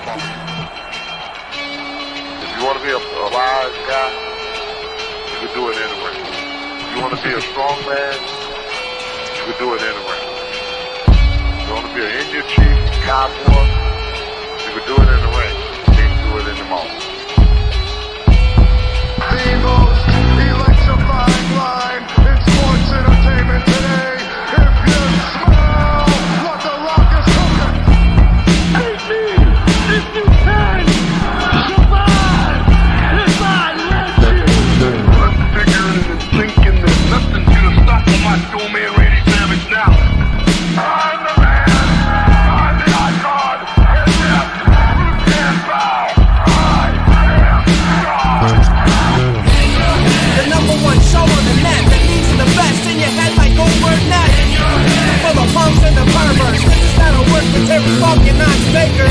phone. If you want to be a wise guy, you can do it anyway. If you want to be a strong man, you can do it anyway. If you want to be an Indian chief, cowboy, you can do it in the ring. You can't do it in the mall. The most electrifying line in sports entertainment today. If you smell what the Rock is cooking, hate me if you can survive if I let you. I'm figuring and thinking that nothing's gonna stop my macho man Randy Savage now. I'm the man. I'm the icon. And yes, you can't bow. I am God. The number one show on the net that leads to the best in your head like Goldberg Net. For the punks and the perverts, this is not a work with Terry Funk and Knox Baker.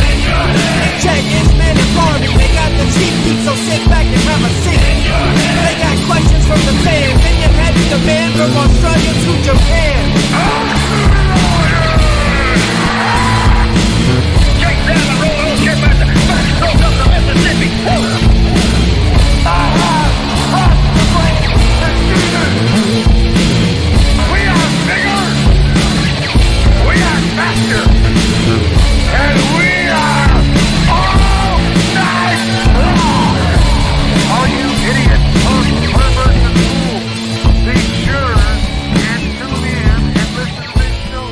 Check Inchman and Barney, they got the cheap heat, so sit back and have a seat. They got questions from the fans, in your head is the man from Australia to Japan. Shake down the road, don't care about the back stroke of the Mississippi. We are bigger, we are faster, and we are all night long. All you idiots, punks, perverts, and fools, be sure and tune in and listen to this show.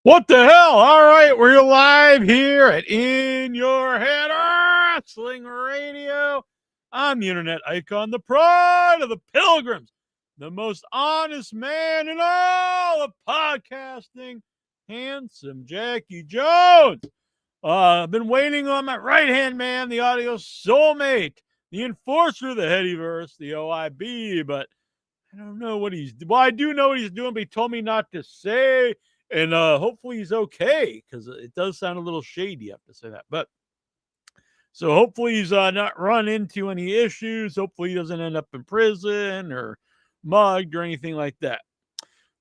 What the hell? All right, we're live here at In Your Head Wrestling Radio. I'm the internet icon, the pride of the pilgrims, the most honest man in all of podcasting, handsome Jackie Jones. I've been waiting on my right-hand man, the audio soulmate, the enforcer of the Headyverse, the OIB, but I don't know what he's doing. Well, I do know what he's doing, but he told me not to say. And hopefully he's okay, because it does sound a little shady, I have to say that. But so hopefully he's not run into any issues. Hopefully he doesn't end up in prison or mugged or anything like that.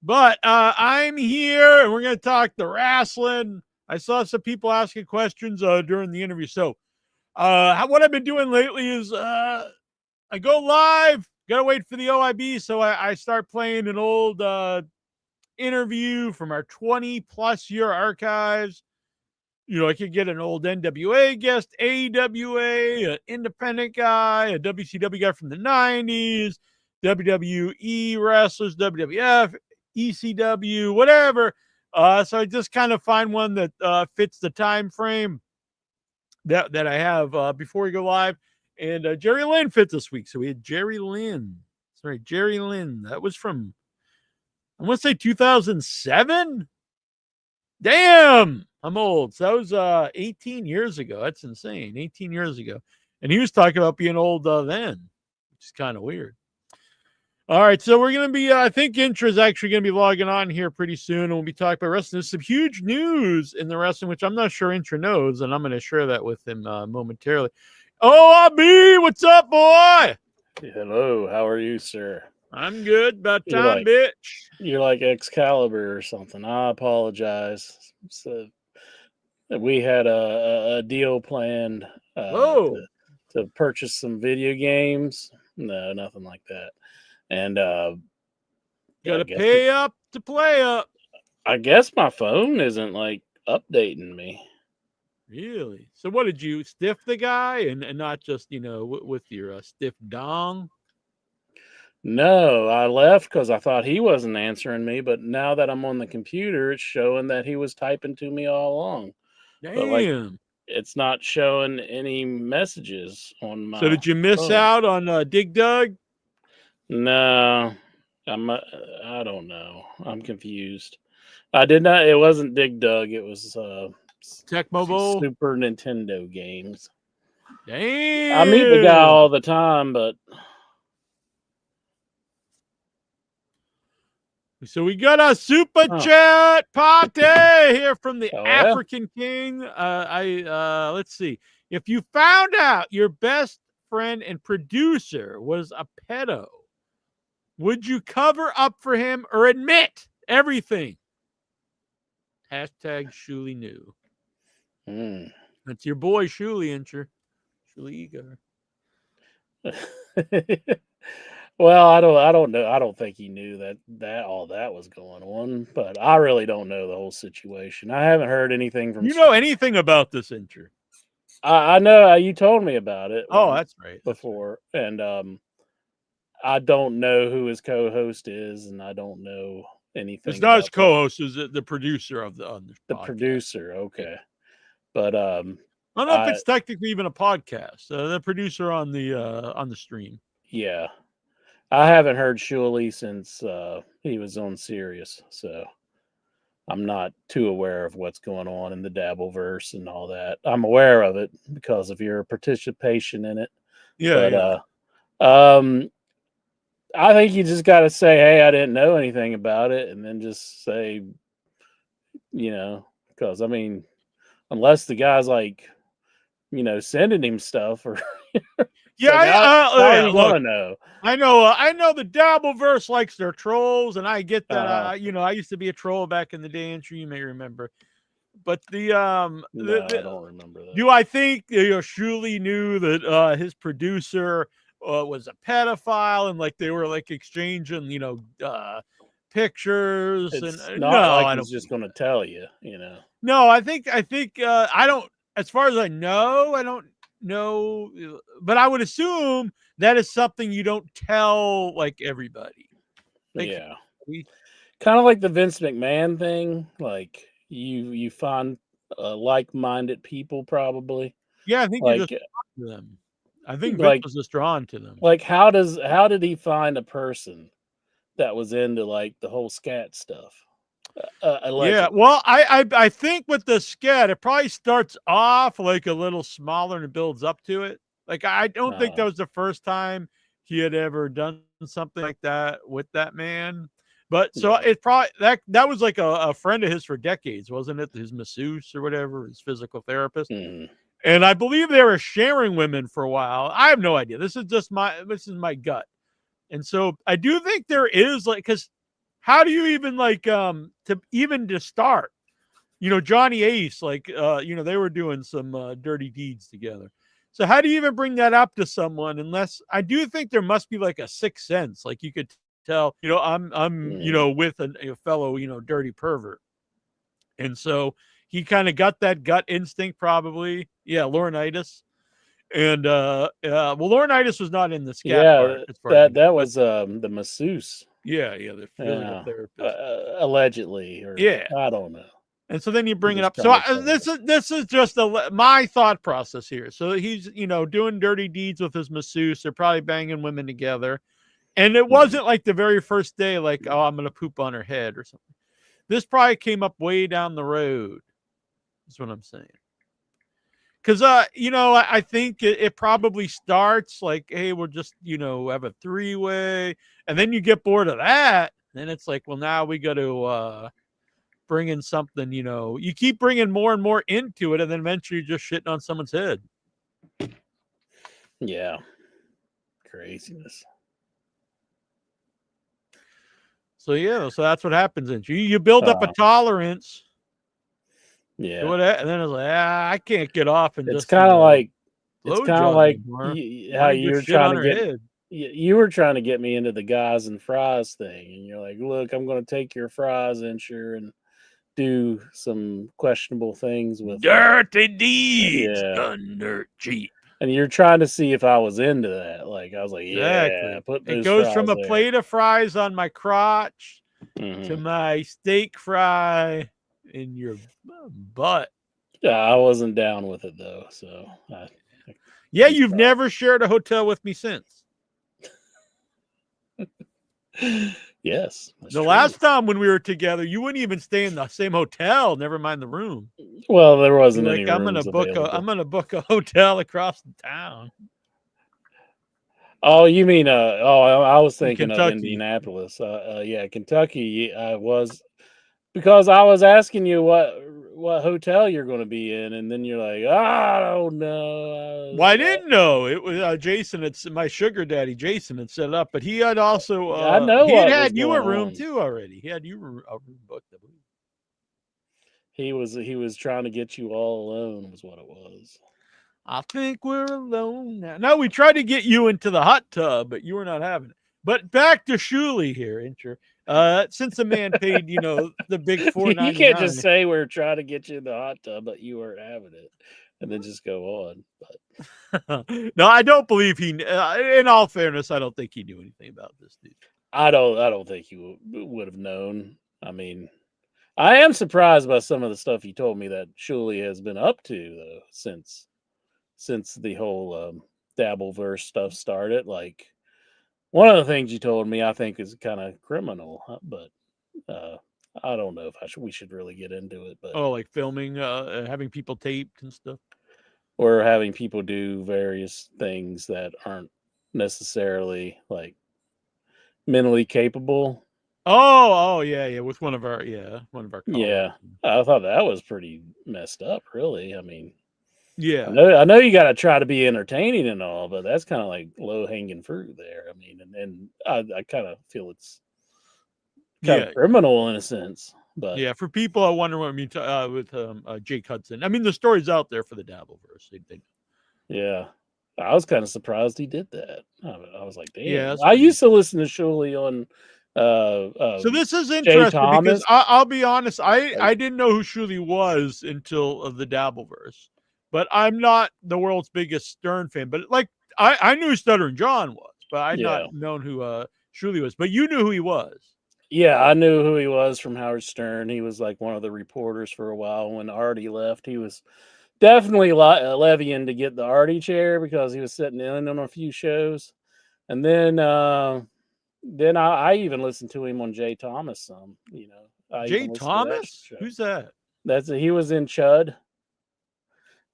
But I'm here, and we're going to talk the wrestling. I saw some people asking questions during the interview. So what I've been doing lately is I go live, got to wait for the OIB, so I start playing an old interview from our 20-plus year archives. You know, I could get an old NWA guest, AWA, an independent guy, a WCW guy from the 90s, WWE wrestlers, WWF, ECW, whatever. So I just kind of find one that fits the time frame that I have before we go live. And Jerry Lynn fit this week. So we had Jerry Lynn. Sorry, Jerry Lynn. That was from, I want to say 2007. Damn, I'm old. So that was 18 years ago. That's insane. 18 years ago. And he was talking about being old then, which is kind of weird. All right, so we're going to be, I think Intra's actually going to be logging on here pretty soon, and we'll be talking about wrestling. There's some huge news in the wrestling, which I'm not sure Intra knows, and I'm going to share that with him momentarily. OIB, what's up, boy? Hello, how are you, sir? I'm good. About time, bitch. You're like Excalibur or something. I apologize. So we had a deal planned to purchase some video games. No, nothing like that. And gotta pay up to play up. I guess my phone isn't like updating me. Really? So what did you stiff the guy and not just, you know, with your stiff dong? No, I left because I thought he wasn't answering me, but now that I'm on the computer, it's showing that he was typing to me all along. Damn. But like, it's not showing any messages on my So did you miss phone. out on Dig Dug? No, I don't know. I'm confused. I did not. It wasn't Dig Dug. It was Tecmo Bowl? Super Nintendo games. Damn. I meet the guy all the time, but So we got a super Oh. chat party here from the Oh, yeah? African King. Let's see. If you found out your best friend and producer was a pedo, would you cover up for him or admit everything? Hashtag Shuli knew. Mm. That's your boy Shuli Incher. Shuli Igor. Well, I don't know. I don't think he knew that all that was going on, but I really don't know the whole situation. I haven't heard anything from You know anything about this Incher? I know you told me about it Oh, that's right. before, and I don't know who his co-host is, and I don't know anything. It's not his about co-host, is the producer of the the podcast. producer. Okay, but I don't know if it's technically even a podcast. The producer on the stream. Yeah, I haven't heard Shuli since he was on Sirius, so I'm not too aware of what's going on in the Dabbleverse and all that. I'm aware of it because of your participation in it. Yeah, but I think you just got to say, "Hey, I didn't know anything about it," and then just say, because I mean, unless the guy's like, sending him stuff or yeah. I Look, want to know. I know the Dabbleverse likes their trolls, and I get that. I used to be a troll back in the day, and sure you may remember. But I don't remember that. Do I think Shuli knew that his producer was a pedophile and like they were like exchanging pictures? It's And not no, like I he's don't. just going to tell you, No, I think I don't. As far as I don't know, but I would assume that is something you don't tell like everybody. Like, yeah, kind of like the Vince McMahon thing. Like you find like-minded people, probably. Yeah, I think like you're just drawn to them. I think Vince like- was just drawn to them. like how did he find a person that was into like the whole scat stuff? Yeah, Allegedly. well, I think with the scat, it probably starts off like a little smaller and it builds up to it. Like I don't think that was the first time he had ever done something like that with that man. But so Yeah. it probably that was like a friend of his for decades, wasn't it? His masseuse or whatever, his physical therapist. Mhm. And I believe they were sharing women for a while. I have no idea. This is my gut. And so I do think there is like, because how do you even like to start? Johnny Ace, like they were doing some dirty deeds together. So how do you even bring that up to someone unless I do think there must be like a sixth sense, like you could tell, I'm with a fellow, dirty pervert. And so he kind of got that gut instinct, probably. Yeah, Laurinaitis. And Laurinaitis was not in the scat part. That was the masseuse. Yeah, the physical therapist. Allegedly, or I don't know. And so then you bring it up. So this is just my thought process here. So he's doing dirty deeds with his masseuse. They're probably banging women together, and it wasn't like the very first day, like, oh, I'm gonna poop on her head or something. This probably came up way down the road. That's what I'm saying. Because I think it probably starts like, hey, we'll just have a three-way, and then you get bored of that, and it's like, well, now we got to bring in something. You keep bringing more and more into it, and then eventually you're just shitting on someone's head. Yeah, craziness. So that's what happens. And you build up a tolerance. Yeah, and then it's like, I can't get off, and it's kind of like how you're trying to get. You were trying to get me into the guys and fries thing, and you're like, "Look, I'm going to take your fries, Incher, and do some questionable things with dirty deeds done dirt cheap." And you're trying to see if I was into that. Like I was like, yeah, put those it goes from a there. plate of fries on my crotch to my steak fry in your butt. Yeah, I wasn't down with it though. So you've never shared a hotel with me since. Yes. The last time when we were together, you wouldn't even stay in the same hotel, never mind the room. Well, there wasn't like, any I'm gonna book a hotel across the town. Oh, you mean I was In thinking of Kentucky. Indianapolis. Yeah, Kentucky. I was because I was asking you what hotel you're going to be in, and then you're like, I don't know. Well, I didn't know it was Jason. It's my sugar daddy Jason had set it up, but he had also I know he had what was had you a going room on. too already. He had you a room booked, I believe. He was trying to get you all alone, was what it was. I think we're alone now. No, we tried to get you into the hot tub, but you were not having it. But back to Shuley here, Incher. Since the man paid, the big $4.99. You can't just say we're trying to get you in the hot tub, but you weren't having it, and then just go on. But no, I don't believe he. In all fairness, I don't think he knew anything about this dude. I don't think you would have known. I mean, I am surprised by some of the stuff you told me that Shuley has been up to though since the whole Dabbleverse stuff started. Like one of the things you told me, I think is kind of criminal, but I don't know if we should really get into it. But like filming, having people taped and stuff, or having people do various things that aren't necessarily like mentally capable. Oh yeah, with one of our colleagues. Yeah, I thought that was pretty messed up. Really, I mean, yeah, I know you got to try to be entertaining and all, but that's kind of like low hanging fruit there. I mean, and I kind of feel it's kind of criminal in a sense. But yeah, for people, I wonder what I mean with Jake Hudson. I mean, the story's out there for the Dabbleverse. Yeah, I was kind of surprised he did that. I was like, damn. Yeah, I used to listen to Shuley on. So this is interesting because I'll be honest, I didn't know who Shuley was until the Dabbleverse, but I'm not the world's biggest Stern fan. But like I knew who Stuttering John was, but I'd not known who Shuley was. But you knew who he was. Yeah, I knew who he was from Howard Stern. He was like one of the reporters for a while. When Artie left, he was definitely levying to get the Artie chair because he was sitting in on a few shows. And then I even listened to him on Jay Thomas some, Jay Thomas? Who's that? He was in Chud.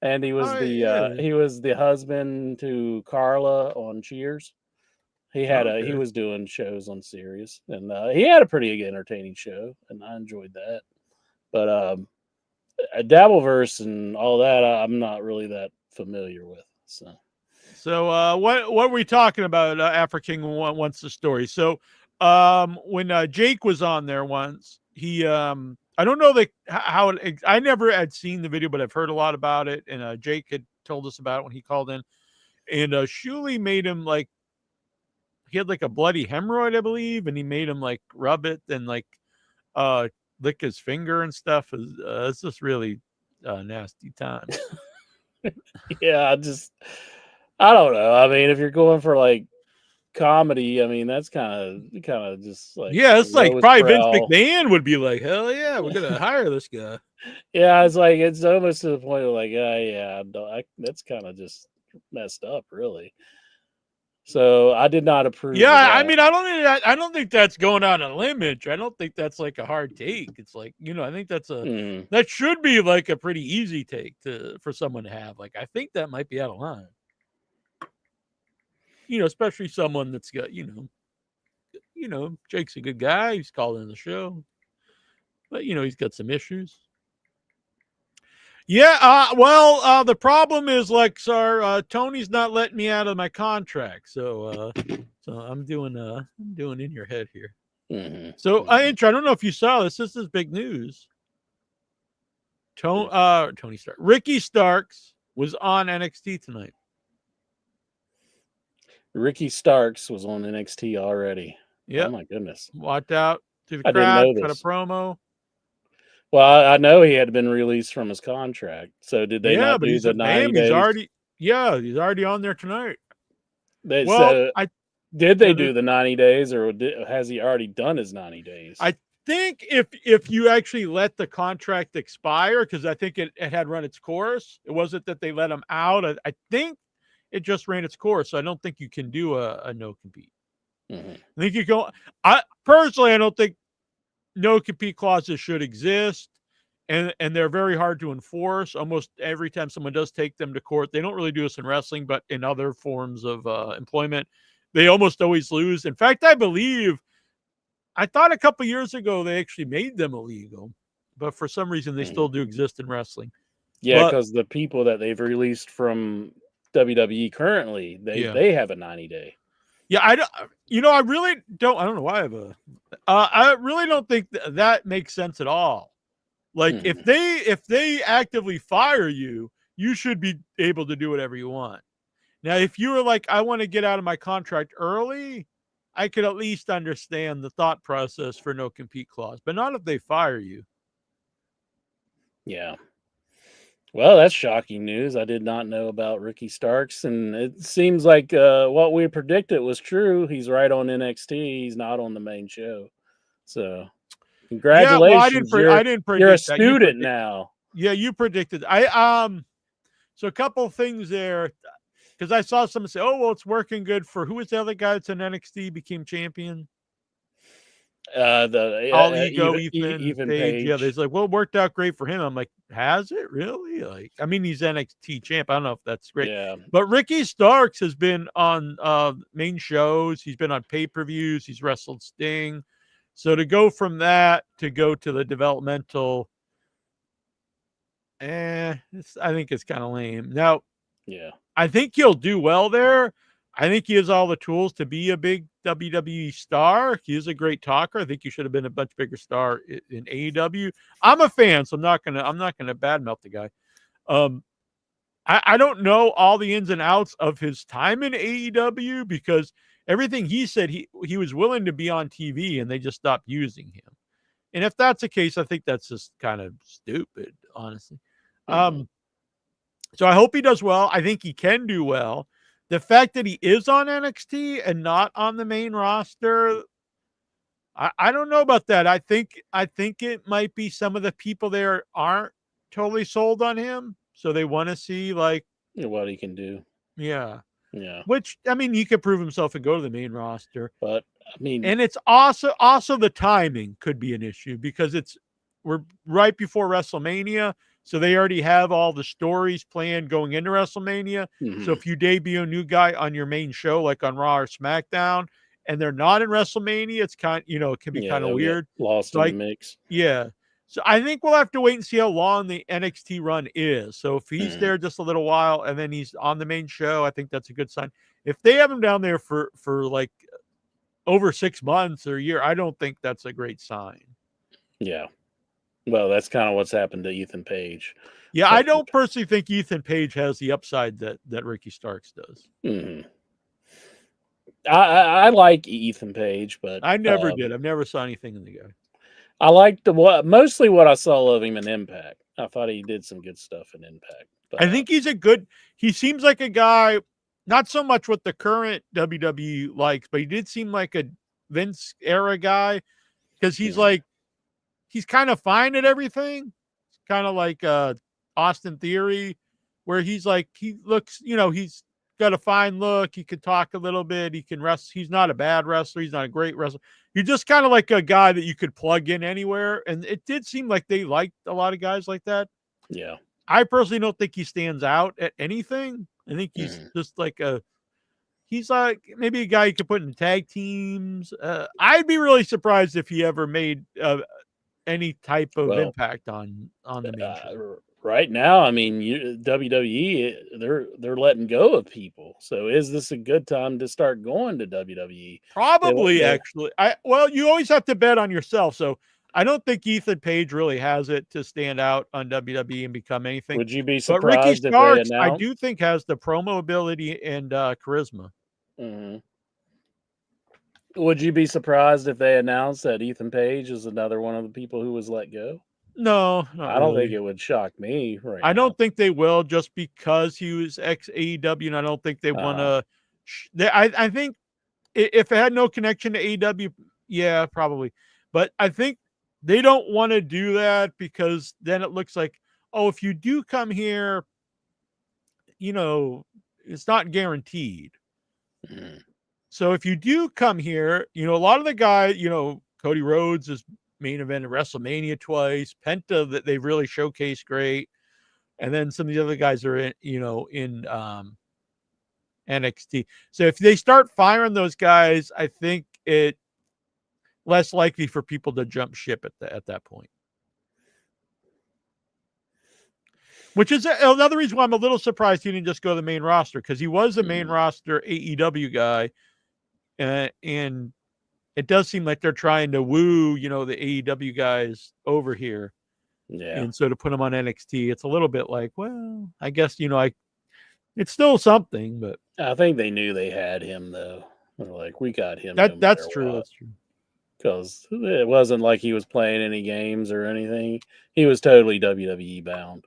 And he was he was the husband to Carla on Cheers. He had he was doing shows on Sirius, and he had a pretty entertaining show, and I enjoyed that. But Dabbleverse and all that, I'm not really that familiar with. So what were we talking about after King wants the story? So when Jake was on there once, he I don't know how it. I never had seen the video, but I've heard a lot about it, and Jake had told us about it when he called in, and Shuley made him like. He had like a bloody hemorrhoid, I believe, and he made him like rub it and like lick his finger and stuff. It's just really nasty time. Yeah, I don't know. I mean, if you're going for like comedy, I mean, that's kind of just like it's like probably Vince McMahon would be like, hell yeah, we're gonna hire this guy. Yeah, it's like it's almost to the point of like, that's kind of just messed up, really. So I did not approve. Yeah, I mean, I don't think that's going out on a limb. I don't think that's like a hard take. It's like I think that's that should be like a pretty easy take for someone to have. Like I think that might be out of line. Especially someone that's got Jake's a good guy. He's called in the show, but he's got some issues. Yeah, well, the problem is, like, sir, Tony's not letting me out of my contract, so I'm doing in your head here. Mm-hmm. So, I don't know if you saw this. This is big news. Tony Stark, Ricky Starks was on NXT tonight. Ricky Starks was on NXT already. Yeah. Oh my goodness. Walked out to the crowd, cut a promo. Well, I know he had been released from his contract. So did they not do the 90 days? He's already on there tonight. Did they do the 90 days, or has he already done his 90 days? I think if you actually let the contract expire, because I think it had run its course. It wasn't that they let him out. I think it just ran its course. So I don't think you can do a no compete. Mm-hmm. I think you go. I don't think no compete clauses should exist, and they're very hard to enforce. Almost every time someone does take them to court, they don't really do this in wrestling, but in other forms of employment, they almost always lose. In fact, I thought a couple years ago they actually made them illegal, but for some reason they still do exist in wrestling. Yeah, But- because the people that they've released from WWE currently, they have a 90-day. Yeah, I don't. I really don't. I don't know why I have a. I really don't think that makes sense at all. Like if they actively fire you, you should be able to do whatever you want. Now, if you were like, I want to get out of my contract early, I could at least understand the thought process for no compete clause, but not if they fire you. Yeah. Well, that's shocking news. I did not know about Ricky Starks, and it seems like what we predicted was true. He's right on NXT. He's not on the main show. So, congratulations. Yeah, well, I didn't predict you're a that. student now. Yeah, you predicted. So a couple of things there, because I saw someone say, "Oh, well, it's working good for who was the other guy that's in NXT became champion." All Ego, Ethan Page. Yeah, there's like, well, it worked out great for him. I'm like, has it really? Like, I mean, he's NXT champ. I don't know if that's great. Yeah. But Ricky Starks has been on main shows. He's been on pay-per-views. He's wrestled Sting. So to go from that to go to the developmental, I think it's kind of lame. Now, Yeah. I think he'll do well there. I think he has all the tools to be a big WWE star. He is a great talker. I think he should have been a much bigger star in AEW. I'm a fan, so I'm not gonna badmouth the guy. I don't know all the ins and outs of his time in AEW because everything he said he was willing to be on TV and they just stopped using him. And if that's the case, I think that's just kind of stupid, honestly. So I hope he does well. I think he can do well. The fact that he is on NXT and not on the main roster, I don't know about that. I think it might be some of the people there aren't totally sold on him, so they want to see like what he can do. Yeah. Yeah. Which, I mean, he could prove himself and go to the main roster. But I mean, and it's also the timing could be an issue because we're right before WrestleMania. So they already have all the stories planned going into WrestleMania. So if you debut a new guy on your main show, like on Raw or SmackDown, and they're not in WrestleMania, it's it can be kind of weird. Lost in the mix. Yeah. So I think we'll have to wait and see how long the NXT run is. So if he's there just a little while and then he's on the main show, I think that's a good sign. If they have him down there for like over 6 months or a year, I don't think that's a great sign. Yeah. Well, that's kind of what's happened to Ethan Page. Yeah, I don't personally think Ethan Page has the upside that Ricky Starks does. I like Ethan Page, but I never did. I've never saw anything in the guy. I liked mostly what I saw of him in Impact. I thought he did some good stuff in Impact. But, I think he seems like a guy, not so much what the current WWE likes, but he did seem like a Vince era guy because he's like, he's kind of fine at everything. Kind of like Austin Theory, where he's like, he looks, he's got a fine look. He can talk a little bit. He can wrestle. He's not a bad wrestler. He's not a great wrestler. You're just kind of like a guy that you could plug in anywhere. And it did seem like they liked a lot of guys like that. Yeah. I personally don't think he stands out at anything. I think he's just like he's like maybe a guy you could put in tag teams. I'd be really surprised if he ever made any type of impact on the main show. Right now, I mean, WWE they're letting go of people. So is this a good time to start going to WWE? Probably, actually. You always have to bet on yourself. So I don't think Ethan Page really has it to stand out on WWE and become anything. Would you be but Ricky surprised if Starks, they I announced? do think has the promo ability and charisma. Would you be surprised if they announced that Ethan Page is another one of the people who was let go? No, I don't think it would shock me. I don't think they will, just because he was ex AEW, and I don't think they want to. I think if it had no connection to AEW, yeah, probably. But I think they don't want to do that because then it looks like, oh, if you do come here, it's not guaranteed. So if you do come here, a lot of the guys, Cody Rhodes is main event at WrestleMania twice, Penta that they really showcased great. And then some of the other guys are in NXT. So if they start firing those guys, I think it less likely for people to jump ship at that point. Which is another reason why I'm a little surprised he didn't just go to the main roster, because he was a main roster AEW guy, and it does seem like they're trying to woo, the AEW guys over here. Yeah. And so to put him on NXT, it's a little bit like, well, I guess, it's still something, but I think they knew they had him, though. They're like, we got him. That's true. That's true. Because it wasn't like he was playing any games or anything. He was totally WWE bound.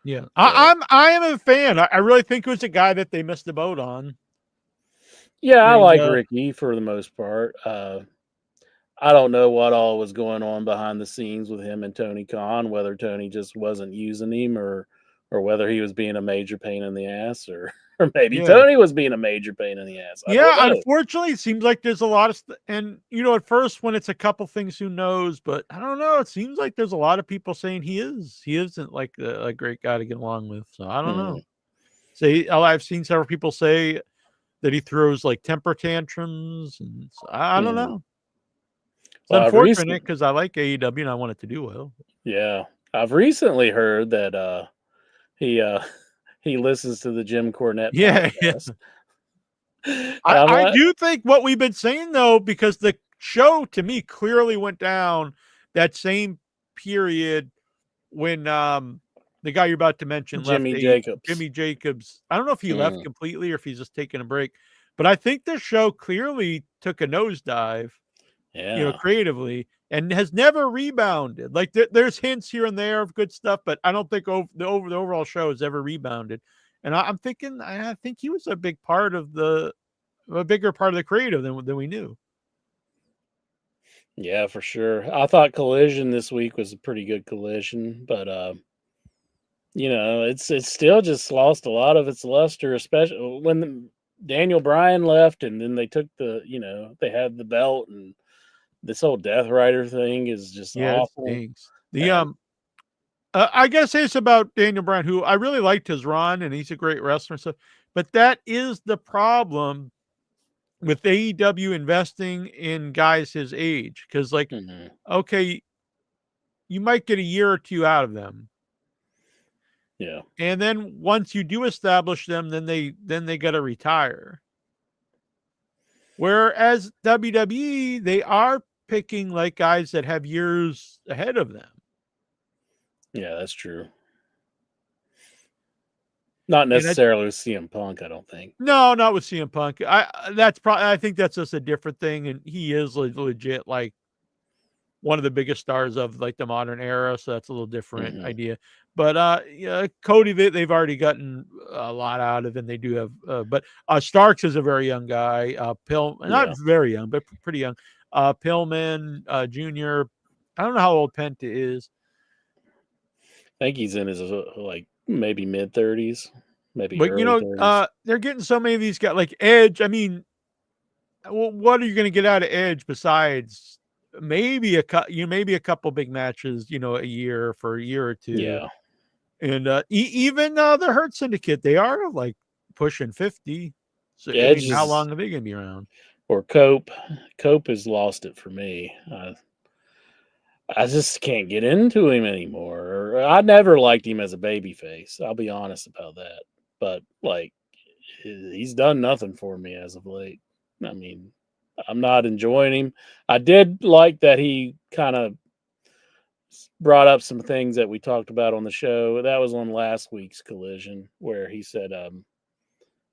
Yeah. I am a fan. I really think it was a guy that they missed the boat on. Yeah, I like Ricky for the most part. I don't know what all was going on behind the scenes with him and Tony Khan, whether Tony just wasn't using him or whether he was being a major pain in the ass or maybe Tony was being a major pain in the ass. Unfortunately, it seems like there's a lot of and at first when it's a couple things, who knows, but I don't know. It seems like there's a lot of people saying he isn't like a great guy to get along with. So I don't know. I've seen several people say that he throws like temper tantrums, and so I don't know. It's unfortunate because I like AEW and I want it to do well. Yeah, I've recently heard that he listens to the Jim Cornette podcast. I do think what we've been saying, though, because the show to me clearly went down that same period when the guy you're about to mention Jimmy left. Jimmy Jacobs. I don't know if he left completely or if he's just taking a break, but I think the show clearly took a nosedive. Creatively, and has never rebounded. Like there's hints here and there of good stuff, but I don't think the overall show has ever rebounded. And I'm thinking, I think he was a bigger part of the creative than we knew. Yeah, for sure. I thought Collision this week was a pretty good Collision, but it's still just lost a lot of its luster, especially when Daniel Bryan left, and then they took they had the belt, and this whole Death Rider thing is just awful. I guess it's about Daniel Bryan, who I really liked his run, and he's a great wrestler and stuff. But that is the problem with AEW investing in guys his age, because okay, you might get a year or two out of them. Yeah, and then once you do establish them, then they got to retire. Whereas WWE, they are picking like guys that have years ahead of them. Yeah, that's true. Not necessarily with CM Punk, I don't think. No, not with CM Punk. I think that's just a different thing, and he is legit like one of the biggest stars of like the modern era, so that's a little different idea. But Cody, they've already gotten a lot out of, and they do have. But Starks is a very young guy. Not very young, but pretty young. Pillman Jr. I don't know how old Penta is. I think he's in his like maybe mid-30s, maybe. But early 30s. They're getting so many of these guys like Edge. I mean, what are you going to get out of Edge besides maybe a couple big matches, a year for a year or two? Yeah. And even the Hurt Syndicate, they are like pushing 50. So how long are they going to be around? Or Cope. Cope has lost it for me. I just can't get into him anymore. I never liked him as a babyface. I'll be honest about that. But like, he's done nothing for me as of late. I mean, I'm not enjoying him. I did like that he kind of brought up some things that we talked about on the show. That was on last week's Collision, where he said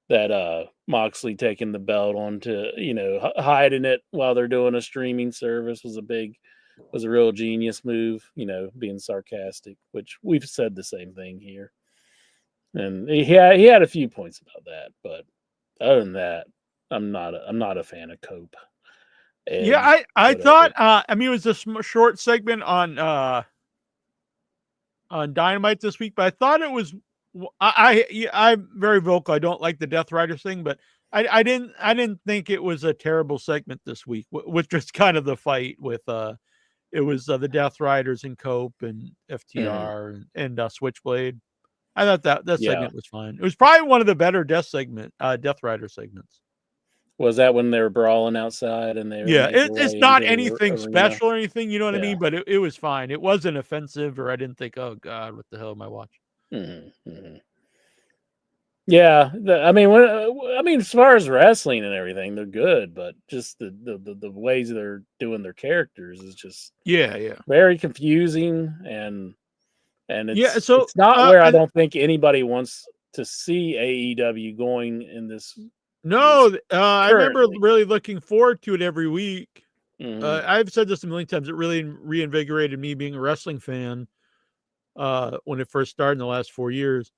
that Moxley taking the belt onto, hiding it while they're doing a streaming service was a real genius move, being sarcastic, which we've said the same thing here. And he had a few points about that, but other than that, I'm not a fan of Cope. I thought it was a short segment on Dynamite this week, but I thought it was I'm very vocal. I don't like the Death Riders thing, but I didn't think it was a terrible segment this week, with just kind of the fight with it was the Death Riders and Cope and FTR and Switchblade. I thought that Yeah. segment was fine. It was probably one of the better Death Rider segments. Was that when they were brawling outside and they Yeah, made their it's way not into the anything arena? special or anything, you know what I Yeah. mean? But it was fine. It wasn't offensive, or I didn't think, oh God, what the hell am I watching? Yeah, I mean, as far as wrestling and everything, they're good, but just the ways they're doing their characters is just Yeah. very confusing, and Yeah, so it's not where I and don't think anybody wants to see AEW going in this. no, I remember currently. really looking forward to it every week. Mhm. I've said this a million times. It really reinvigorated me being a wrestling fan when it first started in the last 4 years.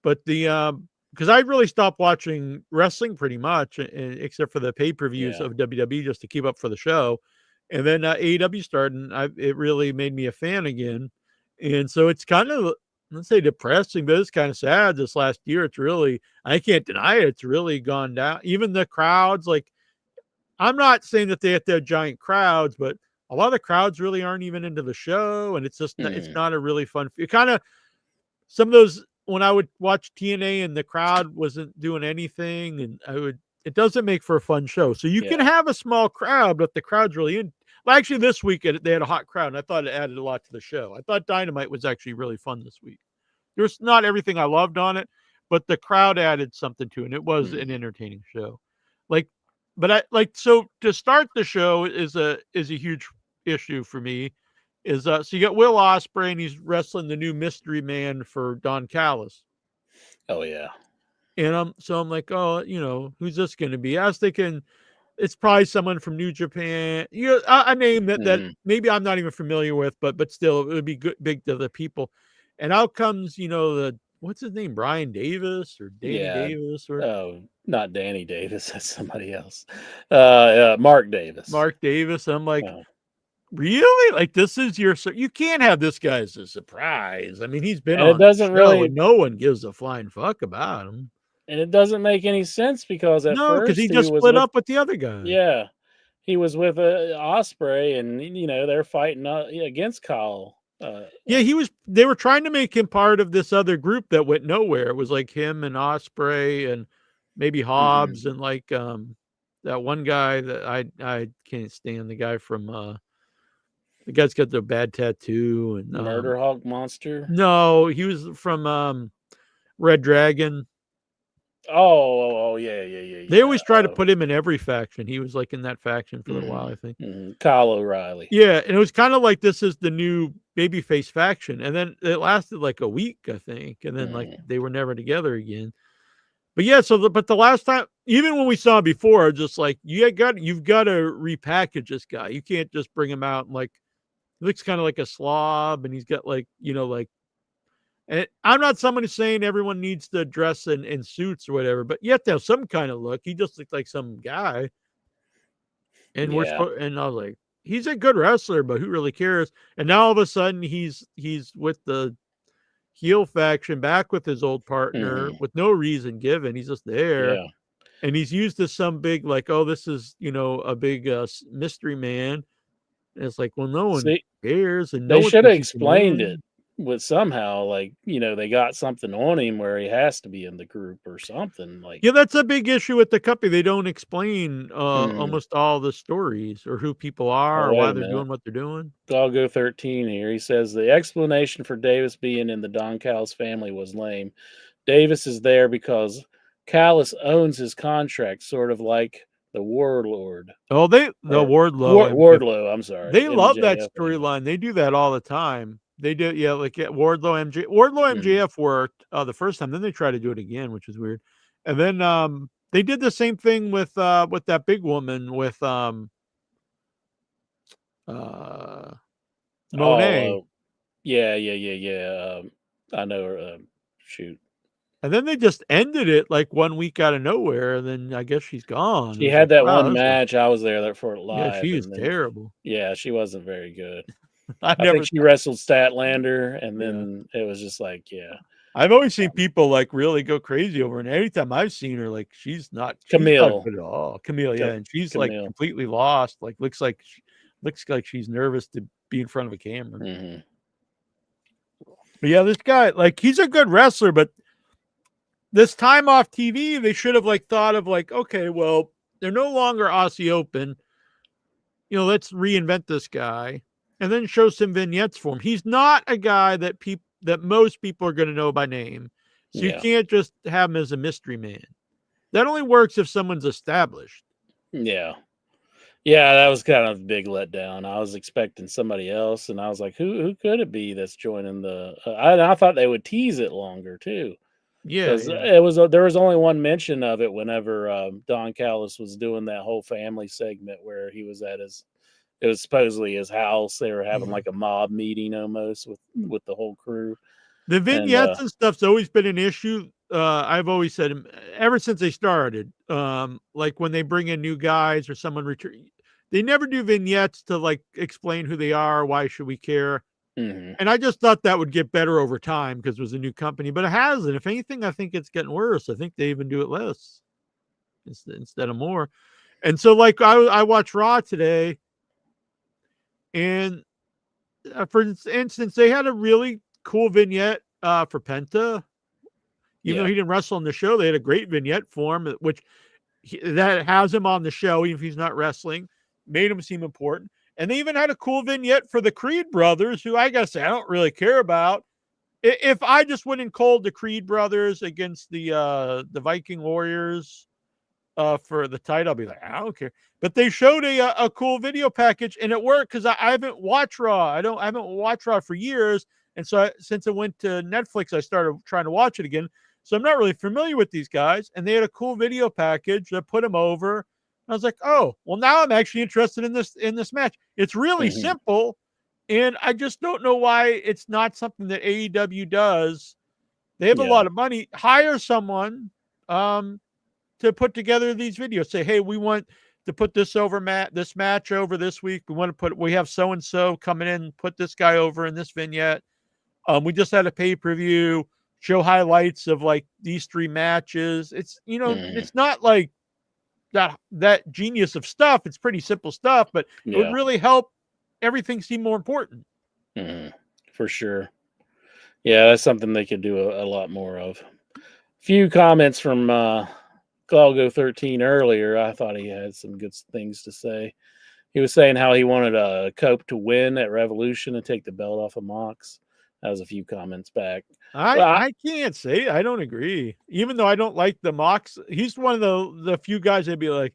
But because I really stopped watching wrestling pretty much, except for the pay-per-views Yeah. of WWE just to keep up for the show. And then AEW started, and it really made me a fan again. And so it's kind of, let's say, depressing, but it's kind of sad. This last year, it's really, I can't deny it, it's really gone down. Even the crowds, like, I'm not saying that they have to have giant crowds, but a lot of the crowds really aren't even into the show, and it's just it's not a really fun. It kind of, some of those, when I would watch TNA and the crowd wasn't doing anything, and it doesn't make for a fun show. So you can Yeah. have a small crowd, but the crowd's really in. Well, actually, this week they had a hot crowd, and I thought it added a lot to the show. I thought Dynamite was actually really fun this week. There's not everything I loved on it, but the crowd added something to it, and it was an entertaining show. Like, so to start the show is a huge issue for me. So you got Will Ospreay, and he's wrestling the new mystery man for Don Callis. Oh yeah. And I'm like, oh, who's this going to be? I was thinking it's probably someone from New Japan. A name that maybe I'm not even familiar with, but still it would be big to the people. And out comes, what's his name? Brian Davis or Danny Davis or Oh, not Danny Davis. That's somebody else. Mark Davis. Mark Davis. I'm like, Oh. really? Like, this is you can't have this guy as a surprise. I mean, he's been And it on doesn't the show, really- and no one gives a flying fuck about him. And it doesn't make any sense because at No, because first he just was split with- up with the other guy. Yeah, he was with Osprey, and they're fighting against Kyle. Yeah, they were trying to make him part of this other group that went nowhere. It was like him and Osprey and maybe Hobbs and like that one guy that I can't stand, the guy from the guy's got the bad tattoo and Murder Hawk Monster. No, he was from Red Dragon. Oh yeah. They always try to put him in every faction. He was like in that faction for a little while, I think. Kyle O'Reilly. Yeah, and it was kind of like this is the new babyface faction, and then it lasted like a week, I think, and then like they were never together again. But yeah, but the last time, even when we saw him before, just like you've got to repackage this guy. You can't just bring him out and like he looks kind of like a slob, and he's got like and I'm not someone who's saying everyone needs to dress in suits or whatever, but you have to have some kind of look. He just looked like some guy. And and I was like, he's a good wrestler, but who really cares? And now all of a sudden he's with the heel faction, back with his old partner with no reason given. He's just there. Yeah. And he's used as some big, like, oh, this is, a big mystery man. And it's like, well, no one cares. And they should have explained it with somehow, like, they got something on him where he has to be in the group or something. Like, yeah, that's a big issue with the company. They don't explain almost all the stories or who people are or why they're doing what they're doing. Doggo 13 here. He says the explanation for Davis being in the Don Callis family was lame. Davis is there because Callis owns his contract, sort of like the Warlord. Oh, Wardlow. Wardlow, I'm sorry. They love that storyline. They do that all the time. They do, yeah, like Wardlow MJF worked the first time. Then they try to do it again, which is weird. And then they did the same thing with that big woman with Monet. Yeah. I know her. Shoot. And then they just ended it like 1 week out of nowhere, and then I guess she's gone. She had that one match. I was there for it live. Yeah, she is terrible. Yeah, she wasn't very good. I think she wrestled Statlander, and then it was just like, yeah. I've always seen people like really go crazy over her, and every time I've seen her, like she's not Camille good at all. Camille, yeah, and she's like completely lost. Like looks like she's nervous to be in front of a camera. But yeah, this guy, like, he's a good wrestler, but this time off TV, they should have like thought of like, okay, well, they're no longer Aussie Open. You know, let's reinvent this guy and then show some vignettes for him. He's not a guy that most people are going to know by name. So you can't just have him as a mystery man. That only works if someone's established. Yeah. Yeah, that was kind of a big letdown. I was expecting somebody else, and I was like, who could it be that's joining the I thought they would tease it longer too. Yeah, Because there was only one mention of it whenever Don Callis was doing that whole family segment where he was at it was supposedly his house. They were having like a mob meeting almost with the whole crew. The vignettes and stuff's always been an issue. I've always said ever since they started, like when they bring in new guys or someone return, they never do vignettes to like explain who they are. Why should we care? Mm-hmm. And I just thought that would get better over time because it was a new company, but it hasn't. If anything, I think it's getting worse. I think they even do it less instead of more. And so, like, I watched Raw today, and for instance, they had a really cool vignette for Penta. Even though he didn't wrestle on the show, they had a great vignette for him, which that has him on the show, even if he's not wrestling, made him seem important. And they even had a cool vignette for the Creed brothers, who I gotta say I don't really care about. If I just went and called the Creed brothers against the Viking Warriors for the title, I'll be like, I don't care. But they showed a cool video package, and it worked because I haven't watched Raw. I haven't watched Raw for years, and so since it went to Netflix, I started trying to watch it again. So I'm not really familiar with these guys, and they had a cool video package that put them over. I was like, oh, well, now I'm actually interested in this match. It's really simple, and I just don't know why it's not something that AEW does. They have a lot of money. Hire someone to put together these videos. Say, hey, we want to put this match over this week. We have so and so coming in, put this guy over in this vignette. We just had a pay-per-view. Show highlights of like these 3 matches. It's, it's not like that genius of stuff. It's pretty simple stuff, but it would really help everything seem more important. For sure. Yeah, that's something they could do a lot more of. Few comments from Galgo 13 earlier. I thought he had some good things to say. He was saying how he wanted Cope to win at Revolution and take the belt off of Mox. That was a few comments back. I can't say I don't agree. Even though I don't like the Mox, he's one of the few guys that'd be like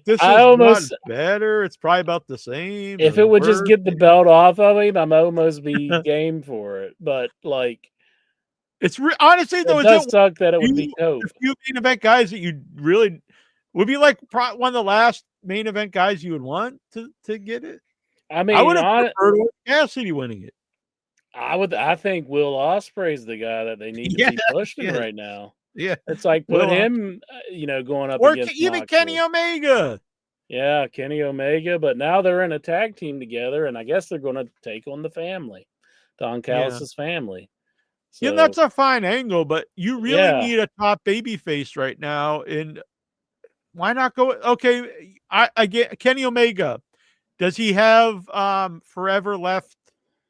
this is not better. It's probably about the same. If it would just get the belt off of him, I'm almost be game for it. But like, it's honestly though, it does suck that it would be Cope. A few main event guys that you really would be like one of the last main event guys you would want to get it. I mean, I would have preferred Cassidy winning it. I think Will Ospreay's the guy that they need to be pushing right now. Yeah, it's like put him, going up against even Kenny Omega. Yeah, Kenny Omega. But now they're in a tag team together, and I guess they're going to take on the family, Don Callis' family. So, yeah, that's a fine angle, but you really need a top babyface right now. And why not go? Okay, I get Kenny Omega. Does he have forever left?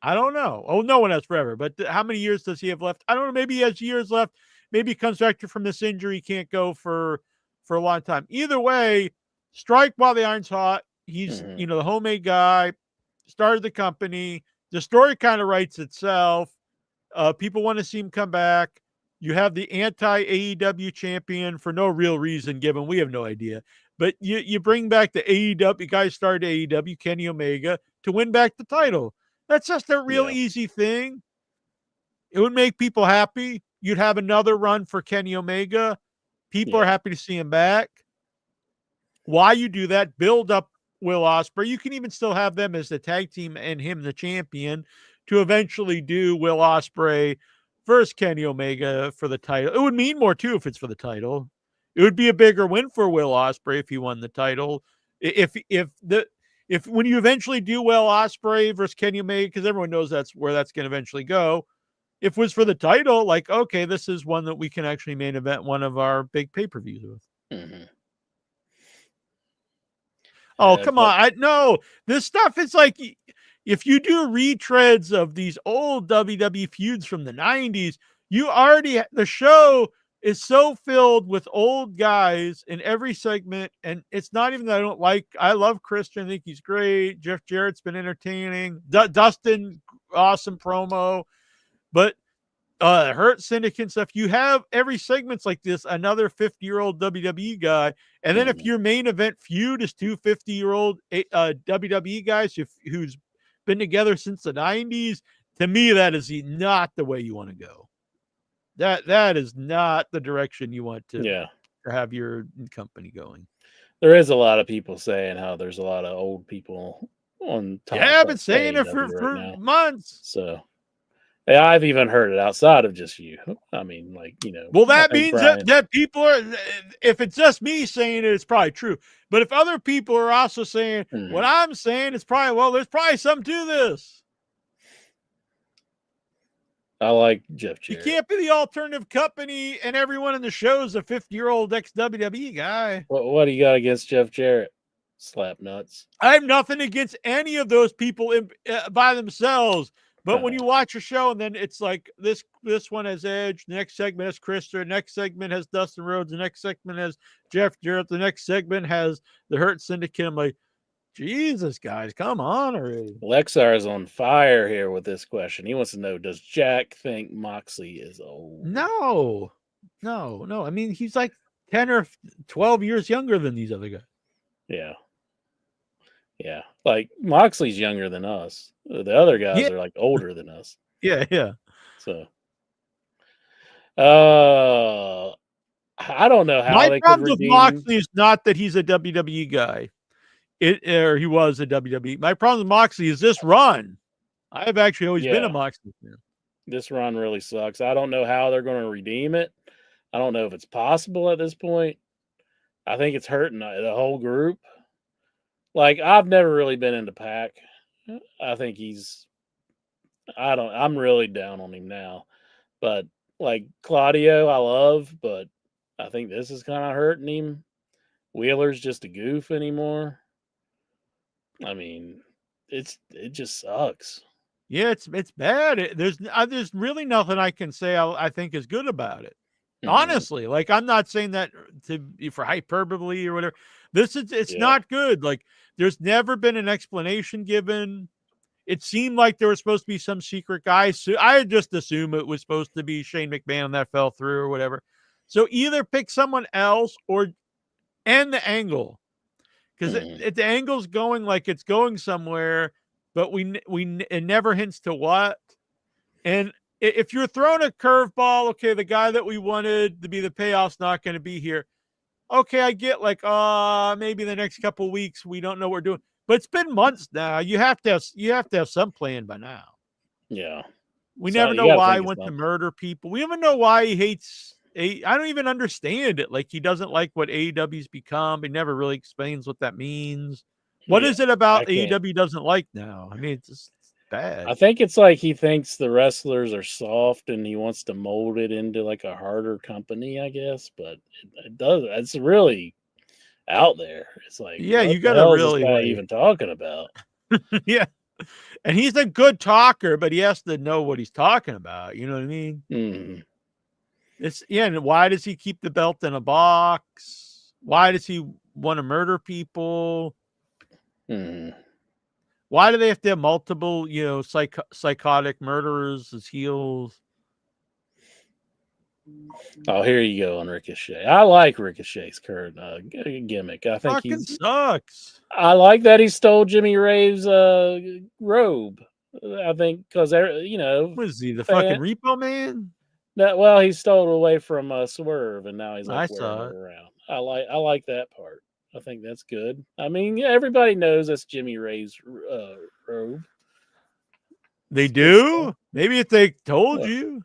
I don't know. Oh, no one has forever, but how many years does he have left? I don't know. Maybe he has years left. Maybe he comes back from this injury. He can't go for a long time. Either way, strike while the iron's hot. He's, the homemade guy, started the company. The story kind of writes itself. People want to see him come back. You have the anti-AEW champion for no real reason given. We have no idea. But you bring back the AEW guy started AEW, Kenny Omega, to win back the title. That's just a real easy thing. It would make people happy. You'd have another run for Kenny Omega. People are happy to see him back. Why you do that, build up Will Ospreay. You can even still have them as the tag team and him the champion to eventually do Will Ospreay versus Kenny Omega for the title. It would mean more, too, if it's for the title. It would be a bigger win for Will Ospreay if he won the title. If when you eventually do Will Ospreay versus Kenny Omega, because everyone knows that's where that's going to eventually go. If it was for the title, like, okay, this is one that we can actually main event one of our big pay-per-views with. Oh, come on. No, this stuff is like, if you do retreads of these old WWE feuds from the 90s, the show is so filled with old guys in every segment. And it's not even that I love Christian. I think he's great. Jeff Jarrett's been entertaining. Dustin, awesome promo. But Hurt Syndicate stuff, you have every segment's like this, another 50-year-old WWE guy. And then if your main event feud is two 50-year-old WWE guys who's been together since the 90s, to me, that is not the way you want to go. That is not the direction you want to have your company going. There is a lot of people saying how there's a lot of old people on top. Yeah, I've been saying it for months. So yeah, I've even heard it outside of just you. I mean, Well, that means that people are, if it's just me saying it, it's probably true. But if other people are also saying what I'm saying, it's probably, well, there's probably something to this. I like Jeff Jarrett. You can't be the alternative company and everyone in the show is a 50-year-old ex-WWE guy. What do you got against Jeff Jarrett? Slap nuts. I have nothing against any of those people by themselves. But when you watch a show and then it's like this one has Edge, the next segment has Chris, the next segment has Dustin Rhodes, the next segment has Jeff Jarrett, the next segment has the Hurt Syndicate. I'm like, Jesus, guys, come on already. Lexar is on fire here with this question. He wants to know, does Jack think Moxley is old? No. I mean, he's like 10 or 12 years younger than these other guys. Yeah. Yeah. Like, Moxley's younger than us. The other guys are like older than us. Yeah. So, I don't know how my problem with Moxley is not that he's a WWE guy. Or he was a WWE. My problem with Moxley is this run. I've actually always been a Moxley fan. This run really sucks. I don't know how they're going to redeem it. I don't know if it's possible at this point. I think it's hurting the whole group. Like, I've never really been into Pac. I think I'm really down on him now. But, like, Claudio, I love, but I think this is kind of hurting him. Wheeler's just a goof anymore. I mean, it just sucks. Yeah, it's bad. There's really nothing I can say I think is good about it. Honestly, like, I'm not saying that for hyperbole or whatever. It's not good. Like, there's never been an explanation given. It seemed like there was supposed to be some secret guy. So I just assume it was supposed to be Shane McMahon that fell through or whatever. So either pick someone else or end the angle. Because the angle's going like it's going somewhere, but it never hints to what. And if you're throwing a curveball, okay, the guy that we wanted to be the payoff's not going to be here. Okay, I get like, maybe the next couple of weeks we don't know what we're doing, but it's been months now. You have to have some plan by now. Yeah, we never know why he went to murder people. We never know why he hates. I don't even understand it. Like, he doesn't like what AEW's become. He never really explains what that means. What is it about AEW doesn't like now? I mean, it's just bad. I think it's like he thinks the wrestlers are soft and he wants to mold it into like a harder company, I guess. But it does. It's really out there. It's like, you got to really even talking about. Yeah, and he's a good talker, but he has to know what he's talking about. You know what I mean? Mm-hmm. And why does he keep the belt in a box? Why does he want to murder people? Why do they have to have multiple, psychotic murderers as heels? Oh, here you go on Ricochet. I like Ricochet's current gimmick. I think he sucks. I like that he stole Jimmy Rave's robe. I think because was he the fucking Repo Man? Well, he stole it away from Swerve, and now he's like wearing it around. I like that part. I think that's good. I mean, everybody knows that's Jimmy Rave's robe. They do? Maybe if they told you.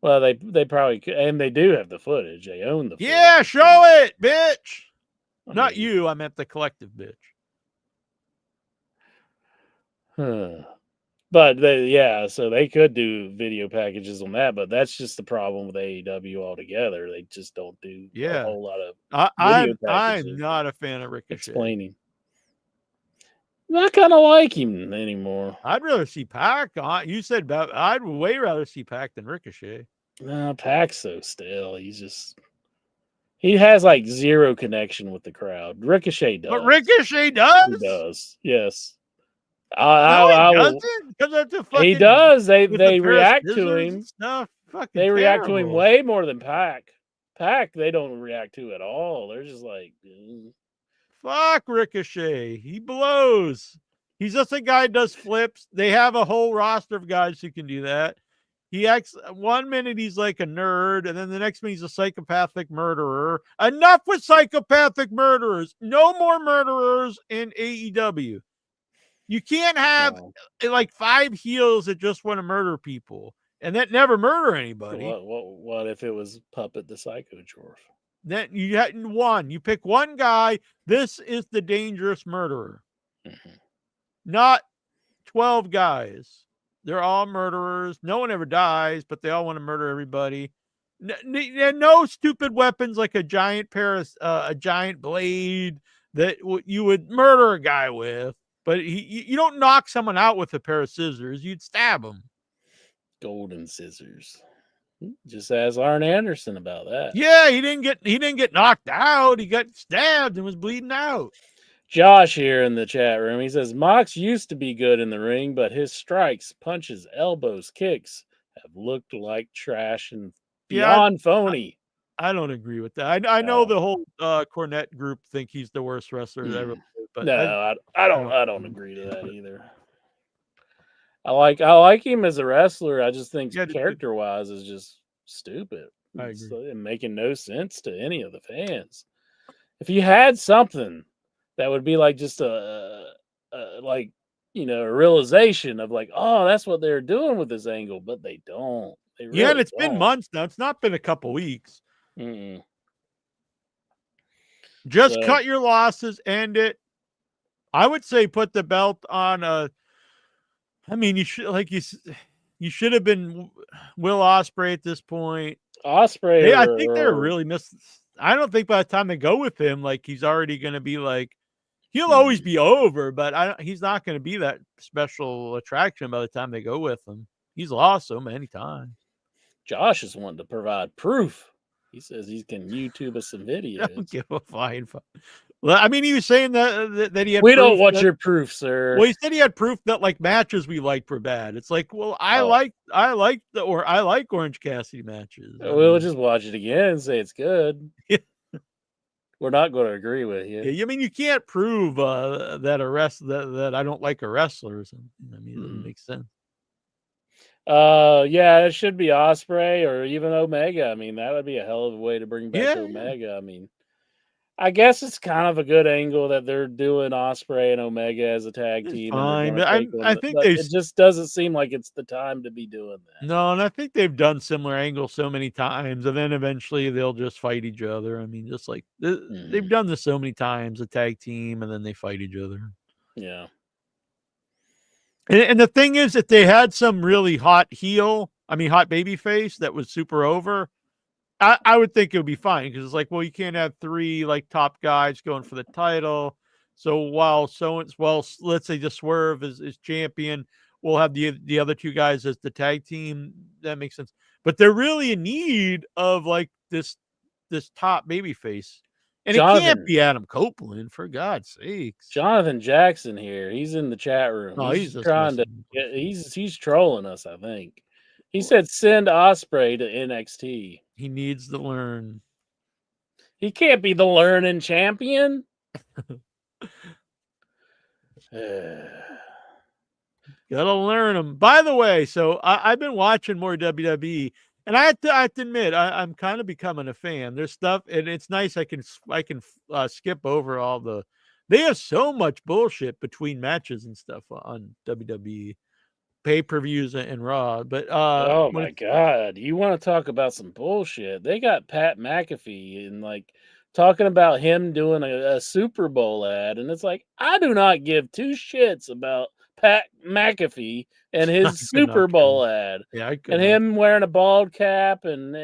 Well, they probably could, and they do have the footage. They own the footage. Yeah, show it, bitch. Not you. I meant the collective bitch. But so they could do video packages on that, but that's just the problem with AEW altogether. They just don't do a whole lot of I'm not a fan of Ricochet. Explaining. I kind of like him anymore. I'd rather see Pac. You said about. I'd way rather see Pac than Ricochet. No, Pac's so still. He has like zero connection with the crowd. Ricochet does. But Ricochet He does. does. Yes. No, I he will. doesn't. Because that's a fucking. He does. They with the pair of react to scissors him. and stuff. Fucking They react to him terrible. way more than Pac. Pac, they don't react to at all. They're just like, Fuck Ricochet. He blows. He's just a guy who does flips. They have a whole roster of guys who can do that. He acts 1 minute he's like a nerd, and then the next minute he's a psychopathic murderer. Enough with psychopathic murderers. No more murderers in AEW. You can't have like 5 heels that just want to murder people and that never murder anybody. What if it was Puppet the Psycho Dwarf? Then you had one. You pick one guy. This is the dangerous murderer. Mm-hmm. Not 12 guys. They're all murderers. No one ever dies, but they all want to murder everybody. No stupid weapons like a giant a giant blade that you would murder a guy with. But you don't knock someone out with a pair of scissors. You'd stab them. Golden scissors. Just ask Arn Anderson about that. Yeah, he didn't get knocked out. He got stabbed and was bleeding out. Josh here in the chat room, he says Mox used to be good in the ring, but his strikes, punches, elbows, kicks have looked like trash and beyond phony. I don't agree with that. I know the whole Cornette group think he's the worst wrestler ever lived, but no, I don't agree to that either. I like him as a wrestler. I just think character wise is just stupid. I agree. And making no sense to any of the fans. If you had something that would be like just a realization of like, oh, that's what they're doing with this angle, but they don't. They really and it's don't. been months now. It's not been a couple weeks. Mm-mm. Just cut your losses, end it. I would say put the belt on a. I mean, you should have been Will Ospreay at this point. Ospreay, I think they're really I don't think by the time they go with him, like he's already going to be like. He'll always be over, but he's not going to be that special attraction by the time they go with him. He's lost so many times. Josh is wanting to provide proof. He says he can YouTube us some videos. I don't give a flying fuck. Well, I mean, he was saying that he had. We don't want your proof, sir. Well, he said he had proof that like matches we liked were bad. It's like, well, I like Orange Cassidy matches. We'll just watch it again and say it's good. We're not going to agree with you. Yeah, I mean, you can't prove that that I don't like a wrestler or something. I mean, it doesn't make sense. Yeah, it should be Ospreay or even Omega. I mean, that would be a hell of a way to bring back Omega. I mean, I guess it's kind of a good angle that they're doing Ospreay and Omega as a tag team. Fine. I think it just doesn't seem like it's the time to be doing that. No, and I think they've done similar angles so many times, and then eventually they'll just fight each other. I mean, just like they've done this so many times, a tag team, and then they fight each other. Yeah. And the thing is, if they had some really hot baby face that was super over, I would think it would be fine because it's like, well, you can't have 3 like top guys going for the title. So let's say the Swerve is champion, we'll have the other 2 guys as the tag team. That makes sense. But they're really in need of like this top baby face. And Jonathan, it can't be Adam Copeland, for God's sakes. Jonathan Jackson here. He's in the chat room. Oh, he's trying to he's trolling us, I think. He said send Ospreay to NXT. He needs to learn. He can't be the learning champion. Gotta learn him. By the way, so I've been watching more WWE, and I have to admit I'm kind of becoming a fan. There's stuff, and it's nice. I can skip over all the. They have so much bullshit between matches and stuff on WWE pay-per-views and Raw. But oh my God, you want to talk about some bullshit? They got Pat McAfee and like talking about him doing a Super Bowl ad, and it's like I do not give 2 shits about Pat McAfee and his Super Bowl ad. Yeah, and him wearing a bald cap and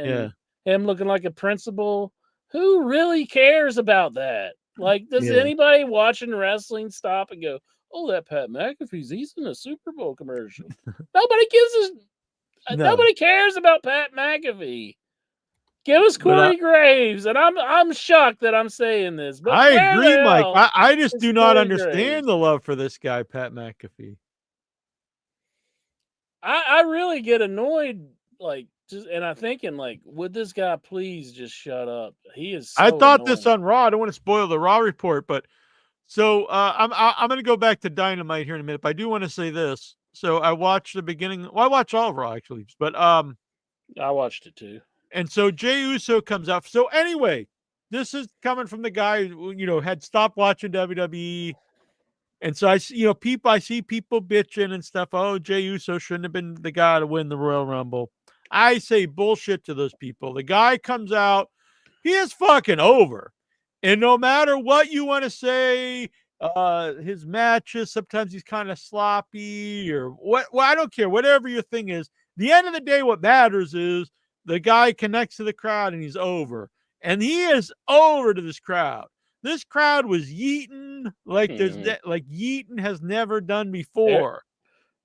him looking like a principal. Who really cares about that? Like, does anybody watching wrestling stop and go, Oh, that Pat McAfee's, he's in a Super Bowl commercial. Nobody No. nobody cares about Pat McAfee. Give us Corey Graves, and I'm shocked that I'm saying this, but I where agree, the Mike. hell I just is do not Corey understand Graves? the love for this guy, Pat McAfee. I really get annoyed, like, and I'm thinking, like, would this guy please just shut up? He is. So I thought annoying. this on Raw. I don't want to spoil the Raw report, but so I'm going to go back to Dynamite here in a minute. But I do want to say this. So I watched the beginning. Well, I watched all of Raw actually, but I watched it too. And so Jey Uso comes out. So anyway, this is coming from the guy who had stopped watching WWE. And so I see people bitching and stuff. Oh, Jey Uso shouldn't have been the guy to win the Royal Rumble. I say bullshit to those people. The guy comes out, he is fucking over. And no matter what you want to say, his matches, sometimes he's kind of sloppy or what. Well, I don't care. Whatever your thing is, the end of the day, what matters is the guy connects to the crowd and he's over. And he is over to this crowd. This crowd was yeeting like yeeting has never done before.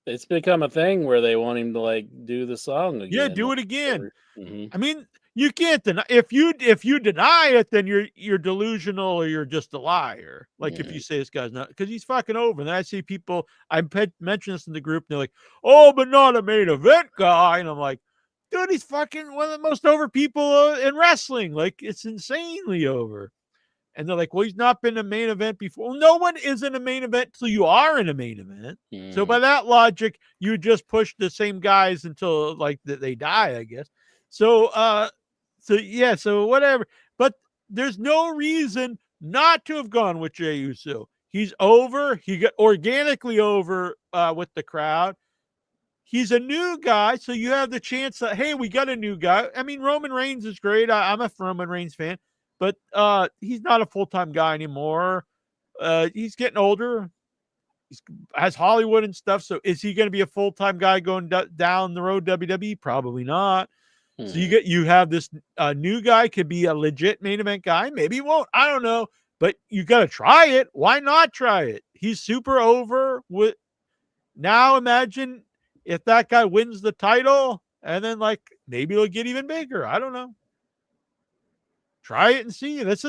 It's become a thing where they want him to like do the song again. Yeah, do it again. Mm-hmm. I mean, you can't deny if you deny it, then you're delusional or you're just a liar. Like if you say this guy's not, because he's fucking over. And then I see people, I mentioned this in the group, and they're like, "Oh, but not a main event guy," and I'm like, dude, he's fucking one of the most over people in wrestling. Like it's insanely over. And they're like, well, he's not been a main event before. Well, no one is in a main event till you are in a main event. Mm. So by that logic, you just push the same guys until like they die, I guess. So so whatever. But there's no reason not to have gone with Jey Uso. He's over. He got organically over with the crowd. He's a new guy, so you have the chance that, hey, we got a new guy. I mean, Roman Reigns is great. I'm a Roman Reigns fan. But he's not a full-time guy anymore. He's getting older. He has Hollywood and stuff. So is he going to be a full-time guy going down the road WWE? Probably not. So you have this new guy, could be a legit main event guy. Maybe he won't. I don't know. But you got to try it. Why not try it? He's super over. Now imagine if that guy wins the title and then like maybe it'll get even bigger. I don't know. Try it and see. This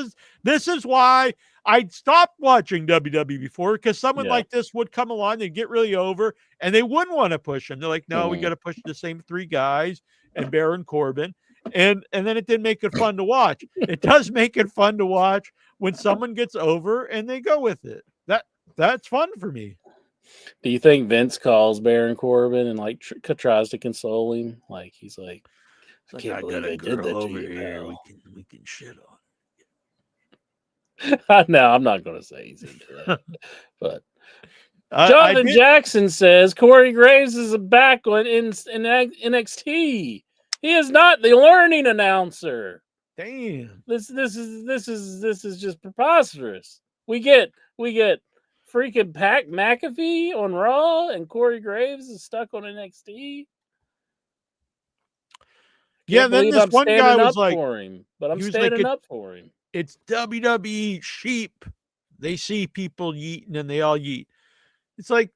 is why I stopped watching WWE before, because someone like this would come along, they'd get really over, and they wouldn't want to push him. They're like, no, we got to push the same three guys and Baron Corbin. And then it didn't make it fun to watch. It does make it fun to watch when someone gets over and they go with it. That's fun for me. Do you think Vince calls Baron Corbin and like tries to console him? Like he's like, I can't believe they did that to you. Here. We can shit on. No, I'm not going to say he's into that. But Jonathan Jackson says Corey Graves is back in NXT. He is not the learning announcer. Damn. This is just preposterous. We get freaking Pat McAfee on Raw, and Corey Graves is stuck on NXT. Yeah, then this one guy was like, for him, but I'm standing up for him. It's WWE sheep. They see people yeeting and they all yeet. It's like,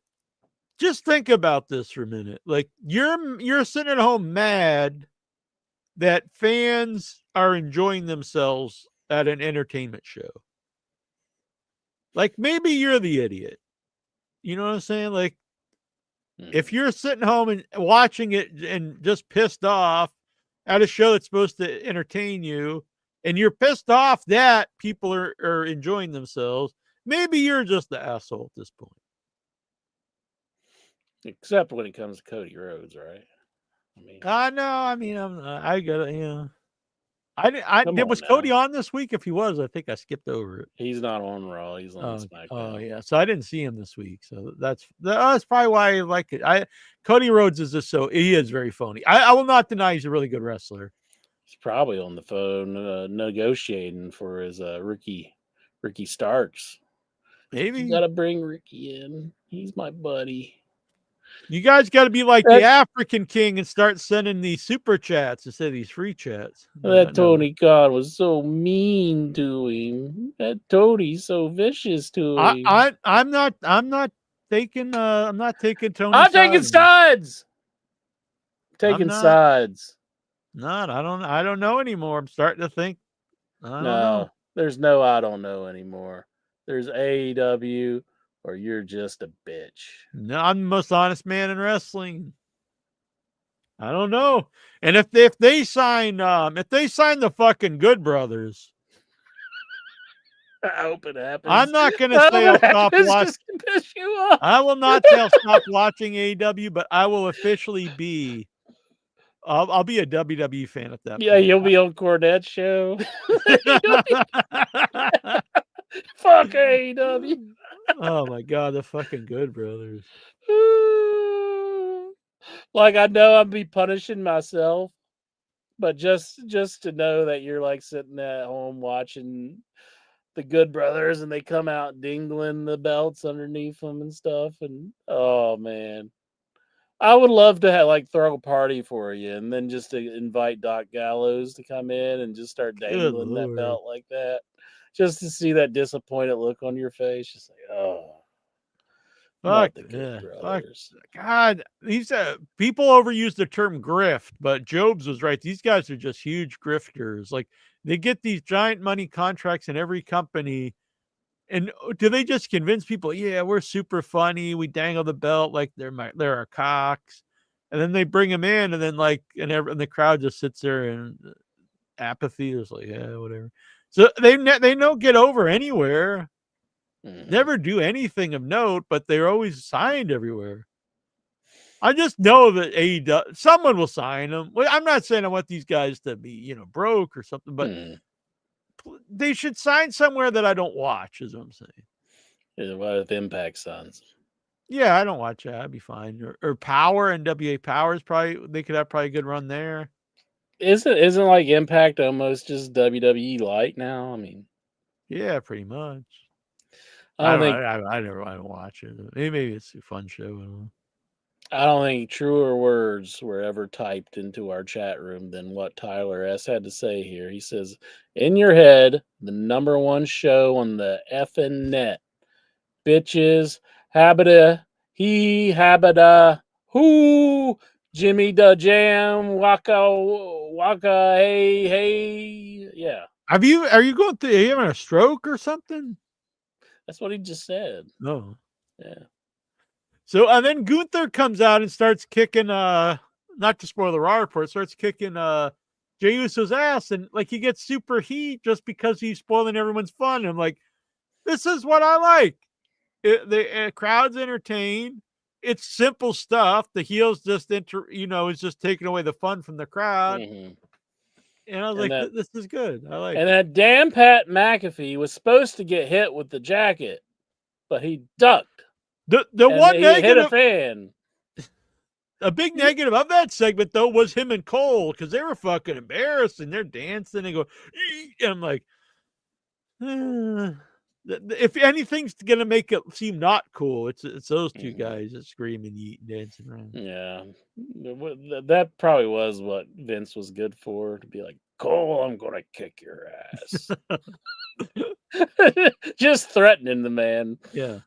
just think about this for a minute. Like you're sitting at home mad that fans are enjoying themselves at an entertainment show. Like maybe you're the idiot. You know what I'm saying? Like if you're sitting home and watching it and just pissed off at a show that's supposed to entertain you, and you're pissed off that people are enjoying themselves, maybe you're just the asshole at this point. Except when it comes to Cody Rhodes, right? Was Cody on this week? If he was, I think I skipped over it. He's not on Raw. He's on SmackDown. Oh yeah, so I didn't see him this week. So that's probably why I like it. Cody Rhodes is he is very phony. I will not deny he's a really good wrestler. He's probably on the phone negotiating for his Ricky Starks. Maybe you gotta bring Ricky in. He's my buddy. You guys got to be like the African King and start sending these super chats instead of these free chats. Tony Khan was so mean to him. That Tony's so vicious to him. I'm not taking. I'm not taking Tony. I'm taking sides. Taking not. sides. Not. I don't know anymore. I'm starting to think. I don't know. No, there's no I don't know anymore. There's AEW or you're just a bitch. No, I'm the most honest man in wrestling. I don't know. And if they sign the fucking Good Brothers, I hope it happens. I'm not going to say I'll stop watching. Piss you off. I will not say I'll stop watching AEW, but I will officially be. I'll be a WWE fan at that Yeah, point. you'll be on Cornette's show. Fuck AEW. Oh my god, the fucking Good Brothers. Like I know I'll be punishing myself, but just to know that you're like sitting at home watching the Good Brothers and they come out dingling the belts underneath them and stuff, and oh man, I would love to have like throw a party for you and then just to invite Doc Gallows to come in and just start dangling that belt like that, just to see that disappointed look on your face, just like Fuck the Good yeah. Brothers. God, these people overuse the term grift, but Jobs was right. These guys are just huge grifters. Like they get these giant money contracts in every company. And do they just convince people, yeah, we're super funny, we dangle the belt like they're our cocks, and then they bring them in, and then and the crowd just sits there in apathy. It's like, yeah, whatever. So they don't get over anywhere, never do anything of note, but they're always signed everywhere. I just know that someone will sign them. Well, I'm not saying I want these guys to be broke or something, but. They should sign somewhere that I don't watch, is what I'm saying. Yeah, what if Impact signs? Yeah, I don't watch that. I'd be fine. Or Power, NWA Power is they could have probably a good run there. Isn't like Impact almost just WWE light now? I mean, yeah, pretty much. I don't watch it. Maybe it's a fun show. I don't think truer words were ever typed into our chat room than what Tyler S. had to say here. He says, in your head, the number one show on the effing net. Bitches, habita, who, Jimmy da Jam, waka, hey. Yeah. Are you having a stroke or something? That's what he just said. No. Yeah. So, and then Gunther comes out and starts kicking, not to spoil the Raw report, starts kicking Jey Uso's ass, and like he gets super heat just because he's spoiling everyone's fun. And I'm like, this is what I like. The crowd's entertained. It's simple stuff. The heels just is just taking away the fun from the crowd. Mm-hmm. And I was this is good. I like. And that damn Pat McAfee was supposed to get hit with the jacket, but he ducked. The one negative hit a fan. A big negative of that segment though was him and Cole, because they were fucking embarrassed and they're dancing and go, and I'm like, if anything's gonna make it seem not cool, it's those two guys that screaming, eating, dancing around. Yeah, that probably was what Vince was good for, to be like, Cole, I'm gonna kick your ass. Just threatening the man. Yeah.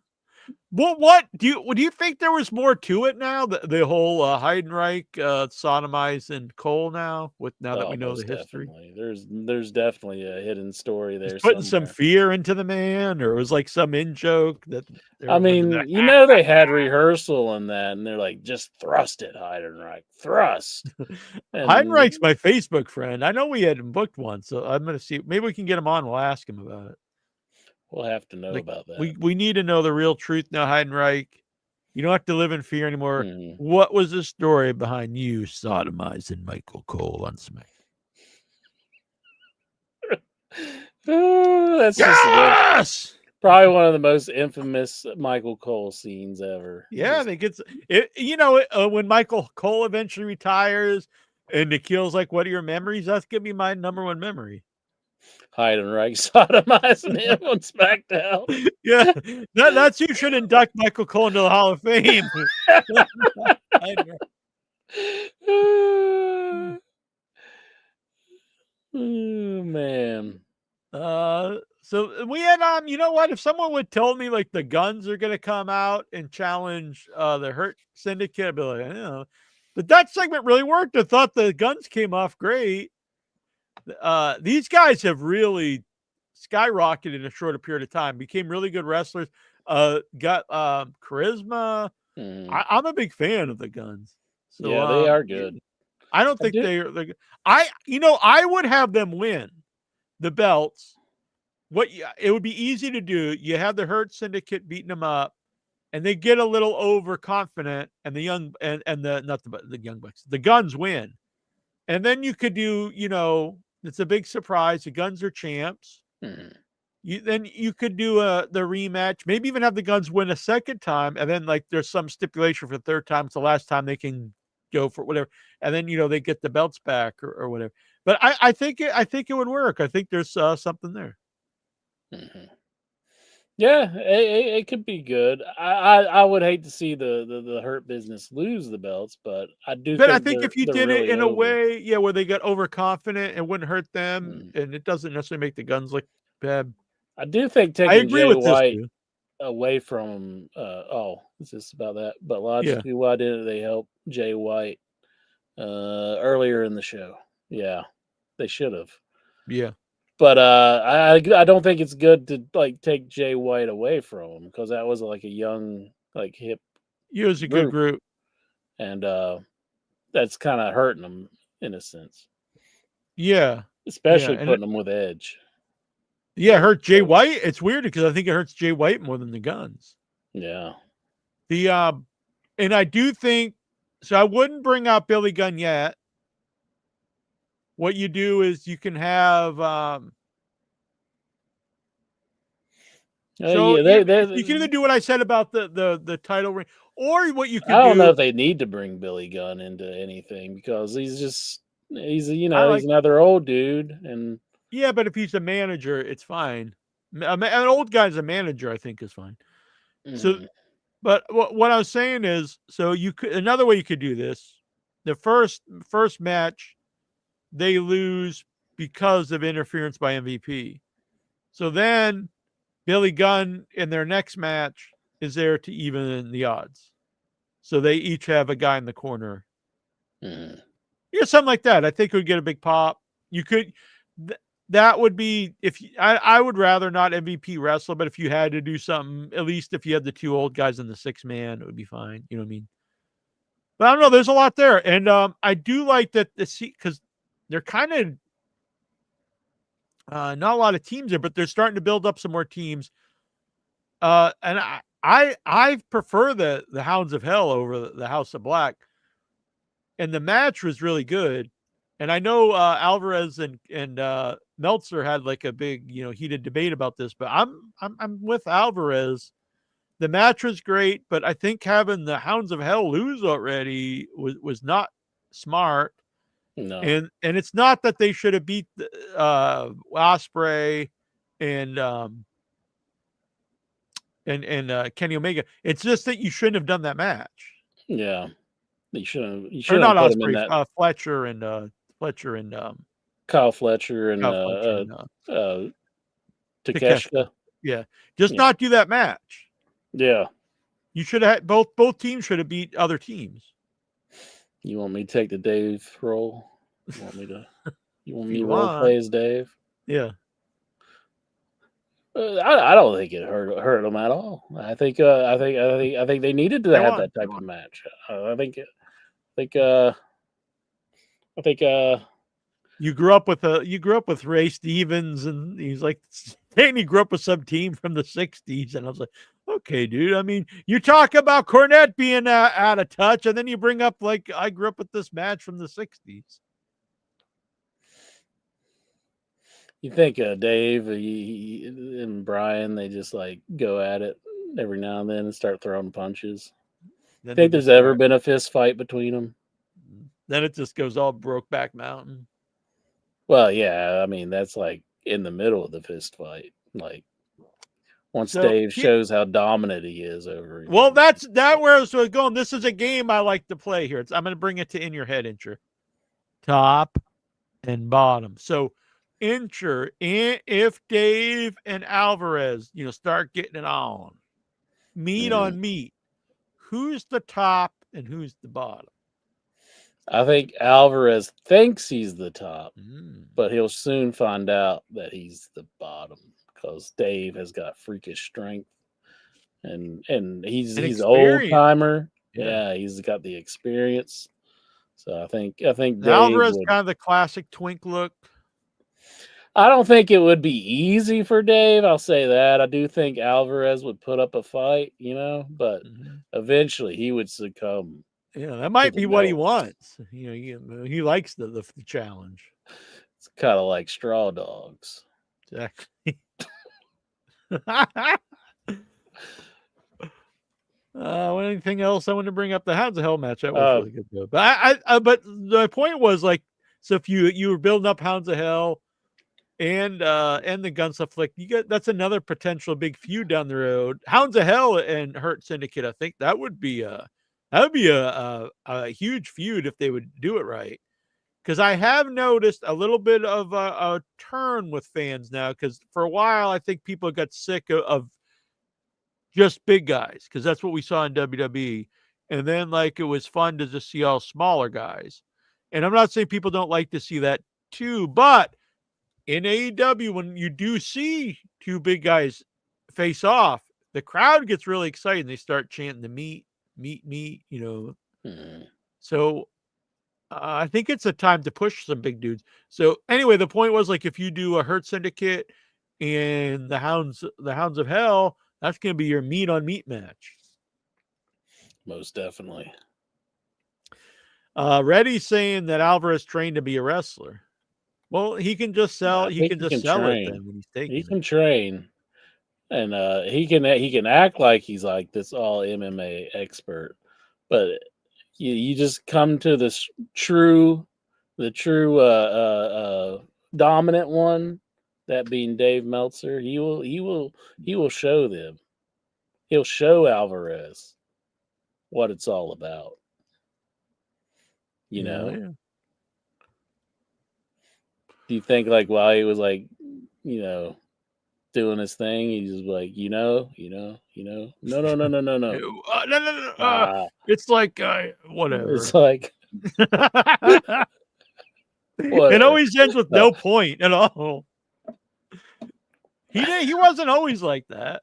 Well, what do you think there was more to it now? The whole Heidenreich sodomizing Cole now that we know the history. Definitely. There's definitely a hidden story there. He's putting some fear into the man, or it was like some in joke that. I mean, they had rehearsal on that, and they're like, just thrust it, Heidenreich, thrust. Heidenreich's my Facebook friend. I know we had him booked once, so I'm gonna see. Maybe we can get him on. We'll ask him about it. We'll have to know about that. We need to know the real truth now, Heidenreich. You don't have to live in fear anymore. What was the story behind you sodomizing Michael Cole on SmackDown? That's just probably one of the most infamous Michael Cole scenes ever. Yeah, they get when Michael Cole eventually retires and Nikhil's like, "What are your memories?" That's gonna be my number one memory. Heidenreich sodomizing him on SmackDown. Yeah, that's who should induct Michael Cole into the Hall of Fame. Oh, man. So we had you know what? If someone would told me like the Guns are gonna come out and challenge the Hurt Syndicate, I'd be like, the Dutch segment really worked. I thought the Guns came off great. These guys have really skyrocketed in a shorter period of time, became really good wrestlers, got charisma. I'm a big fan of the Guns. So, yeah, they are good. I don't think they're I would have them win the belts. It would be easy to do. You have the Hurt Syndicate beating them up, and they get a little overconfident, and the young and the Young Bucks, the Guns win. And then you could do, it's a big surprise. The Guns are champs. Then you could do the rematch, maybe even have the Guns win a second time, and then like there's some stipulation for the third time. It's the last time they can go for whatever, and then they get the belts back or whatever. But I think it would work. I think there's something there. Yeah, it could be good. I would hate to see the Hurt Business lose the belts, but I do. But I think if you did really it in a way, where they got overconfident, it wouldn't hurt them, and it doesn't necessarily make the Guns look bad. I do think taking I agree Jay with White this, away from it's just about that. But logically, why didn't they help Jay White earlier in the show? Yeah, they should have. Yeah. But I don't think it's good to like take Jay White away from him, because that was like a young, like hip. It was a good group, and that's kind of hurting them in a sense. Yeah, especially putting them with Edge. Yeah, it hurt Jay White. It's weird because I think it hurts Jay White more than the Guns. Yeah. And I do think so. I wouldn't bring out Billy Gunn yet. What you do is you can have you can either do what I said about the title ring, or what you can do. I don't know if they need to bring Billy Gunn into anything, because he's another old dude, and yeah, but if he's a manager, it's fine. An old guy's a manager, I think, is fine. So, but what I was saying is, so you could, another way you could do this, the first match, they lose because of interference by MVP. So then Billy Gunn in their next match is there to even the odds. So they each have a guy in the corner. Something like that. I think would get a big pop. You could, that would be, I would rather not MVP wrestle, but if you had to do something, at least if you had the two old guys in the 6-man, it would be fine. You know what I mean? But I don't know. There's a lot there. And I do like that because they're kind of not a lot of teams there, but they're starting to build up some more teams. And I prefer the Hounds of Hell over the House of Black. And the match was really good. And I know Alvarez and Meltzer had like a big, heated debate about this, but I'm with Alvarez. The match was great, but I think having the Hounds of Hell lose already was not smart. No. And it's not that they should have beat Ospreay and Kenny Omega. It's just that you shouldn't have done that match. Yeah. You shouldn't or not Ospreay, Fletcher and Kyle Fletcher and Takeshita. Yeah. Just not do that match. Yeah. You should have both teams should have beat other teams. You want me to take the Dave role? You want me to role play as Dave? Yeah. I don't think it hurt them at all. I think they needed to have that type of match. I think you grew up with Ray Stevens, and he's like, and he grew up with some team from the 60s, and I was like, okay, dude. I mean, you talk about Cornette being out of touch, and then you bring up like I grew up with this match from the 60s. You think Dave and Brian, they just like go at it every now and then and start throwing punches? Then think there's ever been a fist fight between them? Then it just goes all Brokeback Mountain. Well, yeah, I mean, that's like in the middle of the fist fight. Like once Dave shows how dominant he is over. Well, that's where I was going. This is a game I like to play here. I'm going to bring it to In Your Head, Incher. Top and bottom. So Incher, and if Dave and Alvarez, start getting it on, meat on meat, who's the top and who's the bottom? I think Alvarez thinks he's the top, but he'll soon find out that he's the bottom because Dave has got freakish strength, and he's an old timer. Yeah, he's got the experience. So I think Dave Alvarez kind of the classic twink look. I don't think it would be easy for Dave. I'll say that. I do think Alvarez would put up a fight, but eventually he would succumb. Yeah, that might be what he wants. He likes the challenge. It's kind of like straw dogs. Exactly. Anything else I want to bring up? The Hounds of Hell match, that was really good though. But but the point was so if you were building up Hounds of Hell and the Gunsa Flick, that's another potential big feud down the road. Hounds of Hell and Hurt Syndicate, I think that would be a huge feud if they would do it right. Because I have noticed a little bit of a turn with fans now. Because for a while, I think people got sick of just big guys, because that's what we saw in WWE. And then it was fun to just see all smaller guys. And I'm not saying people don't like to see that too, but in AEW, when you do see two big guys face off, the crowd gets really excited and they start chanting the meat. So I think it's a time to push some big dudes. So anyway, the point was if you do a Hurt Syndicate and the Hounds of Hell, that's going to be your meat on meat match. Most definitely. Reddy's saying that Alvarez trained to be a wrestler. Well, he can just sell. He can just sell it then when he's taking. He can train, and he can act like he's like this all MMA expert, but you just come to the true dominant one, that being Dave Meltzer. He will show them. He'll show Alvarez what it's all about. Yeah. Do you think while he was doing his thing, he's just no. No. It's whatever. It's like it always ends with no point at all. He wasn't always like that.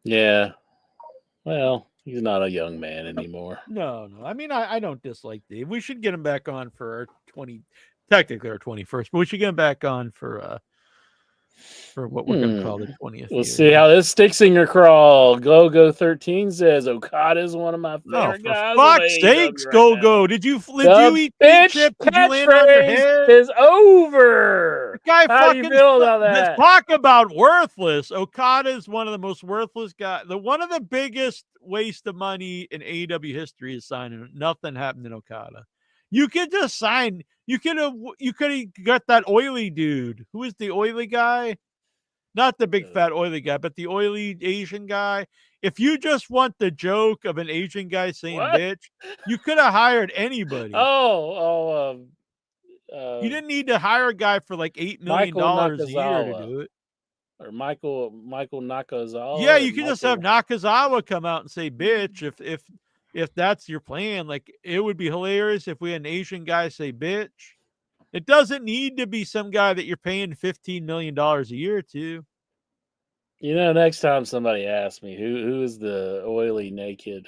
Yeah. Well, he's not a young man anymore. No. I mean, I don't dislike Dave. We should get him back on for our 21st, but we should get him back on for what we're going to call the 20th. We'll see how this sticks in your crawl. Go13 says Okada's one of my favorite guys. For fuck's sakes, Go. Did you eat bitch chips? Did you land on your head? Is over. The guy how do you feel about that? Let's talk about worthless. Okada is one of the most worthless guys. One of the biggest waste of money in AEW history is signing. Nothing happened in Okada. You could just sign. You could have got that oily dude. Who is the oily guy? Not the big fat oily guy, but the oily Asian guy. If you just want the joke of an Asian guy saying bitch, you could have hired anybody. You didn't need to hire a guy for $8 million a year to do it. Or Michael Nakazawa. Yeah, you can just have Nakazawa come out and say bitch if that's your plan. It would be hilarious if we had an Asian guy say bitch. It doesn't need to be some guy that you're paying $15 million a year to. Next time somebody asks me who is the oily naked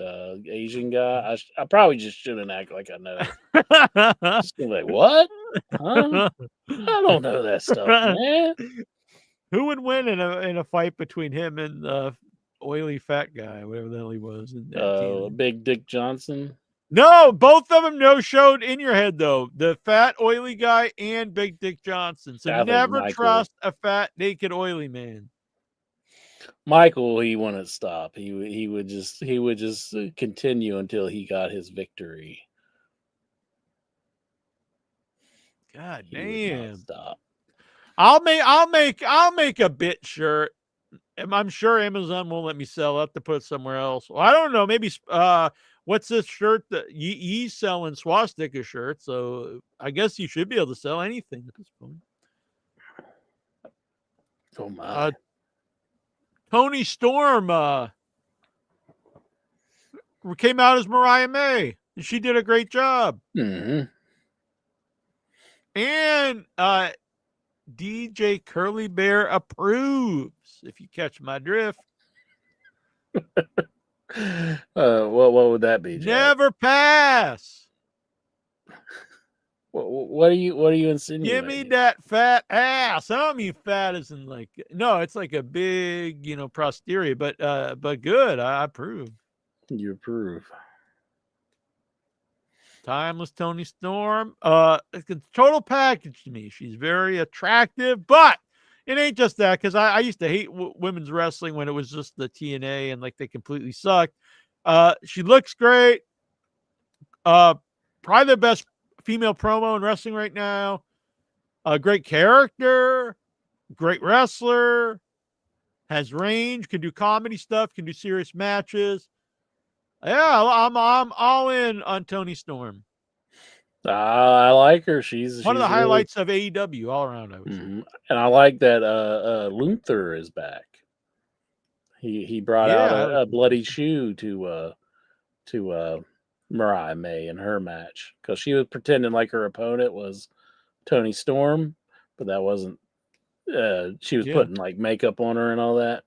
Asian guy, I probably just shouldn't act like I know. Just be like, what? Huh? I don't know that stuff, man. Who would win in a fight between him and the oily fat guy, whatever the hell he was? Big Dick Johnson. No, both of them no-showed in your head, though. The fat, oily guy and Big Dick Johnson. So never trust a fat, naked, oily man. Michael, he wouldn't stop. He would just continue until he got his victory. God damn! Stop. I'll make a bit shirt. I'm sure Amazon won't let me sell it. To put it somewhere else. Well, I don't know. Maybe what's this shirt that he's selling swastika shirts? So I guess you should be able to sell anything at this point. Oh my. Tony Storm came out as Mariah May, and she did a great job. Mm-hmm. And DJ Curly Bear approves, if you catch my drift. What would that be, Jack? Never pass. What are you insinuating? Give me that fat ass. I don't mean fat as in like, no, it's like a big, posterior, but good. I approve. You approve. Timeless Tony Storm. It's a total package to me. She's very attractive, but it ain't just that, because I used to hate women's wrestling when it was just the TNA and like they completely sucked. She looks great. Probably the best female promo in wrestling right now. A great character, great wrestler, has range, can do comedy stuff, can do serious matches. Yeah, I'm all in on Tony Storm. I like her. She's One of the really highlights of AEW all around, I would say. And I like that Luther is back. He brought out a bloody shoe to Mariah May in her match, because she was pretending like her opponent was Tony Storm, but that wasn't. She was putting like makeup on her and all that.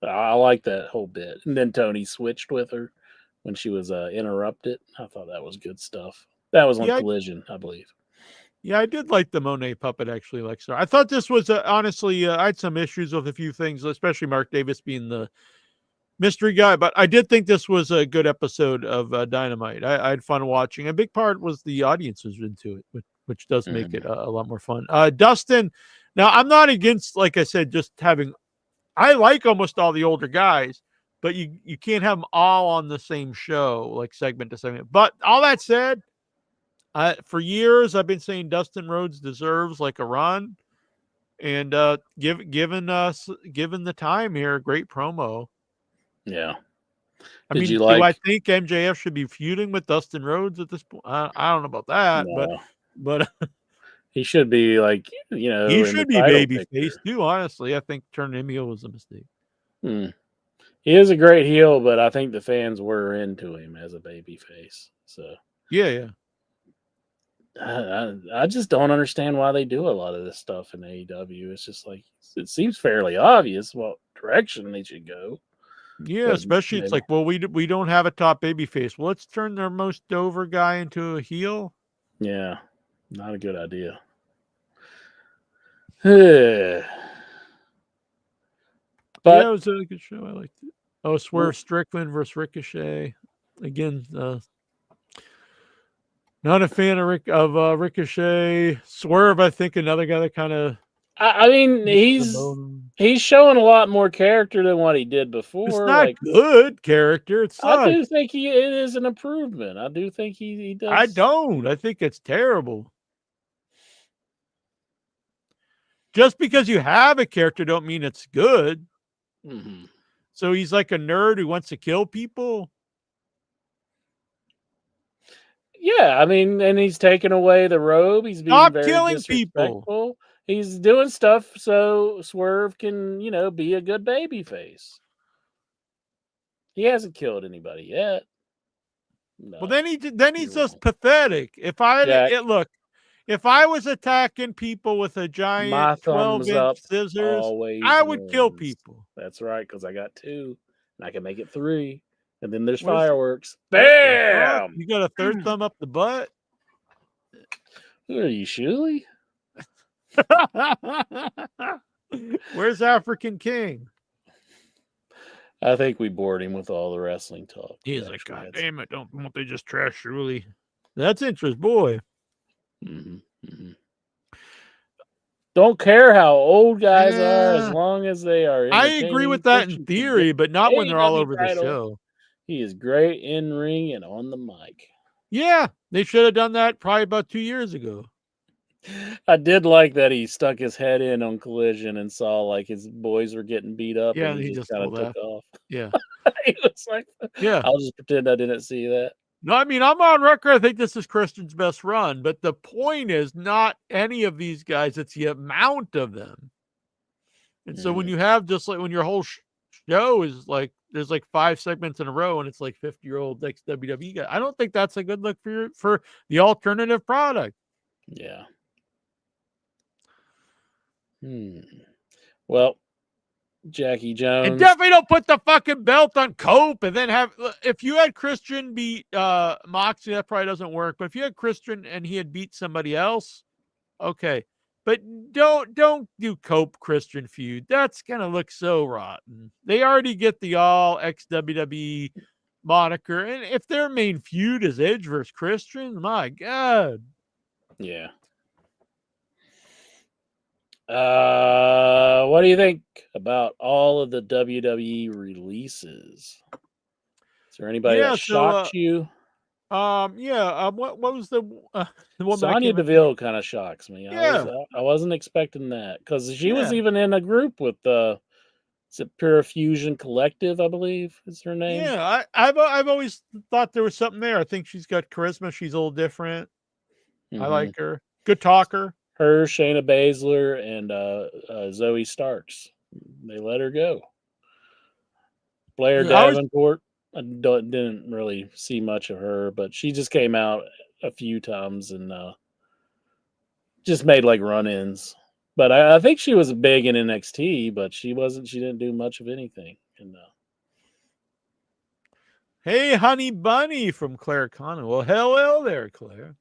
I like that whole bit. And then Tony switched with her when she was interrupted. I thought that was good stuff. That was on Collision, I believe. Yeah, I did like the Monet puppet, actually, Lexar. I thought this was, honestly, I had some issues with a few things, especially Mark Davis being the mystery guy, but I did think this was a good episode of Dynamite. I had fun watching. A big part was the audience was into it, which does make it a lot more fun. Dustin, now I'm not against, like I said, just having, I like almost all the older guys, but you can't have them all on the same show, like segment to segment. But all that said, for years I've been saying Dustin Rhodes deserves like a run, and given the time here, great promo. Yeah. I mean, do I think MJF should be feuding with Dustin Rhodes at this point? I don't know about that, but he should be like, he should be babyface too. Honestly, I think turning him heel was a mistake. He is a great heel, but I think the fans were into him as a babyface. So yeah. I just don't understand why they do a lot of this stuff in AEW. It's just like, it seems fairly obvious what direction they should go. Yeah, but especially it's like, well, we don't have a top babyface. Well, let's turn their most over guy into a heel. Yeah, not a good idea. But yeah, it was a good show. I liked it. Oh, Swerve Strickland versus Ricochet. Again, not a fan of Ricochet. Swerve, I think, another guy that kind of. I mean, he's showing a lot more character than what he did before. It's not good character. It sucks. I do think it is an improvement. I do think he does. I don't. I think it's terrible. Just because you have a character don't mean it's good. Mm-hmm. So he's like a nerd who wants to kill people. Yeah, I mean, and he's taking away the robe. He's being very killing people. He's doing stuff so Swerve can, be a good baby face. He hasn't killed anybody yet. No. Well, then he's just pathetic. If I was attacking people with a giant 12-inch scissors, I would kill people. That's right, because I got 2, and I can make it 3. And then there's fireworks. Bam! You got a third thumb up the butt? Who are you, Shuley? Where's African King? I think we bored him with all the wrestling talk. He's like, God damn it, won't they just trash Shuley? That's interest, boy. Mm-hmm. Mm-hmm. Don't care how old guys are, as long as they are. I agree with that in theory, but not when they're all over the show. He is great in ring and on the mic. Yeah, they should have done that probably about 2 years ago. I did like that he stuck his head in on Collision and saw like his boys were getting beat up, Yeah, and he he just just kind of pulled took out. off. Yeah. He was like, Yeah. "I'll just pretend I didn't see that." No, I mean, I'm on record. I think this is Christian's best run, but the point is not any of these guys, it's the amount of them. And so when you have just like when your whole show is like there's like 5 segments in a row and it's like 50-year-old ex WWE guy, I don't think that's a good look for the alternative product. Yeah. Well, Jackie Jones. And definitely don't put the fucking belt on Cope and then have if you had Christian beat Moxley, that probably doesn't work. But if you had Christian and he had beat somebody else, okay. But don't do Cope Christian feud. That's gonna look so rotten. They already get the all ex WWE moniker, and if their main feud is Edge versus Christian, my God. Yeah. What do you think about all of the WWE releases? Is there anybody that shocked you? What was the one that Sonya came in? Deville kind of shocks me. Yeah. I wasn't expecting that because she was Yeah. even in a group with is it Pure Fusion Collective, I believe is her name. Yeah, I've always thought there was something there. I think she's got charisma. She's a little different. I like her. Good talker. Her, Shayna Baszler, and Zoe Starks. They let her go. Blair Davenport. I didn't really see much of her, but she just came out a few times and just made like run-ins. But I think she was big in NXT, but she wasn't. She didn't do much of anything. And hey, Honey Bunny from Claire Connor. Well, hello there, Claire.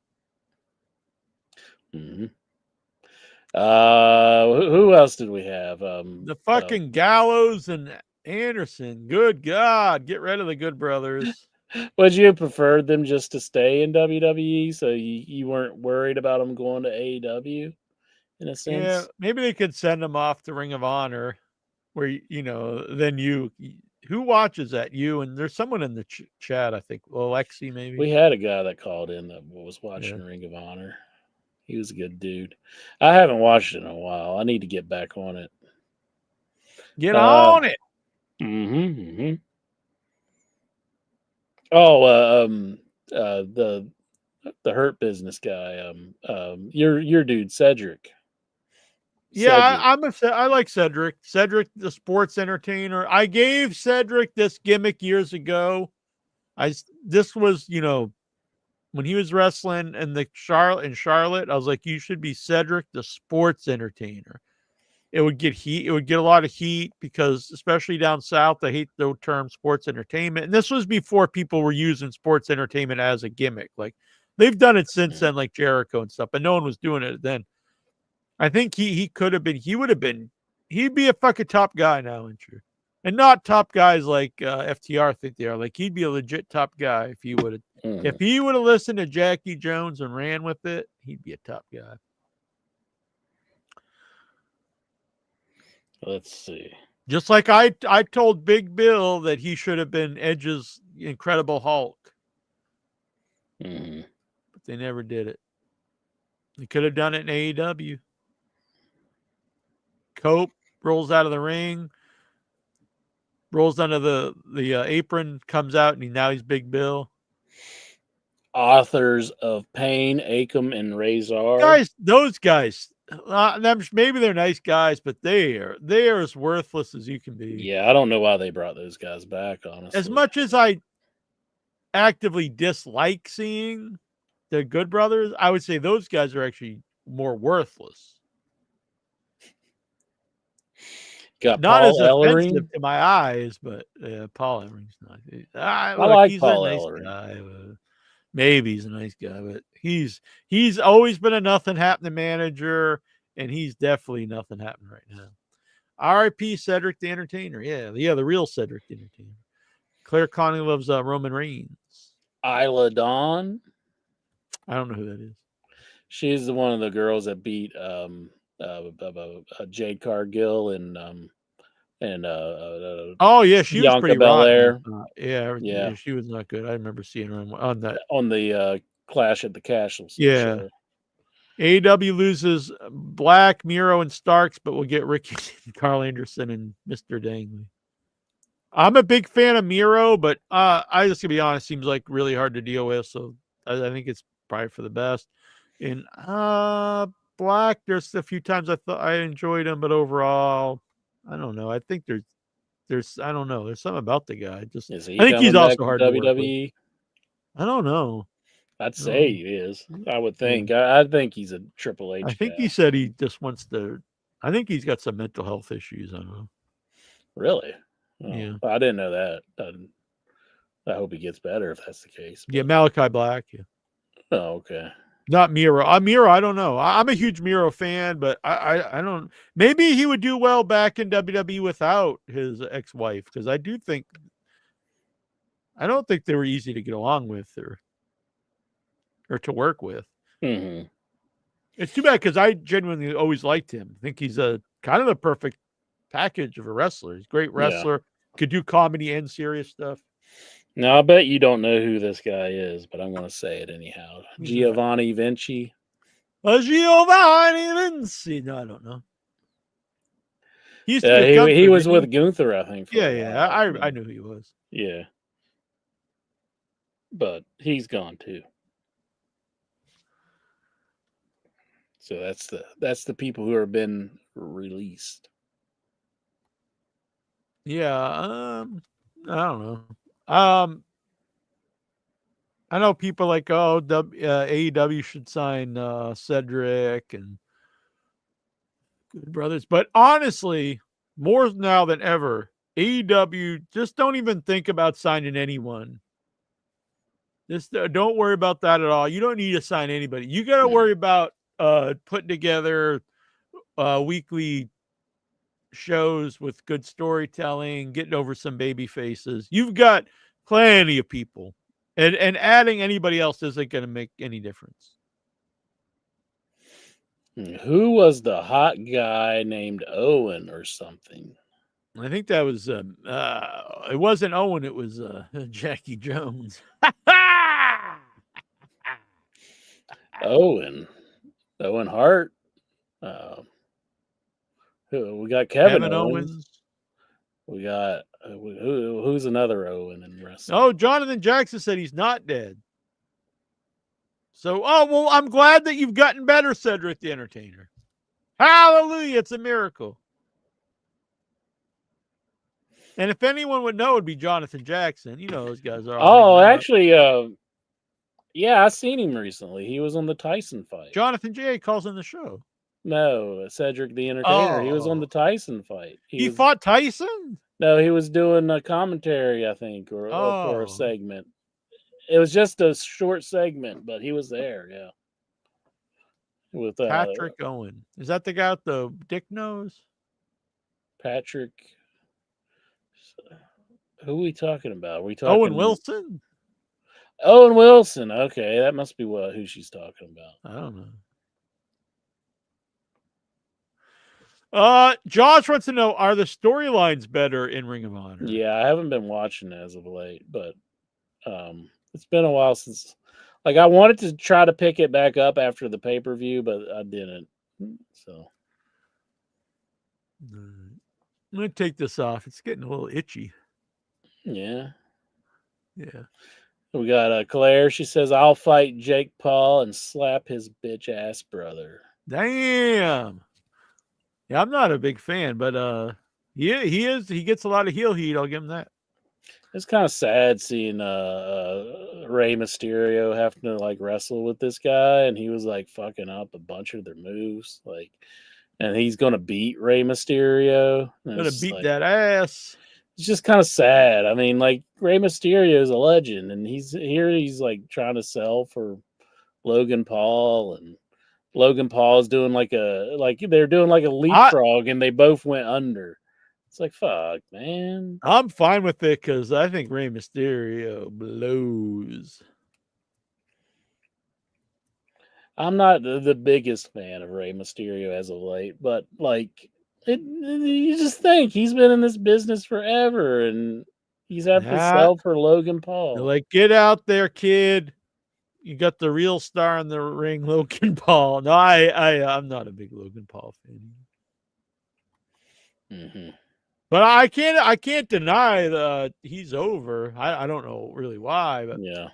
Who else did we have? The fucking Gallows and Anderson. Good God, get rid of the Good Brothers. Would you have preferred them just to stay in WWE so you weren't worried about them going to AEW in a sense? Yeah, maybe they could send them off to Ring of Honor where, then who watches that? You and there's someone in the chat, I think. Well, Lexi, maybe. We had a guy that called in that was watching Ring of Honor. He was a good dude. I haven't watched it in a while. I need to get back on it. Get on it. Oh, the Hurt Business guy. Your dude Cedric. Yeah, I like Cedric. Cedric, the sports entertainer. I gave Cedric this gimmick years ago. This was, when he was wrestling in Charlotte, I was like, you should be Cedric, the sports entertainer. It would get heat. It would get a lot of heat because, especially down south, they hate the term sports entertainment. And this was before people were using sports entertainment as a gimmick. Like they've done it since then, like Jericho and stuff, but no one was doing it then. I think he'd be a fucking top guy now, isn't you? And not top guys like FTR think they are. Like he'd be a legit top guy if he would have listened to Jackie Jones and ran with it, he'd be a top guy. Let's see. Just like I told Big Bill that he should have been Edge's Incredible Hulk. But they never did it. They could have done it in AEW. Cope rolls out of the ring, rolls under the apron, comes out, and now he's Big Bill. Authors of Pain, Akam, and Razor. Those guys, maybe they're nice guys, but they are as worthless as you can be. Yeah, I don't know why they brought those guys back, honestly. As much as I actively dislike seeing the Good Brothers, I would say those guys are actually more worthless. Got not Paul as Ellering. Offensive to my eyes, but Paul Ellering's not. I like he's Paul a nice Ellering. guy. Maybe he's a nice guy, but he's always been a nothing happening manager, and he's definitely nothing happening right now. R.I.P. Cedric the Entertainer. Yeah, the real Cedric the Entertainer. Claire Conley loves Roman Reigns. Isla Dawn. I don't know who that is. She's one of the girls that beat Jade Cargill and oh yeah, she Bianca was pretty Belair. Yeah, she was not good. I remember seeing her on that on the Clash at the Castle. Yeah. show. AEW loses Black, Miro, and Starks, but we'll get Ricky, Carl Anderson, and Mr. Dangley. I'm a big fan of Miro, but I just gonna be honest, seems like really hard to deal with. So I think it's probably for the best. In Black, there's a few times I thought I enjoyed him, but overall, I don't know. I think there's I don't know. There's something about the guy. Just Is he I think he's coming also back hard to to work with. WWE? I don't know. I'd say he is. I would think. I think he's a Triple H I think guy. he said he just wants to. I think he's got some mental health issues. I don't know. Really? Oh, Yeah. I didn't know that. I hope he gets better if that's the case. Yeah, Malachi Black. Yeah. Oh, okay. Not Miro. Miro, I don't know. I'm a huge Miro fan, but I don't. Maybe he would do well back in WWE without his ex-wife, because I don't think they were easy to get along with or to work with. Mm-hmm. It's too bad because I genuinely always liked him. I think he's a kind of the perfect package of a wrestler. He's a great wrestler, could do comedy and serious stuff. Now, I bet you don't know who this guy is, but I'm going to say it anyhow. Giovanni Vinci. Giovanni Vinci. No, I don't know. He was with Gunther, I think. Yeah. I knew who he was. Yeah. But he's gone too. So that's the people who have been released. Yeah, I don't know. I know people like AEW should sign Cedric and Good Brothers, but honestly, more now than ever, AEW just don't even think about signing anyone. Just don't worry about that at all. You don't need to sign anybody. You got to worry about putting together weekly shows with good storytelling, getting over some baby faces. You've got plenty of people, and adding anybody else isn't going to make any difference. Who was the hot guy named Owen or something? I think that was it wasn't Owen, it was Jackie Jones. Owen Hart. We got Kevin Owens. We got who's another Owen in wrestling? Oh, Jonathan Jackson said he's not dead. So, well, I'm glad that you've gotten better, Cedric the Entertainer. Hallelujah! It's a miracle. And if anyone would know, it'd be Jonathan Jackson. You know those guys are. Actually, yeah, I seen him recently. He was on the Tyson fight. Jonathan J. calls in the show. No, Cedric the Entertainer. He was on the Tyson fight. He fought Tyson? No, he was doing a commentary, I think, or for a segment. It was just a short segment, but he was there, yeah. With Patrick Owen. Is that the guy with the dick nose? Patrick. Who are we talking about? Are we talking Owen Wilson? Owen Wilson. Okay, that must be who she's talking about. I don't know. Josh wants to know, are the storylines better in Ring of Honor? Yeah, I haven't been watching as of late, but it's been a while since. Like, I wanted to try to pick it back up after the pay-per-view, but I didn't. So I'm going to take this off. It's getting a little itchy. Yeah. Yeah. We got Claire. She says, I'll fight Jake Paul and slap his bitch-ass brother. Damn. Yeah, I'm not a big fan, but he gets a lot of heel heat. I'll give him that. It's kind of sad seeing Rey Mysterio having to like wrestle with this guy, and he was like fucking up a bunch of their moves, and he's gonna beat Rey Mysterio. Gonna beat that ass. It's just kind of sad. I mean, like, Rey Mysterio is a legend, and he's like trying to sell for Logan Paul, and Logan Paul is doing they're doing like a leapfrog, and they both went under. It's like, fuck, man. I'm fine with it because I think Rey Mysterio blows. I'm not the biggest fan of Rey Mysterio as of late, but like, you just think he's been in this business forever, and he's had to sell for Logan Paul. They're like, get out there, kid. You got the real star in the ring, Logan Paul. No, I'm not a big Logan Paul fan. Mm-hmm. But I can't deny that he's over. I don't know really why, but Yeah.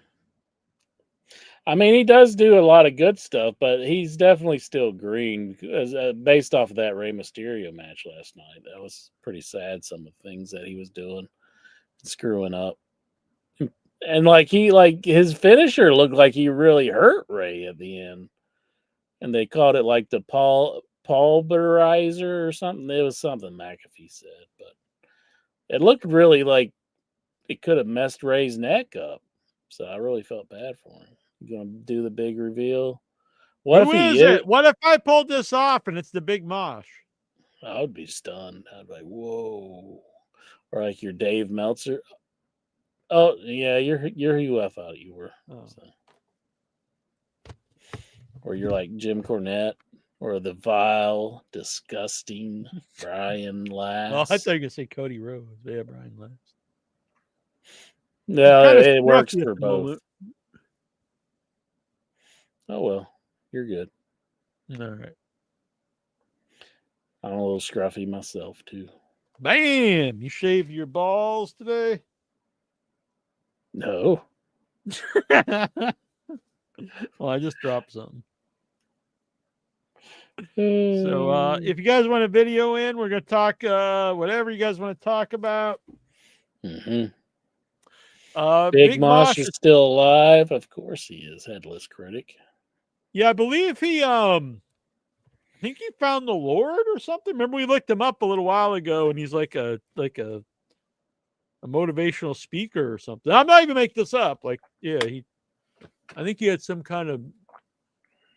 I mean, he does do a lot of good stuff, but he's definitely still green because, based off of that Rey Mysterio match last night. That was pretty sad, some of the things that he was doing, screwing up. And like his finisher looked like he really hurt Ray at the end. And they called it like the pulverizer or something. It was something McAfee said, but it looked really like it could have messed Ray's neck up. So I really felt bad for him. You gonna do the big reveal? What who if he is it? What if I pulled this off and it's the Big Mosh? I would be stunned. I'd be like, whoa. Or like your Dave Meltzer. Oh yeah, you're who I thought you were. Oh. So. Or you're like Jim Cornette, or the vile, disgusting Brian Last. Oh, I thought you were gonna say Cody Rhodes. Yeah, Brian Last. No, it works for both. Moment. Oh well, you're good. All right. I'm a little scruffy myself too. Bam! You shaved your balls today? No. Well, I just dropped something. So if you guys want a video in, we're gonna talk whatever you guys want to talk about. Mm-hmm. Big Mosh is still alive. Of course he is, Headless Critic. Yeah, I believe he I think he found the Lord or something. Remember we looked him up a little while ago, and he's like a motivational speaker or something. I'm not even making this up. Like, yeah, I think he had some kind of,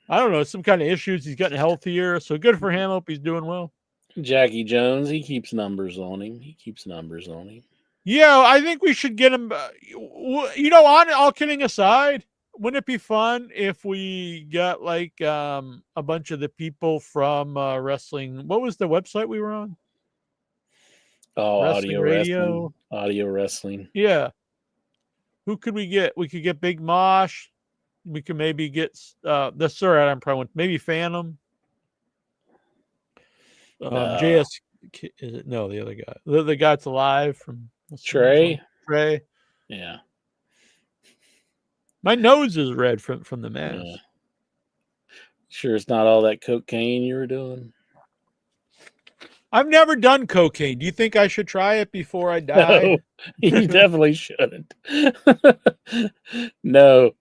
I don't know, some kind of issues. He's getting healthier, so good for him. Hope he's doing well. Jackie Jones, he keeps numbers on him. Yeah, I think we should get him. On all kidding aside, wouldn't it be fun if we got like a bunch of the people from wrestling? What was the website we were on? Oh, Wrestling Audio Wrestling. Yeah. Who could we get? We could get Big Mosh. We could maybe get the Sir Adam probably went, maybe Phantom. JS is it? No, the other guy. The guy that's alive from Trey. Yeah. My nose is red from the mask. Yeah. Sure it's not all that cocaine you were doing? I've never done cocaine. Do you think I should try it before I die? No, you definitely shouldn't. No.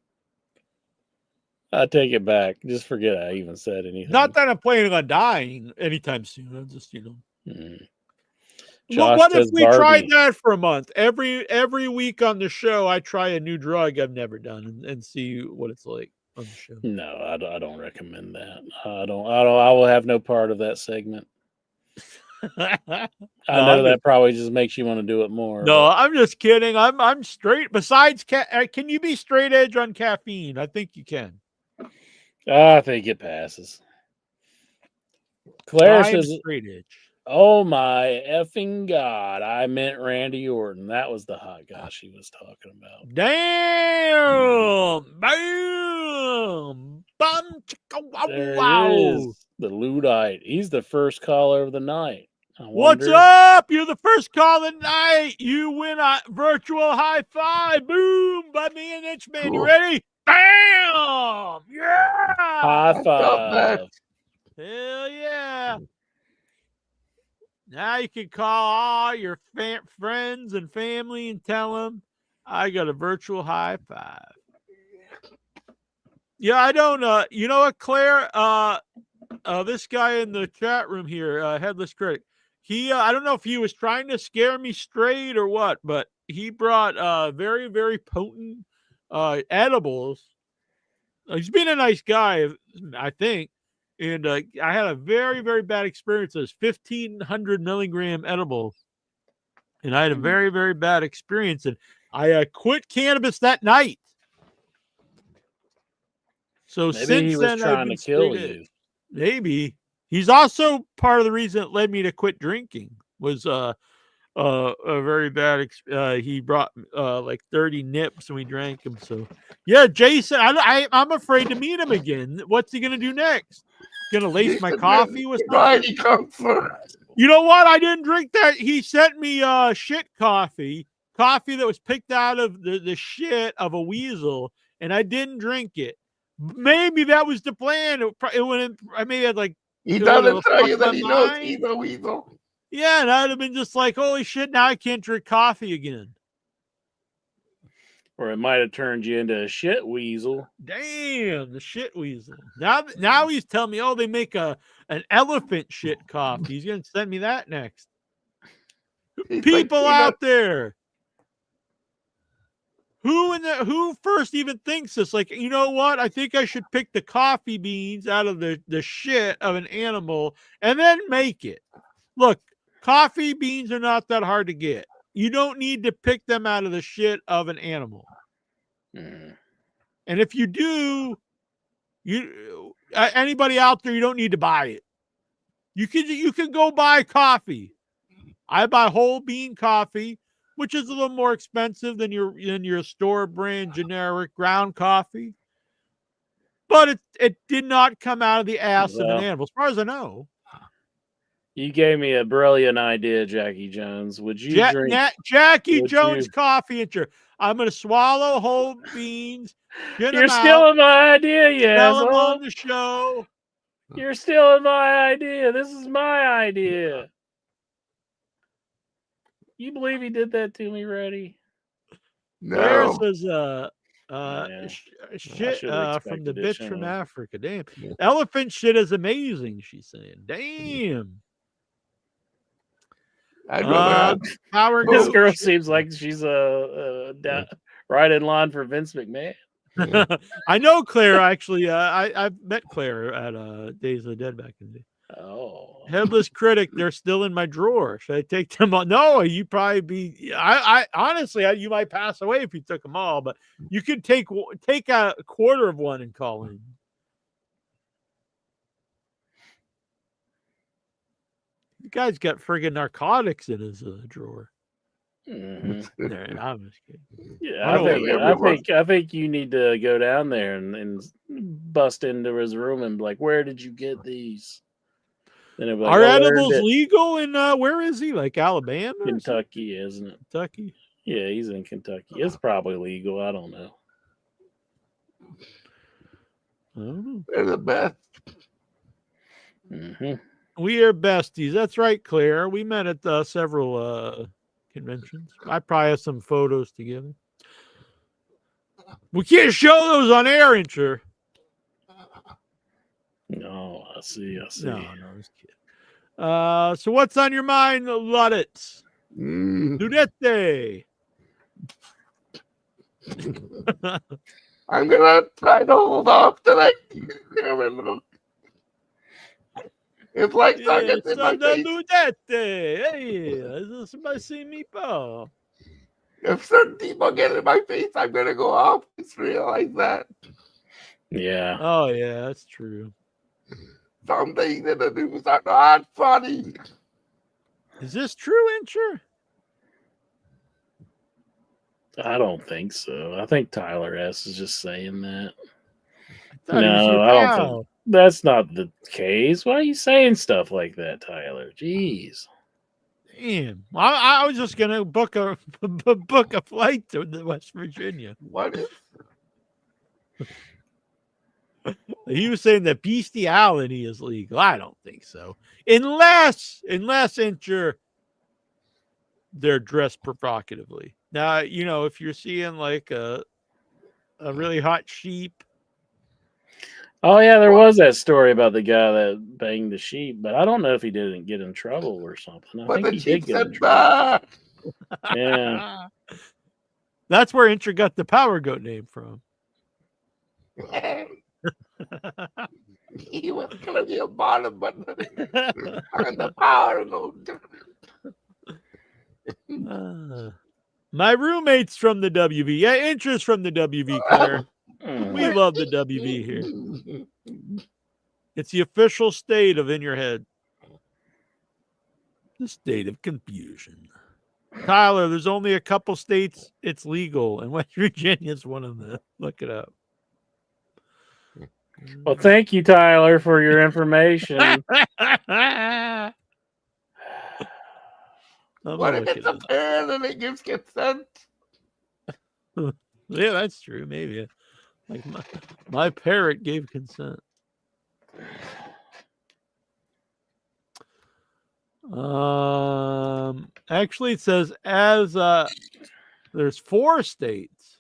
I take it back. Just forget I even said anything. Not that I'm planning on dying anytime soon. I'm just, Josh what if says we Barbie. tried that for a month? Every week on the show, I try a new drug I've never done and see what it's like on the show. No, I don't recommend that. I will have no part of that segment. I know that probably just makes you want to do it more. No, but I'm just kidding. I'm straight. Besides, can you be straight edge on caffeine? I think you can. I think it passes. Claire says straight edge. Oh my effing God. I meant Randy Orton. That was the hot guy she was talking about. Damn. Bam. Bum, chicka, wow. Is the Luddite. He's the first caller of the night. What's up? You're the first call of the night. You win a virtual high five. Boom. By me and Inchman. Cool. You ready? Bam. Yeah. High five. Hell yeah. Now you can call all your friends and family and tell them I got a virtual high five. Yeah, I don't you know what, Claire? This guy in the chat room here, Headless Critic, he I don't know if he was trying to scare me straight or what, but he brought very, very potent edibles. He's been a nice guy, I think. And I had a very, very bad experience. Those 1,500 milligram edibles. And I had a very, very bad experience. And I quit cannabis that night. So maybe since he was then, trying to kill you. Maybe. He's also part of the reason that led me to quit drinking was a very bad. He brought like 30 nips and we drank them. So yeah, Jason, I'm afraid to meet him again. What's he gonna do next? Gonna lace my coffee with something? You know what? I didn't drink that. He sent me shit coffee that was picked out of the shit of a weasel, and I didn't drink it. Maybe that was the plan. It wouldn't. I may have like. He doesn't tell you that he knows he's a weasel. Yeah, and I'd have been just like, holy shit, now I can't drink coffee again. Or it might have turned you into a shit weasel. Damn, the shit weasel. Now he's telling me, oh, they make an elephant shit coffee. He's gonna send me that next. People out there. Who first even thinks this? Like, you know what? I think I should pick the coffee beans out of the shit of an animal and then make it. Look, coffee beans are not that hard to get. You don't need to pick them out of the shit of an animal. And if you do, anybody out there, you don't need to buy it. You can go buy coffee. I buy whole bean coffee, which is a little more expensive than your store brand generic ground coffee. But it did not come out of the ass of an animal, as far as I know. You gave me a brilliant idea, Jackie Jones. Would you drink Jackie Jones coffee? I'm going to swallow whole beans. You're stealing my idea, yeah. On the show. You're stealing my idea. This is my idea. You believe he did that to me, Reddy? No. There's shit from the bitch from Africa. Damn. Yeah. Elephant shit is amazing, she's saying. Damn. This girl seems like she's right in line for Vince McMahon. I know Claire, actually. I've met Claire at Days of the Dead back in the day. Oh, Headless Critic, they're still in my drawer. Should I take them all? No, you probably be. I honestly, you might pass away if you took them all, but you could take a quarter of one and call in. The guy's got friggin' narcotics in his drawer. Mm-hmm. I'm just kidding. Yeah, I think you need to go down there and bust into his room and be like, "Where did you get these?" Like, are edibles legal in where is he? Like Alabama? Kentucky, isn't it? Kentucky? Yeah, he's in Kentucky. It's probably legal. I don't know. They're the best. Mm-hmm. We are besties. That's right, Claire. We met at several conventions. I probably have some photos together. We can't show those on air, Incher. No, I see. No, just kidding. So what's on your mind, Luddits? Ludette. I'm gonna try to hold off till I it's like targets in my face. Ludette. Hey, somebody see me, Paul? If certain people get in my face, I'm gonna go off. Just realize that. Yeah. Oh yeah, that's true. Some things in the news are not funny. Is this true, Incher? I don't think so. I think Tyler S is just saying that. No, I don't think that's not the case. Why are you saying stuff like that, Tyler? Jeez. Damn. I was just gonna book a flight to West Virginia. What is? He was saying that bestiality is legal. I don't think so. Unless Incher, they're dressed provocatively. Now, if you're seeing like a really hot sheep. Oh yeah, there was that story about the guy that banged the sheep, but I don't know if he didn't get in trouble or something. I think he did get in trouble. Yeah. That's where Incher got the Power Goat name from. He was gonna be a bottom, but the Power Goat. My roommate's from the WV. Yeah, Incher's from the WV, Claire. We love the WV here. It's the official state of In Your Head. The state of confusion. Tyler, there's only a couple states it's legal, and West Virginia is one of them. Look it up. Well, thank you, Tyler, for your information. What if it's a parent and it gives consent? Yeah, that's true. Maybe. Like my parrot gave consent. Actually, it says as there's 4 states.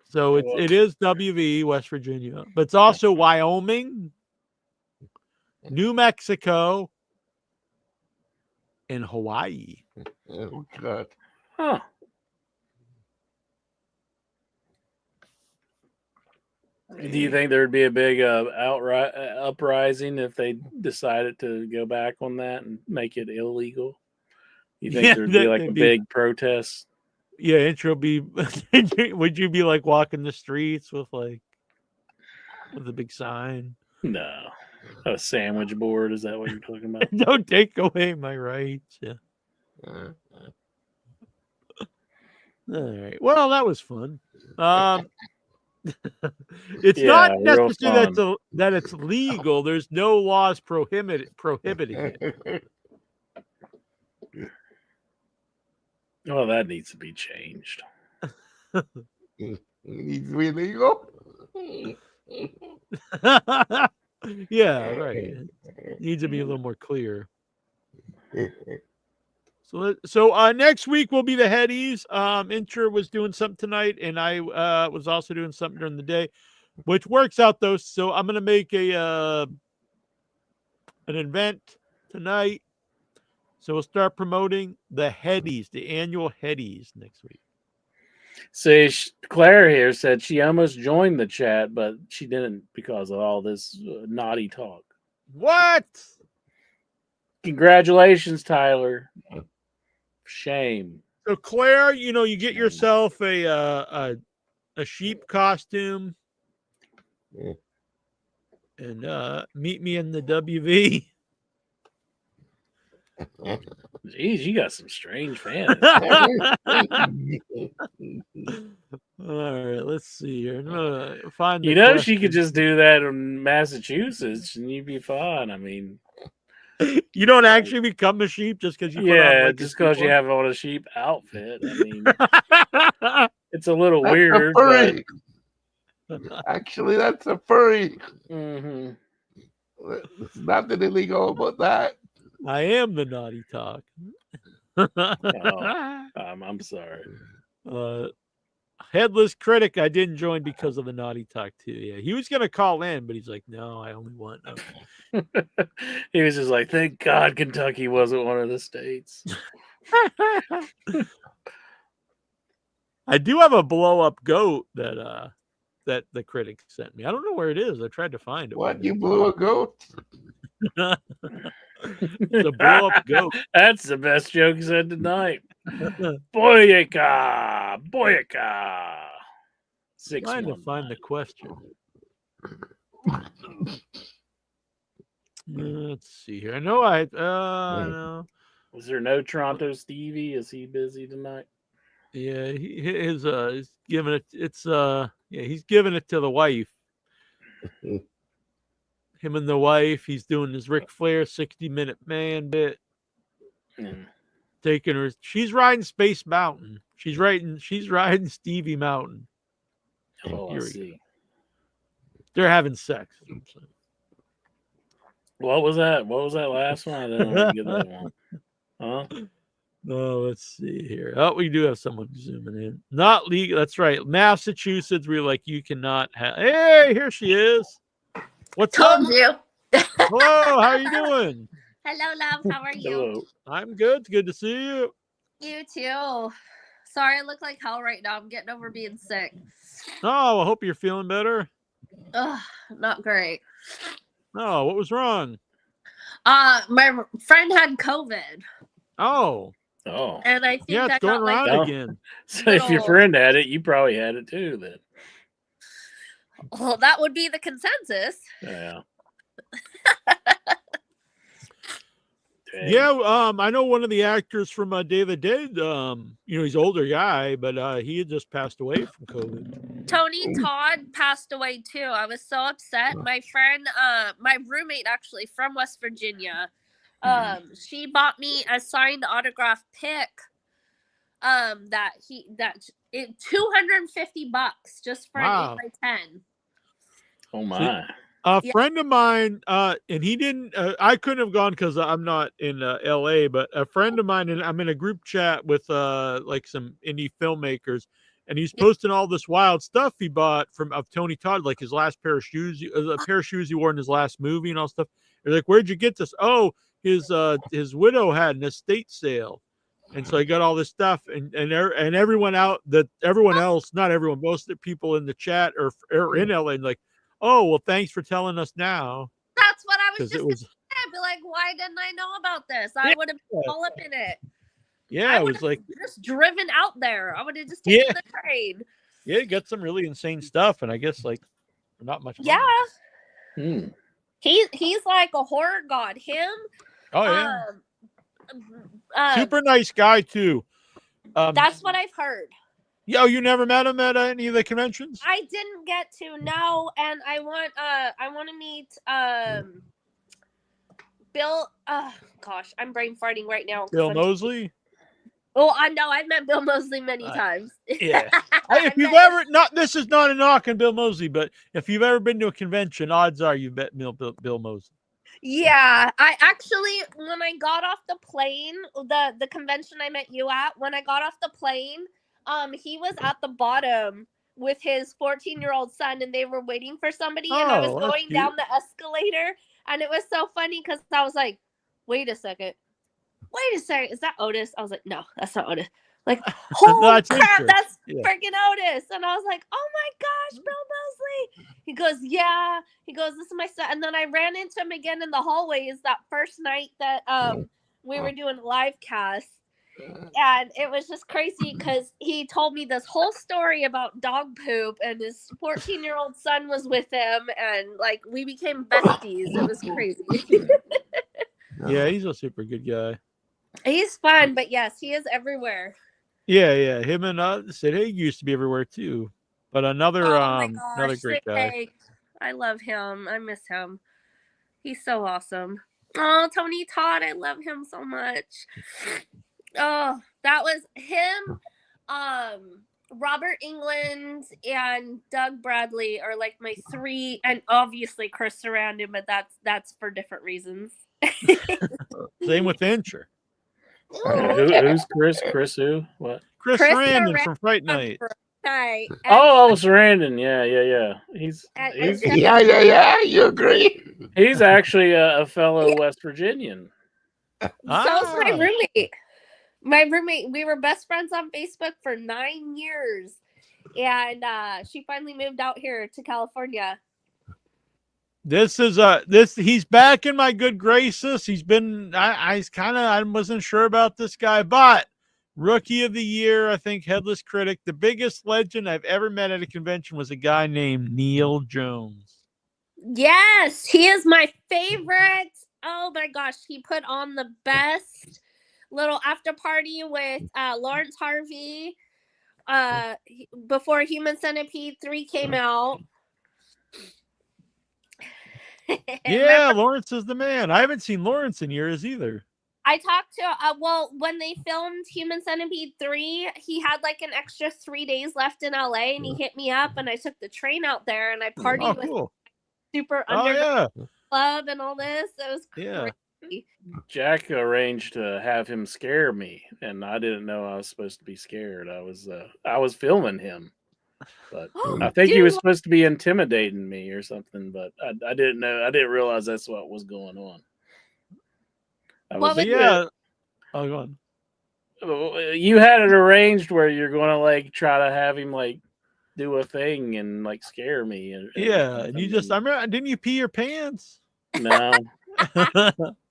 So it is WV, West Virginia, but it's also Wyoming, New Mexico, and Hawaii. Oh, God. Huh. Do you think there would be a big uprising if they decided to go back on that and make it illegal? You think there'd be like a big protest? Yeah, intro be. Would you be like walking the streets with a big sign? No, a sandwich board. Is that what you're talking about? Don't take away my rights. Yeah. All right. Well, that was fun. It's not necessary that it's legal. There's no laws prohibiting it. Well, that needs to be changed. It needs to be legal. Yeah, right. It needs to be a little more clear. So next week will be the Headies. Inter was doing something tonight, and I was also doing something during the day, which works out though. So I'm gonna make an event tonight. So we'll start promoting the Headies, the annual Headies next week. See, Claire here said she almost joined the chat, but she didn't because of all this naughty talk. What? Congratulations, Tyler. Shame. So Claire, you get yourself a sheep costume, and meet me in the WV. Jeez, you got some strange fans. All right, let's see here. I'm gonna find. She could just do that in Massachusetts, and you'd be fine. I mean, you don't actually become a sheep just because you. Just because you have on a sheep outfit. I mean, it's a little weird. But... Actually, that's a furry. Mm-hmm. There's nothing illegal about that. I am the naughty talk. I'm sorry. Headless Critic, I didn't join because of the naughty talk too. Yeah, he was gonna call in, but he's like, no, I only want. He was just like, thank God Kentucky wasn't one of the states. I do have a blow up goat that the critic sent me. I don't know where it is. I tried to find it. What, you blew a goat? It's a blow up goat. That's the best joke he said tonight. Boyaka! Boyaka! Trying to find the question. Let's see here. I know no. Was there no Toronto Stevie? Is he busy tonight? Yeah, he's giving it. He's giving it to the wife. Him and the wife. He's doing his Ric Flair 60-minute man bit. Taking her. She's riding Space Mountain. She's riding Stevie Mountain. Oh, I see. They're having sex. What was that? What was that last one? I didn't want to get that one. Huh? No, let's see here. Oh, we do have someone zooming in. Not legal. That's right. Massachusetts, we're like, you cannot have. Hey, here she is. What's up? You. Hello, how are you doing? Hello, love. How are you? Hello. I'm good. It's good to see you. You too. Sorry, I look like hell right now. I'm getting over being sick. Oh, I hope you're feeling better. Ugh, not great. Oh, what was wrong? My friend had COVID. Oh. And I think it's going around again. So if your friend had it, you probably had it too then. Well, that would be the consensus. Yeah. Dang. Yeah, I know one of the actors from Day of the Dead. He's an older guy, but he had just passed away from COVID. Tony Todd passed away too. I was so upset. My friend, my roommate actually from West Virginia, she bought me a signed autograph pic. $250 just for Wow. an 8x10. Oh my. A Yeah. friend of mine, and he didn't. I couldn't have gone because I'm not in L.A. But a friend of mine, and I'm in a group chat with like some indie filmmakers, and he's posting all this wild stuff he bought of Tony Todd, like his last pair of shoes, a pair of shoes he wore in his last movie, and all stuff. They're like, "Where'd you get this?" Oh, his widow had an estate sale, and so I got all this stuff, and everyone else, not everyone, most of the people in the chat are in LA, and like, oh, well, thanks for telling us now. That's what I was 'Cause just it gonna was- say. I'd be like, why didn't I know about this? I would have been all up in it. Yeah, I it was would've like, just driven out there. I would have just taken Yeah. the train. yeah, you got some really insane stuff, and I guess like not much. Yeah, Hmm. he's like a horror god. Him, Oh yeah, um, super nice guy too. that's what I've heard. Yo, you never met him at any of the conventions? I didn't get to know, and I want to meet Bill. Gosh, I'm brain farting right now. 'cause Bill I'm- Mosley. Oh, I know. I've met Bill Mosley many times. Yeah. I If you've met- ever not, this is not a knock on Bill Mosley, but if you've ever been to a convention, odds are you've met Bill Mosley. Yeah, I actually, when I got off the plane, the convention I met you at, when I got off the plane, he was at the bottom with his 14-year-old son, and they were waiting for somebody, and I was Oh, that's going cute. down the escalator, and it was so funny because I was like, wait a second, is that Otis? I was like, no, that's not Otis. Like, holy That's crap, Incher. that's Yeah. freaking Otis. And I was like, oh my gosh, Bill Mosley. He goes, yeah. He goes, this is my son. And then I ran into him again in the hallways that first night that we were doing a live cast. And it was just crazy because he told me this whole story about dog poop, and his 14-year-old son was with him, and like we became besties. It was crazy. Yeah, he's a super good guy. He's fun, but yes, he is everywhere. Yeah. Him and Sid Haig used to be everywhere too. But another another great Sid guy. Haig. I love him. I miss him. He's so awesome. Oh, Tony Todd, I love him so much. Oh, that was him. Robert England and Doug Bradley are like my three, and obviously Chris Sarandon, but that's for different reasons. Same with Incher. Who's Chris? Chris who? What? Chris Chris Sarandon Sarandon from Fright Night. Right. Oh, Sarandon. Yeah. He's Yeah, you agree? he's actually a fellow West Virginian. So's my Ah. roommate. My roommate, we were best friends on Facebook for 9 years. And she finally moved out here to California. He's back in my good graces. He's been I wasn't sure about this guy, but Rookie of the Year, I think, Headless Critic, the biggest legend I've ever met at a convention was a guy named Neil Jones. Yes, he is my favorite. Oh my gosh, he put on the best little after party with Lawrence Harvey before Human Centipede 3 came out. Yeah, Lawrence is the man. I haven't seen Lawrence in years either. I talked to when they filmed Human Centipede 3, he had like an extra 3 days left in LA, and he hit me up, and I took the train out there, and I partied Oh, with cool. Super Oh, Underground yeah. Club and all this. It was Yeah. crazy. Jack arranged to have him scare me, and I didn't know I was supposed to be scared. I was filming him, but I think he was supposed to be intimidating me or something. But I didn't know. I didn't realize that's what was going on. What was- Yeah. Oh, go on. You had it arranged where you're going to like try to have him like do a thing and like scare me. Yeah, and you just, I remember, didn't you pee your pants? no.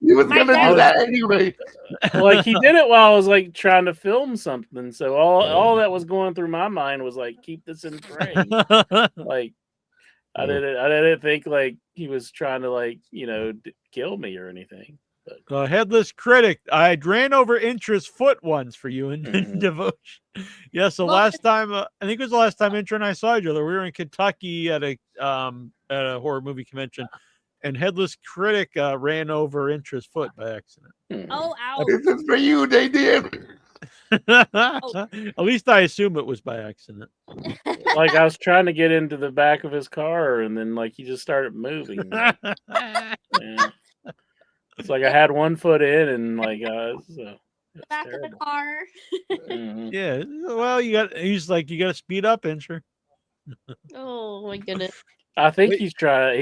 You was My gonna dad- do that anyway. Like he did it while I was like trying to film something. So all that was going through my mind was like, keep this in frame. Like I didn't think like he was trying to like kill me or anything. Headless Critic. I ran over Intra's foot once for you in devotion. Yeah, so last time, I think it was the last time Intra and I saw each other. We were in Kentucky at a horror movie convention, and Headless Critic ran over Intra's foot by accident. Oh, ouch. This is for you, they did. At least I assume it was by accident. Like I was trying to get into the back of his car, and then like he just started moving. Yeah. It's like I had one foot in, and like Back of the car. Yeah. Well, you got to speed up, Intra. Oh my goodness. I think he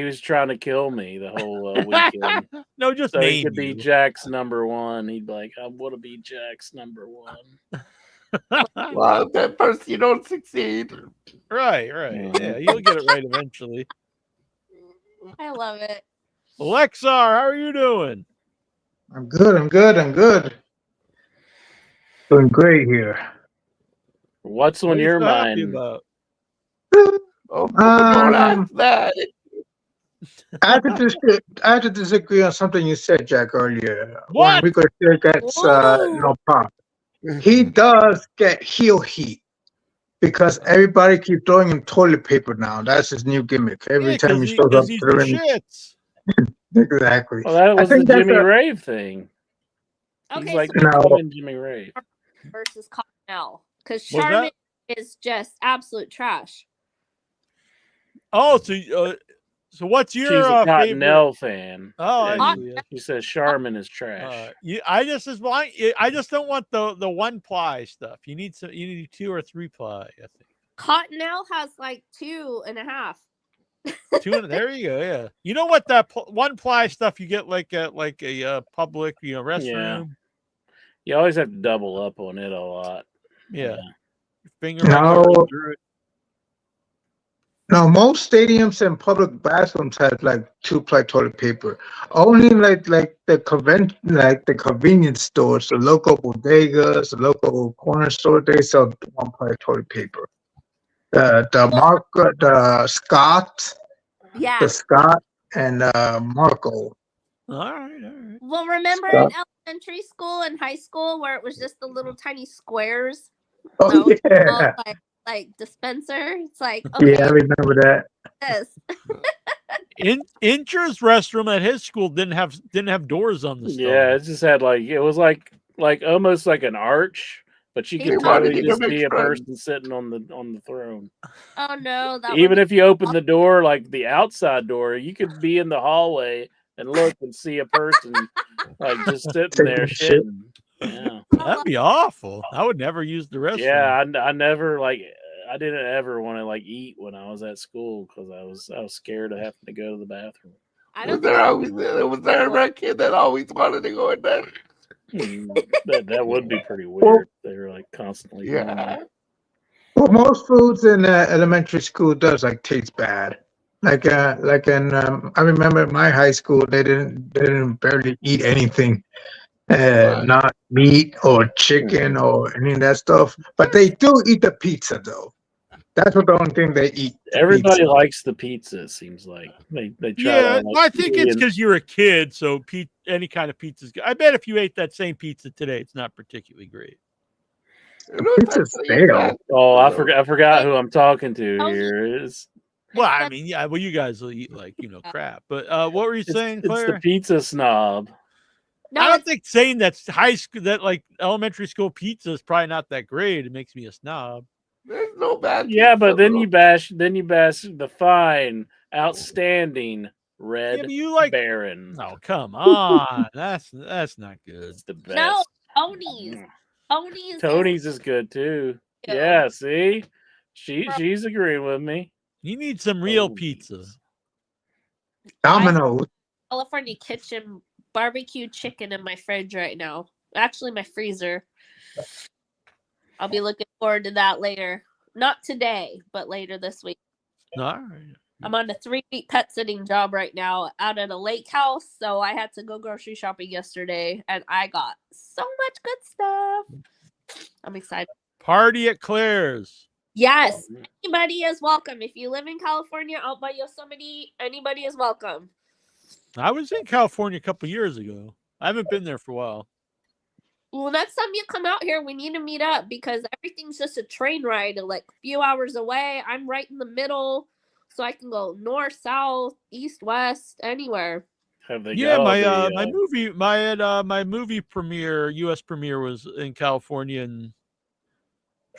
was trying to kill me the whole weekend. No, just so name he could be Jack's number one. He'd be like, I want to be Jack's number one. Well, at first you don't succeed. Right. Yeah, you'll get it right eventually. I love it. Lexar, how are you doing? I'm good. Doing great here. What's on your mind? Oh, don't ask that. I have to disagree on something you said, Jack, earlier. What? When Ricochet gets no pop. He does get heel heat because everybody keeps throwing him toilet paper now. That's his new gimmick. Every time he shows up, he's the throwing shits. Exactly. Well, that was the Jimmy Rave thing. Okay, He's like so Jimmy Rave versus Cottonelle, because Charmin is just absolute trash. Oh, so what's your She's a Cottonelle favorite fan? Oh, she says Charmin is trash. I just don't want the 1 ply stuff. You need 2 or 3 ply. I think Cottonelle has like 2.5. There you go. Yeah, you know what, that 1 ply stuff you get like a public restroom. Yeah. You always have to double up on it a lot. Yeah. Your finger through it. No, most stadiums and public bathrooms have like 2-ply toilet paper. Only like the convenience stores, the local bodegas, the local corner store, they sell 1-ply toilet paper. The Scott, the Scott and Marco. All right. Well, remember in elementary school and high school where it was just the little tiny squares? Oh, yeah. Like dispenser. It's like, okay, yeah, I remember that. Yes. Intra's restroom at his school didn't have doors on the stall. Yeah, it just had it was like almost like an arch, but you could totally just see a person sitting on the throne. Oh no! Even if you open the door, like the outside door, you could be in the hallway and look and see a person like just sitting there shitting. Yeah, that'd be awful. I would never use the restroom. Yeah, I never I didn't ever want to eat when I was at school because I was scared of having to go to the bathroom. Was there ever a kid that always wanted to go in there? That would be pretty weird. They were constantly. Yeah. Well, most foods in elementary school does taste bad. I remember in my high school they didn't barely eat anything. Not meat or chicken or any of that stuff, but they do eat the pizza though. That's the only thing they eat. Everybody likes the pizza. It seems like they try. Yeah, I think it's because you're a kid, so any kind of pizza's good. I bet if you ate that same pizza today, it's not particularly great. Pizza's stale. Oh, I forgot who I'm talking to here. Well, I mean, yeah. Well, you guys will eat crap. But what were you saying, Claire? It's the pizza snob. No, I don't think saying that's high school, that elementary school pizza is probably not that great. It makes me a snob. There's no bad. Yeah, but then you bash the fine, outstanding Red Baron. Oh, come on, that's not good. It's the best. No, Tony's. Tony's is good too. Yeah, see, she's agreeing with me. You need some real pizza. Domino's. California Kitchen barbecue chicken in my fridge right now. Actually, my freezer. I'll be looking forward to that later. Not today, but later this week. All right. I'm on a 3-week pet sitting job right now out at a lake house, so I had to go grocery shopping yesterday, and I got so much good stuff. I'm excited. Party at Claire's. Yes, anybody is welcome. If you live in California, out by Yosemite, anybody is welcome. I was in California a couple years ago. I haven't been there for a while. Well, next time you come out here, we need to meet up because everything's just a train ride, like a few hours away. I'm right in the middle, so I can go north, south, east, west, anywhere. Have they Yeah, got all my the, my movie premiere, U.S. premiere was in California in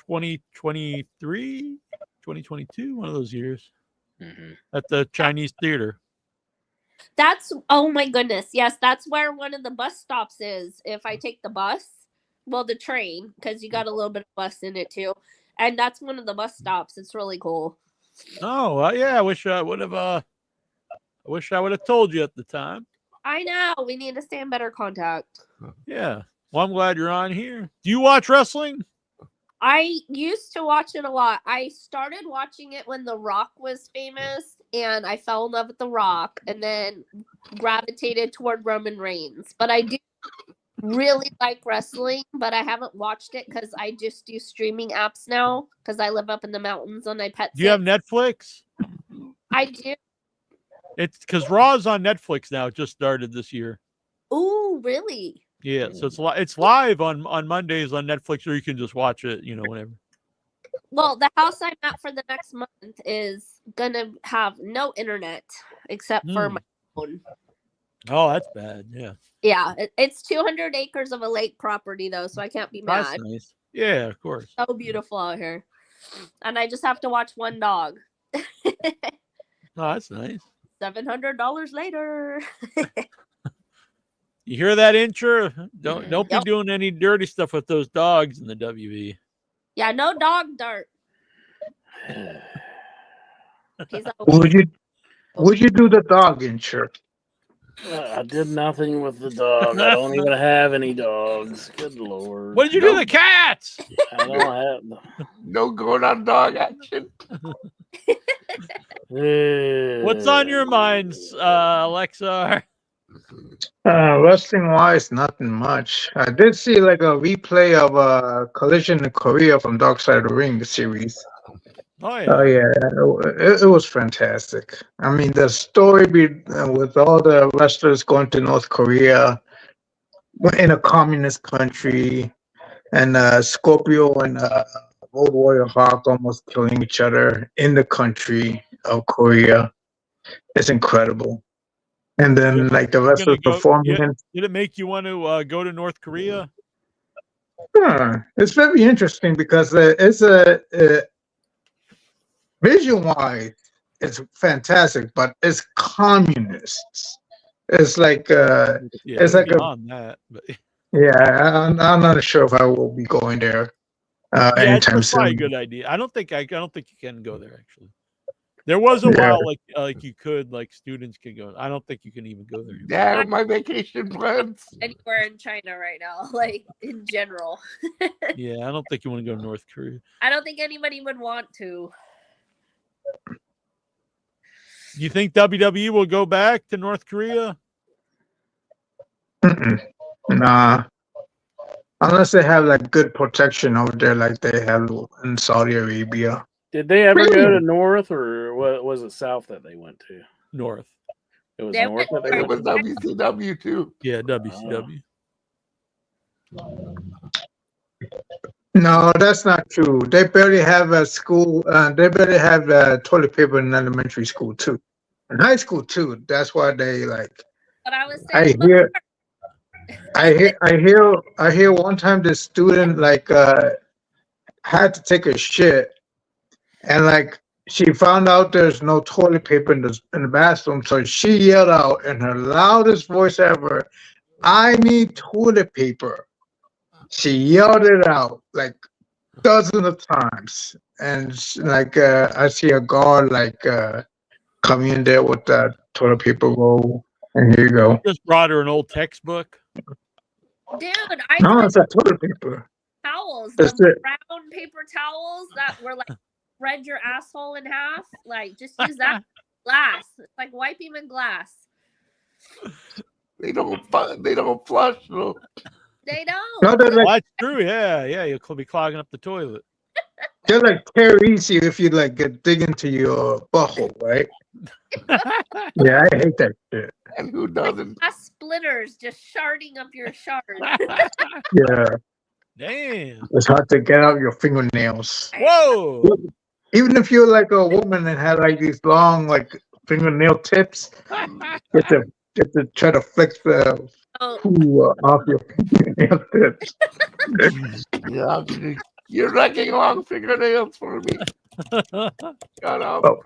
2023, 2022, one of those years Mhm. at the Chinese theater. That's, oh my goodness. Yes, that's where one of the bus stops is. If I take the bus, well, the train, because you got a little bit of bus in it too. And that's one of the bus stops. It's really cool. Oh, yeah, I wish I would have told you at the time. I know. We need to stay in better contact. Yeah. Well, I'm glad you're on here. Do you watch wrestling? I used to watch it a lot. I started watching it when The Rock was famous, and I fell in love with The Rock, and then gravitated toward Roman Reigns. But I do really like wrestling, but I haven't watched it because I just do streaming apps now because I live up in the mountains on my pet. Do you have Netflix? I do. It's because Raw's on Netflix now. It just started this year. Ooh, really? Yeah, so it's live on Mondays on Netflix, or you can just watch it, whenever. Well, the house I'm at for the next month is gonna have no internet except for my phone. Oh, that's bad. Yeah. Yeah, it's 200 acres of a lake property though, so I can't be mad. That's nice. Yeah, of course. So beautiful out here, and I just have to watch one dog. Oh, that's nice. $700 later. You hear that, intro? Don't be doing any dirty stuff with those dogs in the WB. Yeah, no dog dirt. Would you do the dog intro? I did nothing with the dog. I don't even have any dogs. Good Lord. What did you do to the cats? I don't have them. No going on dog action. What's on your minds, Alexa? Wrestling wise, nothing much. I did see like a replay of Collision in Korea from Dark Side of the Ring series. Oh yeah. Oh yeah, it was fantastic. I mean, the story with all the wrestlers going to North Korea in a communist country, and Scorpio and Road Warrior Hawk almost killing each other in the country of Korea. It's incredible. And then, like the wrestlers performing. Did it make you want to go to North Korea? It's very interesting because it's a vision-wise, it's fantastic, but it's communists. It's like it's like beyond that. But... Yeah, I'm not sure if I will be going there anytime it's probably soon. a good idea. I don't think you can go there actually. There was a while like you could, like students could go. I don't think you can even go there anymore. Yeah, my vacation plans. Anywhere in China right now, like in general. Yeah, I don't think you want to go to North Korea. I don't think anybody would want to. You think WWE will go back to North Korea? Nah. Unless they have like good protection over there like they have in Saudi Arabia. Did they ever go to North, or was it South that they went to? North. It was They North that they It went was to? WCW too. Yeah, WCW. No, that's not true. They barely have a school. They barely have toilet paper in elementary school too, in high school too. That's why they like. But I was I saying, hear one time the student like had to take a shit, and like she found out there's no toilet paper in the bathroom, so she yelled out in her loudest voice ever, "I need toilet paper." She yelled it out like dozens of times, and like I see a guard like coming in there with that toilet paper roll, and here you go. Just brought her an old textbook. dude, I No, did it's a toilet paper. towels, That's the it. brown paper towels that were like spread your asshole in half. Like just use that glass. It's like wiping with glass. They don't flush though. They don't. No, they're Well, like that's true. Yeah, you'll be clogging up the toilet. they're like tear easy if you like dig into your butthole, right? Yeah, I hate that shit. And who doesn't? Glass splitters just sharding up your shard. Yeah, Damn. it's hard to get out your fingernails. Whoa. Even if you're like a woman and had like these long like fingernail tips, you have to try to flex the Oh, poo off your fingernail tips. Yeah, you're wrecking long fingernails for me. Shut up. Oh,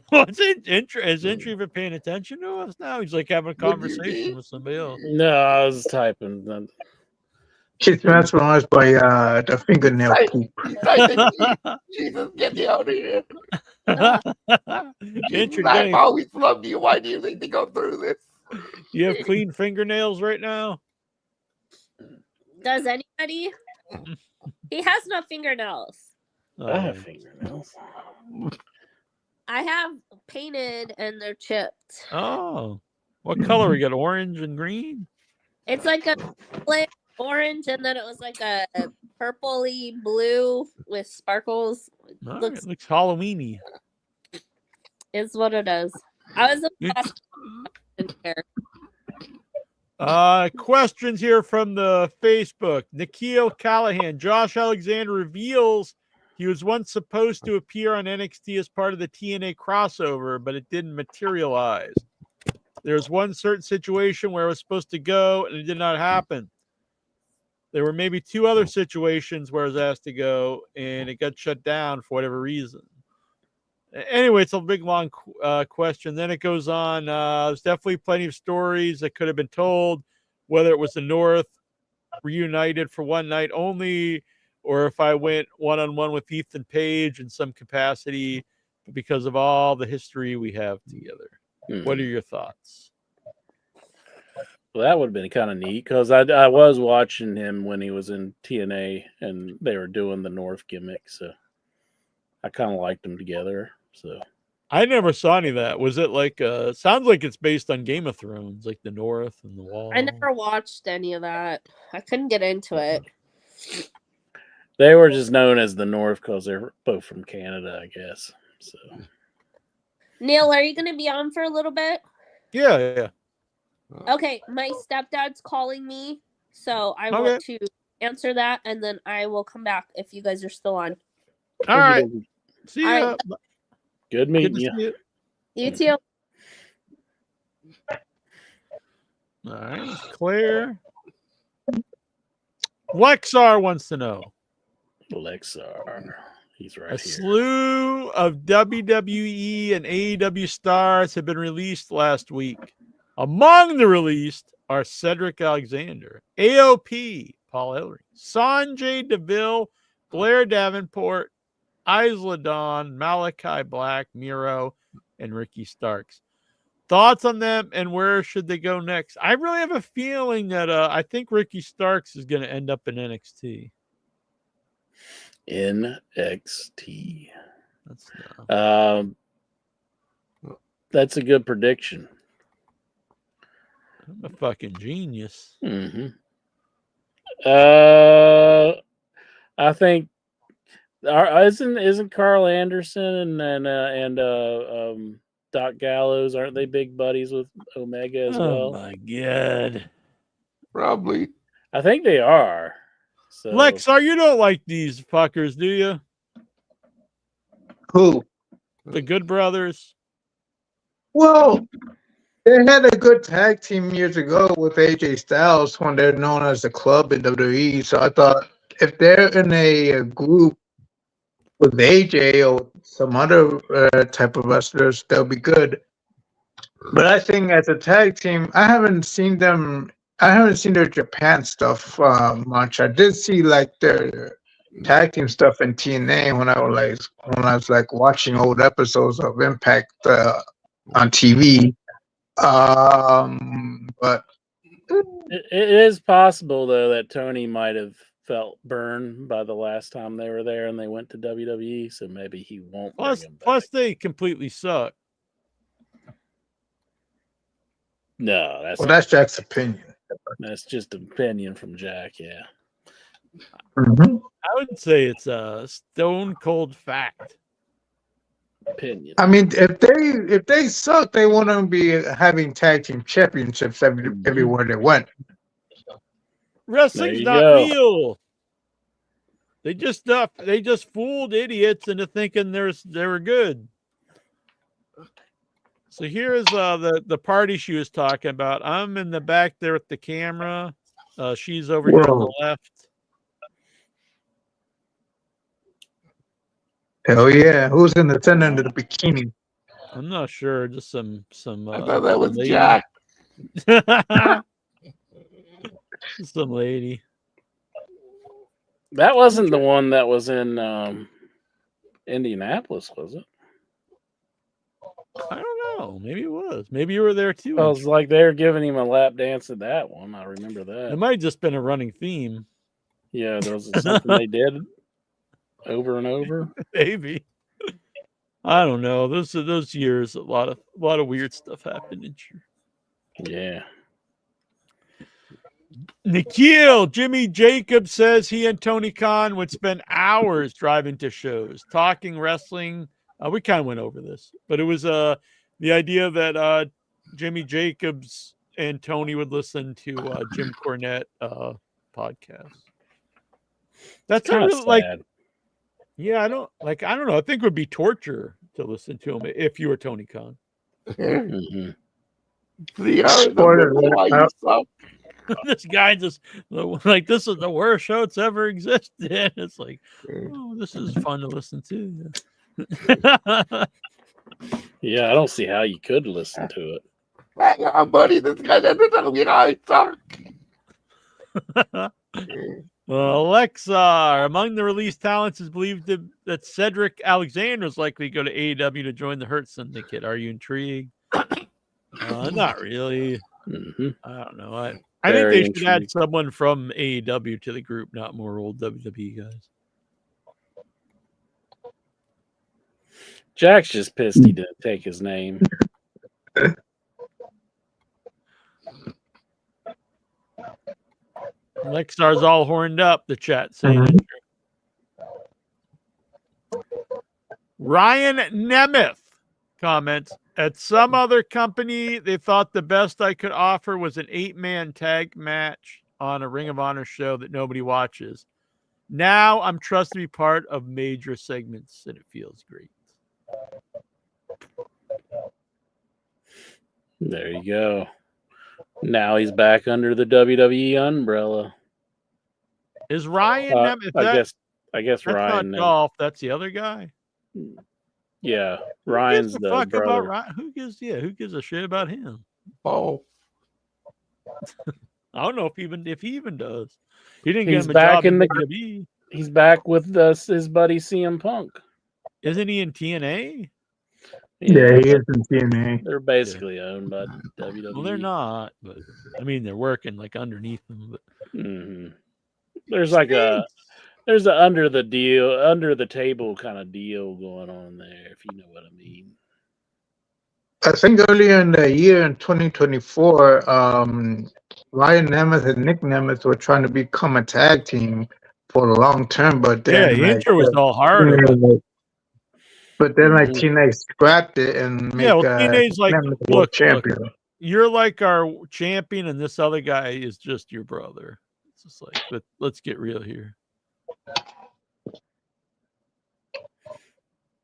What's it? Is Entry even paying attention to us now? He's like having a What do you conversation mean? with somebody else. No, I was typing. she's mesmerized by the fingernail Right. poop. He's typing, Jesus, get me out of here. Entry, Jesus, do I've always loved you. Why do you need to go through this? you have clean fingernails right now? does anybody? He has no fingernails. I have fingernails. I have painted and they're chipped. Oh, what color we got? Orange and green. It's like a split orange and then it was like a purpley blue with sparkles. All Looks right, looks Halloweeny. is what it is. I was impressed. Questions here from the Facebook. Nikhil Callahan. Josh Alexander reveals he was once supposed to appear on NXT as part of the TNA crossover, but it didn't materialize. There's one certain situation where it was supposed to go, and it did not happen. There were maybe two other situations where it was asked to go, and it got shut down for whatever reason. Anyway, it's a big, long question. Then it goes on. There's definitely plenty of stories that could have been told, whether it was the North reunited for one night only, or if I went one-on-one with Ethan Page in some capacity because of all the history we have together. What are your thoughts? Well, that would have been kind of neat because I was watching him when he was in TNA and they were doing the North gimmick, so I kind of liked them together. So I never saw any of that. Was it like sounds like it's based on Game of Thrones, like the North and the Wall? I never watched any of that. I couldn't get into it. they were just known as the North because they're both from Canada, I guess. So Neil, are you going to be on for a little bit? Yeah. Okay, my stepdad's calling me, so I want to answer that, and then I will come back if you guys are still on. All right. See ya. All right. Good meeting you. See you. You too. All right, Claire. Lexar wants to know. Lexar. He's right A here. slew of WWE and AEW stars have been released last week. Among the released are Cedric Alexander, AOP, Paul Ellering, Sanjay Deville, Blair Davenport, Isla Dawn, Malachi Black, Miro, and Ricky Starks. Thoughts on them and where should they go next? I really have a feeling that I think Ricky Starks is going to end up in NXT. NXT. That's a good prediction. I'm a fucking genius. Mm-hmm. I think isn't Carl Anderson and Doc Gallows, aren't they big buddies with Omega as well? Oh my god. Probably. I think they are. So Lexar, you don't like these fuckers, do you? Who? The Good Brothers. Well, they had a good tag team years ago with AJ Styles when they're known as the Club in WWE. So I thought if they're in a group with AJ or some other type of wrestlers, they'll be good. But I think as a tag team, I haven't seen their Japan stuff much. I did see like their tag team stuff in TNA when I was watching old episodes of Impact on TV. But it is possible though that Tony might have felt burned by the last time they were there and they went to WWE, so maybe he won't. Plus they completely suck. No, that's Jack's opinion. That's just an opinion from Jack. Yeah. Mm-hmm. I would say it's a stone cold fact. opinion. I mean, if they suck, they wouldn't be having tag team championships everywhere they went. Wrestling's you not go. real. They just fooled idiots into thinking they were good. So here's the party she was talking about. I'm in the back there with the camera. She's over here on the left. Hell yeah! Who's in the center under the bikini? I'm not sure. Just some. I thought that was lady. Jack. Some lady. That wasn't the one that was in Indianapolis, was it? I don't know. Maybe it was. Maybe you were there too. I was like they were giving him a lap dance at that one. I remember that. It might have just been a running theme. Yeah, there was something they did over and over. Maybe. I don't know. Those years, a lot of weird stuff happened in here. Yeah. Nikhil, Jimmy Jacobs says he and Tony Khan would spend hours driving to shows, talking wrestling. We kind of went over this, but it was the idea that Jimmy Jacobs and Tony would listen to Jim Cornette podcast. That's kind of really, like, sad. yeah, I don't know. I think it would be torture to listen to him if you were Tony Khan. Mhm. 3 hours. Spoiler alert. Why you suck? This guy just like, this is the worst show it's ever existed. It's like, oh, this is fun to listen to. Yeah, I don't see how you could listen to it. Hang on, buddy. This guy doesn't tell me I suck. Alexa, among the released talents is believed that Cedric Alexander is likely to go to AEW to join the Hurt Syndicate. Are you intrigued? Not really. Mm-hmm. I don't know. I think they should add someone from AEW to the group, not more old WWE guys. Jack's just pissed he didn't take his name. Lexar's all horned up, the chat saying. Ryan Nemeth comments, at some other company, they thought the best I could offer was an 8-man tag match on a Ring of Honor show that nobody watches. Now I'm trusted to be part of major segments, and it feels great. There you go. Now he's back under the WWE umbrella. Is Ryan Nemeth? I guess that's Ryan. Not Dolph. That's the other guy. Yeah, Ryan's the brother. About Ryan? Who gives a shit about him? Oh, I don't know if he even does. He didn't He's get him a back job in the. WWE. He's back with his buddy CM Punk. Isn't he in TNA? Yeah, he is in TNA. They're basically owned by WWE. Well, they're not, but I mean, they're working like underneath them. But there's like there's a under the table kind of deal going on there, if you know what I mean. I think earlier in the year in 2024, Ryan Nemeth and Nick Nemeth were trying to become a tag team for the long term, but then Inter was all hard. But then TNA scrapped it and made TNA's like, look, champion. Look, you're like our champion, and this other guy is just your brother. It's just like, let's get real here.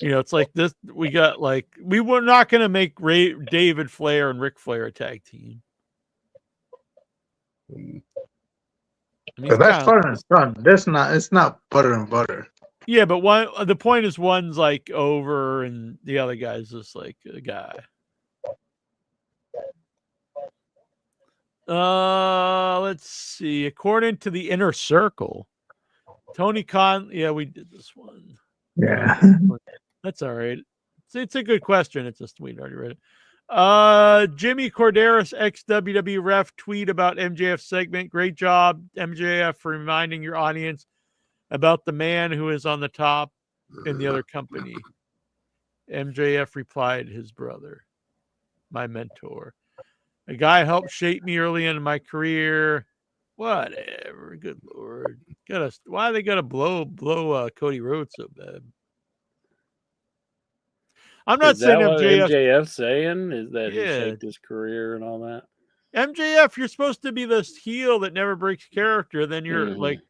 You know, it's like this. We were not going to make David Flair and Ric Flair a tag team. I mean, that's butter and sun. It's not butter and butter. Yeah, but the point is one's like over, and the other guy's just like a guy. Let's see. According to the Inner Circle, Tony Khan. Yeah, we did this one. Yeah, that's all right. It's a good question. It's just we already read it. Jimmy Corderas, ex-WWE ref, tweet about MJF segment. Great job, MJF, for reminding your audience about the man who is on the top in the other company. MJF replied, his brother, my mentor. A guy helped shape me early in my career. Whatever. Good Lord. Why they gotta blow Cody Rhodes so bad? I'm not Is that saying what MJF. MJF's saying? Is that he Yeah. shaped his career and all that? MJF, you're supposed to be this heel that never breaks character. Then you're Mhm. like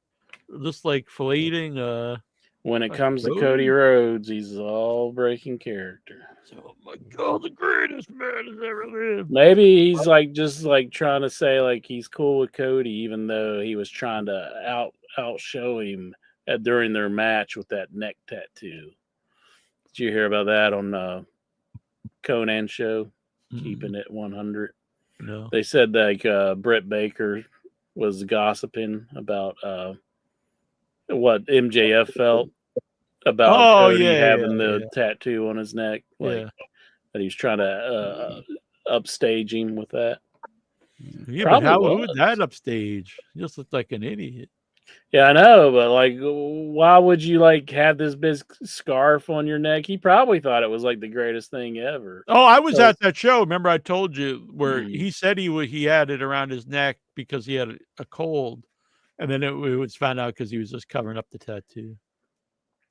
just like filleting. When it Fucking comes to Cody. Cody Rhodes, he's all breaking character. Oh my God, the greatest man has ever lived. Maybe he's like just like trying to say like he's cool with Cody, even though he was trying to outshow him during their match with that neck tattoo. Did you hear about that on Conan show? Keeping it 100. No. They said like Britt Baker was gossiping about what MJF felt about Cody having the tattoo on his neck, like that he's trying to upstage him with that. Yeah, Probably but how was. would that upstage? You just look like an idiot. Yeah, I know, but like, why would you like have this big scarf on your neck? He probably thought it was like the greatest thing ever. Oh, I was at that show. Remember, I told you where Mhm. he said he had it around his neck because he had a cold, and then it was found out because he was just covering up the tattoo.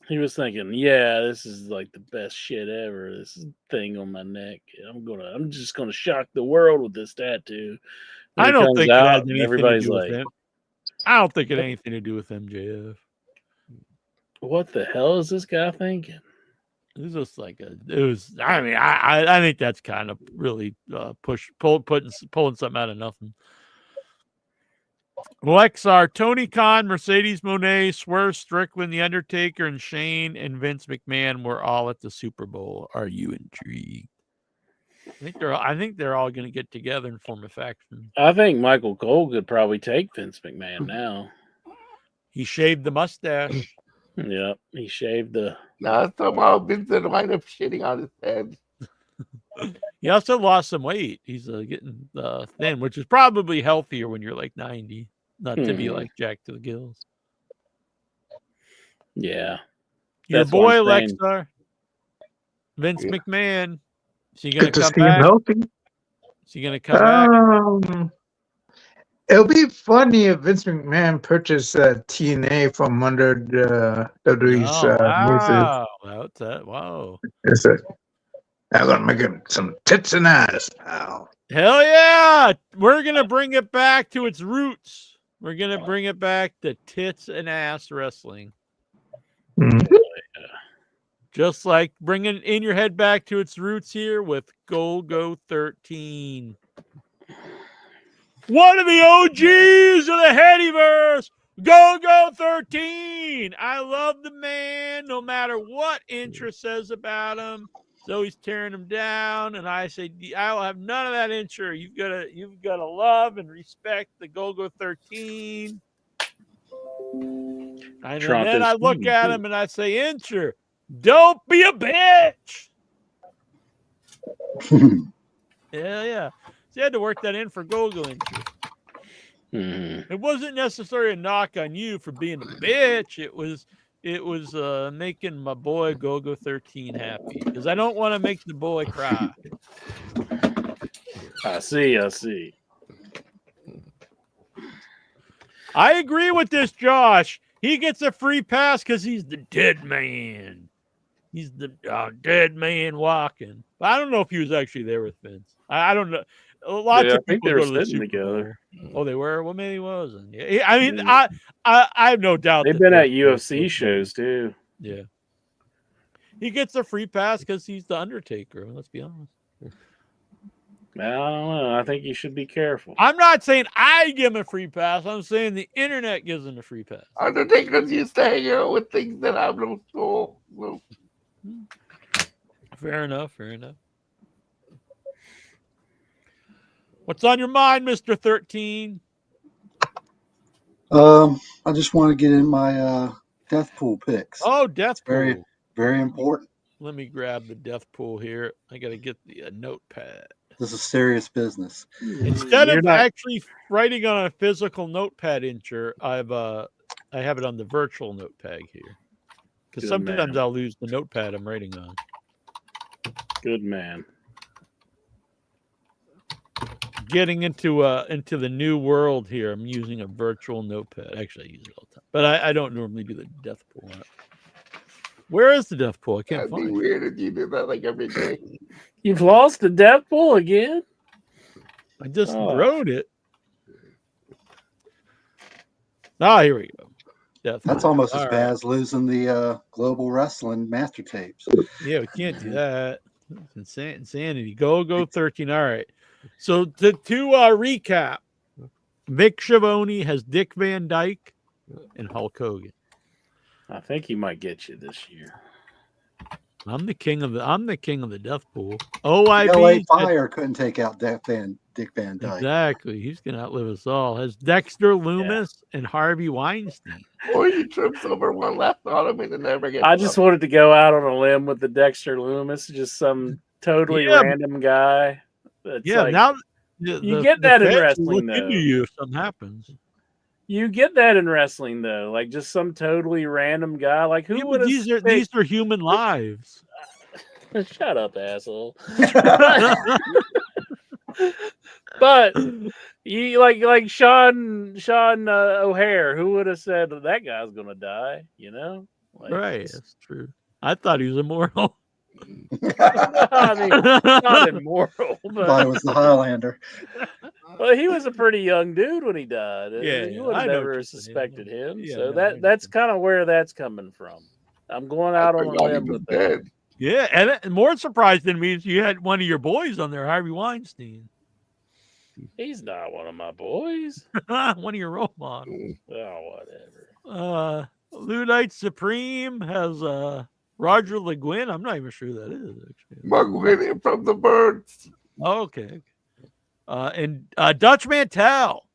He was thinking, yeah, this is like the best shit ever. This thing on my neck. I'm just gonna shock the world with this tattoo. And I he don't comes think it out, has and anything everybody's to do like, with him. I don't think it had anything to do with MJF. what the hell is this guy thinking? It was just like I think that's kind of really pulling something out of nothing. Lexar, Tony Khan, Mercedes Moné, Swerve Strickland, The Undertaker, and Shane and Vince McMahon were all at the Super Bowl. Are you intrigued? I think they're all going to get together and form a faction. I think Michael Cole could probably take Vince McMahon now. He shaved the mustache. Yep, he shaved the. Now somehow Vincent wind up shitting on his head. He also lost some weight. He's getting thin, which is probably healthier when you're like 90, not to be like jacked to the gills. Yeah. Your That's boy what I'm saying. Lexar, Vince Yeah. McMahon. Is he going Good to to come see him back? healthy. Is he going to come back? It'll be funny if Vince McMahon purchased TNA from under the WWE's Wow. That's that. Wow. I'm gonna make him some tits and ass. Pal. Hell yeah. We're going to bring it back to its roots. We're going to bring it back to tits and ass wrestling. Mhm. Just like bringing In Your Head back to its roots here with Go 13. One of the OGs of the Headyverse, Go 13. I love the man no matter what interest says about him. So he's tearing him down, and I say I'll have none of that interest. You've got to love and respect the Go 13. And then I look at him and I say, Incher, don't be a bitch. Yeah. So you had to work that in for Gogo Incher. It wasn't necessarily a knock on you for being a bitch. It was making my boy Go 13 happy because I don't want to make the boy cry. I see. I agree with this, Josh. He gets a free pass because he's the dead man. He's the dead man walking. But I don't know if he was actually there with Vince. I don't know. Lots of people go to the Super together. Bowl. Oh, they were? Well, maybe he wasn't. Yeah. I mean, I have no doubt. They've been at UFC shows too. Yeah. He gets a free pass because he's the Undertaker. Let's be honest. I don't know. I think you should be careful. I'm not saying I give him a free pass. I'm saying the internet gives him a free pass. Undertakers used to hang out with things that have no soul. Fair enough. What's on your mind, Mr. 13? I just want to get in my death pool picks. Oh, death pool. Very, very important. Let me grab the death pool here. I got to get the notepad. This is serious business. Instead of actually writing on a physical notepad, Incher, I have it on the virtual notepad here. Because sometimes I'll lose the notepad I'm writing on. Good man. Getting into the new world here, I'm using a virtual notepad. Actually, I use it all the time, but I don't normally do the death pool. Where is the death pool? I can't That'd be find it. weird if you did that like every day. You've lost the death pool again? I just Oh. wrote it. Ah, here we go. Death That's pool. almost as All bad right. as losing the Global Wrestling Master Tapes. Yeah, we can't do that. It's insanity. Go 13. All right. So to recap, Vic Schiavone has Dick Van Dyke and Hulk Hogan. I think he might get you this year. I'm the king of the death pool. LA OIB said- Fire couldn't take out Dick Van Dyke. exactly. He's gonna outlive us all. Has Dexter Loomis and Harvey Weinstein. Or he trips over one left on him and it never gets I just up. wanted to go out on a limb with the Dexter Loomis, just some totally Yeah. random guy. That's Yeah, like, now you get that in feds will wrestling, look into though. you if something happens. you get that in wrestling though, like just some totally random guy. Like who Yeah, would but these are human lives. Shut up, asshole. But you like Sean O'Hare, who would have said that guy's gonna die? You know, like, Right, that's true. I thought he was immortal. I mean, not immortal, Thought it but was the Highlander. well, he was a pretty young dude when he died. Yeah, You yeah, would I have know what never you're saying. suspected him. Yeah, So no, I that's kind of where that's coming from. I'm going out on a forgot he limb was with that. dead. Yeah, and more surprised than me is you had one of your boys on there, Harvey Weinstein. He's not one of my boys. One of your role models. Oh, whatever. Ludite Supreme has Roger Le Guin. I'm not even sure who that is actually. Mug Winnie from the birds. Oh, okay. And Dutch Mantel.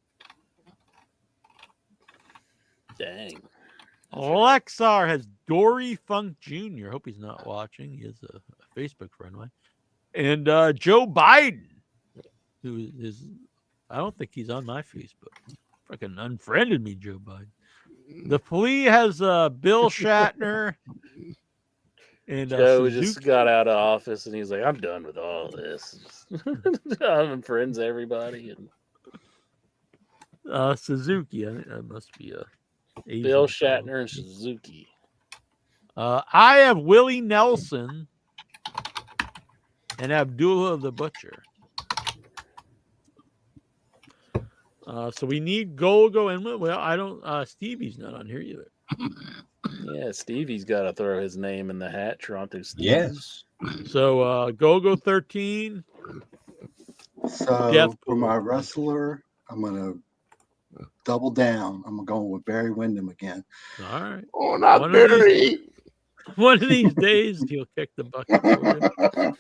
Dang. Lexar has Dory Funk Jr. Hope he's not watching. He is a Facebook friend of mine. And Joe Biden, who is, I don't think he's on my Facebook. Fucking unfriended me, Joe Biden. The Flea has Bill Shatner. And Joe Suzuki. just got out of office and he's like, I'm done with all this. I'm friends everybody. And Suzuki. I think that must be a Asian Bill fellow. Shatner and Suzuki. I have Willie Nelson and Abdullah the Butcher. So we need Golgo and well, I don't. Stevie's not on here either. Yeah, Stevie's got to throw his name in the hat. Toronto Stevie. Yes. So Golgo 13. So Death for my pool. wrestler, I'm gonna double down. I'm going with Barry Windham again. All right. Oh, not One of these- Barry. One of these days he'll kick the bucket for you.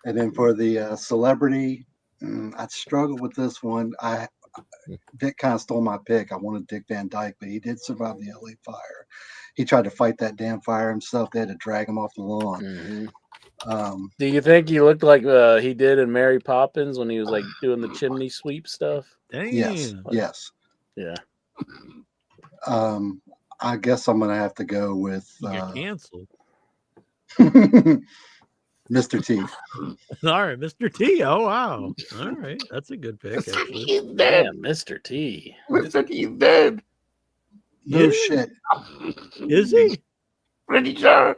And then for the celebrity, I struggled with this one. Dick kind of stole my pick. I wanted Dick Van Dyke, but he did survive the LA fire. He tried to fight that damn fire himself. They had to drag him off the lawn. Mm-hmm. Do you think he looked like he did in Mary Poppins when he was like doing the chimney sweep stuff? Damn. Yes. Yeah. I guess I'm gonna have to go with You get canceled. Mr. T. All right, Mr. T. Oh wow. All right, that's a good pick. Actually. He's dead. Damn, Mr. T. Mr. T's dead. No Is shit. Is he? Pretty sure.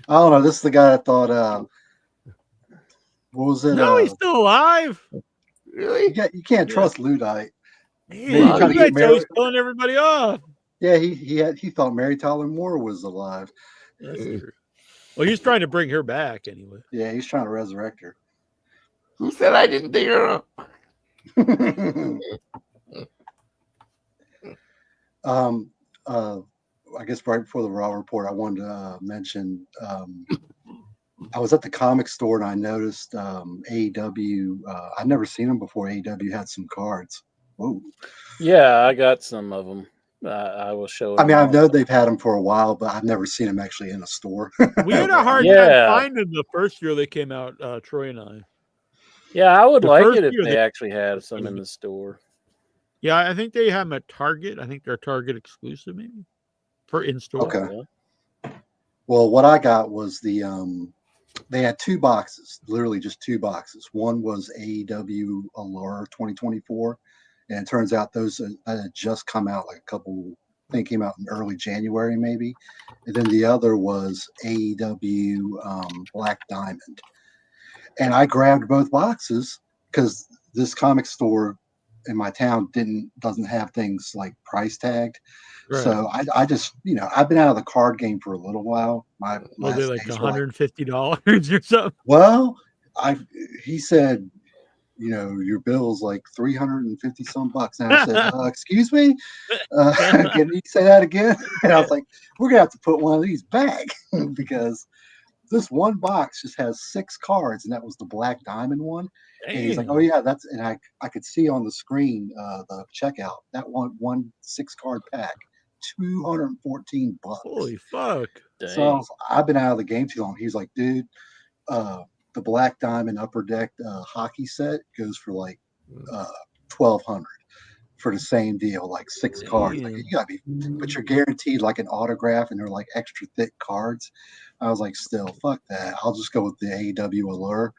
I don't know. This is the guy I thought. What was it? No, he's still alive. Really? You can't trust Ludite. Man, Maybe trying to you get guys always married. killing everybody off. Yeah, he thought Mary Tyler Moore was alive. That's true. Well, he's trying to bring her back anyway. Yeah, he's trying to resurrect her. Who said I didn't dig her up? I guess right before the Raw report, I wanted to mention I was at the comic store and I noticed AEW. I'd never seen them before. AEW had some cards. Whoa. Yeah, I got some of them. I will show. I mean, I know they've had them for a while, but I've never seen them actually in a store. We had a hard Yeah. time finding the first year they came out, Troy and I. Yeah, I would The like first it if year they they- actually had some in the store. Yeah, I think they have them at Target. I think they're Target exclusive, maybe for in store. Okay. Well, what I got was they had two boxes, literally just two boxes. One was AEW Allure 2024, and it turns out those had just come out like a couple think came out in early January, maybe. And then the other was AEW Black Diamond. And I grabbed both boxes because this comic store in my town doesn't have things like price tagged. Right. So I just, I've been out of the card game for a little while. My Well, they're last like days were $150 or something. well, he said, your bill's like 350 some bucks. And I said, excuse me? Can you say that again? And I was like, we're gonna have to put one of these back because this one box just has 6 cards, and that was the Black Diamond one. And he's like, oh yeah, and I could see on the screen the checkout, that one 6-card pack, $214. Holy fuck. So I've been out of the game too long. He's like, dude, the Black Diamond Upper Deck hockey set goes for like $1,200 for the same deal, like 6 cards. Like, you gotta be, but you're guaranteed like an autograph, and they're like extra thick cards. I was like, still, fuck that. I'll just go with the AEW Allure.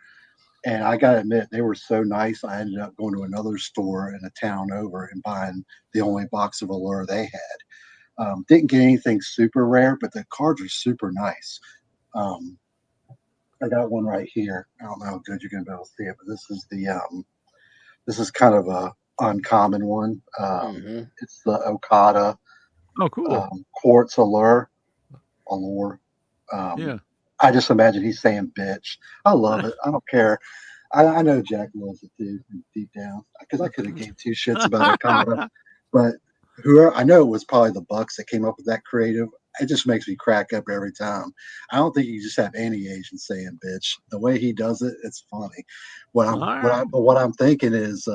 And I gotta admit, they were so nice. I ended up going to another store in a town over and buying the only box of Allure they had. Didn't get anything super rare, but the cards are super nice. I got one right here. I don't know how good you're gonna be able to see it, but this is kind of a uncommon one. It's the Okada. Oh, cool. Quartz Allure. Yeah. I just imagine he's saying bitch. I love it. I don't care. I know Jack loves it too, deep down, because I could have gave 2 shits about Okada, but I know it was probably the Bucks that came up with that creative. It just makes me crack up every time. I don't think you just have any Asian saying bitch. The way he does it, it's funny. What I'm thinking is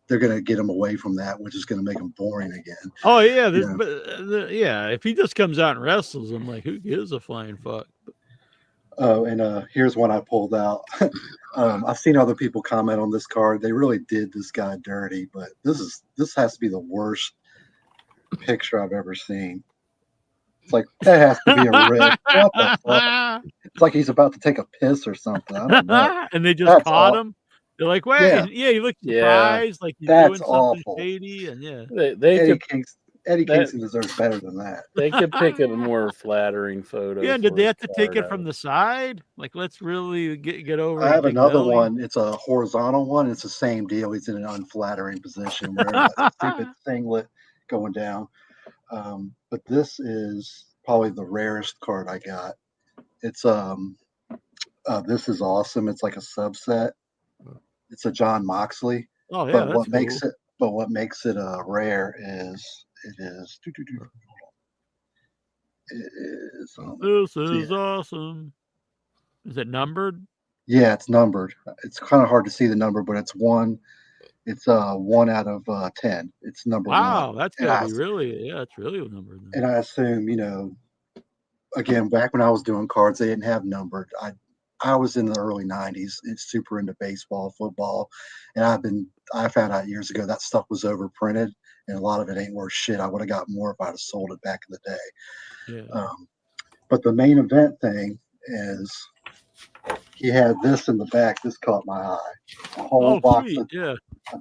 they're gonna get him away from that, which is gonna make him boring again. Oh yeah, yeah. If he just comes out and wrestles, I'm like, who gives a flying fuck? Oh, and here's one I pulled out. I've seen other people comment on this card. They really did this guy dirty, but this has to be the worst picture I've ever seen. It's like that has to be a rip. What the fuck? It's like he's about to take a piss or something. I don't know. And they just caught him. They're like, wait, yeah, he looked surprised, like he's doing something awful. shady, and yeah. Eddie Kingston deserves better than that. They could pick a more flattering photo. Yeah, did they have to take it from the side? Like, let's really get over. I have another one. It's a horizontal one. It's the same deal. He's in an unflattering position, wearing a stupid singlet going down. But this is probably the rarest card I got. It's this is awesome. It's like a subset. It's a John Moxley. Oh yeah, but what makes it rare is it is. This is awesome. Is it numbered? Yeah, it's numbered. It's kind of hard to see the number, but it's 1. It's 1 out of 10. It's number 1. Wow, that's gotta be really, it's really numbered. And I assume, again, back when I was doing cards, they didn't have numbered. I was in the early 90s. It's super into baseball, football, and I found out years ago that stuff was overprinted, and a lot of it ain't worth shit. I would have got more if I'd have sold it back in the day. Yeah. But the main event thing is he had this in the back. This caught my eye. A whole box of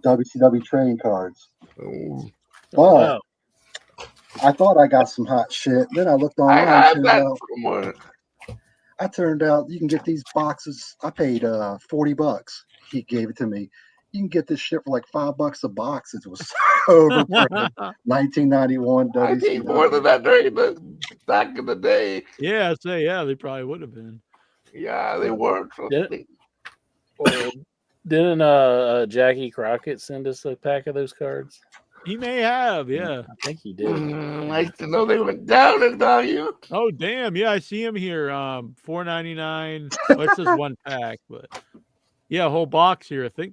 WCW trading cards. Oh. But I thought I got some hot shit. Then I looked online. I turned out you can get these boxes. I paid $40. He gave it to me. You can get this shit for like $5 a box. It was so overprinted. 1991 WCW. I paid more than that during back in the day. Yeah, I'd say they probably would have been. Yeah, they were. Didn't Jackie Crockett send us a pack of those cards? He may have, yeah. I think he did. Nice to know they went down in value. Oh damn, yeah, I see him here. $4.99. Well, it says 1 pack, but yeah, a whole box here. I think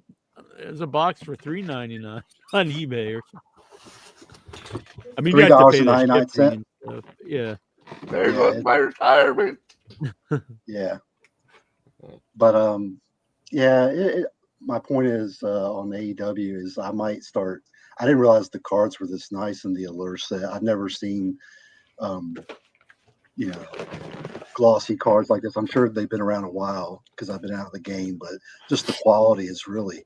there's a box for $3.99 on eBay or something. I mean, you have to pay the shipping and stuff. Yeah. There goes my retirement. Yeah. But my point is on AEW is I might start. I didn't realize the cards were this nice in the Allure set. I've never seen, glossy cards like this. I'm sure they've been around a while because I've been out of the game, but just the quality is really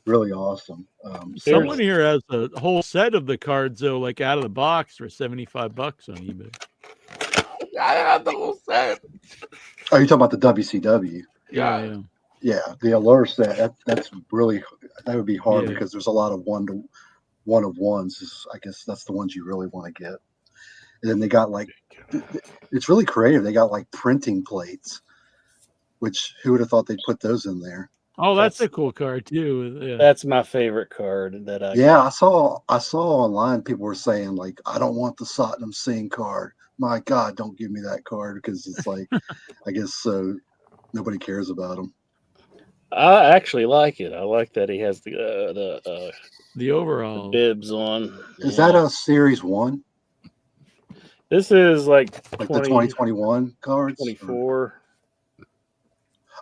really awesome. Someone here has a whole set of the cards though, like out of the box for $75 on eBay. I have the whole set. Oh, you talking about the WCW? Yeah. Yeah, the allure set. That's really, that would be hard Yeah. because there's a lot of one of ones. I guess that's the ones you really want to get. And then they got like, it's really creative. They got like printing plates, which who would have thought they'd put those in there? Oh, that's a cool card too. Yeah. That's my favorite card that I Yeah, I saw online people were saying like, I don't want the Satnam Singh card. My God, don't give me that card because it's like, I guess nobody cares about him. I actually like it. I like that he has the overall bibs on. Is that a series 1? This is like the 2021 cards? 24.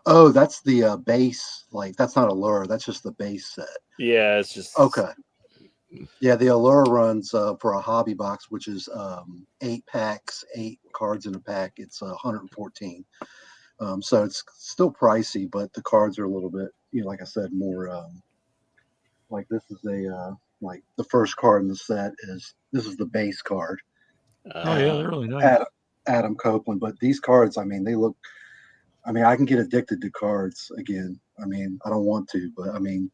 Oh, that's the base. Like that's not Allure. That's just the base set. Yeah, it's just okay. Yeah, the Allure runs for a hobby box, which is 8 packs, 8 cards in a pack. It's 114. So it's still pricey, but the cards are a little bit, like I said, more. Like this is like the first card in the set this is the base card. Oh yeah, they're really nice. Adam Copeland, but these cards, I mean, they look. I mean, I can get addicted to cards again. I mean, I don't want to, but I mean,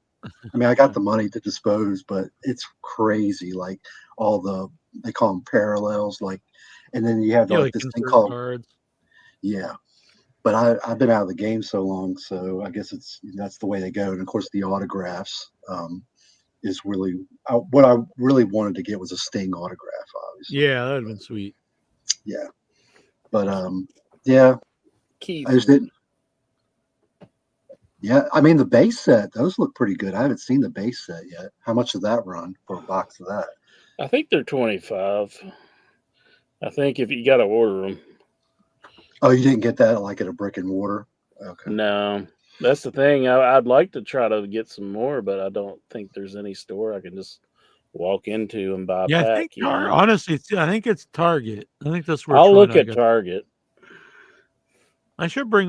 I got the money to dispose, but it's crazy. Like they call them parallels, like, and then you have like this thing called cards. Yeah, but I've been out of the game so long, so I guess that's the way they go. And of course, the autographs is really what I really wanted to get was a Sting autograph, obviously. Yeah, that'd have been sweet. Yeah, but yeah. I just didn't. Yeah, I mean the base set; those look pretty good. I haven't seen the base set yet. How much does that run for a box of that? I think they're 25. I think if you got to order them. Oh, you didn't get that like at a brick and mortar? Okay. No, that's the thing. I'd like to try to get some more, but I don't think there's any store I can just walk into and buy a pack. I think honestly, I think it's Target. I think that's where I'll look at Target. I should bring.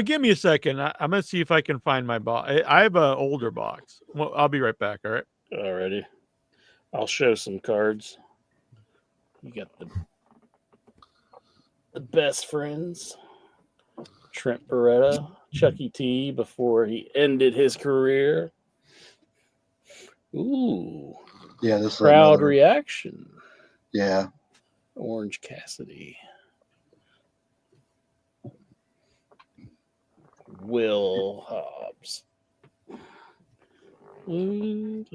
Give me a second. I'm gonna see if I can find my box. I have an older box. Well, I'll be right back. All right. Alrighty. I'll show some cards. You got the best friends. Trent Beretta, Chucky T before he ended his career. Ooh. Yeah, this crowd reaction. Yeah. Orange Cassidy. Will Hobbs. And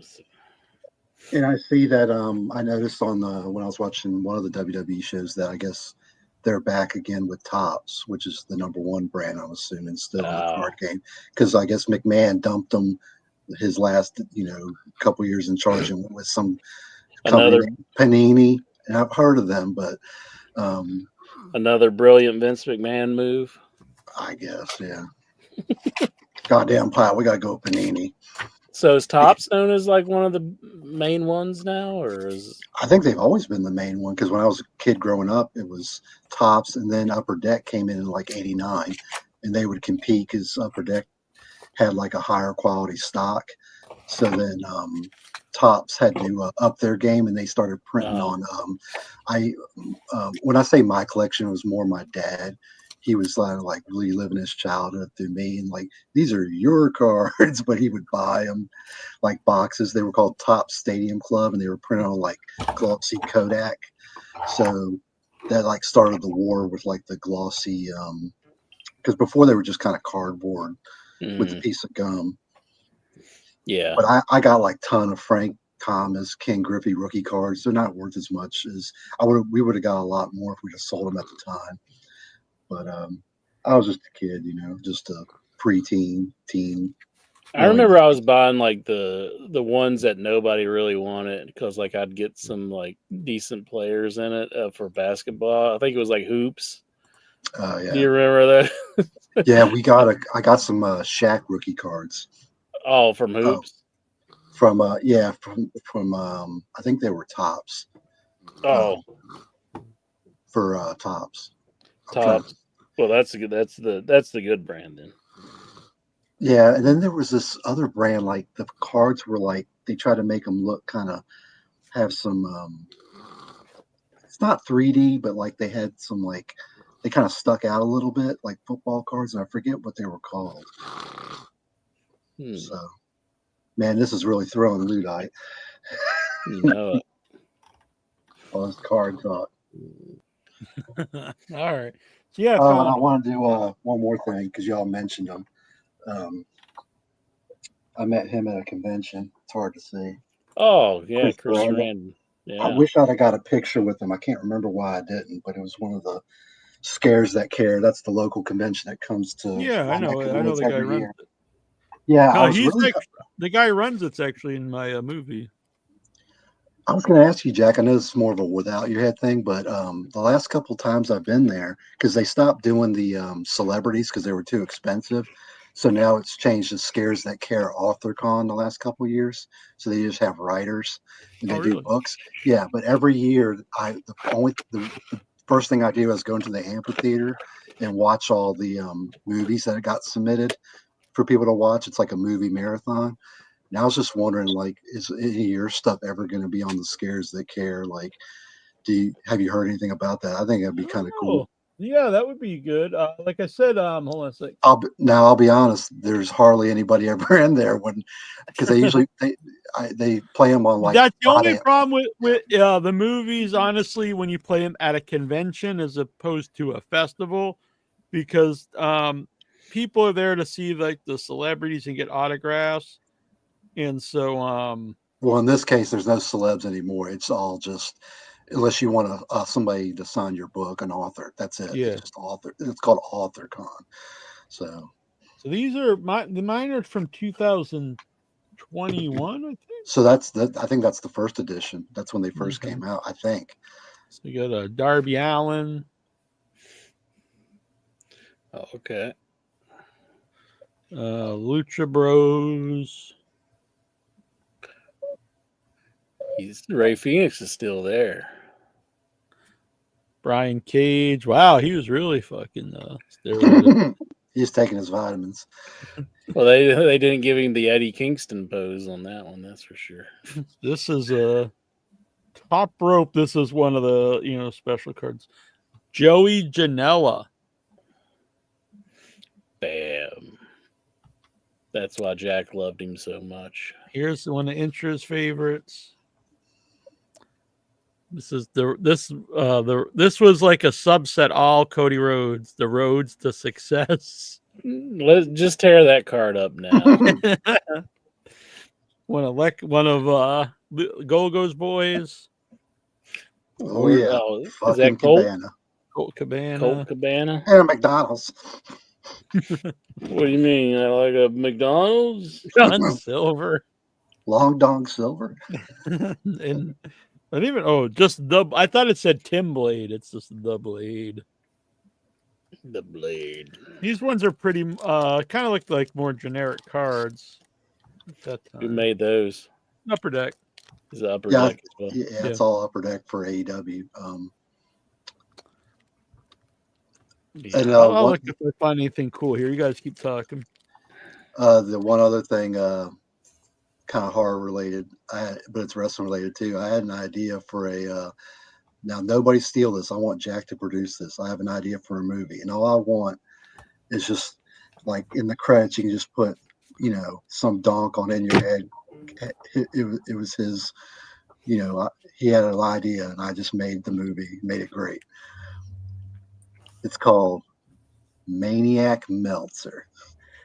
I see that I noticed on when I was watching one of the WWE shows that I guess they're back again with Topps, which is the #1 brand, I'm assuming, still in the card game. Because I guess McMahon dumped them his last, couple years in charge and went with some company named Panini. And I've heard of them, but another brilliant Vince McMahon move. I guess, yeah. Goddamn pile, we gotta go with Panini. So is Topps known as like one of the main ones now, or is? I think they've always been the main one because when I was a kid growing up, it was Topps, and then Upper Deck came in like '89, and they would compete because Upper Deck had like a higher quality stock. So then Topps had to up their game, and they started printing on. When I say my collection, it was more my dad. He was like really living his childhood through me, and like these are your cards, but he would buy them like boxes. They were called Topps Stadium Club, and they were printed on like glossy Kodak. So that like started the war with like the glossy, because before they were just kind of cardboard with a piece of gum. Yeah. But I got like ton of Frank Thomas, Ken Griffey rookie cards. They're not worth as much as we would have got a lot more if we just sold them at the time. But I was just a kid, just a preteen, teen. I remember I was buying like the ones that nobody really wanted because like I'd get some like decent players in it for basketball. I think it was like Hoops. Yeah. Do you remember that? Yeah, I got some Shaq rookie cards. Oh, from Hoops. From I think they were Topps. Oh. For Topps. Topps. Well, that's the good brand then. Yeah, and then there was this other brand, like the cards were like they tried to make them look kind of have some. It's not 3D, but like they had some like they kind of stuck out a little bit, like football cards, and I forget what they were called. So, man, this is really throwing Ludite. You know it. All those cards up. All right. So yeah, And I Con, want to do one more thing because y'all mentioned him. I met him at a convention. It's hard to see. Oh yeah, Chris Sarandon. Sarandon. I Yeah. wish I'd have got a picture with him. I can't remember why I didn't, but it was one of the Scares That Care. That's the local convention that comes to yeah, I my neck know. of I know woods the guy every runs year. it. Yeah, No, I was he's really. the guy who runs it's actually in my movie. I was going to ask you, Jack. I know this is more of a without your head thing, but the last couple times I've been there, because they stopped doing the celebrities because they were too expensive. So now it's changed to Scares That Care AuthorCon the last couple of years. So they just have writers and they Oh, do really? books. Yeah, but every year the first thing I do is go into the amphitheater and watch all the movies that got submitted for people to watch. It's like a movie marathon. And I was just wondering, like, is any of your stuff ever going to be on the Scares That Care? Like, have you heard anything about that? I think that'd be kind of cool. Oh, yeah, that would be good. Like I said, hold on a sec. I'll be honest. There's hardly anybody ever in there because they usually they play them on like. That's the only Friday. problem with the movies, honestly, when you play them at a convention as opposed to a festival, because people are there to see like the celebrities and get autographs, and so Well, in this case, there's no celebs anymore. It's all just unless you want somebody to sign your book, an author. That's it. Yeah. It's just author. It's called AuthorCon. So these are mine are from 2021, I think. So I think that's the first edition. That's when they first came out, I think. So you got Darby Allin. Oh, okay. Lucha Bros. Ray Phoenix is still there. Brian Cage. Wow, he was really fucking steroided. He's taking his vitamins. Well, they didn't give him the Eddie Kingston pose on that one, that's for sure. This is a top rope. This is one of the special cards. Joey Janela. Bam. That's why Jack loved him so much. Here's one of Intra's favorites. This is this was like a subset, all Cody Rhodes, the roads to success. Let's just tear that card up now. one of Golgo's boys. Oh yeah, oh, is fucking that Colt? Cabana. Colt Cabana. Colt Cabana. And a McDonald's. What do you mean? Like a McDonald's? John Silver. Long Dong Silver. And just I thought it said Tim Blade. It's just the Blade. The Blade. These ones are pretty kind of look like more generic cards. Who made those? Upper Deck. Is it Upper Yeah, Deck as well? yeah, it's all Upper Deck for AEW. And I'll look if I find anything cool here. You guys keep talking. the one other thing, kind of horror related, but it's wrestling related too. I had an idea for now nobody steal this. I want Jack to produce this. I have an idea for a movie, and all I want is just like in the credits, you can just put, some donk on In Your Head. It was his, he had an idea, and I just made the movie, made it great. It's called Maniac Meltzer.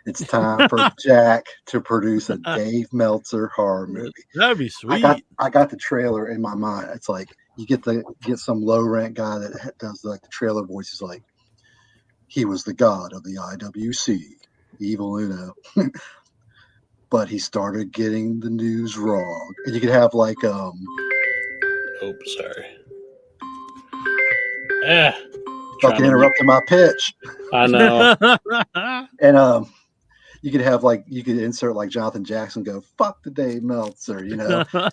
It's time for Jack to produce a Dave Meltzer horror movie. That'd be sweet. I got the trailer in my mind. It's like you get some low rent guy that does like the trailer voices, like he was the god of the IWC, Evil Uno, but he started getting the news wrong. And you could have like Oh, sorry. Yeah. fucking interrupting my pitch. I know. And you could have you could insert like Jonathan Jackson go, fuck the Dave Meltzer,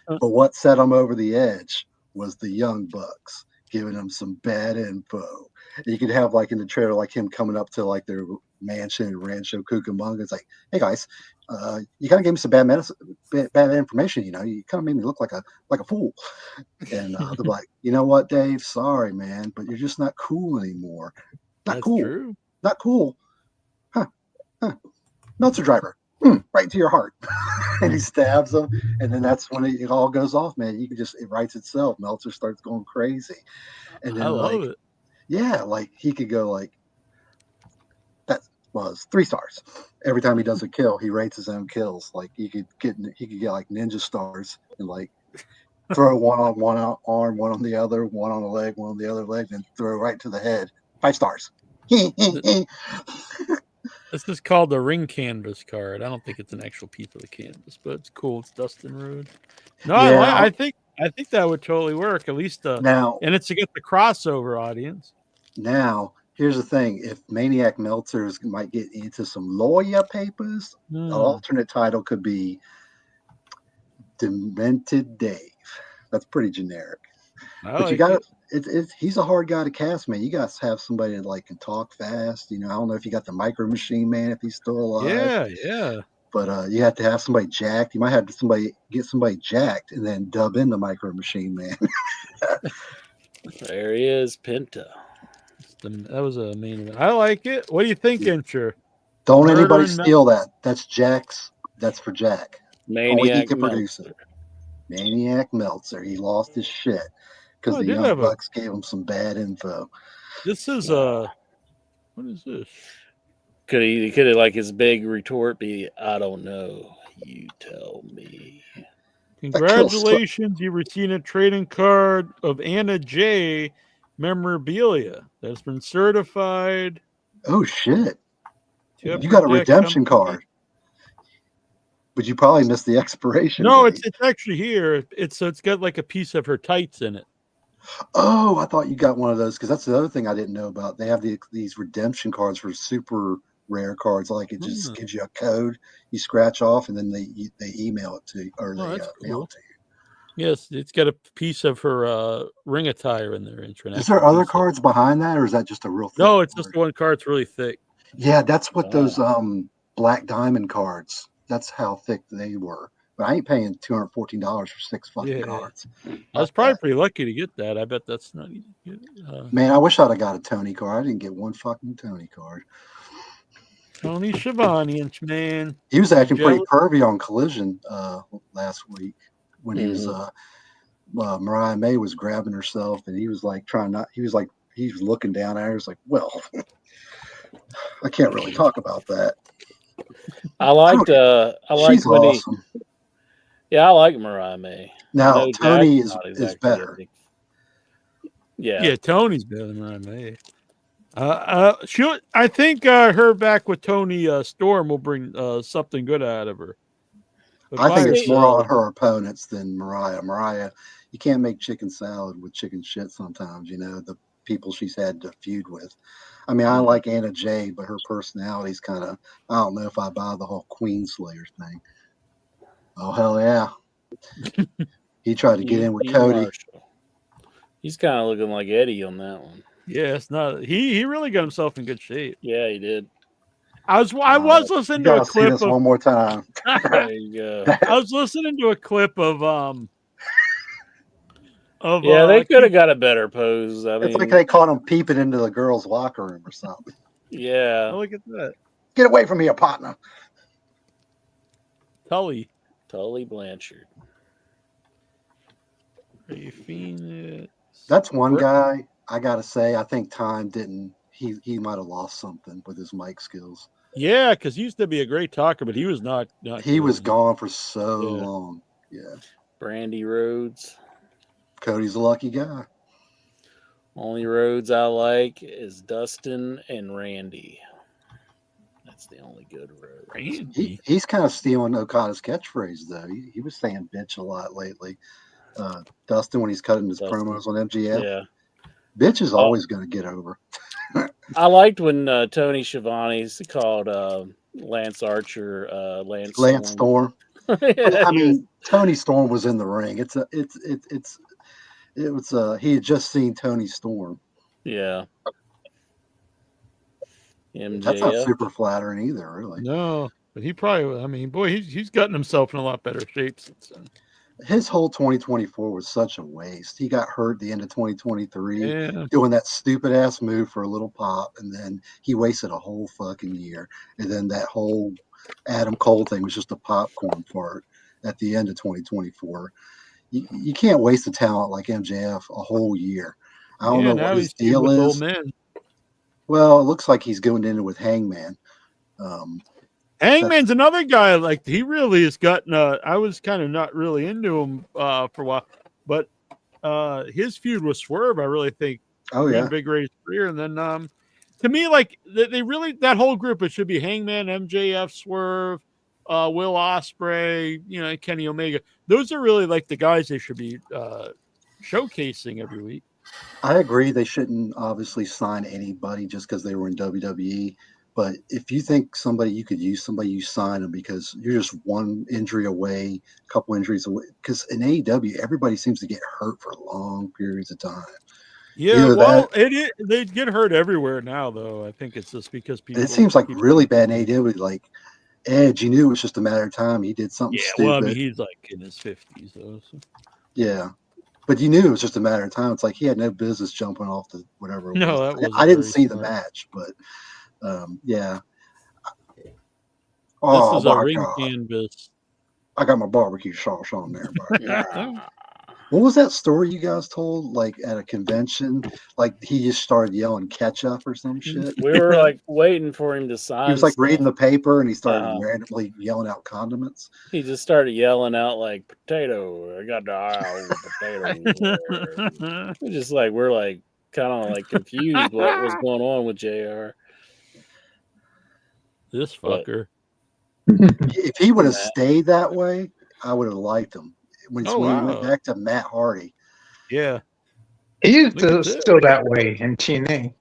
But what set him over the edge was the Young Bucks giving him some bad info. You could have like in the trailer, like him coming up to like their mansion in Rancho Cucamonga. It's like, hey guys, you kind of gave me some bad medicine, bad information. You know, you kind of made me look like a fool. And they're like, you know what, Dave? Sorry, man, but you're just not cool anymore. Not That's cool. true. Not cool. Huh? Meltzer driver. Right to your heart. And he stabs him, and then that's when it all goes off, man. You can just, it writes itself. Meltzer starts going crazy. And then I love it. Yeah, like he could go like, that was 3 stars. Every time he does a kill, he rates his own kills. Like he could get like ninja stars and like throw one on one arm, one on the other, one on the leg, one on the other leg, and throw right to the head. 5 stars. This is called the ring canvas card. I don't think it's an actual piece of the canvas, but it's cool. It's Dustin Road. No, Yeah. I think that would totally work. At least Now, and it's to get the crossover audience. now, here's the thing: if Maniac Meltzers might get into some lawyer papers, the alternate title could be Demented Dave. That's pretty generic. But you got he's a hard guy to cast, man. You got to have somebody that like can talk fast. You know, I don't know if you got the Micro Machine Man if he's still alive. Yeah. But you have to have somebody jacked. You might have to get somebody jacked and then dub in the Micro Machine Man. There he is, Penta. That was a main event. I like it. What do you think, Incher? Don't anybody steal that. That's Jack's. That's for Jack. Only he can produce it. Maniac Meltzer. He lost his shit because the Young Bucks gave him some bad info. This is what is this? Could he like his big retort be, I don't know, you tell me. Congratulations, you received a trading card of Anna J memorabilia that's been certified. Oh shit. You got a redemption card. But you probably missed the expiration. No, date. it's actually here. It's got like a piece of her tights in it. Oh, I thought you got one of those because that's the other thing I didn't know about. They have these redemption cards for super rare cards. Like it just gives you a code you scratch off, and then they email it to you, or they mail it to you. Yes, it's got a piece of her ring attire in there. Is there other cards behind that, or is that just a real? No, it's just one card. It's really thick. Yeah, that's what those Black Diamond cards. That's how thick they were. But I ain't paying $214 for 6 fucking cards. I was probably pretty lucky to get that. I bet that's not easy to get. Man, I wish I'd have got a Tony card. I didn't get one fucking Tony card. Tony Schiavone, man. He was acting pretty pervy on Collision last week when he was Mariah May was grabbing herself, and he was like he was looking down at her. He was like, well, I can't really talk about that. I liked she's when awesome. I like Mariah May. Now Tony is better. Yeah, Tony's better than Mariah May. I think her back with Tony Storm will bring something good out of her. But I think it's more on her opponents than Mariah. Mariah, you can't make chicken salad with chicken shit sometimes, you know, the people she's had to feud with. I mean, I like Anna Jay, but her personality's kind of, I don't know if I buy the whole Queen Slayer thing. Oh, hell yeah. He tried to get in with Cody. Marshall. He's kind of looking like Eddie on that one. Yeah, it's not. He really got himself in good shape. Yeah, he did. I was listening to a clip of one more time. There you go. I was listening to a clip of they could have got a better pose. I mean, it's like they caught him peeping into the girls' locker room or something. Yeah. Look at that. Get away from me, partner. Tully Blanchard. Phoenix. That's one guy I gotta say. I think time didn't. He might have lost something with his mic skills. Yeah, because he used to be a great talker, but he was not he was gone for so long. Yeah. Brandy Rhodes. Cody's a lucky guy. Only Rhodes I like is Dustin and Randy. That's the only good Rhodes. He's kind of stealing Okada's catchphrase though. He was saying bitch a lot lately. Dustin, when he's cutting his promos on MGF, yeah, bitch is always going to get over. I liked when Tony Schiavone called Lance Archer Lance Storm. I mean, Tony Storm was in the ring. He had just seen Tony Storm. Yeah. That's not MJF. super flattering either, really. No, but he probably. I mean, boy, he's gotten himself in a lot better shape since then. His whole 2024 was such a waste. He got hurt at the end of 2023 Yeah. doing that stupid ass move for a little pop, and then he wasted a whole fucking year. And then that whole Adam Cole thing was just a popcorn fart at the end of 2024. You can't waste a talent like MJF a whole year. I don't know now what his he's feuding deal with old is. men. Well, it looks like he's going in with Hangman. Hangman's another guy. Like he really has gotten. I was kind of not really into him for a while, but his feud with Swerve, I really think, reinvigorated his career. And then to me, like they really that whole group. It should be Hangman, MJF, Swerve, Will Ospreay, Kenny Omega. Those are really like the guys they should be showcasing every week. I agree. They shouldn't obviously sign anybody just because they were in WWE. But if you think you could use somebody, you sign them because you're just one injury away, a couple injuries away. Because in AEW, everybody seems to get hurt for long periods of time. Yeah, well, they get hurt everywhere now, though. I think it's just because people. It seems like really bad in AEW. Like Edge, you knew it was just a matter of time. He did something stupid. Well, I mean, he's like in his 50s, though. So. Yeah. But you knew it was just a matter of time. It's like he had no business jumping off the whatever. No, I didn't see the match, but yeah. Oh, this is a ring canvas. I got my barbecue sauce on there. What was that story you guys told? Like at a convention, like he just started yelling ketchup or some shit. We were like waiting for him to sign. He was like reading the paper and he started randomly yelling out condiments. He just started yelling out like potato. I got the potato. We're like kind of like confused what was going on with JR. This fucker. If he would have stayed that way, I would have liked him. When we went back to Matt Hardy. Yeah. He used to still that way in TNA.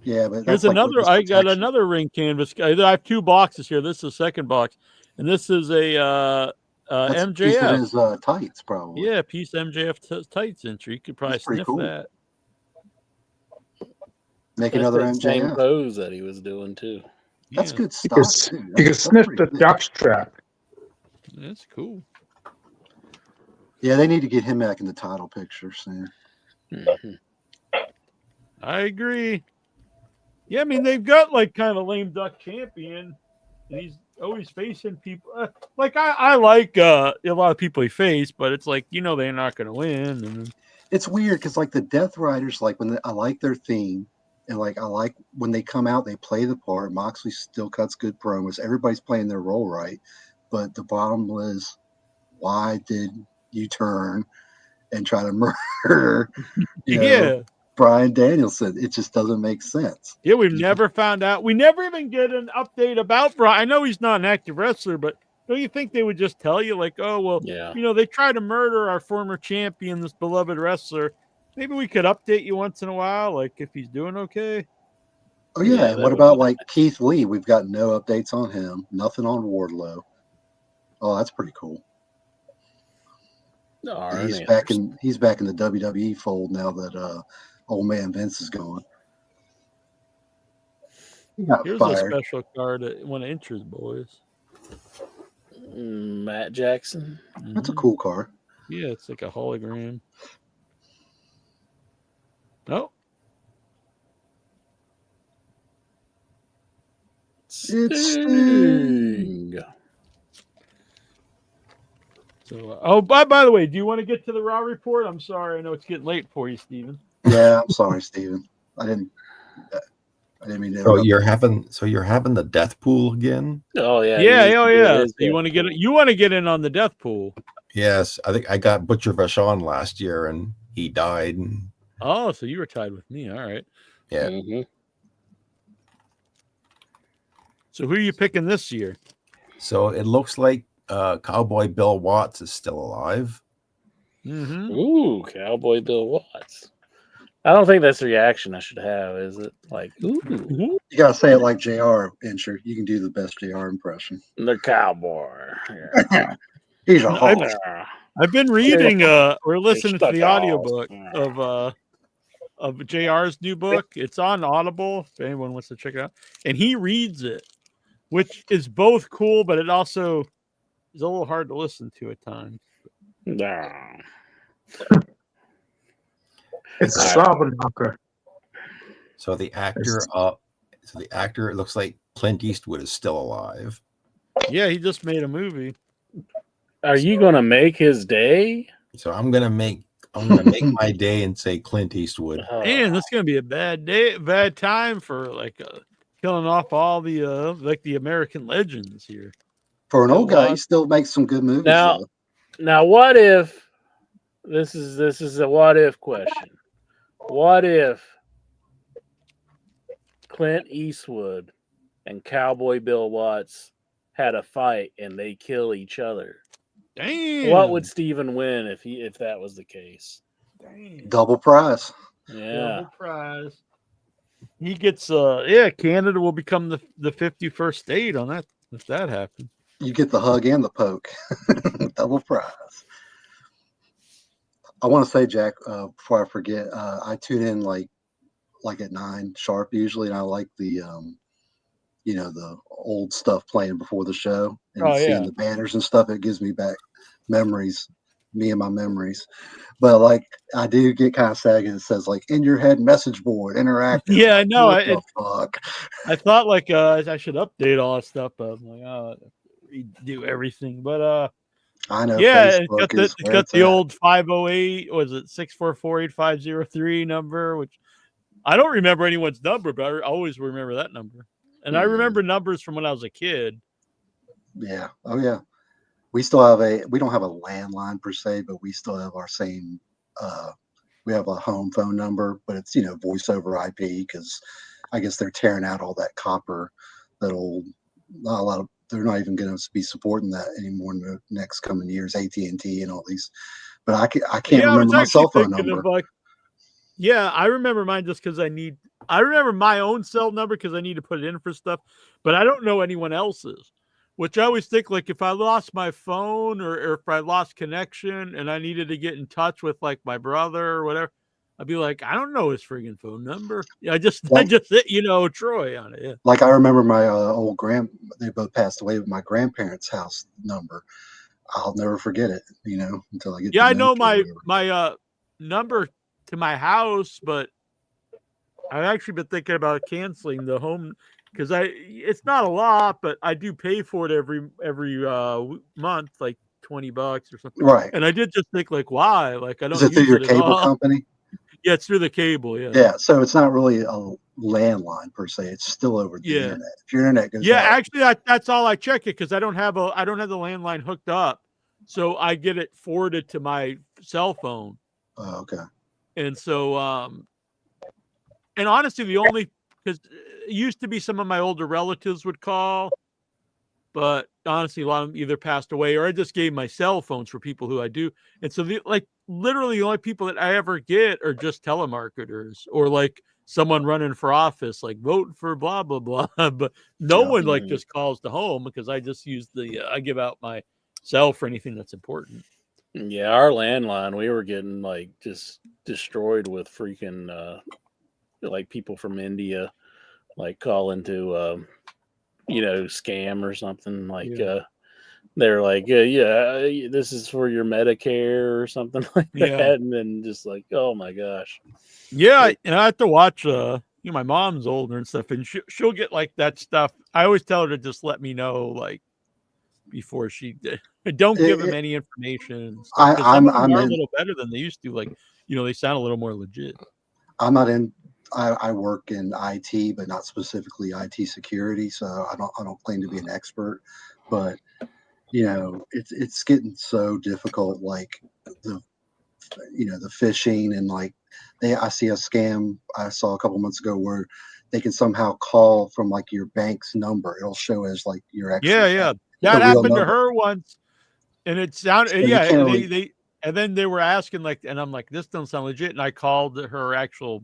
Yeah, but there's I got another ring canvas. I have two boxes here. This is the second box. And this is a MJF. Piece of his tights, probably. Yeah, piece of MJF tights entry. You could probably sniff that. Make another MJF. Same pose that he was doing, too. That's good stuff. You can sniff the jockstrap. That's cool. Yeah, they need to get him back in the title picture soon. Mm-hmm. I agree. Yeah, I mean, they've got like kind of lame duck champion, and he's always facing people. I like a lot of people he faced, but it's like, they're not going to win. And it's weird because like the Death Riders, like I like their theme, and like I like when they come out, they play the part. Moxley still cuts good promos. Everybody's playing their role right, but the bottom is, why did you turn and try to murder Bryan Danielson? It just doesn't make sense. Yeah, we've never found out. We never even get an update about Bryan. I know he's not an active wrestler, but don't you think they would just tell you, like, oh, well, they tried to murder our former champion, this beloved wrestler. Maybe we could update you once in a while, like if he's doing okay. Oh, yeah. What about like Keith Lee? We've got no updates on him. Nothing on Wardlow. Oh, that's pretty cool. He's back in the WWE fold now that old man Vince is gone. Here's a special card when it enters, boys. Matt Jackson. That's a cool card. Yeah, it's like a hologram. Oh. Sting. So, by the way, do you want to get to the Raw report? I'm sorry, I know it's getting late for you, Steven. Yeah, I'm sorry, Steven. I didn't mean to. So you're having the death pool again? Oh yeah, yeah. So you want to get in on the death pool? Yes, I think I got Butcher Vachon last year, and he died. Oh, so you were tied with me. All right. Yeah. Mm-hmm. So who are you picking this year? So it looks like Cowboy Bill Watts is still alive. Mm-hmm. Ooh, Cowboy Bill Watts. I don't think that's the reaction I should have, is it? Like, ooh. You gotta say it like JR, Incher. You can do the best JR impression. The cowboy. Yeah. He's a horse. I've been reading or listening to the audiobook of of JR's new book. It's on Audible if anyone wants to check it out. And he reads it, which is both cool, but it also is a little hard to listen to at times. Nah. It's a Slobberknocker. So the actor, it looks like Clint Eastwood is still alive. Yeah, he just made a movie. Are you gonna make his day? So I'm gonna make my day and say Clint Eastwood. Man, this is gonna be a bad time for like killing off all the like the American legends here. For an old guy, he still makes some good movies. Now, what if this is a what if question? What if Clint Eastwood and Cowboy Bill Watts had a fight and they kill each other? Damn. What would Steven win if that was the case? Damn. Double prize. Yeah. Double prize. He gets Canada will become the 51st state on that if that happens. You get the hug and the poke. Double prize. I want to say, Jack, before I forget, I tune in like at 9 sharp usually, and I like the the old stuff playing before the show and seeing the banners and stuff. It gives me back memories, me and my memories. But like I do get kind of sad because it says like in your head message board interactive. Yeah, I know. What the fuck? I thought like I should update all that stuff, but I'm like, redo everything. But I know. Yeah, Facebook it's got the old 508. Was it 644-8503 number? Which I don't remember anyone's number, but I always remember that number. And I remember numbers from when I was a kid. Yeah. Oh yeah. We still have we don't have a landline per se, but we still have our same. We have a home phone number, but it's voice over IP because I guess they're tearing out all that copper. That old, not a lot of. They're not even going to be supporting that anymore in the next coming years. AT&T and all these, but I can't remember my cell phone number. Yeah, I remember mine just because I remember my own cell number because I need to put it in for stuff, but I don't know anyone else's. Which I always think like if I lost my phone or if I lost connection and I needed to get in touch with like my brother or whatever, I'd be like, I don't know his friggin' phone number. I just hit, Troy on it. Yeah. Like I remember my old they both passed away with my grandparents' house number. I'll never forget it, until I get. Yeah, I know my number to my house, but I've actually been thinking about canceling the home because it's not a lot, but I do pay for it every month, like $20 or something. Right. And I did just think like, why? Like I don't. Is it through your cable company? Yeah, it's through the cable. Yeah. Yeah. So it's not really a landline per se. It's still over the internet. If your internet goes out, actually, that's all I check it because I don't have the landline hooked up, so I get it forwarded to my cell phone. Oh, okay. And so, and honestly, because it used to be some of my older relatives would call, but honestly, a lot of them either passed away or I just gave my cell phones for people who I do. And so literally the only people that I ever get are just telemarketers or like someone running for office, like vote for blah, blah, blah. But no one like just calls to home because I just use I give out my cell for anything that's important. Yeah. Our landline, we were getting like just destroyed with freaking, like people from India, like calling to, scam or something like, they're like, this is for your Medicare or something like that. And then just like, oh my gosh. Yeah. And I have to watch, my mom's older and stuff and she'll get like that stuff. I always tell her to just let me know, like before she don't give them any information. I'm a little better than they used to. Like, they sound a little more legit. I'm not in, I work in IT, but not specifically IT security. So I don't claim to be an expert, but it's getting so difficult. Like the phishing and like I see a scam I saw a couple months ago where they can somehow call from like your bank's number. It'll show as like your actual that happened to her once, and it sounded and then they were asking like, and I'm like, this doesn't sound legit, and I called her actual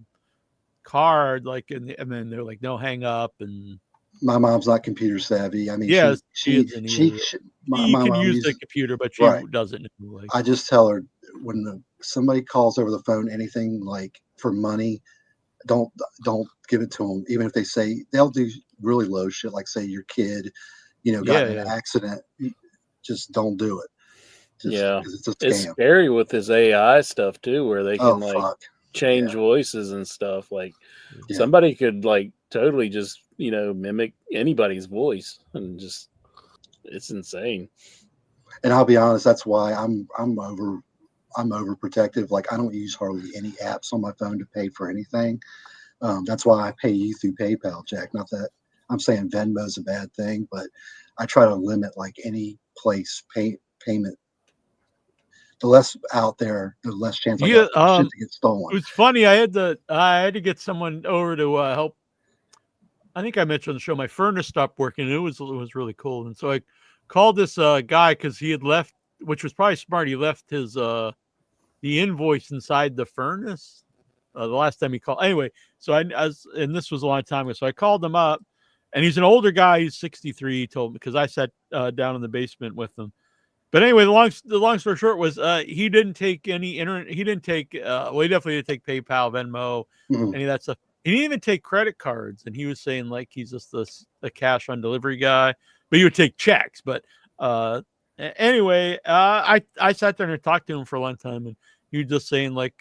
card like, and then they're like, no, hang up. And my mom's not computer savvy. I mean, she can use the computer, but she doesn't. Like, I just tell her when somebody calls over the phone, anything like for money, don't give it to them. Even if they say they'll do really low shit, like say your kid, got in an accident, just don't do it. Just, Yeah, 'cause it's a it's scam. scary with this AI stuff too, where they Oh can fuck. change voices and stuff. Like Yeah. somebody could totally just mimic anybody's voice, and just it's insane. And I'll be honest, that's why I'm overprotective. Like I don't use hardly any apps on my phone to pay for anything. That's why I pay you through PayPal, Jack. Not that I'm saying Venmo's a bad thing, but I try to limit like any place payment. The less out there, the less chance I got for shit to get stolen. It's funny. I had to get someone over to help. I think I mentioned on the show my furnace stopped working. And it was really cold, and so I called this guy because he had left, which was probably smart. He left his the invoice inside the furnace the last time he called. Anyway, so and this was a long time ago. So I called him up, and he's an older guy. He's 63. He told me because I sat down in the basement with him. But anyway, the long story short was he didn't take any internet. He didn't take he definitely didn't take PayPal, Venmo, any of that stuff. He didn't even take credit cards, and he was saying like he's just a cash on delivery guy, but he would take checks. But anyway, I sat there and talked to him for a long time, and he was just saying like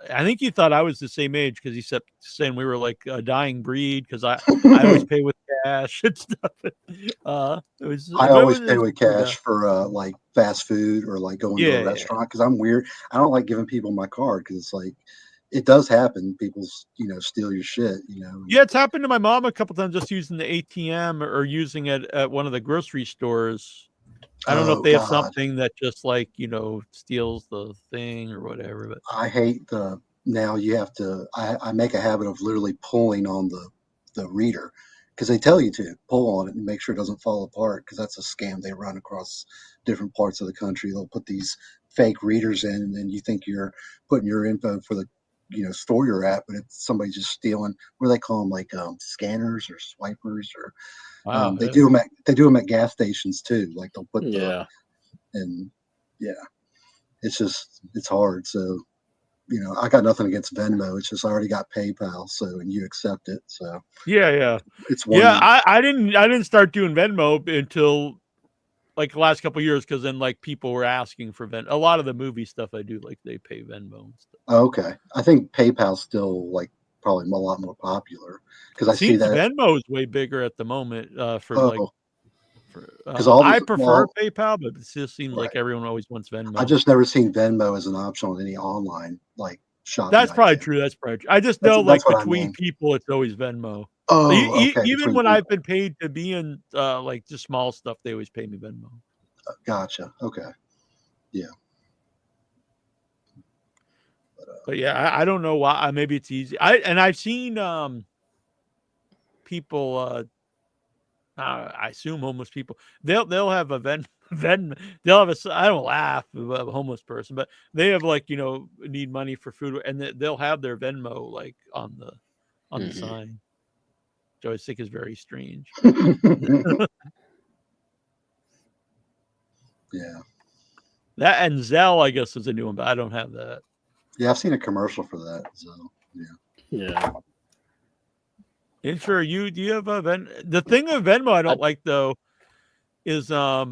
I think he thought I was the same age because he kept saying we were like a dying breed because I always pay with cash and stuff. I always pay with cash for like fast food or like going to a restaurant because I'm weird. I don't like giving people my card because it's like it does happen. People steal your shit. Yeah, it's happened to my mom a couple times just using the ATM or using it at one of the grocery stores. I don't know if they have something that just like steals the thing or whatever. But I hate now you have to. I make a habit of literally pulling on the reader because they tell you to pull on it and make sure it doesn't fall apart because that's a scam they run across different parts of the country. They'll put these fake readers in, and then you think you're putting your info for the store you're at, but it's somebody just stealing. What do they call them? Like scanners or swipers or. Wow, they do them at gas stations too. Like they'll put it's hard. So, I got nothing against Venmo. It's just I already got PayPal, and you accept it. So yeah, it's one. Yeah, I didn't start doing Venmo until like the last couple of years because then like people were asking for Venmo. A lot of the movie stuff I do like they pay Venmo and stuff. Okay, I think PayPal's still like probably a lot more popular because I see that Venmo is way bigger at the moment because I prefer PayPal, but it just seems like everyone always wants Venmo. I just never seen Venmo as an option on any online like shopping. That's probably true. I just know between people, it's always Venmo. Oh, even when I've been paid to be in like just small stuff, they always pay me Venmo. Gotcha. Okay. Yeah. But yeah, I don't know why. Maybe it's easy. I've seen people. I assume homeless people. They'll have a they'll have I don't laugh about a homeless person, but they have need money for food, and they'll have their Venmo like on the sign, which I always think is very strange. Yeah. That and Zelle, I guess, is a new one, but I don't have that. Yeah, I've seen a commercial for that. So yeah. And sure, do you have a the thing of Venmo I don't like though is I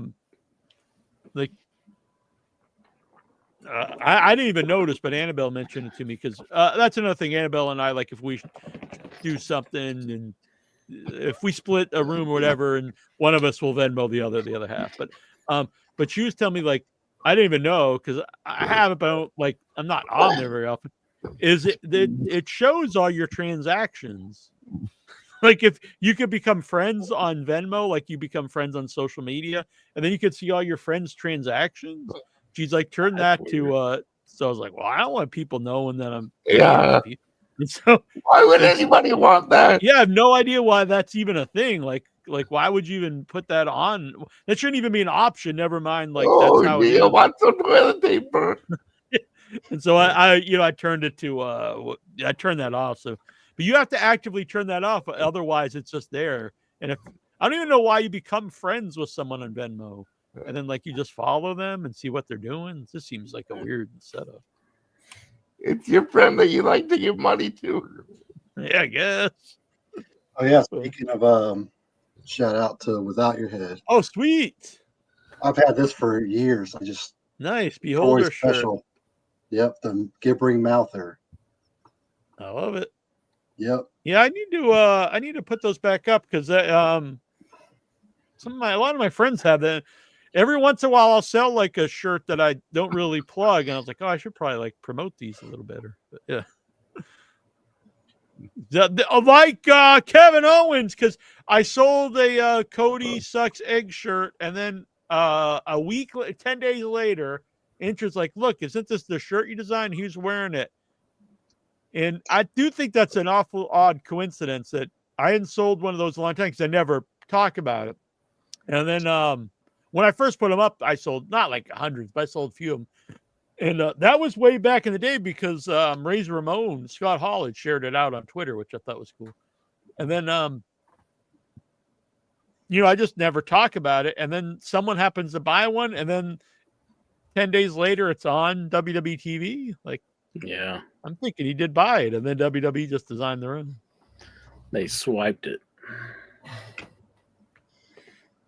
didn't even notice, but Annabelle mentioned it to me because that's another thing. Annabelle and I like if we do something and if we split a room or whatever, and one of us will Venmo the other half. But she was telling me like I didn't even know because I have it, but I'm not on there very often. Is it shows all your transactions. Like if you could become friends on Venmo, like you become friends on social media, and then you could see all your friends' transactions. She's like, turn that to so I was like, well, I don't want people knowing that I'm and so why would anybody want that? Yeah, I have no idea why that's even a thing. Like why would you even put that on? That shouldn't even be an option. Never mind. Like that's how you want some toilet paper. And so I turned it to I turned that off. So but you have to actively turn that off, otherwise it's just there. And if I don't even know why you become friends with someone on Venmo, and then like you just follow them and see what they're doing. It just seems like a weird setup. It's your friend that you like to give money to. Yeah, I guess. Oh yeah, speaking of shout out to Without Your Head. Oh, sweet. I've had this for years. I just Nice. Corey Beholder shirt. special. Yep, the Gibbering Mouther. I love it. Yep. Yeah, I need to put those back up because a lot of my friends have that. Every once in a while, I'll sell like a shirt that I don't really plug, and I was like, oh, I should probably like promote these a little better. But yeah. Like Kevin Owens, because I sold a Cody Sucks Egg shirt, and then a week, 10 days later, Incher's like, look, isn't this the shirt you designed? He's wearing it. And I do think that's an awful odd coincidence that I hadn't sold one of those a long time because I never talk about it. And then when I first put them up, I sold not like hundreds, but I sold a few of them. And that was way back in the day because Razor Ramon, Scott Hall had shared it out on Twitter, which I thought was cool. And then, I just never talk about it. And then someone happens to buy one. And then 10 days later, it's on WWE TV. Like, Yeah. I'm thinking he did buy it. And then WWE just designed their own. They swiped it.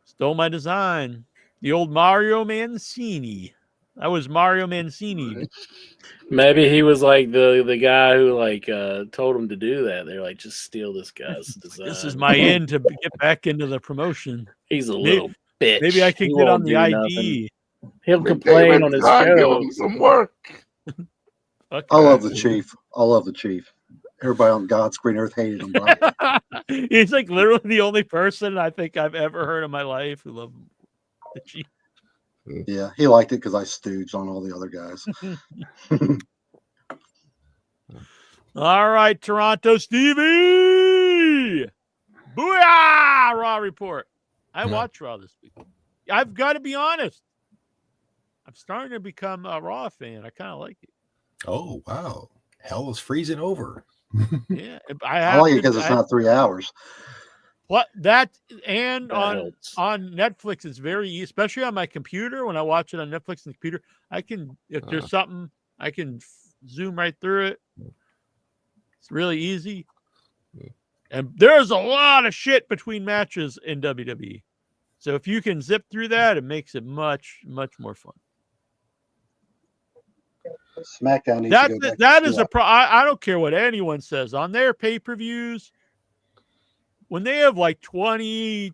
Stole my design. The old Mario Mancini. That was Mario Mancini. Maybe he was like the guy who like told him to do that. They're like, just steal this guy's design. This is my end to get back into the promotion. He's a little bitch. Maybe I can He get on won't the do ID. nothing. He'll complain on his Give show. him some work. I love the Chief. I love the Chief. Everybody on God's green earth hated him. He's like literally the only person I think I've ever heard in my life who loved the Chief. Yeah, he liked it because I stooged on all the other guys. All right, Toronto Stevie. Booyah! Raw report. I watched Raw this week. I've got to be honest. I'm starting to become a Raw fan. I kind of like it. Oh, wow. Hell is freezing over. Yeah. I like it because it's not 3 hours. What that and That on helps. on Netflix is very easy, especially on my computer. When I watch it on Netflix and the computer, I can if there's something I can zoom right through it. It's really easy. And there's a lot of shit between matches in WWE. So if you can zip through that, it makes it much, much more fun. SmackDown needs to go back That to is a pro. I don't care what anyone says on their pay-per-views. When they have like 20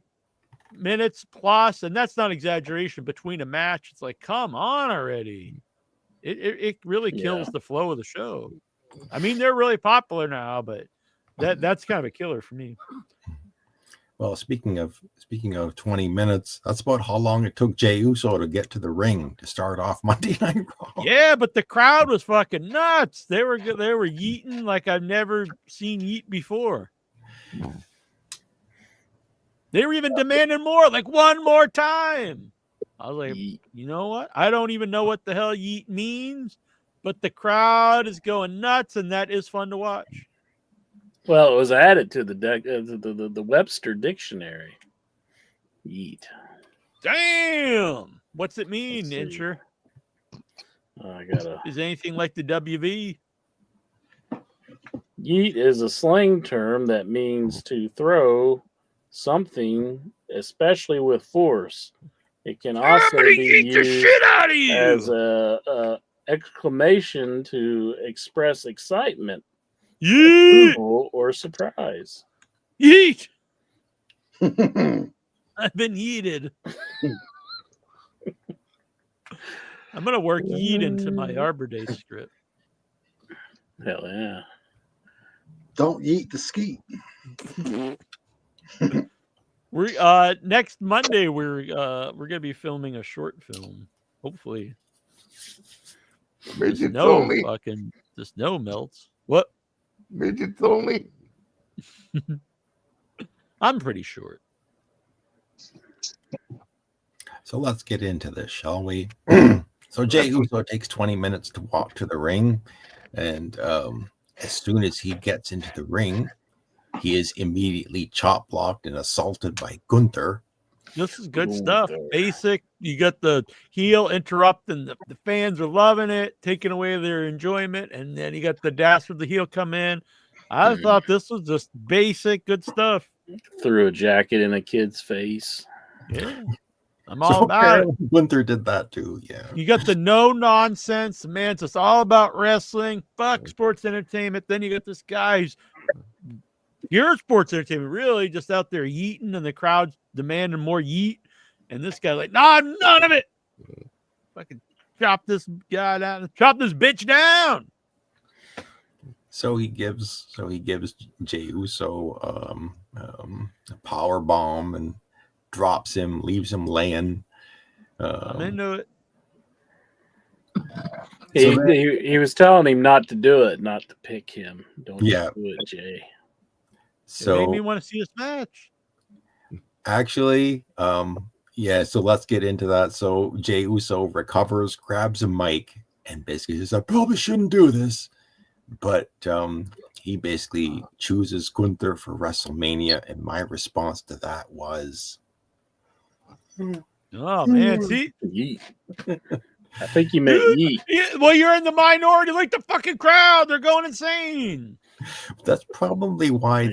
minutes plus, and that's not exaggeration, between a match, it's like, come on already. It really kills the flow of the show. I mean, they're really popular now, but that's kind of a killer for me. Well, speaking of 20 minutes, that's about how long it took Jey Uso to get to the ring to start off Monday Night Raw. Yeah, but the crowd was fucking nuts. They were yeeting like I've never seen yeet before. They were even demanding more, like one more time. I was like, you know what? I don't even know what the hell yeet means, but the crowd is going nuts, and that is fun to watch. Well, it was added to the Webster dictionary. Yeet. Damn. What's it mean, Incher? I gotta. Is it anything like the WV? Yeet is a slang term that means to throw something, especially with force. It can also be used as a exclamation to express excitement, approval, or surprise. Yeet. I've been yeeted. I'm gonna work yeet into my Arbor Day script. Hell yeah! Don't eat the skeet. We're next Monday we're gonna be filming a short film. Hopefully. Midgets only. The snow melts. What? Midgets only. I'm pretty short. So let's get into this, shall we? So Jey Uso takes 20 minutes to walk to the ring, and as soon as he gets into the ring, he is immediately chop blocked and assaulted by Gunther. This is good stuff. Basic. You got the heel interrupting. The fans are loving it, taking away their enjoyment. And then you got the dastard, the heel come in. I thought this was just basic good stuff. Threw a jacket in a kid's face. Yeah. I'm all about it. Gunther did that too. Yeah. You got the no nonsense. Man, it's just all about wrestling. Fuck sports entertainment. Then you got this guy who's pure sports entertainment, really just out there yeeting, and the crowd's demanding more yeet. And this guy like, nah, none of it. Fucking chop this guy down, chop this bitch down. So he gives Jey Uso a power bomb and drops him, leaves him laying. I'm into it. He was telling him not to do it, not to pick him. Don't do it, Jay. So it made me want to see this match. Actually, so let's get into that. So Jey Uso recovers, grabs a mic, and basically says, I probably shouldn't do this. But he basically chooses Gunther for WrestleMania, and my response to that was, oh man, see, I think you meant yeet. Yeah, well, you're in the minority, like the fucking crowd. They're going insane. That's probably why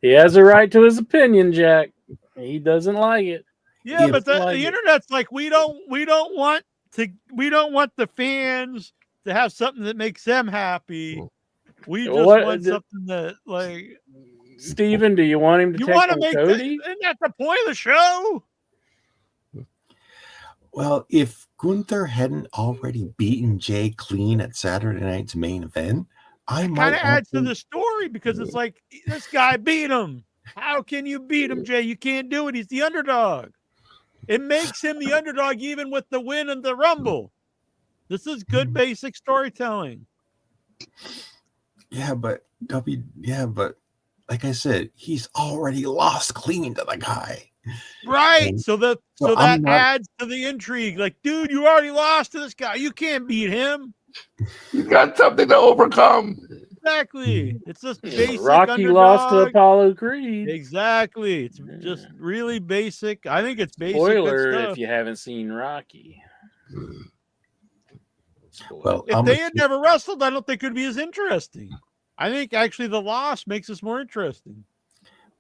he has a right to his opinion, Jack. He doesn't like it. Yeah, but the internet's like, we don't want the fans to have something that makes them happy. We just want something that, like, Steven, do you want him to take on Cody? Isn't that the point of the show? Well, if Gunther hadn't already beaten Jay clean at Saturday night's main event, I might kind of adds to the story, because it's like, this guy beat him. How can you beat him, Jay? You can't do it. He's the underdog. It makes him the underdog even with the win in the Rumble. This is good basic storytelling. Yeah, but like I said, he's already lost clean to the guy. Right. And so that adds to the intrigue. Like, dude, you already lost to this guy. You can't beat him. You got something to overcome. Exactly. It's just basic. Rocky underdog. Lost to Apollo Creed. Exactly. It's just really basic. I think it's basic. Spoiler if you haven't seen Rocky. Well, if they had never wrestled, I don't think it would be as interesting. I think actually the loss makes us more interesting.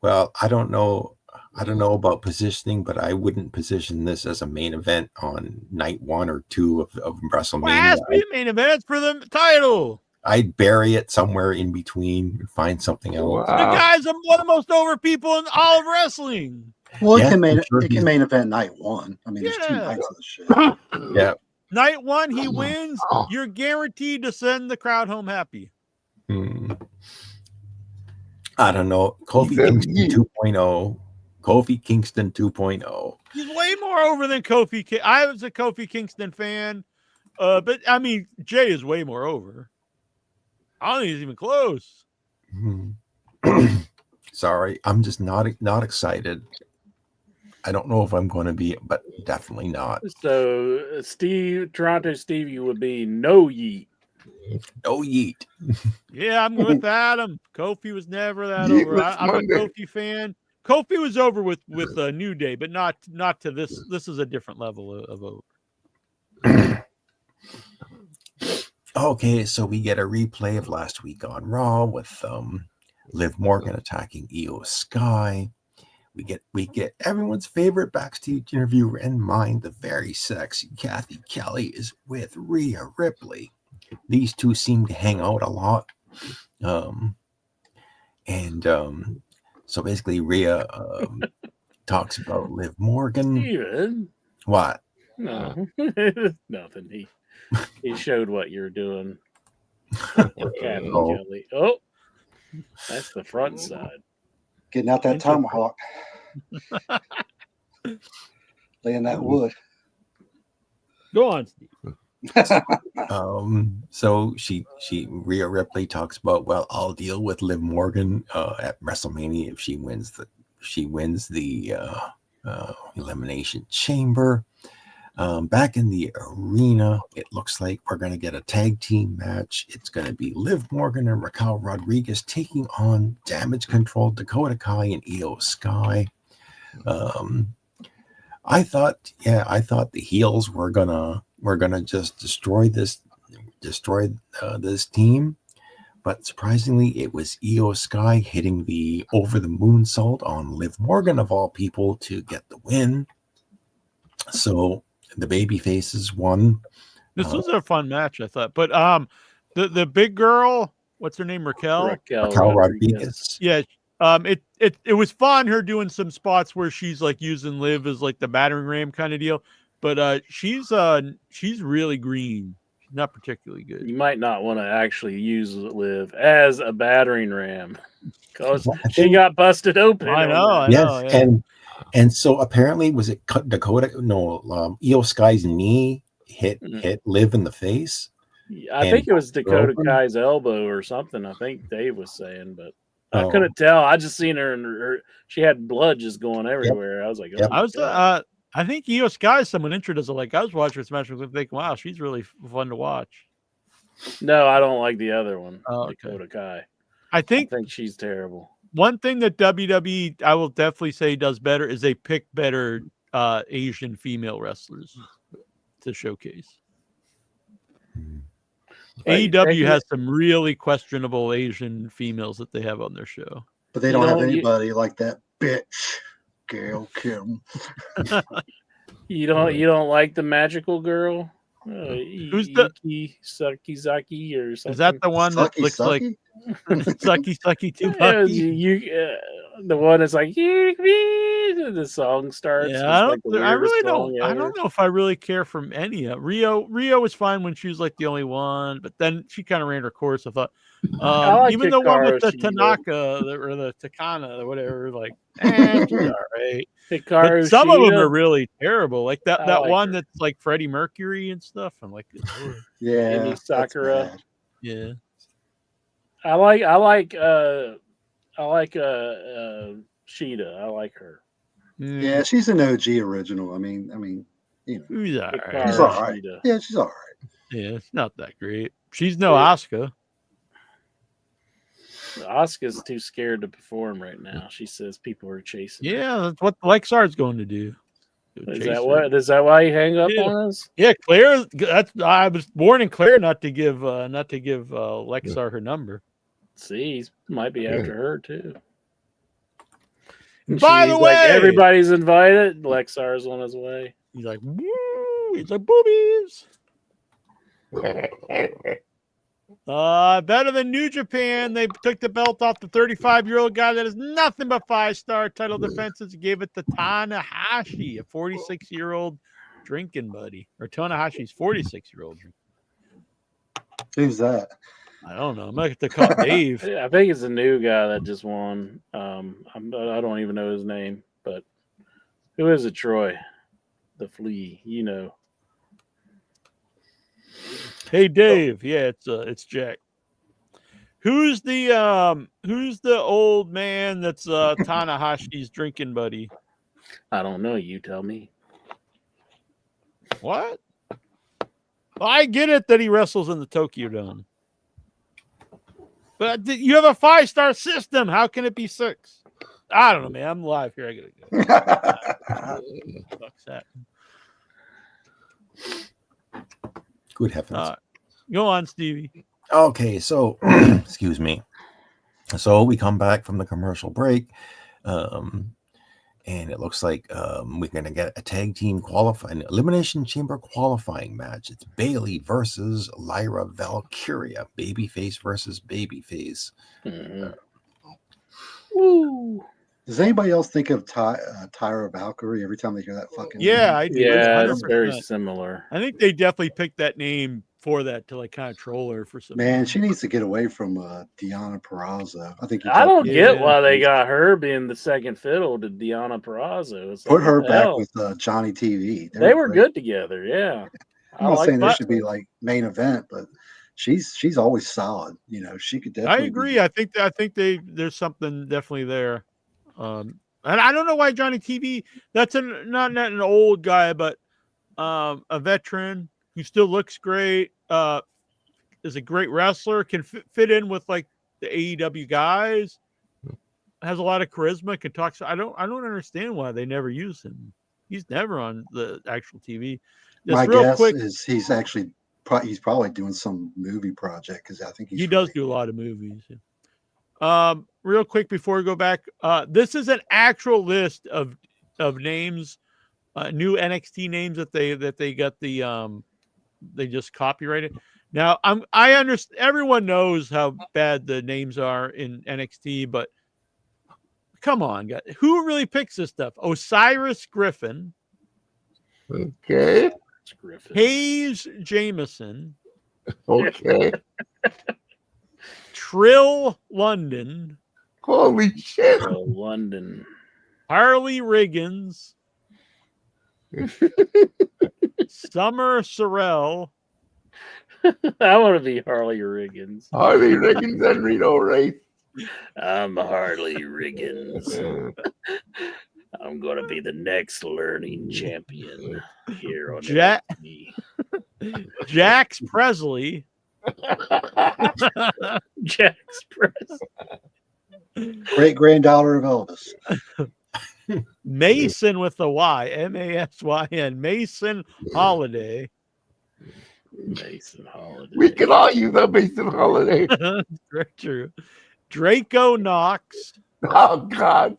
Well, I don't know about positioning, but I wouldn't position this as a main event on night 1 or 2 of WrestleMania. Well, it has to be a main event for the title. I'd bury it somewhere in between and find something else. The guy's one of the most over people in all of wrestling. Well, it can main event night 1. I mean, there's 2 nights of the shit. Yeah. Night 1, he wins. You're guaranteed to send the crowd home happy. I don't know. Kofi Kingston 2.0. Kofi Kingston 2.0. He's way more over than Kofi. I was a Kofi Kingston fan, but I mean, Jay is way more over. I don't think he's even close. Sorry, I'm just not excited. I don't know if I'm going to be, but definitely not. So, Toronto Stevie would be no yeet. No yeet. Yeah, I'm with Adam. Kofi was never that over. I'm a Kofi fan. Kofi was over with New Day, but not to this. This is a different level of over. Okay, so we get a replay of last week on Raw with Liv Morgan attacking Io Sky. We get everyone's favorite backstage interview, and mine, the very sexy Kathy Kelly, is with Rhea Ripley. These two seem to hang out a lot. So basically Rhea talks about Liv Morgan. Steven. What? No. Nothing. He showed what you're doing. Kathy Kelly. Oh, that's the front side. Getting out that tomahawk. Laying that wood. Go on, Steve. So Rhea Ripley talks about, well, I'll deal with Liv Morgan at WrestleMania if she wins the Elimination Chamber. Back in the arena, it looks like we're going to get a tag team match. It's going to be Liv Morgan and Raquel Rodriguez taking on Damage Control, Dakota Kai, and Io Sky. I thought the heels were gonna just destroy this team, but surprisingly, it was Io Sky hitting the over the moonsault on Liv Morgan of all people to get the win. So the baby faces won. This was a fun match, I thought. But the big girl, what's her name, Raquel? Raquel Rodriguez. Yeah. It was fun, her doing some spots where she's like using Liv as like the battering ram kind of deal. But she's really green. She's not particularly good. You might not want to actually use Liv as a battering ram because she got busted open. I know. Yes, Yeah. and so apparently was it Dakota? No, Io Sky's knee hit Liv in the face. I think it was Dakota Kai's elbow or something. I think Dave was saying, but I couldn't tell. I just seen her and she had blood just going everywhere. I was like, I think Io Sky is someone interested. Like I was watching this match and thinking, wow, she's really fun to watch. No, I don't like the other one, okay. Dakota Kai. I think she's terrible. One thing that WWE, I will definitely say, does better is they pick better Asian female wrestlers to showcase. AEW has some really questionable Asian females that they have on their show. But they don't have anybody like that bitch, Gail Kim. You don't like the magical girl? Who's the Sakizaki or something? Is that the one that looks like Sucky Too Bucky? The one that's like the song starts. Yeah, I don't know if I really care for any of Rio was fine when she was like the only one, but then she kind of ran her course. I thought even the one with the Tanaka or the Takana or whatever, like she's all right. But some of them are really terrible. Like that one that's like Freddie Mercury and stuff. I'm like, yeah, Emi Sakura. Yeah. I like Sheeta. I like her. Yeah, she's an OG original. I mean, you know, she's all right. She's all right. Yeah, she's all right. Yeah, it's not that great. She's no Asuka. Asuka's too scared to perform right now. She says people are chasing her. Yeah, that's what Lexar's going to do. Is that why you hang up on us? Yeah, Claire. I was warning Claire not to give Lexar her number. See, he might be after her too. By the way, everybody's invited. Lexar's on his way. He's like, woo! He's like boobies. Better than New Japan. They took the belt off the 35-year-old guy that has nothing but 5-star title defenses and gave it to Tanahashi, a 46-year-old drinking buddy. Or Tanahashi's 46-year-old. Who's that? I don't know. I'm going to have to call Dave. I think it's a new guy that just won. I don't even know his name, but who is it, Troy? The Flea, you know. Hey Dave, yeah, it's Jack. Who's the old man that's Tanahashi's drinking buddy? I don't know. You tell me. What? I get it that he wrestles in the Tokyo Dome, but you have a 5-star system. How can it be 6? I don't know, man. I'm live here. I gotta go. Fuck's that. Good heavens. Go on, Stevie. Okay, so excuse me. So we come back from the commercial break, and it looks like we're going to get a tag team elimination chamber qualifying match. It's Bailey versus Lyra Valkyria, babyface versus babyface. Woo! Does anybody else think of Tyra Valkyrie every time they hear that fucking name? I do. Yeah, it's very similar. I think they definitely picked that name for that to like kind of troll her for some. Man, she needs to get away from Deonna Purrazzo. I don't get why they got her being the second fiddle to Deonna Purrazzo. It's put her back with Johnny TV. They were good together. Yeah, I'm not saying they should be like main event, but she's always solid. You know, she could definitely. I agree. I think there's something definitely there. And I don't know why Johnny TV. That's not an old guy, but a veteran who still looks great. Is a great wrestler. Can fit in with like the AEW guys. Has a lot of charisma. Can talk. I don't understand why they never use him. He's never on the actual TV. My Just real guess quick, is he's probably doing some movie project because I think he's he does do a lot of movies. Real quick before we go back, this is an actual list of names, new NXT names that they got the they just copyrighted. Now I understand everyone knows how bad the names are in NXT, but come on, guys, who really picks this stuff? Osiris Griffin, Okay. Hayes Jameson, Okay. Trill London, Holy shit. London. Harley Riggins, Summer Sorrell, I want to be Harley Riggins. Harley Riggins and Reno Race. I'm Harley Riggins. I'm going to be the next learning champion here on NXT. Jax Presley, Jax Presley. great granddaughter of Elvis. Mason with the Y, Masyn, Mason Holiday. Mason Holiday. We can all use a Mason Holiday. Very true. Draco Knox. Oh, God.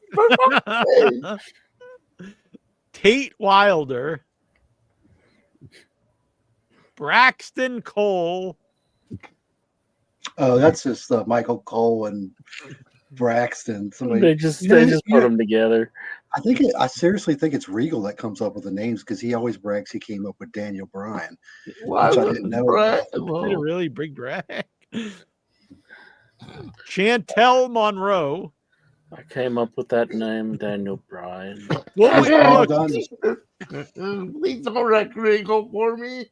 Tate Wilder. Braxton Cole. Oh, that's just Michael Cole and Braxton. Somebody, They just put them together. I seriously think it's Regal that comes up with the names because he always brags he came up with Daniel Bryan. Why Which I was didn't know. Brett- Did it Whoa. really big brag? Chantel Monroe. I came up with that name, Daniel Bryan. Well, He's all look, done. Please don't wreck Regal for me.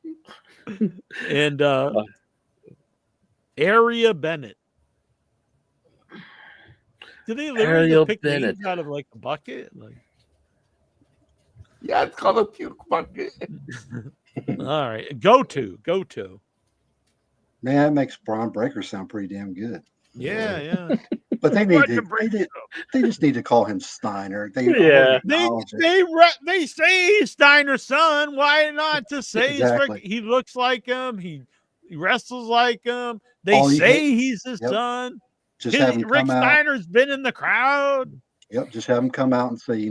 and Aria Bennett. Did they literally Ariel just pick Bennett. names out of like a bucket? Like, Yeah, it's called a puke bucket. all right, go to. Man, that makes Braun Breaker sound pretty damn good. Yeah. But they need What to, to bring they just need to call him Steiner. They Yeah. acknowledge it. They say he's Steiner's son. Why not just say Exactly. he looks like him? He wrestles like him. They All you say hate- he's his Yep. son. Just have him Rick come out. Steiner's been in the crowd. Yep, just have him come out and say,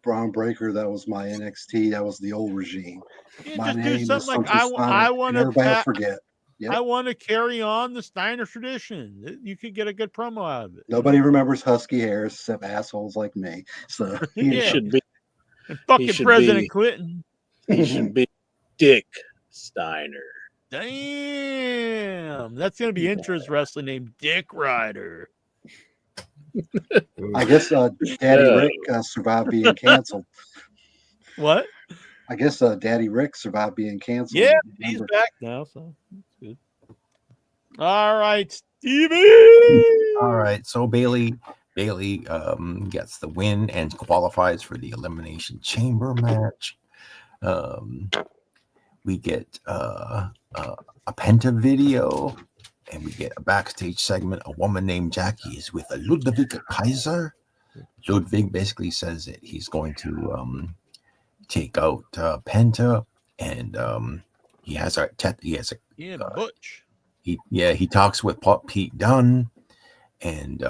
Braun Breaker, that was my NXT. That was the old regime. You My just name do is something like something Steiner. I And want everybody will to. forget. Yep. I want to carry on the Steiner tradition. You could get a good promo out of it. Nobody remembers Husky Harris except assholes like me. So He Yeah. should be. And fucking should President be- Clinton. He should be Dick Steiner. Damn, that's gonna be interest wrestling named Dick Ryder. I guess Daddy No. Rick survived being canceled. What? I guess Daddy Rick survived being canceled. Yeah, he's back now, so that's good. All right, Stevie. All right, so Bailey gets the win and qualifies for the Elimination Chamber match. We get a Penta video, and we get a backstage segment. A woman named Jackie is with a Ludwig Kaiser. Ludwig basically says that he's going to take out Penta, and he has a Yeah, Butch. he talks with Pete Dunne, and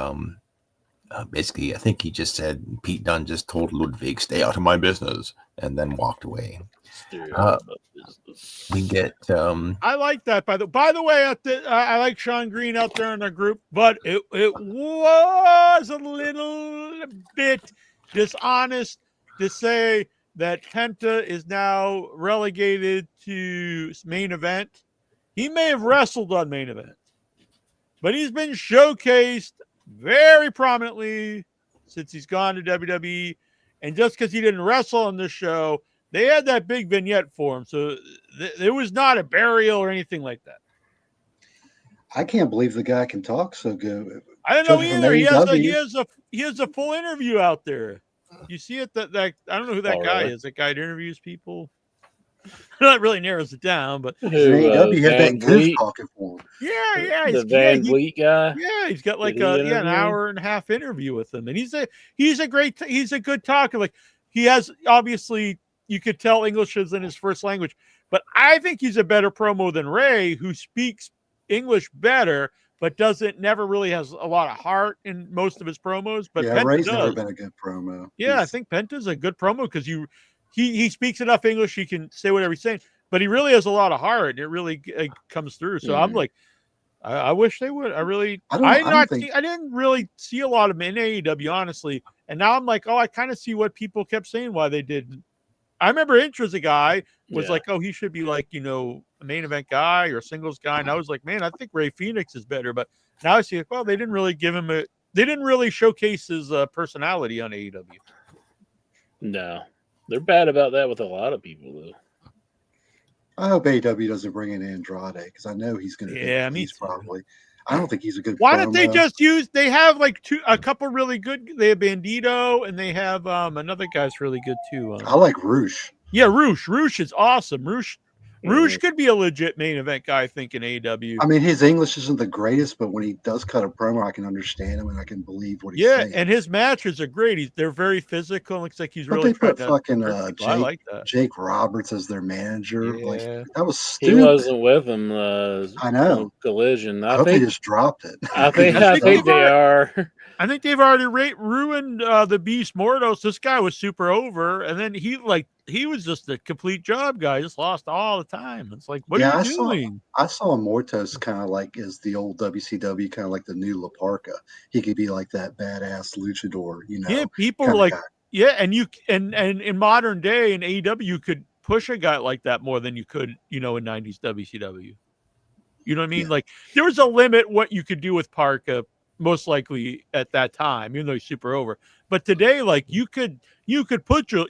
basically I think he just said Pete Dunne just told Ludwig, "Stay out of my business," and then walked away. We get I like that. By the way, I like Sean Green out there in the group, but it was a little bit dishonest to say that Penta is now relegated to main event. He may have wrestled on main event, but he's been showcased very prominently since he's gone to WWE. And just because he didn't wrestle on this show, they had that big vignette for him. So it was not a burial or anything like that. I can't believe the guy can talk so good. I don't know Judging from either. AEW. He has a full interview out there. You see it? That I don't know who that Oh, guy really? is. That guy that interviews people. That really narrows it down, but AEW had that Van goose Vliet, talking for him. yeah, the Van Vliet guy. Yeah, he's got like Did he an interview him? hour and a half interview with him, and he's a good talker. Like he has obviously you could tell English isn't his first language, but I think he's a better promo than Ray, who speaks English better, but never really has a lot of heart in most of his promos. But Yeah, Penta Ray's does. never been a good promo. Yeah, I think Penta's a good promo because he speaks enough English, he can say whatever he's saying, but he really has a lot of heart, and it really comes through. So I'm like, I wish they would. I didn't really see a lot of him in AEW, honestly. And now I'm like, oh, I kind of see what people kept saying why they did. I remember Intra's a guy was like, oh, he should be like, a main event guy or a singles guy. And I was like, man, I think Ray Phoenix is better. But now I see, well, they didn't really give him they didn't really showcase his personality on AEW. No, they're bad about that with a lot of people, though. I hope AEW doesn't bring in Andrade because I know he's going to. Yeah, probably. I don't think he's a good. Why don't they just use? They have like a couple really good. They have Bandito, and they have another guy's really good too. I like Roosh. Yeah, Roosh. Roosh is awesome. Roosh could be a legit main event guy, I think, in AEW. I mean, his English isn't the greatest, but when he does cut a promo, I can understand him and I can believe what he's saying. Yeah, and his matches are great. They're very physical. Looks like he's but really. They put fucking I like that. Jake Roberts as their manager. Yeah. Like that was stupid. He wasn't with him. I know. Collision. I hope he just dropped it. I think they are. I think they've already ruined the Beast Mordos. This guy was super over, and then he was just a complete job guy. Just lost all the time. It's like, what are you doing? I saw Mortos kind of like as the old WCW, kind of like the new La Parca. He could be like that badass luchador, Yeah, people are like, guy. Yeah, and in modern day in AEW, you could push a guy like that more than you could, in 90s WCW. You know what I mean? Yeah. Like there was a limit what you could do with Parca. Most likely at that time, even though he's super over. But today, like you could push a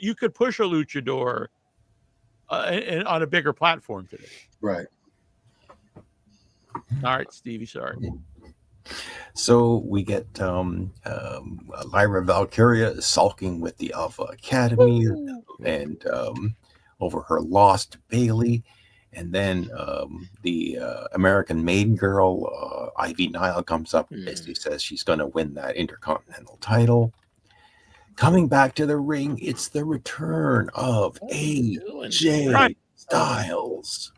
luchador on a bigger platform today. Right. All right, Stevie. Sorry. So we get Lyra Valkyria sulking with the Alpha Academy and over her loss to Bailey. And then the American Maid Girl, Ivy Nile, comes up and basically says she's going to win that Intercontinental title. Coming back to the ring, it's the return of AJ Styles.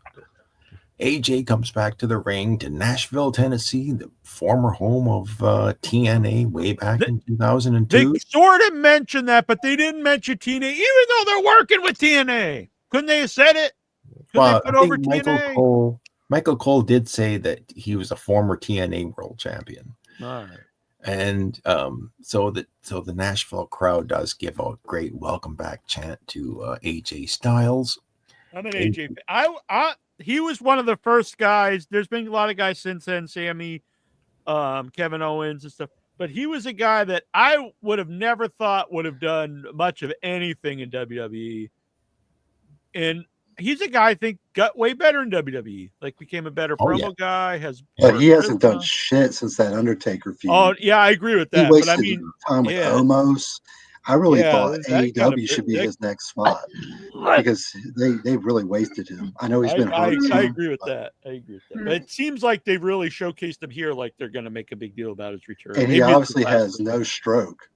AJ comes back to the ring to Nashville, Tennessee, the former home of TNA way back in 2002. They sort of mentioned that, but they didn't mention TNA, even though they're working with TNA. Couldn't they have said it? Well, I think Michael Cole did say that he was a former TNA world champion. All right. And so the Nashville crowd does give a great welcome back chant to AJ Styles. I'm an AJ. He was one of the first guys. There's been a lot of guys since then, Sammy, Kevin Owens and stuff. But he was a guy that I would have never thought would have done much of anything in WWE. And he's a guy I think got way better in WWE. Like became a better promo guy. But he hasn't done shit since that Undertaker feud. Oh yeah, I agree with that. He wasted but I mean, time with Omos. I really thought AEW should be his next spot because they really wasted him. I know he's been hurt. I agree with that. But it seems like they've really showcased him here. Like they're going to make a big deal about his return. And he obviously has no stroke.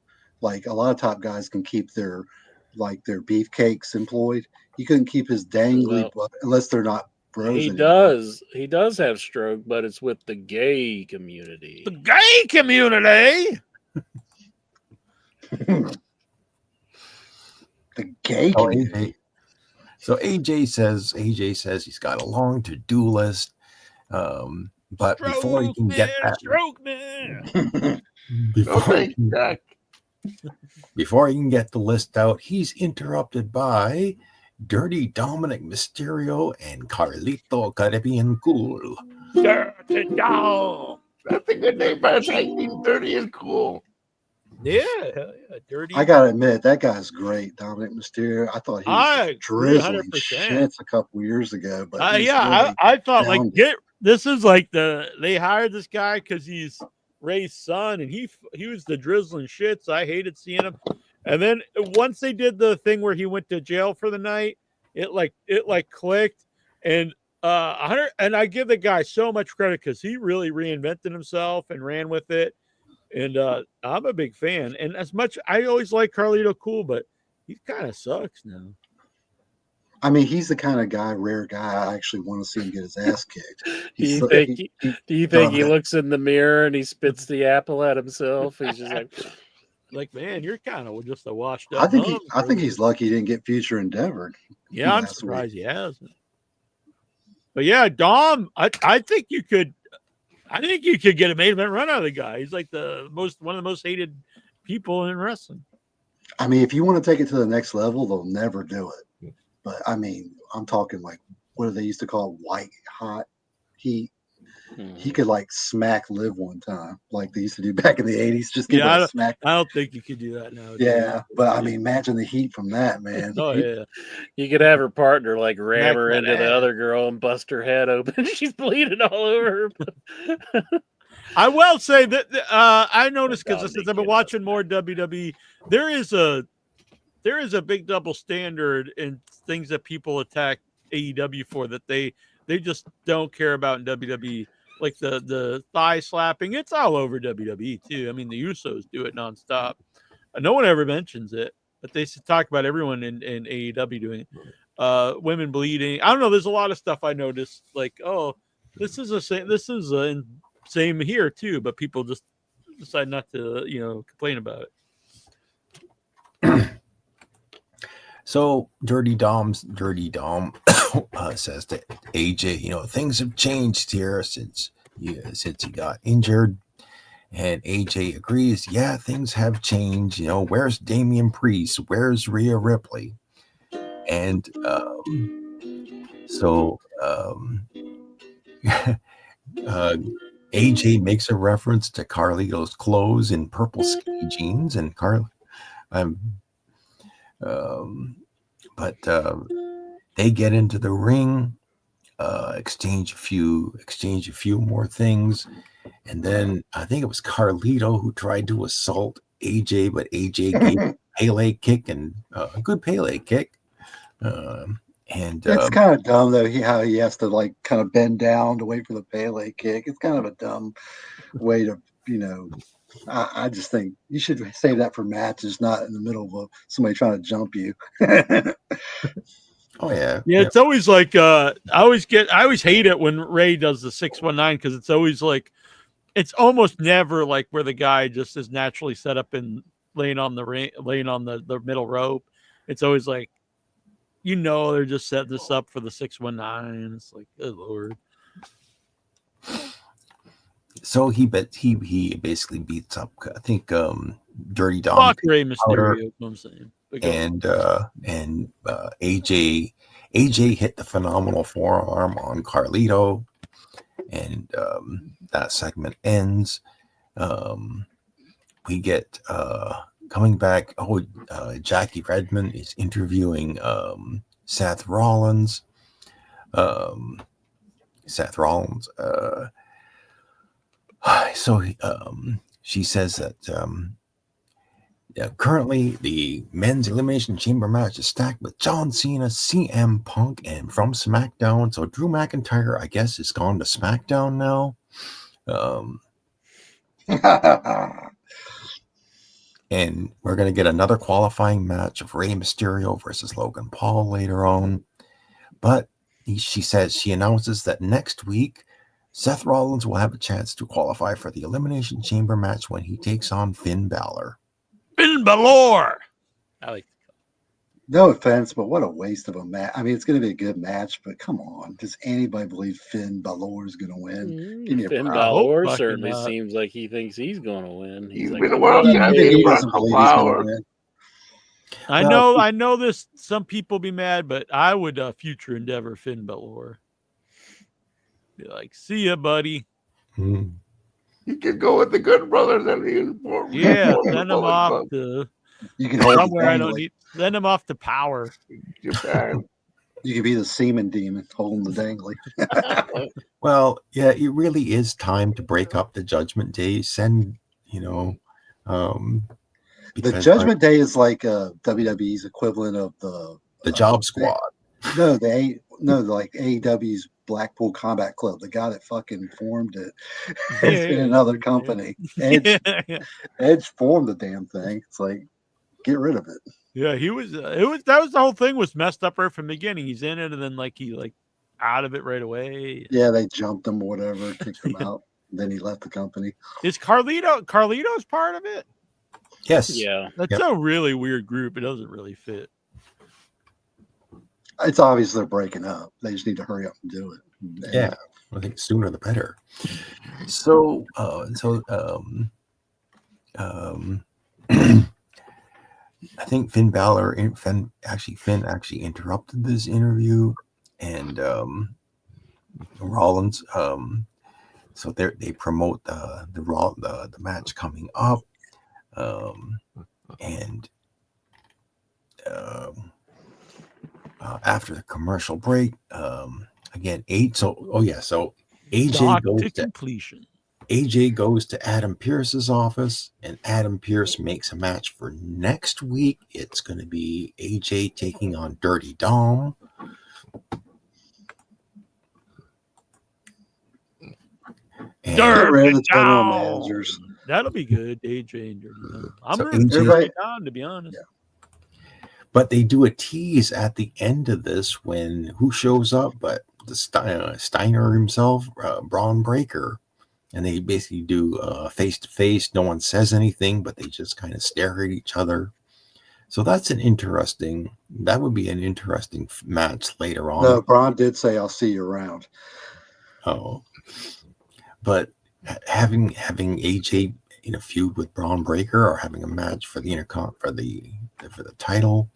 Like a lot of top guys can keep their beefcakes employed. He couldn't keep his dangly unless they're not bros. He does have stroke, but it's with the gay community. The gay community. The gay community. So AJ says he's got a long to-do list. But before he can get that, before he can get the list out, he's interrupted by Dirty Dominic Mysterio and Carlito Caribbean Cool. Dirty Dom. That's a good name, but I think Dirty is cool. Yeah, Dirty. I gotta admit, that guy's great, Dominic Mysterio. I thought he was drizzling 100%. shits a couple years ago, but I thought like this is like they hired this guy because he's Ray's son, and he was the drizzling shits. I hated seeing him. And then once they did the thing where he went to jail for the night, it clicked. And and I give the guy so much credit because he really reinvented himself and ran with it. And I'm a big fan. And as much I always like Carlito Cool, but he kind of sucks now. I mean, he's the kind of rare guy I actually want to see him get his ass kicked. Do you think he looks in the mirror and he spits the apple at himself? He's just like, man, you're kind of just a washed I up. think he's lucky he didn't get Future Endeavored. Yeah, I'm surprised he hasn't. But yeah, Dom, I think you could. I think you could get a main event run out of the guy. He's like one of the most hated people in wrestling. I mean, if you want to take it to the next level, they'll never do it. But I mean, I'm talking like what do they used to call white hot heat? He could like smack Liv one time, like they used to do back in the 80s. Just give it a smack. I don't think you could do that now. Yeah, but I mean, imagine the heat from that, man. Oh yeah, you could have her partner like ram her into the other girl and bust her head open. She's bleeding all over her. I will say that I noticed because since I've been watching more WWE, there is a big double standard in things that people attack AEW for that they just don't care about in WWE. Like the thigh slapping, it's all over WWE too. I mean, the Usos do it nonstop. No one ever mentions it, but they talk about everyone in AEW doing it. Women bleeding. I don't know. There's a lot of stuff I noticed. Like, oh, this is same here too, but people just decide not to, complain about it. So Dirty Dom says that AJ, things have changed here since he got injured, and AJ agrees. Yeah, things have changed. Where's Damian Priest? Where's Rhea Ripley? And AJ makes a reference to Carlito's clothes in purple skinny jeans, and they get into the ring, exchange a few more things, and then I think it was Carlito who tried to assault AJ, but AJ gave a Pele kick, and a good Pele kick. And it's kind of dumb though how he has to like kind of bend down to wait for the Pele kick. It's kind of a dumb way to I just think you should save that for matches, not in the middle of somebody trying to jump you. Oh yeah. Yeah, it's always like I always hate it when Ray does the 619 because it's always like it's almost never like where the guy just is naturally set up and laying on the middle rope. It's always like they're just setting this up for the 619. It's like, good Lord. So he basically beats up, I think, Dirty Dom. Fuck Rey Mysterio, I'm saying. And AJ hit the phenomenal forearm on Carlito, and that segment ends. We get coming back. Jackie Redmond is interviewing Seth Rollins. She says that currently the men's Elimination Chamber match is stacked with John Cena, CM Punk, and from SmackDown. So Drew McIntyre, I guess, is gone to SmackDown now. And we're going to get another qualifying match of Rey Mysterio versus Logan Paul later on. But she announces that next week, Seth Rollins will have a chance to qualify for the Elimination Chamber match when he takes on Finn Balor. Finn Balor! I like No offense, but what a waste of a match. I mean, it's going to be a good match, but come on. Does anybody believe Finn Balor is going to win? Finn Balor certainly seems like he thinks he's going to win. He's been a world champion. He doesn't believe he's going to win. I know this. Some people be mad, but I would future endeavor Finn Balor. Be like, see ya, buddy. You could go with the Good Brothers and the send them off to somewhere I don't need. Send them off to Power. Japan. You could be the semen demon holding the dangly. Well, yeah, it really is time to break up the Judgment Day. Send, the Judgment Day is like WWE's equivalent of the Job Squad. Like AEW's Blackpool Combat Club. The guy that fucking formed it is in another company. Edge formed the damn thing. It's like get rid of it. Yeah, he was. That was the whole thing was messed up right from the beginning. He's in it, and then he out of it right away. Yeah, they jumped him, whatever, kicked him out. Then he left the company. Is Carlito's part of it? Yes. Yeah. That's a really weird group. It doesn't really fit. It's obvious they're breaking up. They just need to hurry up and do it. And, Yeah, I think sooner the better. So, I think Finn actually interrupted this interview, and Rollins. So they promote the match coming up, and after the commercial break, again, So AJ goes to completion. AJ goes to Adam Pearce's office, and Adam Pearce makes a match for next week. It's going to be AJ taking on Dirty Dom. And Dirty general Dom. managers. That'll be good, AJ and Dirty Dom. I'm So rooting for AJ Dirty Dom, to be honest. But they do a tease at the end of this when who shows up but the Steiner himself, Braun Breaker. And they basically do face-to-face. No one says anything, but they just kind of stare at each other. So that would be an interesting match later on. No, Braun did say, "I'll see you around." Oh. But having AJ in a feud with Braun Breaker or having a match for the for the title.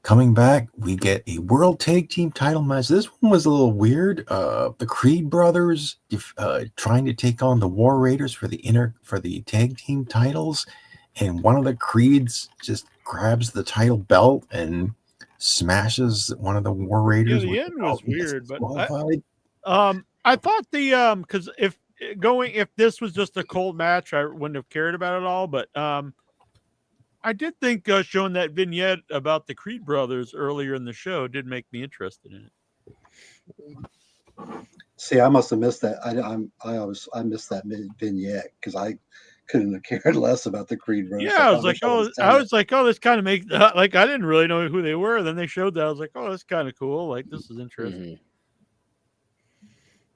Coming back, we get a World Tag Team title match. This one was a little weird. The Creed brothers trying to take on the War Raiders for the tag team titles, and one of the Creeds just grabs the title belt and smashes one of the War Raiders. Yeah, the end was weird, but disqualified. I thought because if this was just a cold match, I wouldn't have cared about it all. But I did think showing that vignette about the Creed brothers earlier in the show did make me interested in it. See, I must have missed that. I missed that vignette because I couldn't have cared less about the Creed brothers. Yeah, I was like, this kind of makes like I didn't really know who they were. Then they showed that. I was like, oh, that's kind of cool. Like this is interesting. Mm-hmm.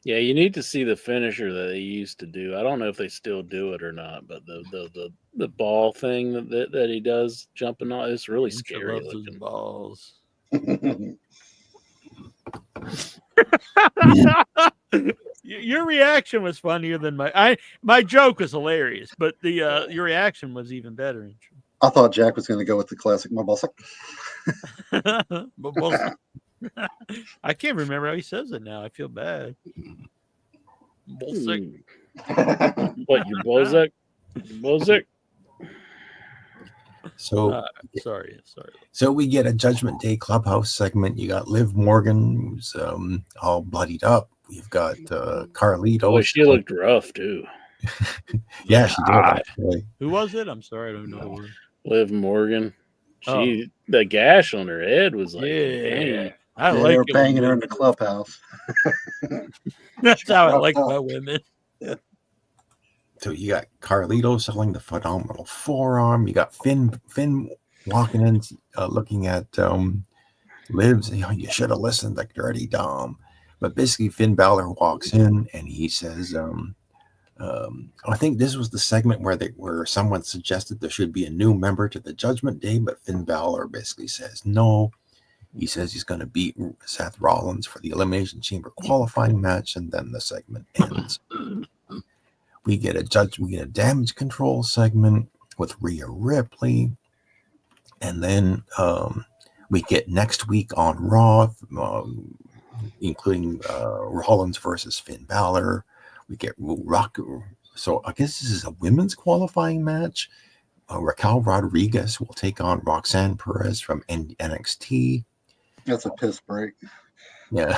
Yeah, you need to see the finisher that they used to do. I don't know if they still do it or not, but the ball thing that he does jumping on is really scary looking. Balls. Your reaction was funnier than my joke was hilarious, but your reaction was even better. I thought Jack was going to go with the classic Mabosik. I can't remember how he says it now. I feel bad. Bolsick. What, you Bolsick? Bolsick? So sorry. So we get a Judgment Day Clubhouse segment. You got Liv Morgan, who's all bloodied up. We've got Carlito. Boy, she looked rough too. Yeah, she did. Actually. Who was it? I'm sorry, I don't know. Liv Morgan. The gash on her head was like, yeah. They were banging her in the clubhouse. That's how I like my women. So you got Carlito selling the phenomenal forearm. You got Finn walking in, looking at Liv's. You should have listened to Dirty Dom. But basically, Finn Balor walks in and he says, I think this was the segment where someone suggested there should be a new member to the Judgment Day, but Finn Balor basically says no. He says he's going to beat Seth Rollins for the Elimination Chamber qualifying match, and then the segment ends. We get a damage control segment with Rhea Ripley, and then we get next week on Raw, including Rollins versus Finn Balor. We get Rock. So I guess this is a women's qualifying match. Raquel Rodriguez will take on Roxanne Perez from NXT. That's a piss break. Yeah.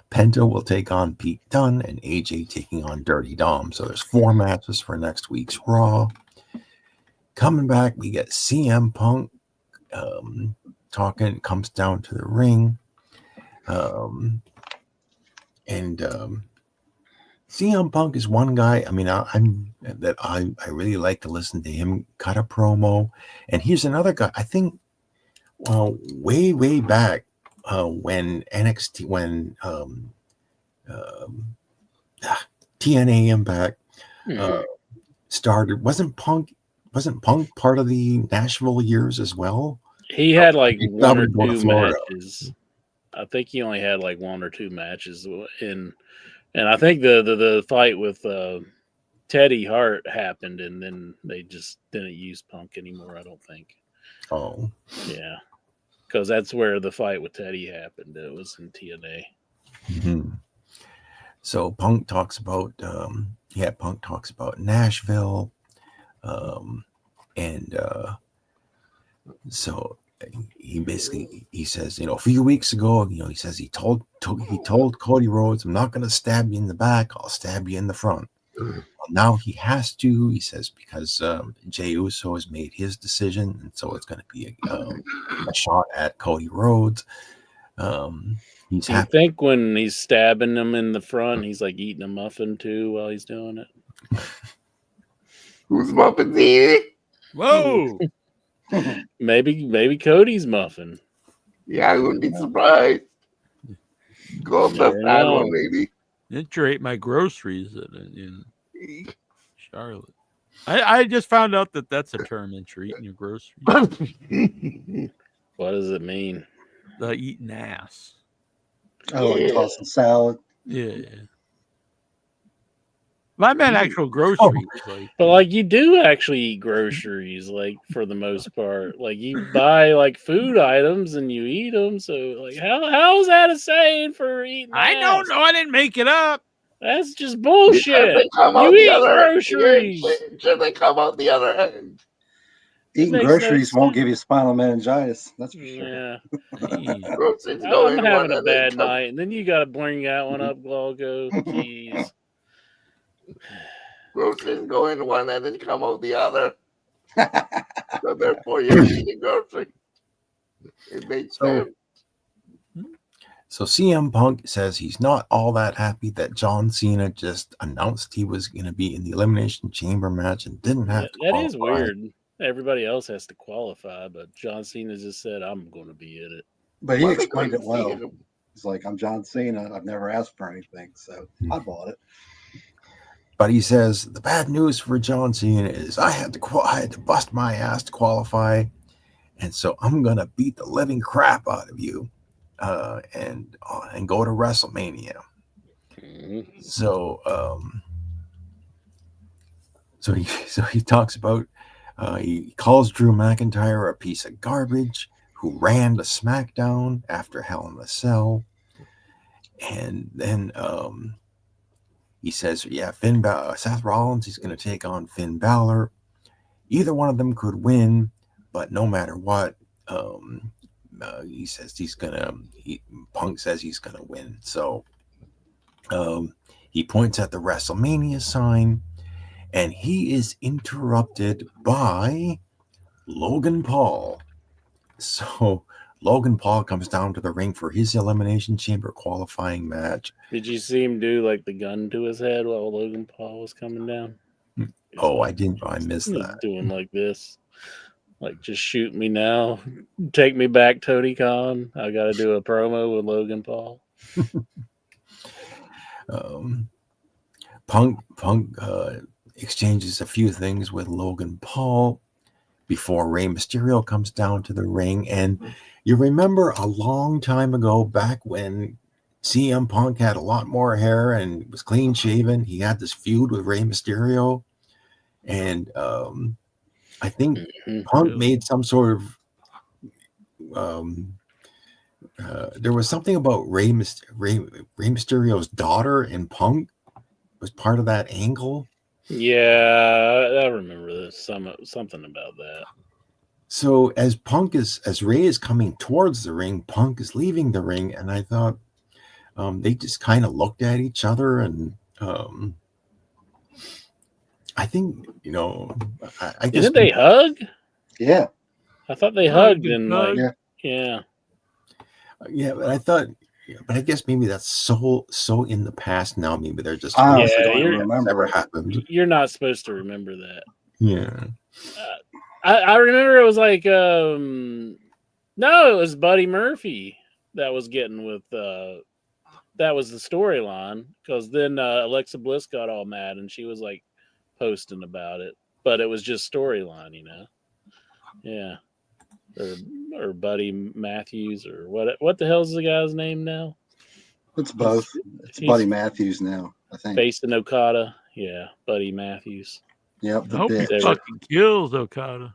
Penta will take on Pete Dunne and AJ taking on Dirty Dom. So there's 4 matches for next week's Raw. Coming back, we get CM Punk comes down to the ring. CM Punk is one guy. I mean, I really like to listen to him cut a promo. And here's another guy. I think, well, way back when NXT, when TNA Impact started, wasn't Punk part of the Nashville years as well? He had like He one or probably go to two Florida. matches. I think he only had like one or two matches in, and I think the fight with Teddy Hart happened, and then they just didn't use Punk anymore. I don't think. Oh, Yeah, because that's where the fight with Teddy happened. It was in TNA. mhm. So Punk talks about Nashville, and so he says, a few weeks ago, he says he told Cody Rhodes, I'm not going to stab you in the back, I'll stab you in the front. Well, now he has to, he says, because Jey Uso has made his decision, and so it's going to be a shot at Cody Rhodes. He's Do you happy. think when he's stabbing him in the front, he's like eating a muffin too while he's doing it? Who's muffins eating? Whoa! Maybe Cody's muffin. Yeah, I wouldn't be surprised. Go up Never that bad know. one, maybe. Enter ate my groceries in Charlotte. I just found out that that's a term, enter eating your groceries. What does it mean? Eating ass. Oh, like tossing salad. Yeah. I meant actual groceries. But like you do actually eat groceries, like for the most part. Like you buy like food items and you eat them. So like how is that a saying for eating? I don't know. I didn't make it up. That's just bullshit. They come out You the eat other groceries. Should they come out the other end? Eating Makes groceries no won't sense. give you spinal meningitis. That's for sure. Yeah. Groceries go I'm in having one a and they bad come- night, and then you got to bring that one up, Gloggo. Jeez. Groceries go in one and then come out the other. So therefore, you're eating groceries. It makes sense. So CM Punk says he's not all that happy that John Cena just announced he was going to be in the Elimination Chamber match and didn't have to That is qualify. weird. Everybody else has to qualify, but John Cena just said, I'm going to be in it. But he Well, they explained it couldn't see well. him. He's like, I'm John Cena. I've never asked for anything, so I bought it. But he says the bad news for John Cena is I had to bust my ass to qualify, and so I'm gonna beat the living crap out of you, and go to WrestleMania. Mhm. So he talks about he calls Drew McIntyre a piece of garbage who ran to SmackDown after Hell in a Cell, and then he says, yeah, Seth Rollins, he's going to take on Finn Balor. Either one of them could win, but no matter what, he says Punk says he's going to win. So he points at the WrestleMania sign, and he is interrupted by Logan Paul. So Logan Paul comes down to the ring for his Elimination Chamber qualifying match. Did you see him do like the gun to his head while Logan Paul was coming down? Oh, I missed He's that. doing like this. Like, just shoot me now. Take me back, Tony Khan. I got to do a promo with Logan Paul. Punk exchanges a few things with Logan Paul before Rey Mysterio comes down to the ring. And you remember a long time ago, back when CM Punk had a lot more hair and was clean shaven, he had this feud with Rey Mysterio. And I think Punk made some sort of there was something about Rey Mysterio's daughter and Punk was part of that angle. Yeah, I remember this. Something about that. So as Rey is coming towards the ring, Punk is leaving the ring, and I thought they just kind of looked at each other, and I think I guess Didn't they hug? Yeah, I thought they hugged and like yeah. Yeah, but I thought but I guess maybe that's so in the past now. Maybe they're just I honestly Yeah, don't you're- even remember never it. happened. You're not supposed to remember that. Yeah. I remember it was like no, it was Buddy Murphy that was getting with that was the storyline, because then Alexa Bliss got all mad and she was like posting about it, but it was just storyline, you know. Yeah. Or Buddy Matthews, or what the hell's the guy's name now? It's both. It's he's- Buddy Matthews now, I think. Facing Okada. Yeah, Buddy Matthews. Yep, I the hope he bitch. fucking kills Okada.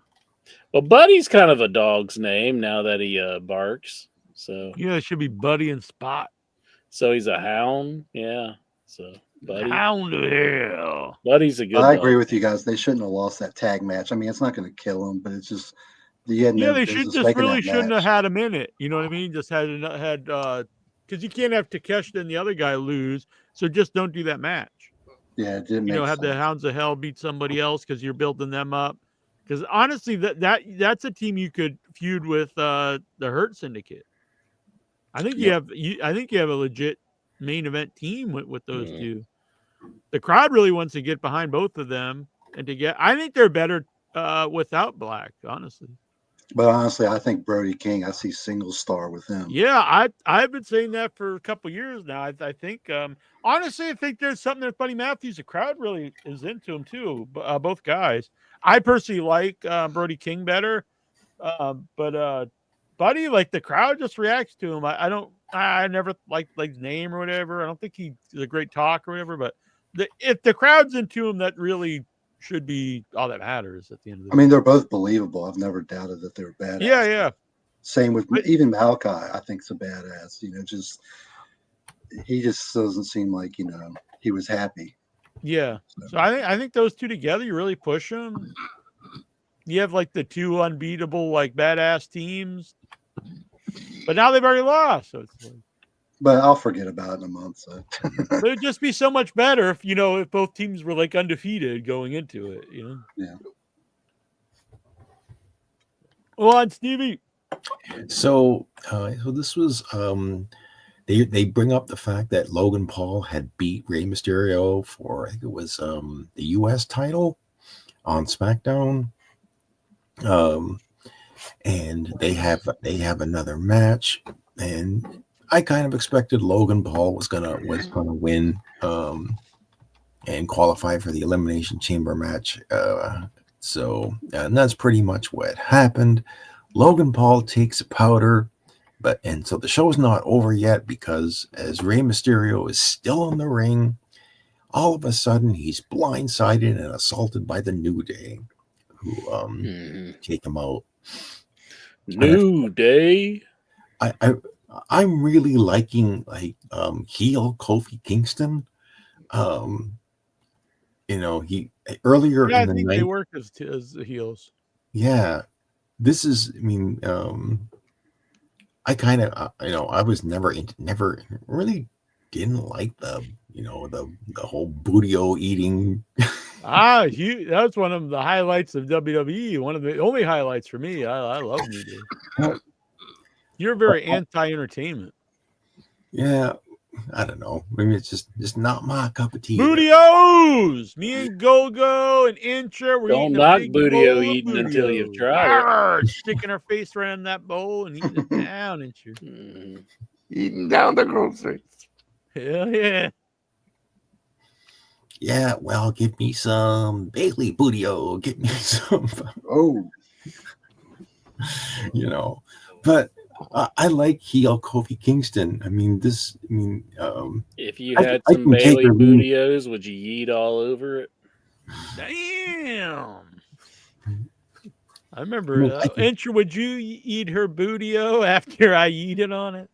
Well, Buddy's kind of a dog's name now that he barks. So Yeah, it should be Buddy and Spot. he's a hound. Yeah. So Buddy. Hound of hell. Buddy's a good I dog. agree with you guys. They shouldn't have lost that tag match. I mean, it's not going to kill them, but it's just you had no Yeah, they business just making really that shouldn't match. have had him in it. You know what I mean? Just had because you can't have Takeshita and the other guy lose, so just don't do that match. Yeah, it didn't You make know, have the sense. Hounds of Hell beat somebody else because you're building them up. Because honestly, that's a team you could feud with the Hurt Syndicate. I think you have a legit main event team with those two. The crowd really wants to get behind both of them and to get. I think they're better without Black, honestly. But honestly, I think Brody King, I see single star with him. Yeah, I've been saying that for a couple years now. I think honestly, I think there's something that Buddy Matthews, the crowd really is into him too. Both guys. I personally like Brody King better, but Buddy, like the crowd just reacts to him. I never liked his name or whatever. I don't think he's a great talk or whatever. But if the crowd's into him, that really should be all that matters at the end of the day. I mean, they're both believable. I've never doubted that they were badass. Yeah. Same with even Malachi. I think's a badass. You know, he just doesn't seem like he was happy. Yeah. So I think those two together, you really push them. You have like the two unbeatable, like badass teams, but now they've already lost. So it's like, But I'll forget about it in a month. So it would just be so much better if both teams were like undefeated going into it. Yeah. Well, on Stevie. So this was they bring up the fact that Logan Paul had beat Rey Mysterio for, I think it was the US title on SmackDown. And they have another match, and I kind of expected Logan Paul was gonna win and qualify for the Elimination Chamber match. And that's pretty much what happened. Logan Paul takes a powder, and so the show's not over yet, because as Rey Mysterio is still in the ring, all of a sudden he's blindsided and assaulted by the New Day, who take him out. New Day. I'm really liking heel Kofi Kingston. He earlier Yeah, I in the think night. they work as the heels. Yeah, this is. I mean, I kind of, I was never really didn't like the whole bootio eating. That's one of the highlights of WWE. One of the only highlights for me. I love New Day. You're very anti-entertainment. Yeah, I don't know. Maybe it's just not my cup of tea. Bootios! Me and Gogo and Incher. We're Don't eating a knock big bootio bowl of eating until you've Bootios. tried it. Arr, sticking our face right in that bowl and eating it down, Incher. Eating down the groceries. Hell yeah. Yeah, well, give me some Bailey Bootio. Give me some. Oh, But I like heel Kofi Kingston. I mean, If you I had can some take Bailey her lead. Bootios, would you yeet all over it? Damn. I remember. Incher, would you eat her bootio after I eat it on it?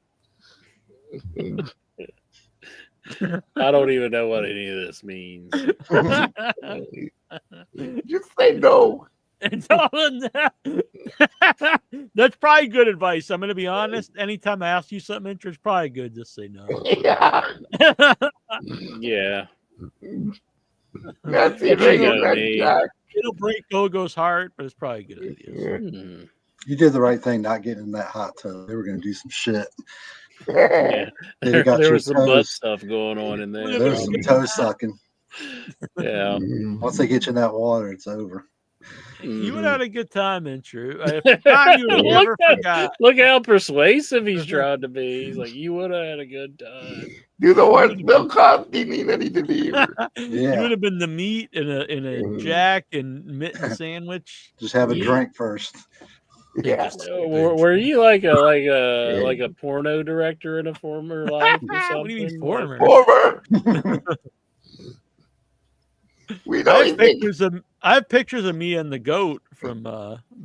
I don't even know what any of this means. Just say no. It's all in that. That's probably good advice. I'm going to be honest. Anytime I ask you something, it's probably good. Just say no. Yeah. Yeah. That's What you illegal, gonna red need? Jack. It'll break Gogo's heart, but it's probably a good idea. Hmm. you did the right thing not getting in that hot tub. They were going to do some shit. Yeah, Then you got there your was some butt toes. stuff going on in there. There's some toe sucking. Yeah. Once they get you in that water, it's over. You would Mhm. have had a good time, Andrew. A time you would never forgot. Look how persuasive he's trying to be. He's like, you would have had a good time. You know what? Bill Cosby needed to be. You would have been the meat in a Jack and mitten sandwich. Just have a drink first. Yeah. Were you like a porno director in a former life or something? What do you mean former? Former. We know I he's have pictures of me and the goat from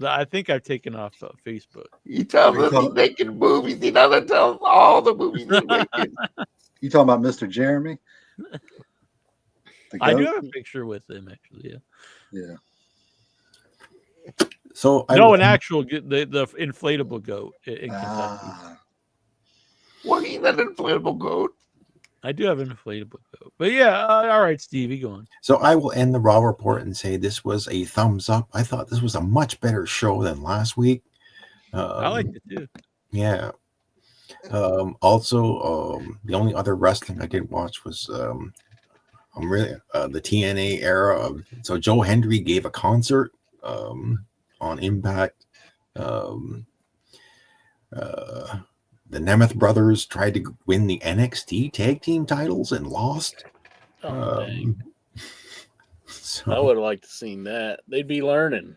I think I've taken off Facebook. He tells us he's making movies. He doesn't tell us all the movies he's making. You talking about Mr. Jeremy? I do have a picture with him, actually. Yeah. So an actual the inflatable goat in Kentucky. Well, he's an inflatable goat. I do have an inflatable goat, but yeah. All right, Stevie, go on. So I will end the Raw report and say this was a thumbs up. I thought this was a much better show than last week. I liked it too. Yeah. Also, the only other wrestling I did watch was the TNA era. So Joe Hendry gave a concert on Impact. The Nemeth brothers tried to win the NXT tag team titles and lost. Dang. So, I would have liked to seen that. They'd be learning.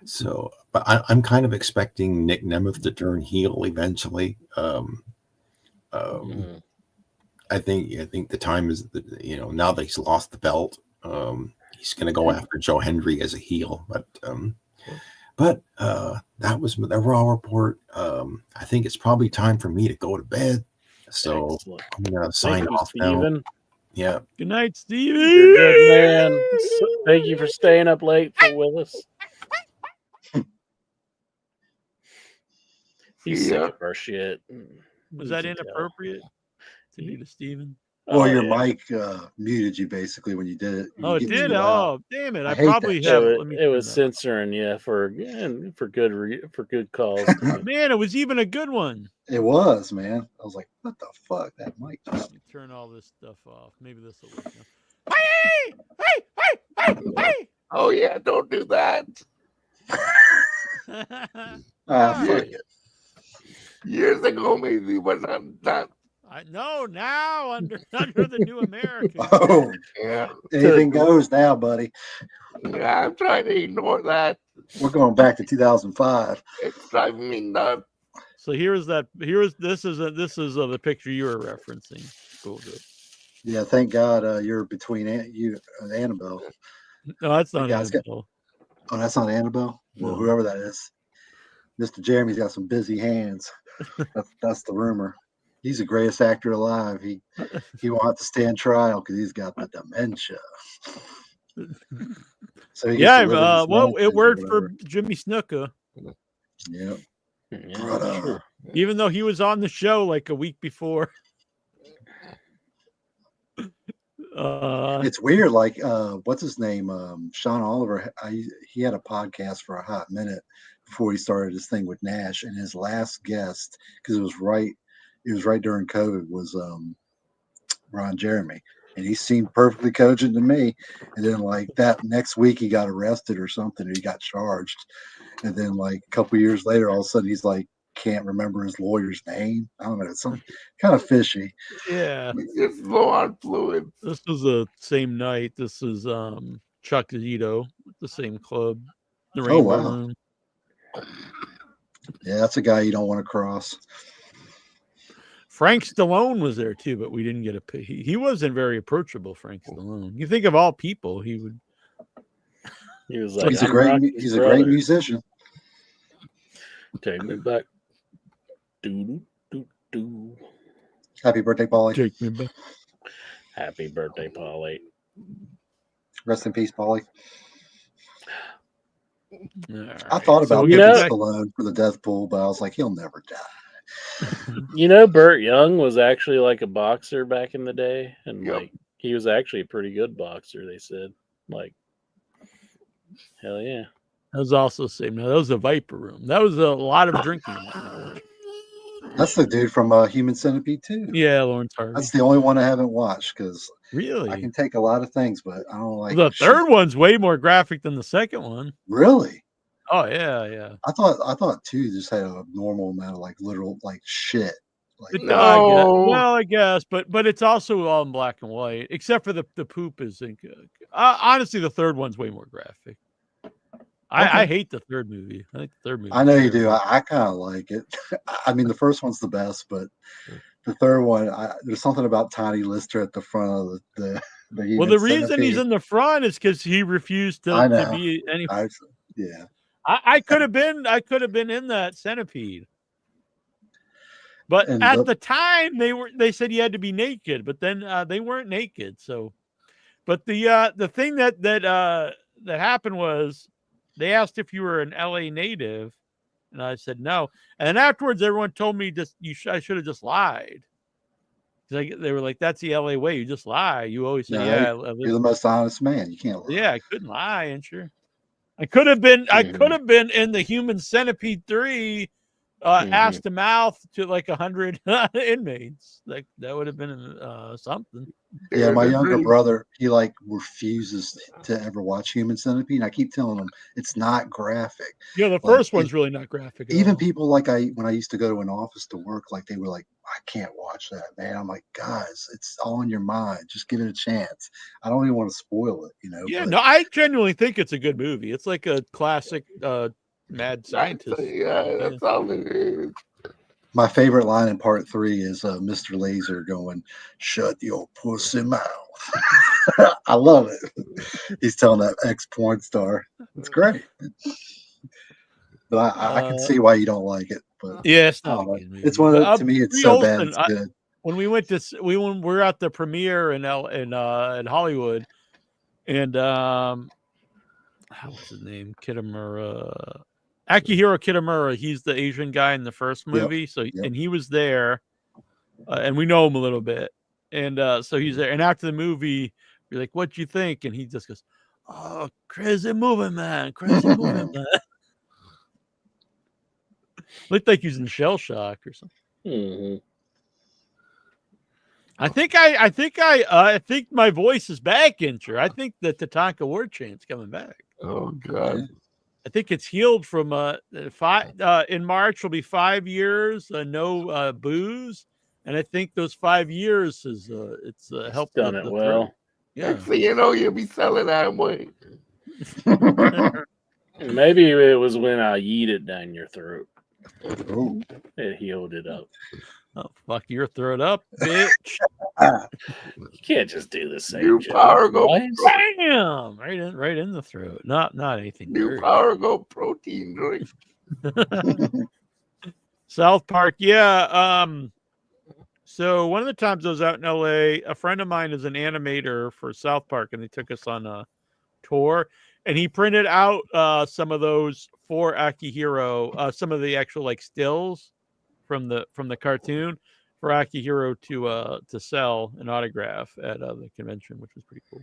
So, but I'm kind of expecting Nick Nemeth to turn heel eventually. I think the time is now that he's lost the belt, he's going to go after Joe Hendry as a heel. But that was the Raw report. I think it's probably time for me to go to bed. So Excellent. I'm going to sign off now. Yeah. Good night, Stevie. You're good, man. Thank you for staying up late with us. He's sick of our shit. Was that inappropriate to do to Steven? Well, your mic muted you basically when you did it. Oh, it did. Oh, damn it! I hate probably that have. shit. It was censoring you for good calls. Man, it was even a good one. It was, man. I was like, what the fuck? That mic just... Let me turn all this stuff off. Maybe this will work now. Oh yeah, don't do that. Fuck it. Years ago, maybe, but not. I know now under the new American. Oh, Yeah. Anything goes now, buddy. Yeah, I'm trying to ignore that. We're going back to 2005. It's driving me nuts. So this is the picture you were referencing. Cool, good. Yeah, thank God you're between you and Annabelle. No, that's not Annabelle. Oh, that's not Annabelle? Well, whoever that is. Mr. Jeremy's got some busy hands. That's the rumor. He's the greatest actor alive. He won't have to stand trial because he's got the dementia. So he yeah, well, it worked for Jimmy Snuka. Yep. Yeah, even though he was on the show like a week before. It's weird. Like, what's his name? Sean Oliver. He had a podcast for a hot minute before he started his thing with Nash, and his last guest, because it was right during COVID, was Ron Jeremy, and he seemed perfectly cogent to me. And then like that next week, he got arrested or something, or he got charged. And then like a couple years later, all of a sudden he's like can't remember his lawyer's name. I don't know. It's some kind of fishy. Yeah, it's low on fluid. This was the same night. This is Chuck Zito at the same club, the Rainbow Room. Yeah, that's a guy you don't want to cross. Frank Stallone was there too, but we didn't get a. He wasn't very approachable. Frank Stallone. You think of all people, he would. He was like, he's a great musician. Take me back. Do, do, do. Happy birthday, Paulie. Take me back. Happy birthday, Paulie. Rest in peace, Paulie. Right. I thought about picking Stallone for the death pool, but I was like, he'll never die. You know, Burt Young was actually like a boxer back in the day, and like he was actually a pretty good boxer. They said, like, hell yeah. That was also the same. No, that was a Viper Room. That was a lot of drinking. That's the dude from Human Centipede 2. Yeah, Lawrence Harvey. That's the only one I haven't watched because Really? I can take a lot of things, but I don't like the shit. third one's way more graphic than the second one. Really? Oh yeah. I thought 2 just had a normal amount of like literal like shit. Like, I guess, but it's also all in black and white, except for the poop is in. Honestly, the third one's way more graphic. I hate the third movie. I think the third movie. I know you do. I kind of like it. I mean, the first one's the best, but the third one, there's something about Tiny Lister at the front of the well, the reason he's in the front is because he refused to be any. Yeah. I could have been in that centipede. But at the time they said you had to be naked, but then they weren't naked. So, but the thing that happened was they asked if you were an LA native, and I said no. And then afterwards, everyone told me I should have just lied. They were like, "That's the LA way. You just lie. You always say, yeah." You're the most honest man. You can't lie. Yeah, I couldn't lie, and sure, I could have been. I could have been in the Human Centipede 3. Ass to mouth to like 100 inmates. Like that would have been something. Yeah, my younger brother, he like refuses to ever watch Human Centipede. And I keep telling him it's not graphic. Yeah, the first one's really not graphic. Even people like when I used to go to an office to work, like they were like, I can't watch that, man. I'm like, guys, it's all in your mind. Just give it a chance. I don't even want to spoil it, Yeah, no, I genuinely think it's a good movie. It's like a classic mad scientist. Yeah, that's all it is. My favorite line in part 3 is Mr. Laser going, "Shut your pussy mouth." I love it. He's telling that ex-porn star. It's great. But I can see why you don't like it. But yeah, it's not. It's one of to me. It's so bad. It's good. When we went to we were at the premiere in Hollywood, and what's his name? Kitamura. Akihiro Kitamura, he's the Asian guy in the first movie. And he was there, and we know him a little bit. And so he's there. And after the movie, we're like, "What do you think?" And he just goes, "Oh, crazy movie, man. Crazy movie, man." Looked like he's in shell shock or something. Mm-hmm. I think my voice is back, Incher. I think the Tatanka War Chant's coming back. Oh God. I think it's healed from in March will be 5 years, no booze, and I think those 5 years is it's helped done it well. Yeah, so you know you'll be selling that way. Maybe it was when I yeeted down your throat. Ooh. It healed it up. Oh fuck your throat up, bitch! You can't just do the same. New Power Go, bam! Right in the throat. Not anything. New Power Go protein drink. South Park, yeah. So one of the times I was out in LA, a friend of mine is an animator for South Park, and they took us on a tour, and he printed out some of those for Akihiro, some of the actual like stills from the cartoon for Akihiro to sell an autograph at the convention, which was pretty cool.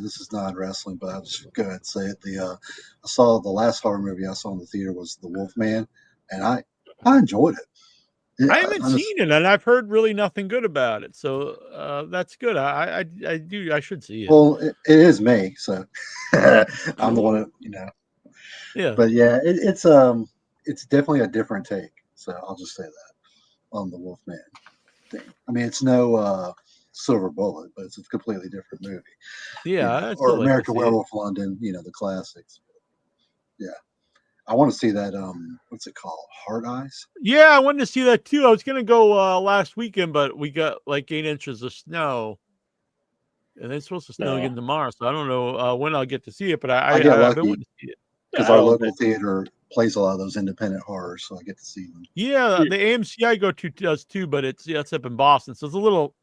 This is non-wrestling, but I'll just go ahead and say it. I saw the last horror movie I saw in the theater was The Wolfman, and I enjoyed it. I haven't seen it, and I've heard really nothing good about it. So that's good. I should see it. Well, it is me, so I'm the one that Yeah. But yeah, it's definitely a different take. So I'll just say that on the Wolfman thing. I mean, it's no Silver Bullet, but it's a completely different movie. Yeah, or American Werewolf London, the classics. Yeah. I want to see that. What's it called? Hard Eyes. Yeah, I wanted to see that too. I was gonna go last weekend, but we got like 8 inches of snow, and it's supposed to snow again tomorrow. So I don't know when I'll get to see it. But I've been wanting to see it because our local theater plays a lot of those independent horrors, so I get to see them. Yeah, the AMC I go to does too, but it's up in Boston, so it's a little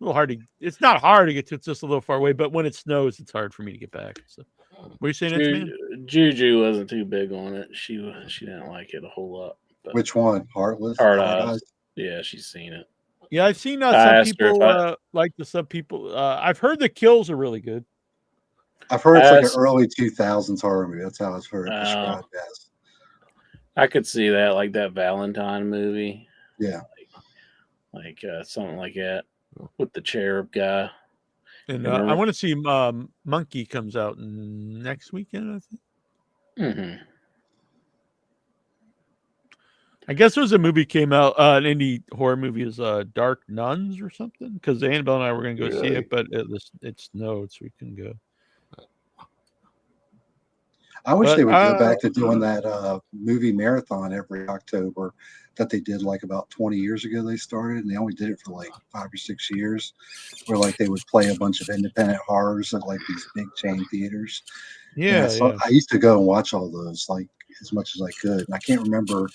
hard to. It's not hard to get to. It's just a little far away. But when it snows, it's hard for me to get back. So. What are you saying? Juju wasn't too big on it. She didn't like it a whole lot. Which one? Heartless? Hard Eyes. Yeah, she's seen it. Yeah, I've seen I some asked her if people like the some people. I've heard the kills are really good. I've heard it's I like an asked- early 2000s horror movie. That's how I've heard it Oh. described as. I could see that, like that Valentine movie, Yeah. like something like that with the cherub guy. And You I remember? want to see Monkey comes out next weekend, I think. Mm-hmm. I guess there's a movie came out, an indie horror movie is Dark Nuns or something. Because Annabelle and I were going to go see Really? it, but it snowed, so we couldn't go. I wish But, they would go back to doing that movie marathon every October that they did like about 20 years ago. They started, and they only did it for like 5 or 6 years, where like they would play a bunch of independent horrors at like these big chain theaters. Yeah, I used to go and watch all those like as much as I could. And I can't remember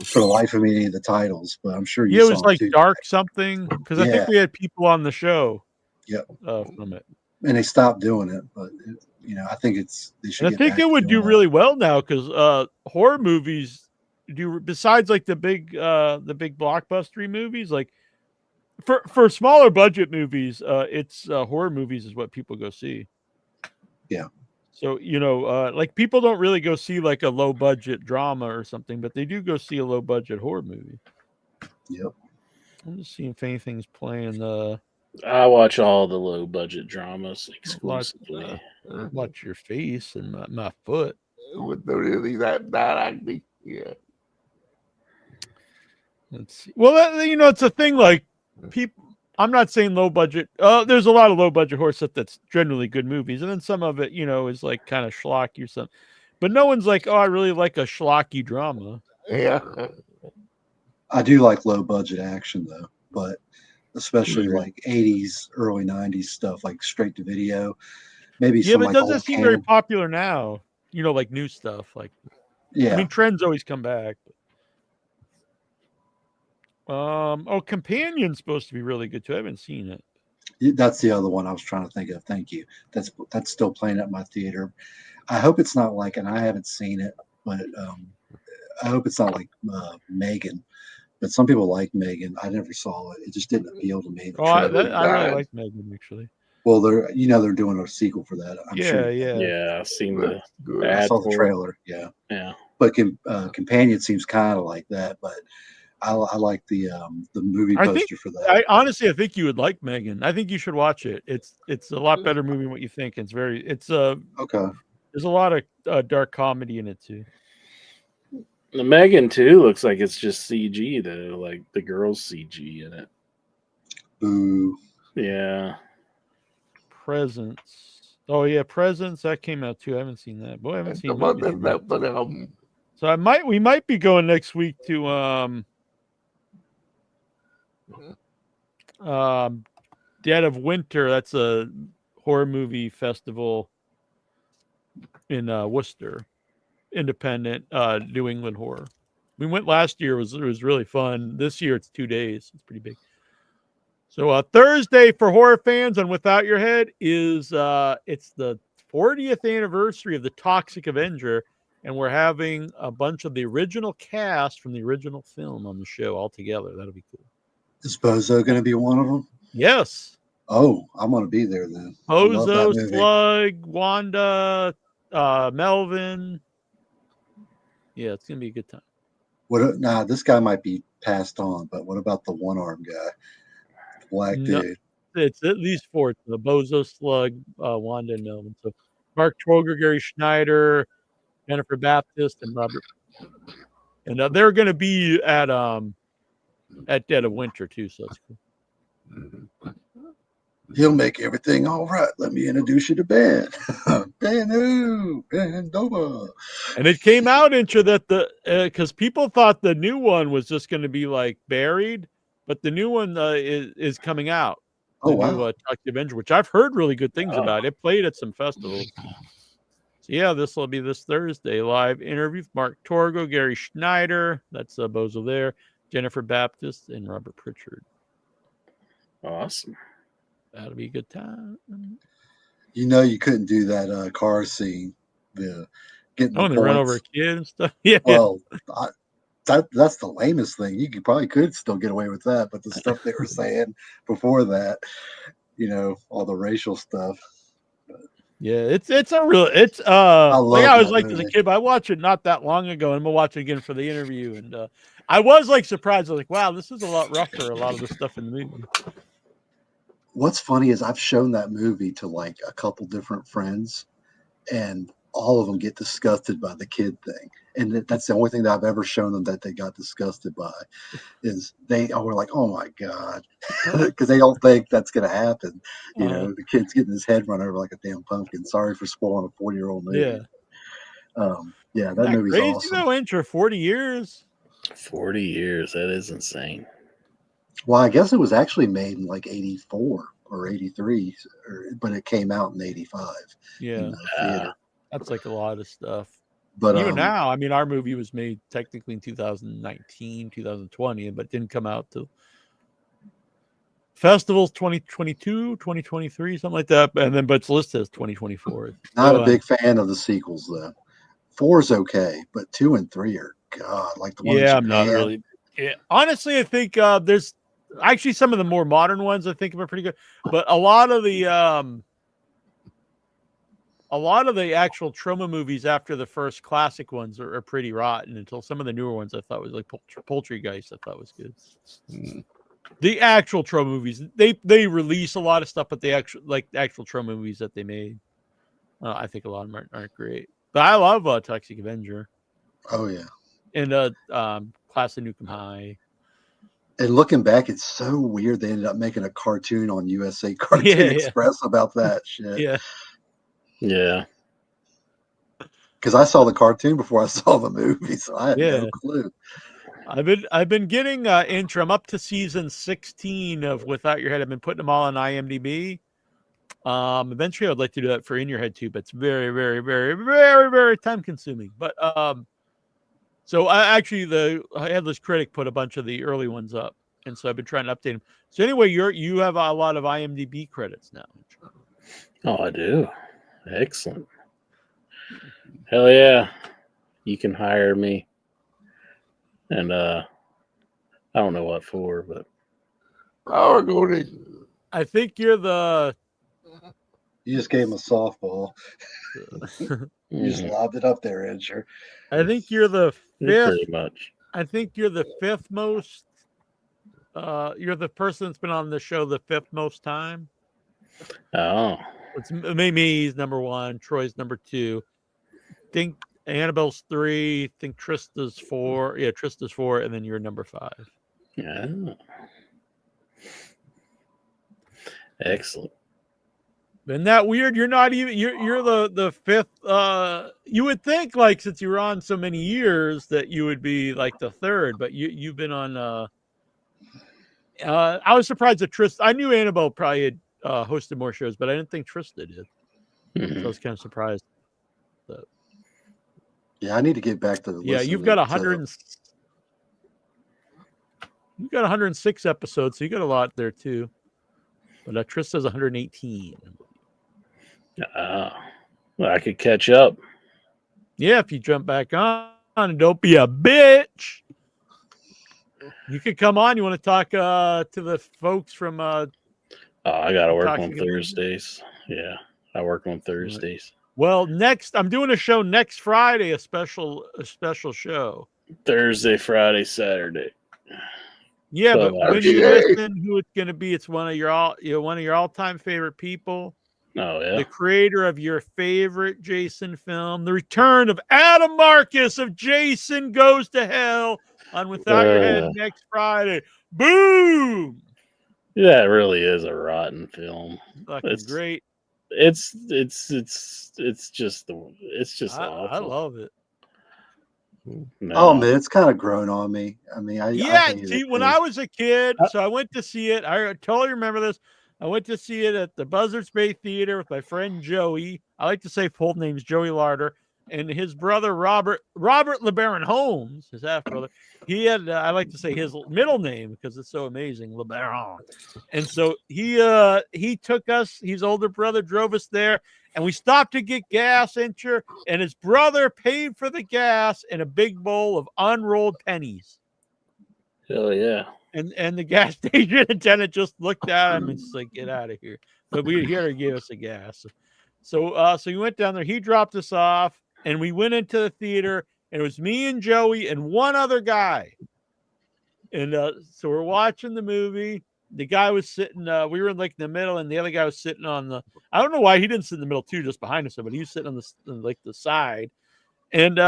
for the life of me any of the titles, but I'm sure you yeah, it saw was them like too. Dark something. Because I think Yeah. we had people on the show. Yep. From it. And they stopped doing it, but I think they should. And I think it would do really well now because horror movies do, besides like the big blockbustery movies, like for smaller budget movies, it's horror movies is what people go see. Yeah. So like people don't really go see like a low budget drama or something, but they do go see a low budget horror movie. Yep. I'm just seeing if anything's playing. I watch all the low budget dramas exclusively. Watch your face and my foot. With the really that acting, yeah. Let's see. Well, it's a thing like people. I'm not saying low budget. There's a lot of low budget horror stuff that's generally good movies, and then some of it, is like kind of schlocky or something. But no one's like, oh, I really like a schlocky drama. Yeah. I do like low budget action though, but especially like 80s, early 90s stuff, like straight to video. Maybe Yeah, some but it like doesn't old seem very Canon. popular now. Like new stuff. Like, Yeah. I mean, trends always come back. Companion's supposed to be really good too. I haven't seen it. That's the other one I was trying to think of. Thank you. That's still playing at my theater. I hope it's not like, and I haven't seen it, but I hope it's not like Megan. But some people like Megan. I never saw it. It just didn't appeal to me. I really like Megan actually. Well, they're doing a sequel for that. I'm sure. Yeah. I've seen the I ad saw the for it. trailer. Yeah. Yeah. But Companion seems kind of like that. But I like the movie poster for that. I think you would like Megan. I think you should watch it. It's a lot better movie than what you think. Okay. There's a lot of dark comedy in it too. The Megan too looks like it's just CG though, like the girl's CG in it. Boo. Yeah. Presence. Oh yeah, Presence that came out too. I haven't seen that. Boy, I haven't seen that. So we might be going next week to Dead of Winter. That's a horror movie festival in Worcester. Independent New England horror. We went last year. It was really fun. This year it's 2 days. It's pretty big. So Thursday for horror fans on Without Your Head is it's the 40th anniversary of the Toxic Avenger, and we're having a bunch of the original cast from the original film on the show all together. That'll be cool. Is Bozo going to be one of them? Yes. Oh, I'm going to be there then. I love that Bozo, movie. Slug, Wanda, Melvin. Yeah, it's gonna be a good time. This guy might be passed on, but what about the one-armed guy? The black dude. It's at least 4. The Bozo, Slug, Wanda, and Melvin. So Mark Troger, Gary Schneider, Jennifer Baptist, and Robert. And they're gonna be at Dead of Winter too, so that's cool. He'll make everything all right. Let me introduce you to Ben. Ben Nova. And it came out into that because people thought the new one was just going to be like buried, but the new one is coming out. Oh, wow. New Toxic Avenger, which I've heard really good things about. It played at some festivals. So yeah, this will be this Thursday. Live interview with Mark Torgo, Gary Schneider. That's Bozo there. Jennifer Baptist and Robert Pritchard. Awesome. That'll be a good time. You couldn't do that car scene. Getting they run over a kid and stuff. Yeah. Well, that's the lamest thing. You could still get away with that, but the stuff they were saying before that, all the racial stuff. Yeah, it's a real like I was like as a kid, but I watched it not that long ago, and I'm gonna watch it again for the interview. And I was like surprised. I was like, wow, this is a lot rougher. A lot of the stuff in the movie. What's funny is I've shown that movie to like a couple different friends, and all of them get disgusted by the kid thing. And that's the only thing that I've ever shown them that they got disgusted by is they were like, oh my God, because they don't think that's going to happen. The kid's getting his head run over like a damn pumpkin. Sorry for spoiling a 40-year-old movie. Yeah. That movie's crazy awesome. Though, Inch, 40 years. 40 years. That is insane. Well, I guess it was actually made in like 84 or 83, but it came out in 85. Yeah. In the theater. That's like a lot of stuff. But even now, I mean, our movie was made technically in 2019, 2020, but didn't come out till festivals 2022, 2023, something like that. And then, but it's listed as 2024. Not a big fan of the sequels, though. 4 is okay, but 2 and 3 are God, like the one. Yeah, I'm not really. Yeah, honestly, I think there's actually some of the more modern ones. I think are pretty good, but a lot of the actual Troma movies after the first classic ones are pretty rotten. Until some of the newer ones I thought was like Poultrygeist. I thought was good. The actual Troma movies, they release a lot of stuff, but the actual Troma movies that they made, I think a lot of them aren't great. But I love Toxic Avenger. Oh yeah, and Class of Nukem High. And looking back, it's so weird they ended up making a cartoon on USA Cartoon Express about that shit. Yeah. Because I saw the cartoon before I saw the movie, so I had no clue. I've been getting intro. I'm up to season 16 of Without Your Head. I've been putting them all on IMDb. Eventually I'd like to do that for In Your Head too, but it's very, very, very, very, very time consuming. But so I Headless Critic put a bunch of the early ones up, and so I've been trying to update them. So anyway, you have a lot of IMDb credits now. Oh, I do. Excellent. Hell yeah. You can hire me. And I don't know what for, but I think you're the You just gave him a softball. You just lobbed it up there, Edger. I think you're the fifth. Pretty much. I think you're the fifth most. You're the person that's been on the show the fifth most time. Oh. It's Mimi's number 1. Troy's number 2. Think Annabelle's 3. Think Trista's 4. Yeah, Trista's 4, and then you're number 5. Yeah. Excellent. Isn't that weird? You're not even you're the fifth. You would think, like, since you were on so many years that you would be like the third, but you've been on. I was surprised that Trista. I knew Annabelle probably had hosted more shows, but I didn't think Trista did. So I was kind of surprised. But, yeah, I need to get back to the. Yeah, you've got 100. You've got 106 episodes, so you got a lot there too. But Trista's 118. Well, I could catch up. Yeah, if you jump back on and don't be a bitch. You could come on. You want to talk to the folks from I gotta work on Thursdays. Yeah, I work on Thursdays. Well, I'm doing a show next Friday, a special show. Thursday, Friday, Saturday. Yeah, but when you listen, who it's going to be? It's one of your all-time favorite people. Oh yeah, the creator of your favorite Jason film, the return of Adam Marcus of Jason Goes to Hell on Without Your Head next Friday. Boom! Yeah, it really is a rotten film. It's great. It's just awful. I love it. No. Oh man, it's kind of grown on me. I mean, when I was a kid, so I went to see it. I totally remember this. I went to see it at the Buzzards Bay Theater with my friend Joey. I like to say full name's Joey Larder, and his brother Robert LeBaron Holmes, his half brother. He had I like to say his middle name because it's so amazing, LeBaron. And so he took us. His older brother drove us there, And we stopped to get gas, and his brother paid for the gas in a big bowl of unrolled pennies. Hell yeah. And the gas station attendant just looked at him and just like, get out of here. But he had to give us a gas. So we went down there. He dropped us off, and we went into the theater, and it was me and Joey and one other guy. And so we're watching the movie. The guy was sitting, we were in like the middle, and the other guy was sitting on the, I don't know why he didn't sit in the middle too, just behind us, but he was sitting on the side. And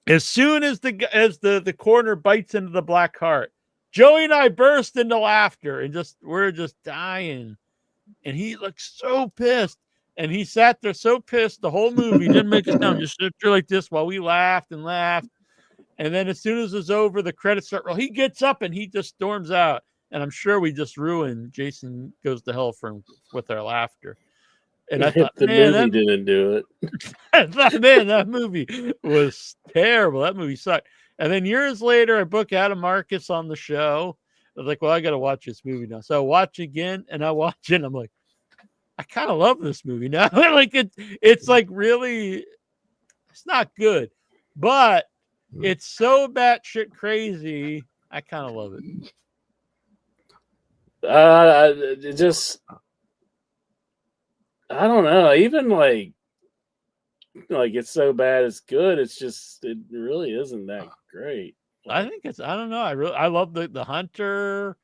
as soon as the corner bites into the black heart, Joey and I burst into laughter, and we're just dying. And he looked so pissed. And he sat there so pissed the whole movie, didn't make a sound, just stood there like this while we laughed and laughed. And then as soon as it's over, the credits start roll. He gets up and he just storms out. And I'm sure we just ruined Jason Goes to Hell with our laughter. And I thought, the movie didn't do it. I thought, man, that movie was terrible. That movie sucked. And then years later, I book Adam Marcus on the show. I was like, well, I got to watch this movie now. So I watch again, and I watch it. And I'm like, I kind of love this movie now. Like it's like really, it's not good, but it's so batshit crazy. I kind of love it. It just, I don't know. Even like it's so bad it's good. It's just, it really isn't that great. I think it's, I don't know. I love the Hunter.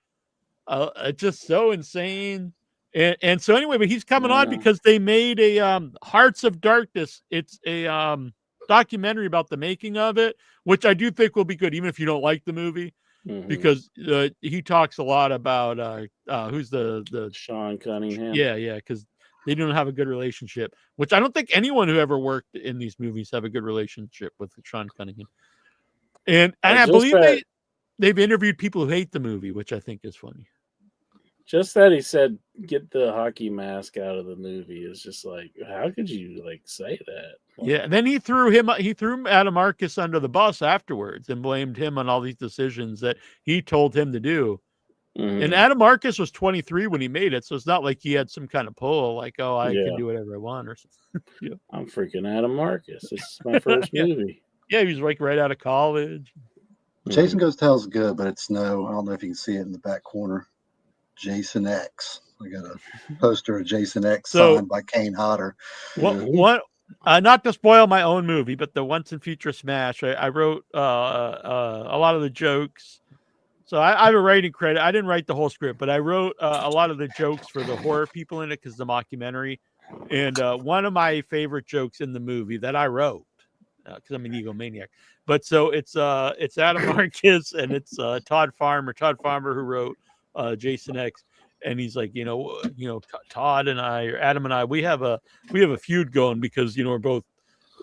It's just so insane. And so anyway, but he's coming on because they made a Hearts of Darkness. It's a documentary about the making of it, which I do think will be good, even if you don't like the movie, because he talks a lot about who's the Sean Cunningham. Yeah, because they don't have a good relationship, which I don't think anyone who ever worked in these movies have a good relationship with Sean Cunningham. And I believe they've interviewed people who hate the movie, which I think is funny. Just that he said, get the hockey mask out of the movie is just like, how could you like say that? Yeah, and then he threw Adam Marcus under the bus afterwards and blamed him on all these decisions that he told him to do. And Adam Marcus was 23 when he made it, so it's not like he had some kind of pull, like, oh, I can do whatever I want or something. I'm freaking Adam Marcus. It's my first movie. Yeah, he was like right out of college. Jason Goes to Hell is good, but it's I don't know if you can see it in the back corner. Jason X. I got a poster of Jason X signed by Kane Hodder. What? Not to spoil my own movie, but the Once and Future Smash. I wrote a lot of the jokes. So I have a writing credit. I didn't write the whole script, but I wrote a lot of the jokes for the horror people in it because the mockumentary. And one of my favorite jokes in the movie that I wrote, because I'm an egomaniac. But so it's Adam Marcus and it's Todd Farmer who wrote Jason X, and he's like, Todd and I, or Adam and I, we have a feud going because we're both,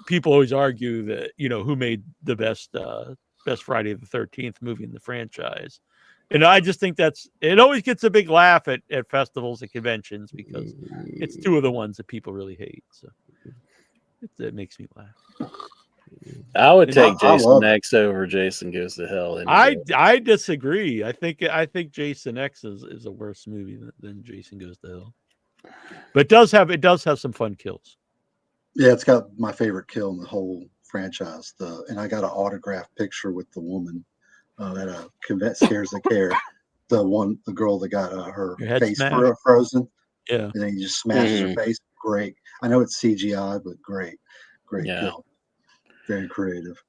people always argue that who made the best Friday the 13th movie in the franchise. And I just think it always gets a big laugh at festivals and conventions because it's two of the ones that people really hate. So it makes me laugh. I would take Jason X over Jason Goes to Hell. I disagree. I think Jason X is a worse movie than Jason Goes to Hell. But it does have some fun kills. Yeah, it's got my favorite kill in the whole franchise. And I got an autographed picture with the woman that scares the care. The girl that got her face frozen. Yeah. And then you just smashes her face. Great. I know it's CGI, but great kill. Very creative.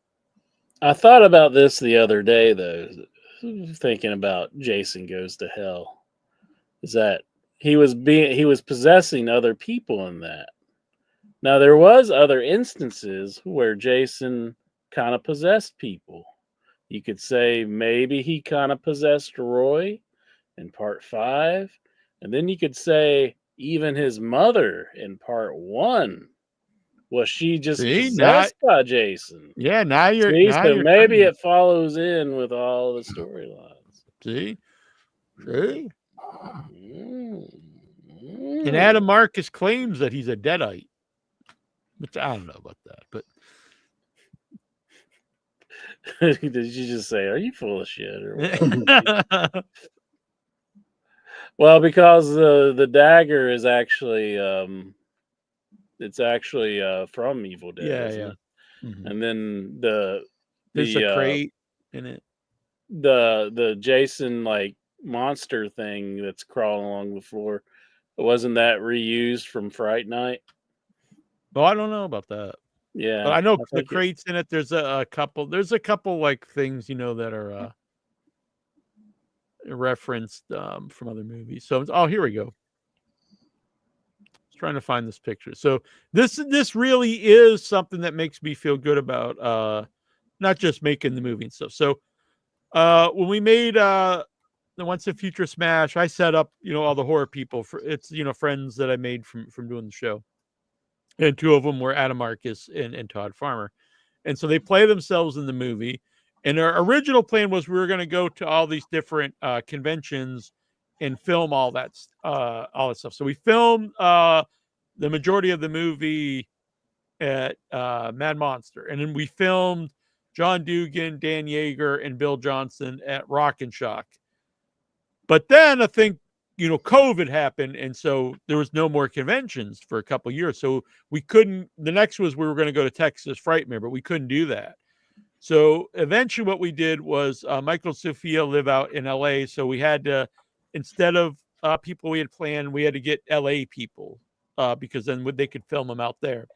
I thought about this the other day, though, thinking about Jason Goes to Hell, is that he was possessing other people in that. Now, there was other instances where Jason kind of possessed people. You could say maybe he kind of possessed Roy in part 5. And then you could say even his mother in part 1. Was she just possessed by Jason? Yeah, now you're. Maybe it follows in with all the storylines. See? And Adam Marcus claims that he's a Deadite, which I don't know about that, but. Did you just say, are you full of shit? Or what? Well, because the dagger is actually It's actually from Evil Dead, Yeah, isn't yeah. it? Mhm. And then There's a crate in it. the Jason like monster thing that's crawling along the floor. Wasn't that reused from Fright Night? Oh, I don't know about that. Yeah, But I know I the think crates in it. There's a couple. There's a couple like things that are referenced from other movies. So here we go. Trying to find this picture. So this really is something that makes me feel good about not just making the movie and stuff. So when we made the Once and Future Smash, I set up all the horror people for it's friends that I made from doing the show, and two of them were Adam Marcus and Todd Farmer, and so they play themselves in the movie. And our original plan was we were going to go to all these different conventions and film all that stuff. So we filmed the majority of the movie at Mad Monster, and then we filmed John Dugan, Dan Yeager, and Bill Johnson at Rock and Shock. But then I think COVID happened, and so there was no more conventions for a couple of years. So we couldn't. The next was we were going to go to Texas Frightmare, but we couldn't do that. So eventually, what we did was Michael and Sophia live out in LA, so we had to, instead of people we had planned, we had to get LA people because then they could film them out there.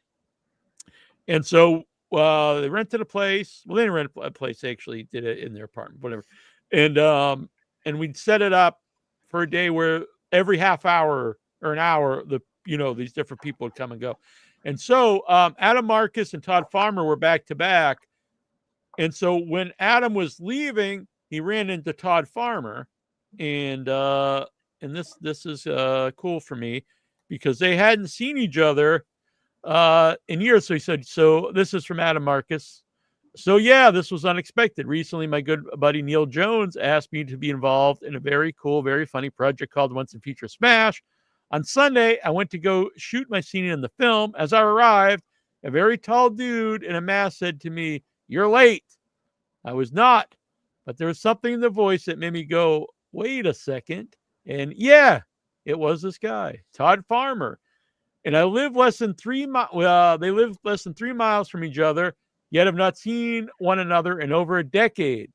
And so they rented a place. Well, they didn't rent a place; they actually did it in their apartment, whatever. And we'd set it up for a day where every half hour or an hour, these different people would come and go. And so Adam Marcus and Todd Farmer were back to back. And so when Adam was leaving, he ran into Todd Farmer, and this is cool for me because they hadn't seen each other in years. So he said, "So this is from Adam Marcus. So yeah, this was unexpected. Recently, my good buddy Neil Jones asked me to be involved in a very cool, very funny project called Once and Future Smash. On Sunday, I went to go shoot my scene in the film. As I arrived, a very tall dude in a mask said to me, 'You're late.' I was not, but there was something in the voice that made me go, 'Wait a second.' And yeah, it was this guy, Todd Farmer. And I live less than 3 miles. They live less than 3 miles from each other, yet have not seen one another in over a decade.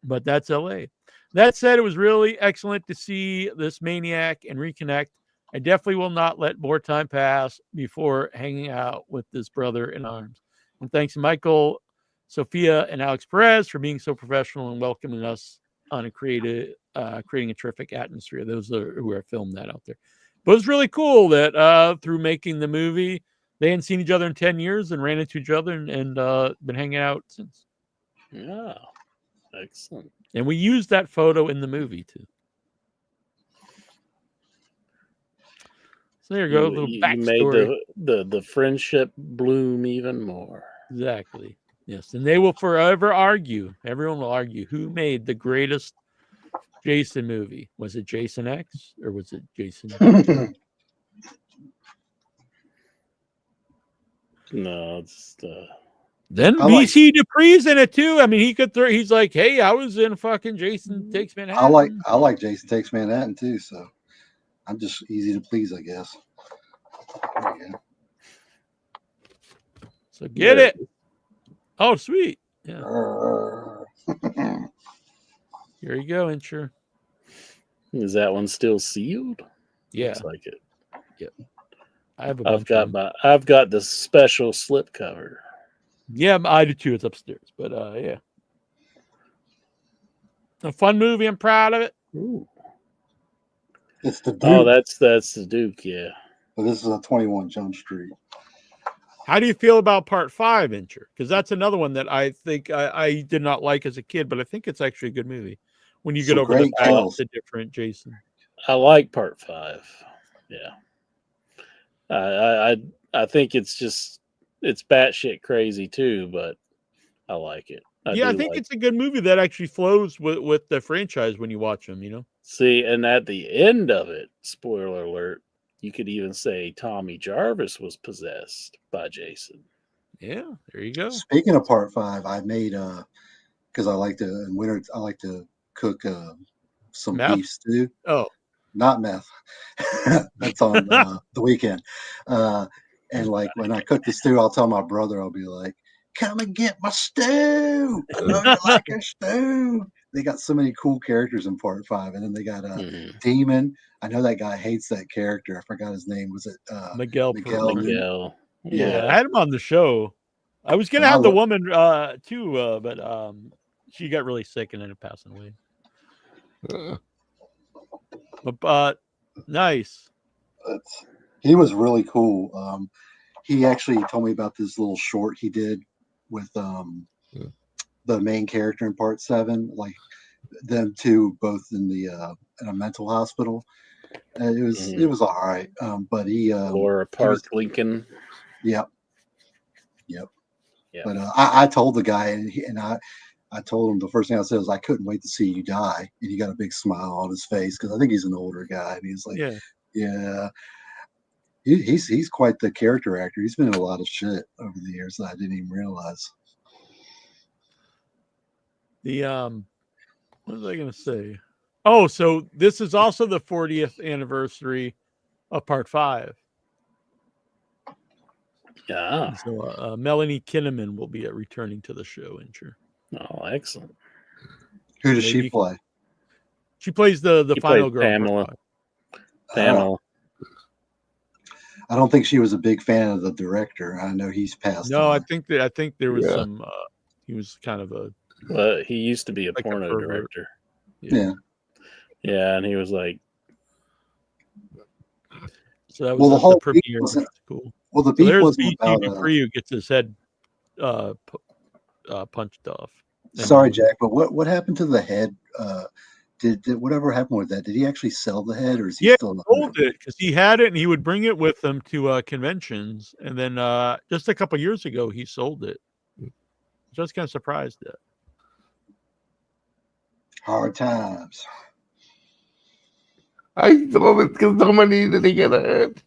But that's LA. That said, it was really excellent to see this maniac and reconnect. I definitely will not let more time pass before hanging out with this brother in arms. And thanks to Michael, Sophia, and Alex Perez for being so professional and welcoming us on creating a terrific atmosphere. Those are who are filmed that out there. But it's really cool that through making the movie, they hadn't seen each other in 10 years and ran into each other and been hanging out since. Yeah, excellent. And we used that photo in the movie too. So there you go, a little backstory. You made the friendship bloom even more. Exactly. Yes, and they will forever argue. Everyone will argue who made the greatest Jason movie. Was it Jason X or was it Jason? No, it's Then BC Dupree's in it too. I mean, he could throw. He's like, "Hey, I was in fucking Jason Takes Manhattan." I like Jason Takes Manhattan too. So I'm just easy to please, I guess. Yeah. So get it. Oh, sweet. Yeah. Here you go, Incher. Is that one still sealed? Yeah. Looks like it. Yep. I've got the special slip cover. Yeah, I do too. It's upstairs. But yeah. A fun movie. I'm proud of it. Ooh. It's the Duke. Oh, that's the Duke, yeah. So this is a 21 Jump Street. How do you feel about part 5, Incher? Because that's another one that I think I did not like as a kid, but I think it's actually a good movie. When you get over the different Jason. I like part 5. Yeah. I think it's batshit crazy too, but I like it. I think it's a good movie that actually flows with the franchise when you watch them, you know? See, and at the end of it, spoiler alert, you could even say Tommy Jarvis was possessed by Jason. Yeah, there you go. Speaking of part 5, I made because I like to in winter I like to cook some meth? beef stew. Oh, not meth. That's on the weekend. And like when I cook the stew, I'll tell my brother, I'll be like, "Come and get my stew. I know you like a stew." They got so many cool characters in Part 5, and then they got a Demon. I know that guy hates that character. I forgot his name. Was it Miguel. Miguel. Yeah, I had him on the show. I was gonna have the woman too, but she got really sick and ended up passing away. But nice. He was really cool. He actually told me about this little short he did with the main character in Part 7, like them two both in a mental hospital. It was all right. But he Laura Park Lincoln. Yep. But I told the guy, and I told him the first thing I said was, I couldn't wait to see you die. And he got a big smile on his face because I think he's an older guy. And he's like, yeah. He's quite the character actor. He's been in a lot of shit over the years that I didn't even realize. What was I going to say? Oh, so this is also the 40th anniversary of Part 5. Yeah. So Melanie Kinnaman will be returning to the show, sure. Oh, excellent. Who does she play? She plays the final girl. Pamela. I don't think she was a big fan of the director. I know he's passed. No, on. I think there was some. He was kind of a. Well, he used to be a porno director. Yeah, and he was like. So that was the whole premiere. Was cool. Well, the beat was about who gets his head punched off. Sorry, Jack, but what happened to the head? Did whatever happened with that? Did he actually sell the head, or is he still? Sold it because he had it and he would bring it with him to conventions. And then just a couple years ago, he sold it. Just kind of surprised at. Hard times. I sold it because somebody didn't get a head.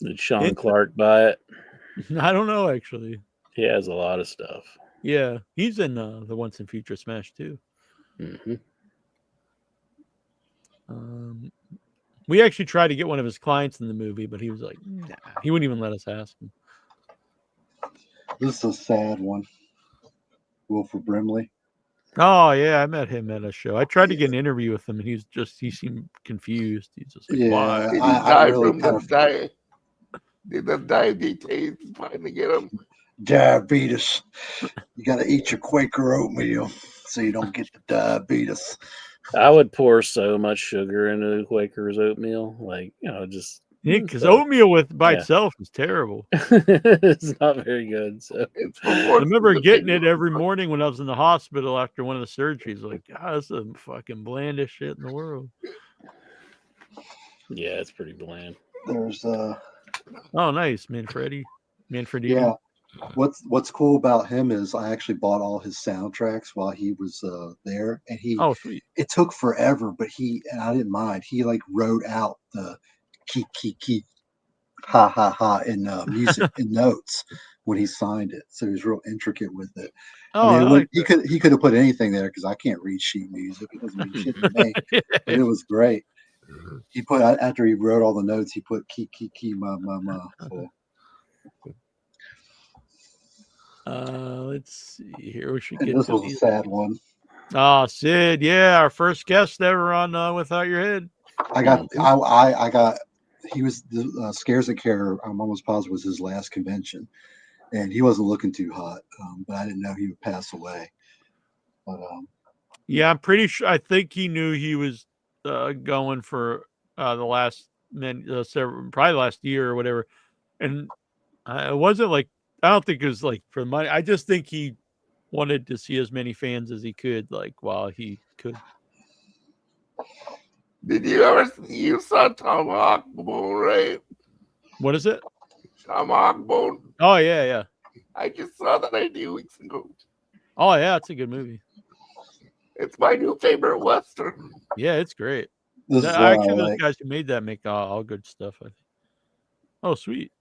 Did Sean Clark buy it? I don't know, actually. He has a lot of stuff. Yeah, he's in the Once and Future Smash too. Mm-hmm. We actually tried to get one of his clients in the movie, but he was like, nah. He wouldn't even let us ask him. This is a sad one. Wilford Brimley. Oh yeah, I met him at a show. I tried to get an interview with him, and he seemed confused. He's just like, why? He died from the diabetes. Trying to get him. Diabetes. You got to eat your Quaker oatmeal so you don't get the diabetes. I would pour so much sugar into Quaker's oatmeal, like just. Yeah, because oatmeal by itself is terrible. It's not very good. So I remember getting it every morning when I was in the hospital after one of the surgeries. Like, God, this is the fucking blandest shit in the world. Yeah, it's pretty bland. There's oh, nice, Manfredi. Yeah. What's cool about him is I actually bought all his soundtracks while he was there, and sweet. It took forever, but and I didn't mind. He like wrote out the key, ha ha ha in music in notes when he signed it, so he was real intricate with it. He could have put anything there because I can't read sheet music. It doesn't mean shit to me, but it was great. He put after he wrote all the notes, he put key ma. So. Let's see here. We should get this was a sad one. Oh, Sid, yeah, our first guest ever on Without Your Head. I got. He was the Scares That Care. I'm almost positive was his last convention, and he wasn't looking too hot. But I didn't know he would pass away. But yeah, I'm pretty sure. I think he knew he was going for the last probably last year or whatever, and it wasn't like. I don't think it was like for money. I just think he wanted to see as many fans as he could, like while he could. Did you saw Tomahawk Bone, right? What is it? Tomahawk Bone. Oh yeah. I just saw that a few weeks ago. Oh yeah, it's a good movie. It's my new favorite Western. Yeah, it's great. Those guys who made that make all good stuff. I think. Oh, sweet.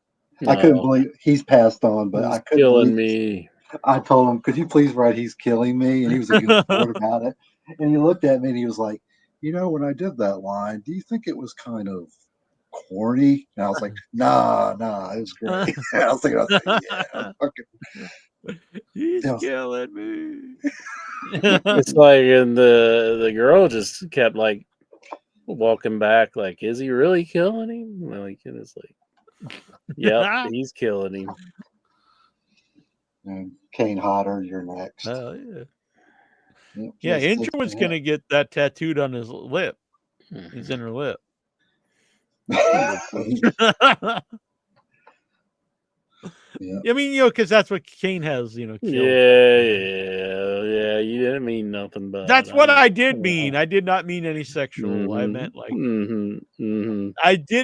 I couldn't believe he's passed on, but I couldn't killing me. I told him, could you please write "He's killing me"? And he was a good sport about it. And he looked at me and he was like, when I did that line, do you think it was kind of corny. And I was like, nah, it was great. I was thinking, yeah, fucking. He's Yeah. killing me. It's like, and the girl just kept like walking back, like, is he really killing him? Like, and it's like, yep, he's killing him. And Kane Hodder, you're next. Oh yeah. Yep, Yeah, just Andrew takes was me gonna get that tattooed on his lip, his inner lip. out. Yeah. I mean, because that's what Kane has, killed. Yeah. You didn't mean nothing, but That's what I did mean. I did not mean any sexual. Mm-hmm. I meant like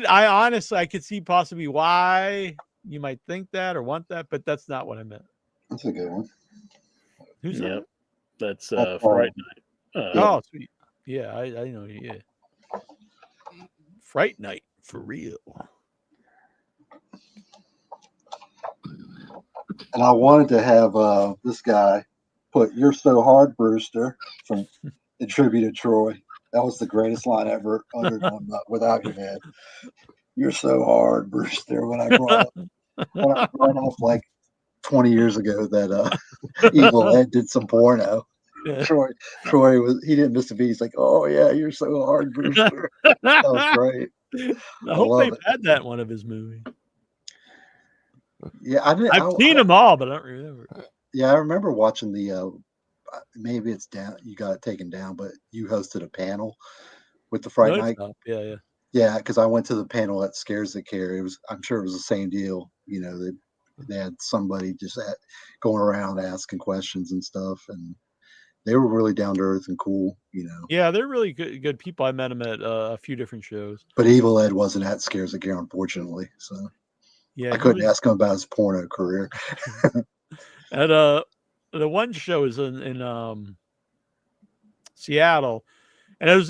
I honestly, I could see possibly why you might think that or want that, but that's not what I meant. That's a good one. Who's that? That's Fright Night. Oh, sweet. Yeah, I know. Yeah, Fright Night for real. And I wanted to have this guy put "You're so hard, Brewster" from in tribute to Troy. That was the greatest line ever uttered on Without Your Head. "You're so hard, Brewster." When I brought up like 20 years ago that Evil Ed did some porno. Yeah. Troy he didn't miss a beat. He's like, "Oh yeah, you're so hard, Brewster." That was great. I hope love they've had that in one of his movies. Yeah, I've seen them all, but I don't remember. Yeah, I remember watching the. Maybe it's down. You got it taken down, but you hosted a panel with the Fright Night. Yeah. Yeah, because I went to the panel at Scares That Care. I'm sure it was the same deal. They had somebody just going around asking questions and stuff, and they were really down to earth and cool. Yeah, they're really good people. I met them at a few different shows. But Evil Ed wasn't at Scares That Care, unfortunately. So yeah, I couldn't ask him about his porno career. At the one show is in Seattle, and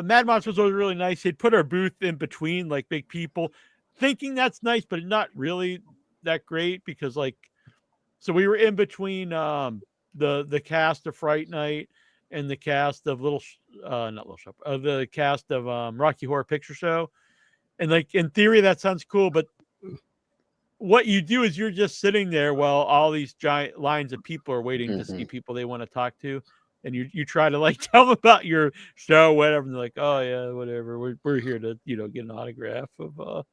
Mad Monster was always really nice. He'd put our booth in between like big people, thinking that's nice, but not really that great because so we were in between the cast of Fright Night and the cast of the cast of Rocky Horror Picture Show, and like in theory that sounds cool, but what you do is you're just sitting there while all these giant lines of people are waiting to see people they want to talk to. And you try to like tell them about your show, whatever. And they're like, oh yeah, whatever. We're here to, get an autograph of,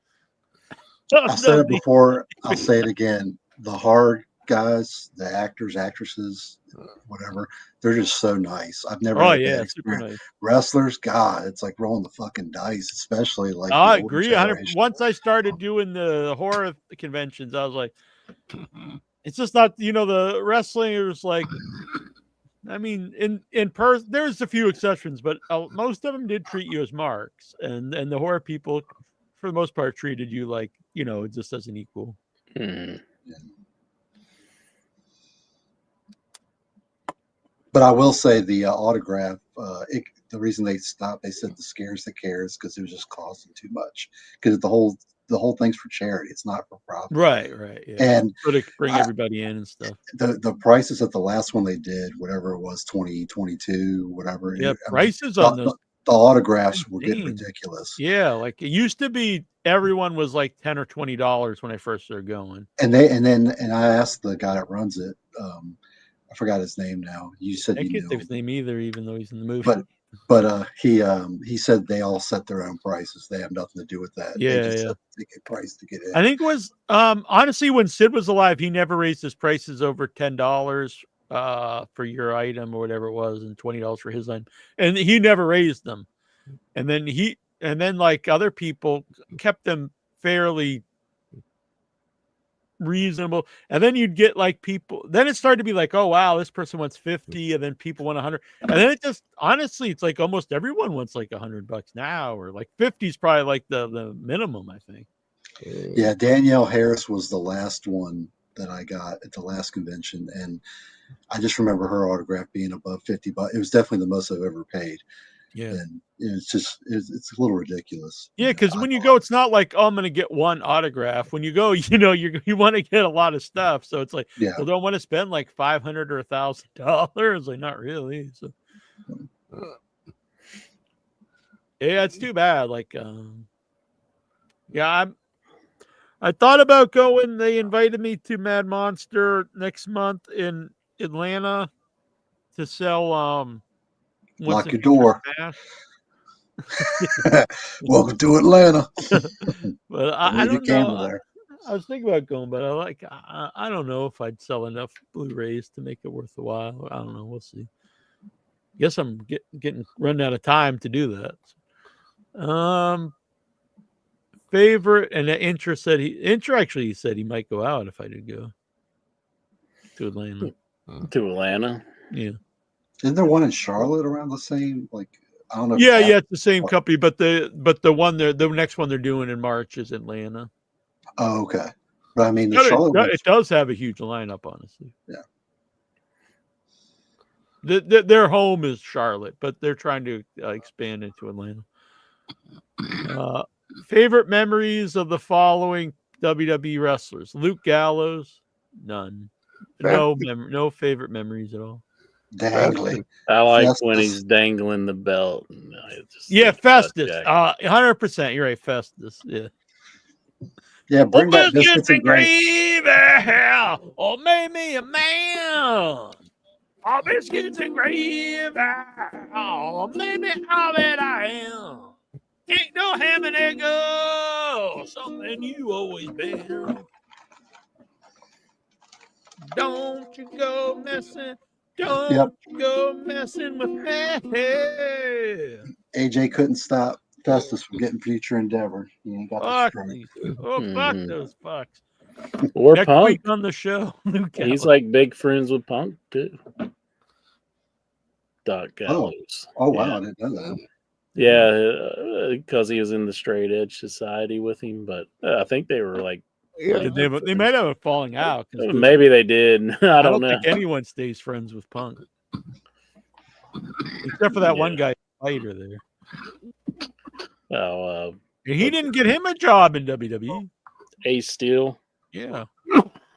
I said it before. I'll say it again. The horror guys, the actors, actresses, whatever, they're just so nice. I've never had that experience. Nice. Wrestlers, God, it's like rolling the fucking dice, especially like. I agree. Once I started doing the horror conventions, I was like, it's just not, the wrestlers like. I mean, in person, there's a few exceptions, but most of them did treat you as marks, and the horror people, for the most part, treated you like just as an equal. Yeah. But I will say the autograph. The reason they stopped, they said the Scares That Cares because it was just costing too much. Because the whole thing's for charity; it's not for profit. Right. Yeah. And to bring everybody in and stuff. The prices at the last one they did, whatever it was, 2022, whatever. Yeah, prices on the autographs were getting ridiculous. Yeah, like it used to be. Everyone was like $10 or $20 when I first started going. And I asked the guy that runs it. I forgot his name now. You said I can't think his name either, even though he's in the movie. But he said they all set their own prices. They have nothing to do with that. Yeah, they just set a price to get in. I think it was honestly when Sid was alive, he never raised his prices over $10 for your item or whatever it was, and $20 for his item, and he never raised them. And then like other people kept them fairly reasonable, and then you'd get like people, then it started to be like, oh wow, this person wants 50, and then people want 100, and then it just honestly it's like almost everyone wants like $100 now, or like 50 is probably like the minimum, I think. Yeah, Danielle Harris was the last one that I got at the last convention, and I just remember her autograph being above $50. It was definitely the most I've ever paid. Yeah, and it's a little ridiculous. Yeah, because when you go, it's not like, oh, I'm going to get one autograph. When you go, you want to get a lot of stuff. So it's like, well, don't want to spend like $500 or $1,000. Like, not really. So. Yeah, it's too bad. Like, yeah, I thought about going. They invited me to Mad Monster next month in Atlanta to sell. What's Lock it? your door. Smash? Welcome to Atlanta. But We'll I need a don't know. camera there. I was thinking about going, but I don't know if I'd sell enough Blu-rays to make it worth the while. I don't know. We'll see. Guess I'm getting running out of time to do that. Favorite and Intra said he said he might go out if I did go to Atlanta. To Atlanta. Yeah. Isn't there one in Charlotte around the same? Like, I don't know. if Yeah, that- yeah, it's the same company, but the next one they're doing in March is Atlanta. Oh, okay. But I mean, the Charlotte. It does have a huge lineup, honestly. Yeah. Their home is Charlotte, but they're trying to expand into Atlanta. Favorite memories of the following WWE wrestlers: Luke Gallows, none. No favorite memories at all. Dangling. I like Festus. when he's dangling the belt. Yeah, Festus. 100%. You're right, Festus. Yeah. Yeah, bring back biscuits and gravy. Oh, made me a man. Oh, biscuits and gravy. Oh, made me all that I am. Ain't no ham and egg, something you always been. Don't you go messing. Don't you go messing with me. AJ couldn't stop Festus from getting future endeavor. He ain't got the Fuck strength. these. Oh, fuck those fucks. Or Next Punk. week on the show, Luke He's Gallows. like big friends with Punk too. Doc Gallows. Oh wow, I didn't know that. Yeah, because he was in the Straight Edge Society with him, but I think they were like. They might have a falling out. Maybe they did. I don't know. think anyone stays friends with Punk, except for that one guy fighter there. Oh, He didn't get him a job in WWE. Ace Steel. Yeah.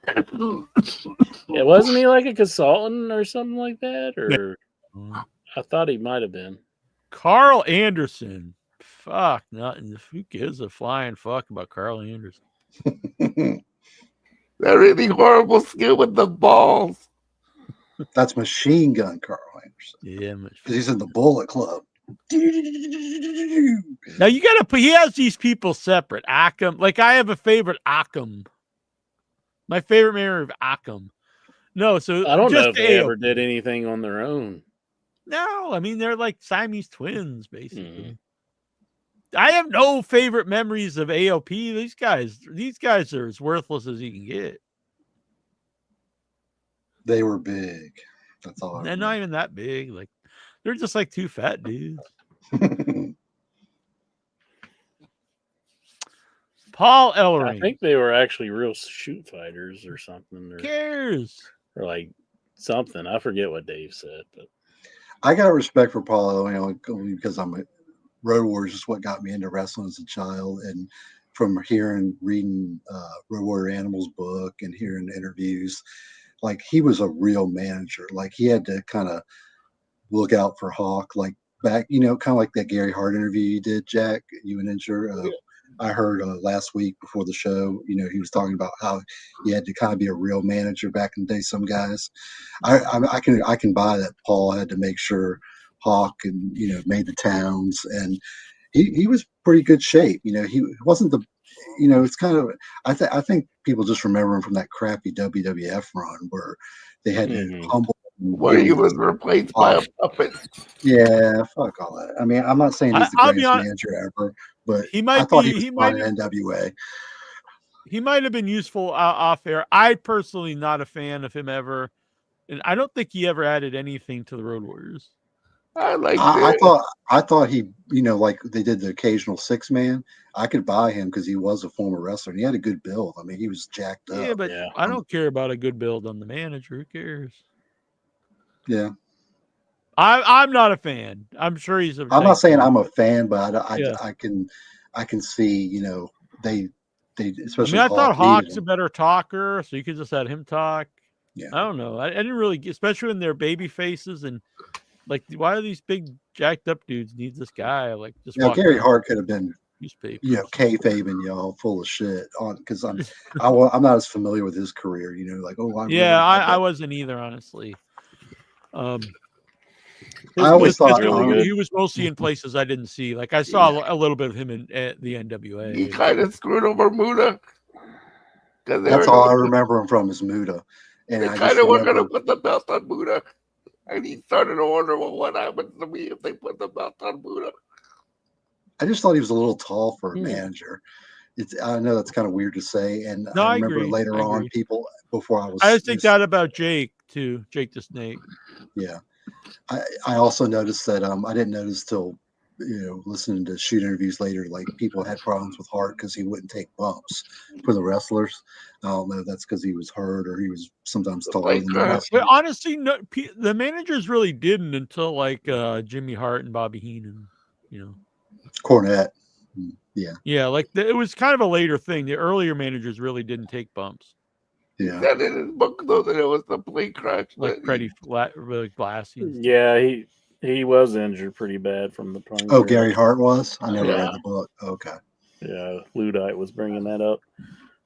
Yeah, wasn't he like a consultant or something like that? Or I thought he might have been. Carl Anderson. Fuck, nothing. Who gives a flying fuck about Carl Anderson? That really horrible skill with the balls. That's Machine Gun Carl Anderson. Yeah, because he's in the Bullet Club. Now you gotta put. He has these people separate. Akam, like I have a favorite Akam. My favorite memory of Akam. No, so I don't know just if they AOP. ever did anything on their own. No, I mean they're like Siamese twins, basically. I have no favorite memories of AOP. These guys are as worthless as you can get. They were big. That's all. They're not even that big. Like they're just like two fat dudes. Paul Ellering. I think they were actually real shoot fighters or something. Who cares? Or like something. I forget what Dave said, but I got respect for Paul Ellering only because Road Warriors is what got me into wrestling as a child, and from reading Road Warrior Animals book and hearing interviews, like he was a real manager. Like he had to kind of look out for Hawk, like back, kind of like that Gary Hart interview you did, Jack, you and Incher. I heard last week before the show, he was talking about how he had to kind of be a real manager back in the day. Some guys, I can buy that Paul had to make sure Hawk and made the towns, and he was pretty good shape. He wasn't the, it's kind of I think people just remember him from that crappy WWF run where they had to humble. Where he was replaced by a puppet. Yeah, fuck all that. I mean, I'm not saying he's the greatest manager ever, but I thought he was fine in NWA. He might have been useful off air. I personally not a fan of him ever, and I don't think he ever added anything to the Road Warriors. I thought he, like they did the occasional 6-man. I could buy him because he was a former wrestler and he had a good build. I mean, he was jacked up. Yeah, but I don't care about a good build on the manager. Who cares? Yeah, I'm not a fan. I'm sure he's a. I'm not saying I'm a fan, but I can see, they especially. I thought Hawk's a better talker, so you could just let him talk. Yeah, I don't know. I didn't really, especially when they're baby faces, and Like, why do these big jacked up dudes need this guy? Like, just You know, walk Gary around Hart could have been, newspaper. kayfabing y'all full of shit on because I'm not as familiar with his career. Like, I Yeah, really I wasn't either, honestly. I always thought he was mostly in places I didn't see. Like, I saw a little bit of him in the NWA. He kind of screwed over Muda. That's all I remember him from is Muda. And they kind of were going to put the belt on Muda. And he started to wonder, well, what happens to me if they put the belt on Muda? I just thought he was a little tall for a manager. I know that's kind of weird to say. And No, I remember agree. later on people before I was. I just think that about Jake, too. Jake the Snake. Yeah. I also noticed that I didn't notice till listening to shoot interviews later, like people had problems with Hart because he wouldn't take bumps for the wrestlers. I don't know if that's because he was hurt or he was sometimes taller than the wrestlers. But honestly, no, the managers really didn't until like Jimmy Hart and Bobby Heenan, Cornette. Yeah, like it was kind of a later thing. The earlier managers really didn't take bumps. Yeah, that in his book though that it was the plane crash. Like Freddie Blassie. Yeah, he was injured pretty bad from the plane. Oh, Gary Hart was? I never read the book. Okay. Yeah, Luddite was bringing that up.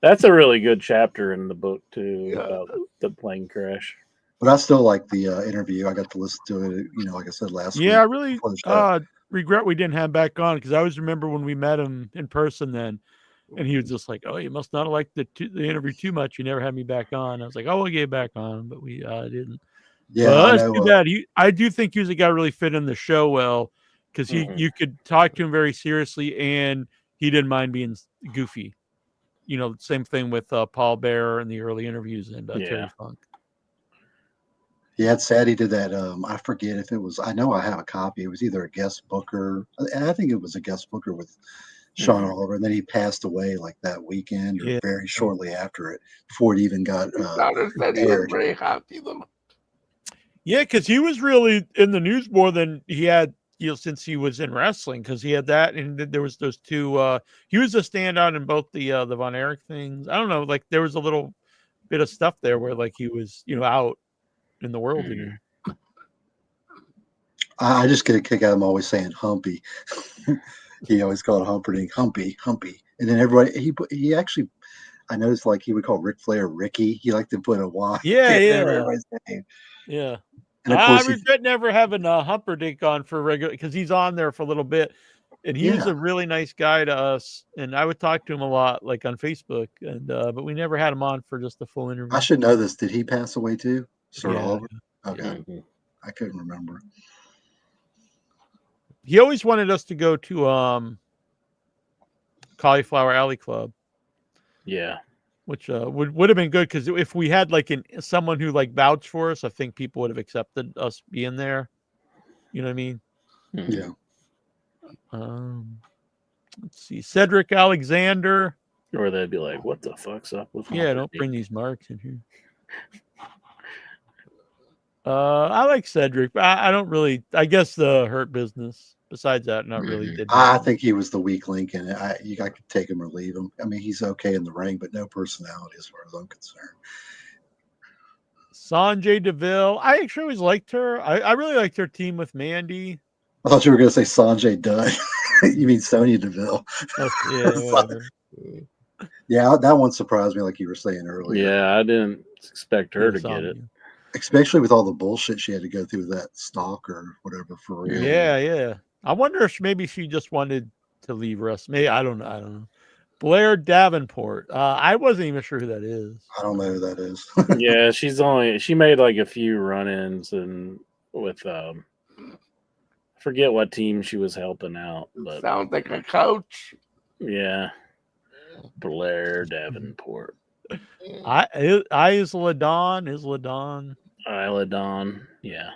That's a really good chapter in the book too about the plane crash. But I still like the interview. I got to listen to it, like I said last week. Yeah, I really regret we didn't have him back on because I always remember when we met him in person then, and he was just like, "Oh, you must not have liked the interview too much. You never had me back on." I was like, "Oh, we'll get back on," but we didn't. Yeah, that's too bad. I do think he was a guy really fit in the show well because you could talk to him very seriously and he didn't mind being goofy. Same thing with Paul Bearer in the early interviews and Terry Funk. Yeah, it's sad he did that. I forget if it was. I know I have a copy. It was either a guest booker, and I think it was a guest booker with Sean Oliver. And then he passed away like that weekend or very shortly after it, before it even got aired. Very happy though. Yeah, because he was really in the news more than he had, since he was in wrestling. Because he had that, and there was those two. He was a standout in both the Von Erich things. I don't know, like there was a little bit of stuff there where like he was, out in the world. I just get a kick out of him always saying Humpy. He always called Humperdinck Humpy, and then everybody he actually. I noticed like he would call Ric Flair Ricky. He liked to put a Y. Everybody's name. Yeah. And of course I regret never having Humperdinck on for regular because he's on there for a little bit, and he was a really nice guy to us. And I would talk to him a lot, like on Facebook, and but we never had him on for just a full interview. I should know this. Did he pass away too, Sir Oliver? Okay, I couldn't remember. He always wanted us to go to Cauliflower Alley Club. Yeah. Which would have been good because if we had like someone who like vouched for us, I think people would have accepted us being there. You know what I mean? Yeah. Let's see, Cedric Alexander. Or they'd be like, "What the fuck's up with?" Don't bring these marks in here. I like Cedric, but I don't really. I guess the Hurt Business. Besides that, not really. I think he was the weak link, and you got to take him or leave him. I mean, he's okay in the ring, but no personality as far as I'm concerned. Sanjay Deville. I actually always liked her. I really liked her team with Mandy. I thought you were going to say Sanjay Dutt. You mean Sonya Deville? Yeah, that one surprised me, like you were saying earlier. Yeah, I didn't expect her to get it. Especially with all the bullshit she had to go through with that stalk or whatever for real. Yeah. I wonder if maybe she just wanted to leave us. Maybe I don't know. Blair Davenport. I wasn't even sure who that is. I don't know who that is. Yeah, she made like a few run-ins and with I forget what team she was helping out, but sounds like a coach. Yeah. Blair Davenport. Isladon. Yeah.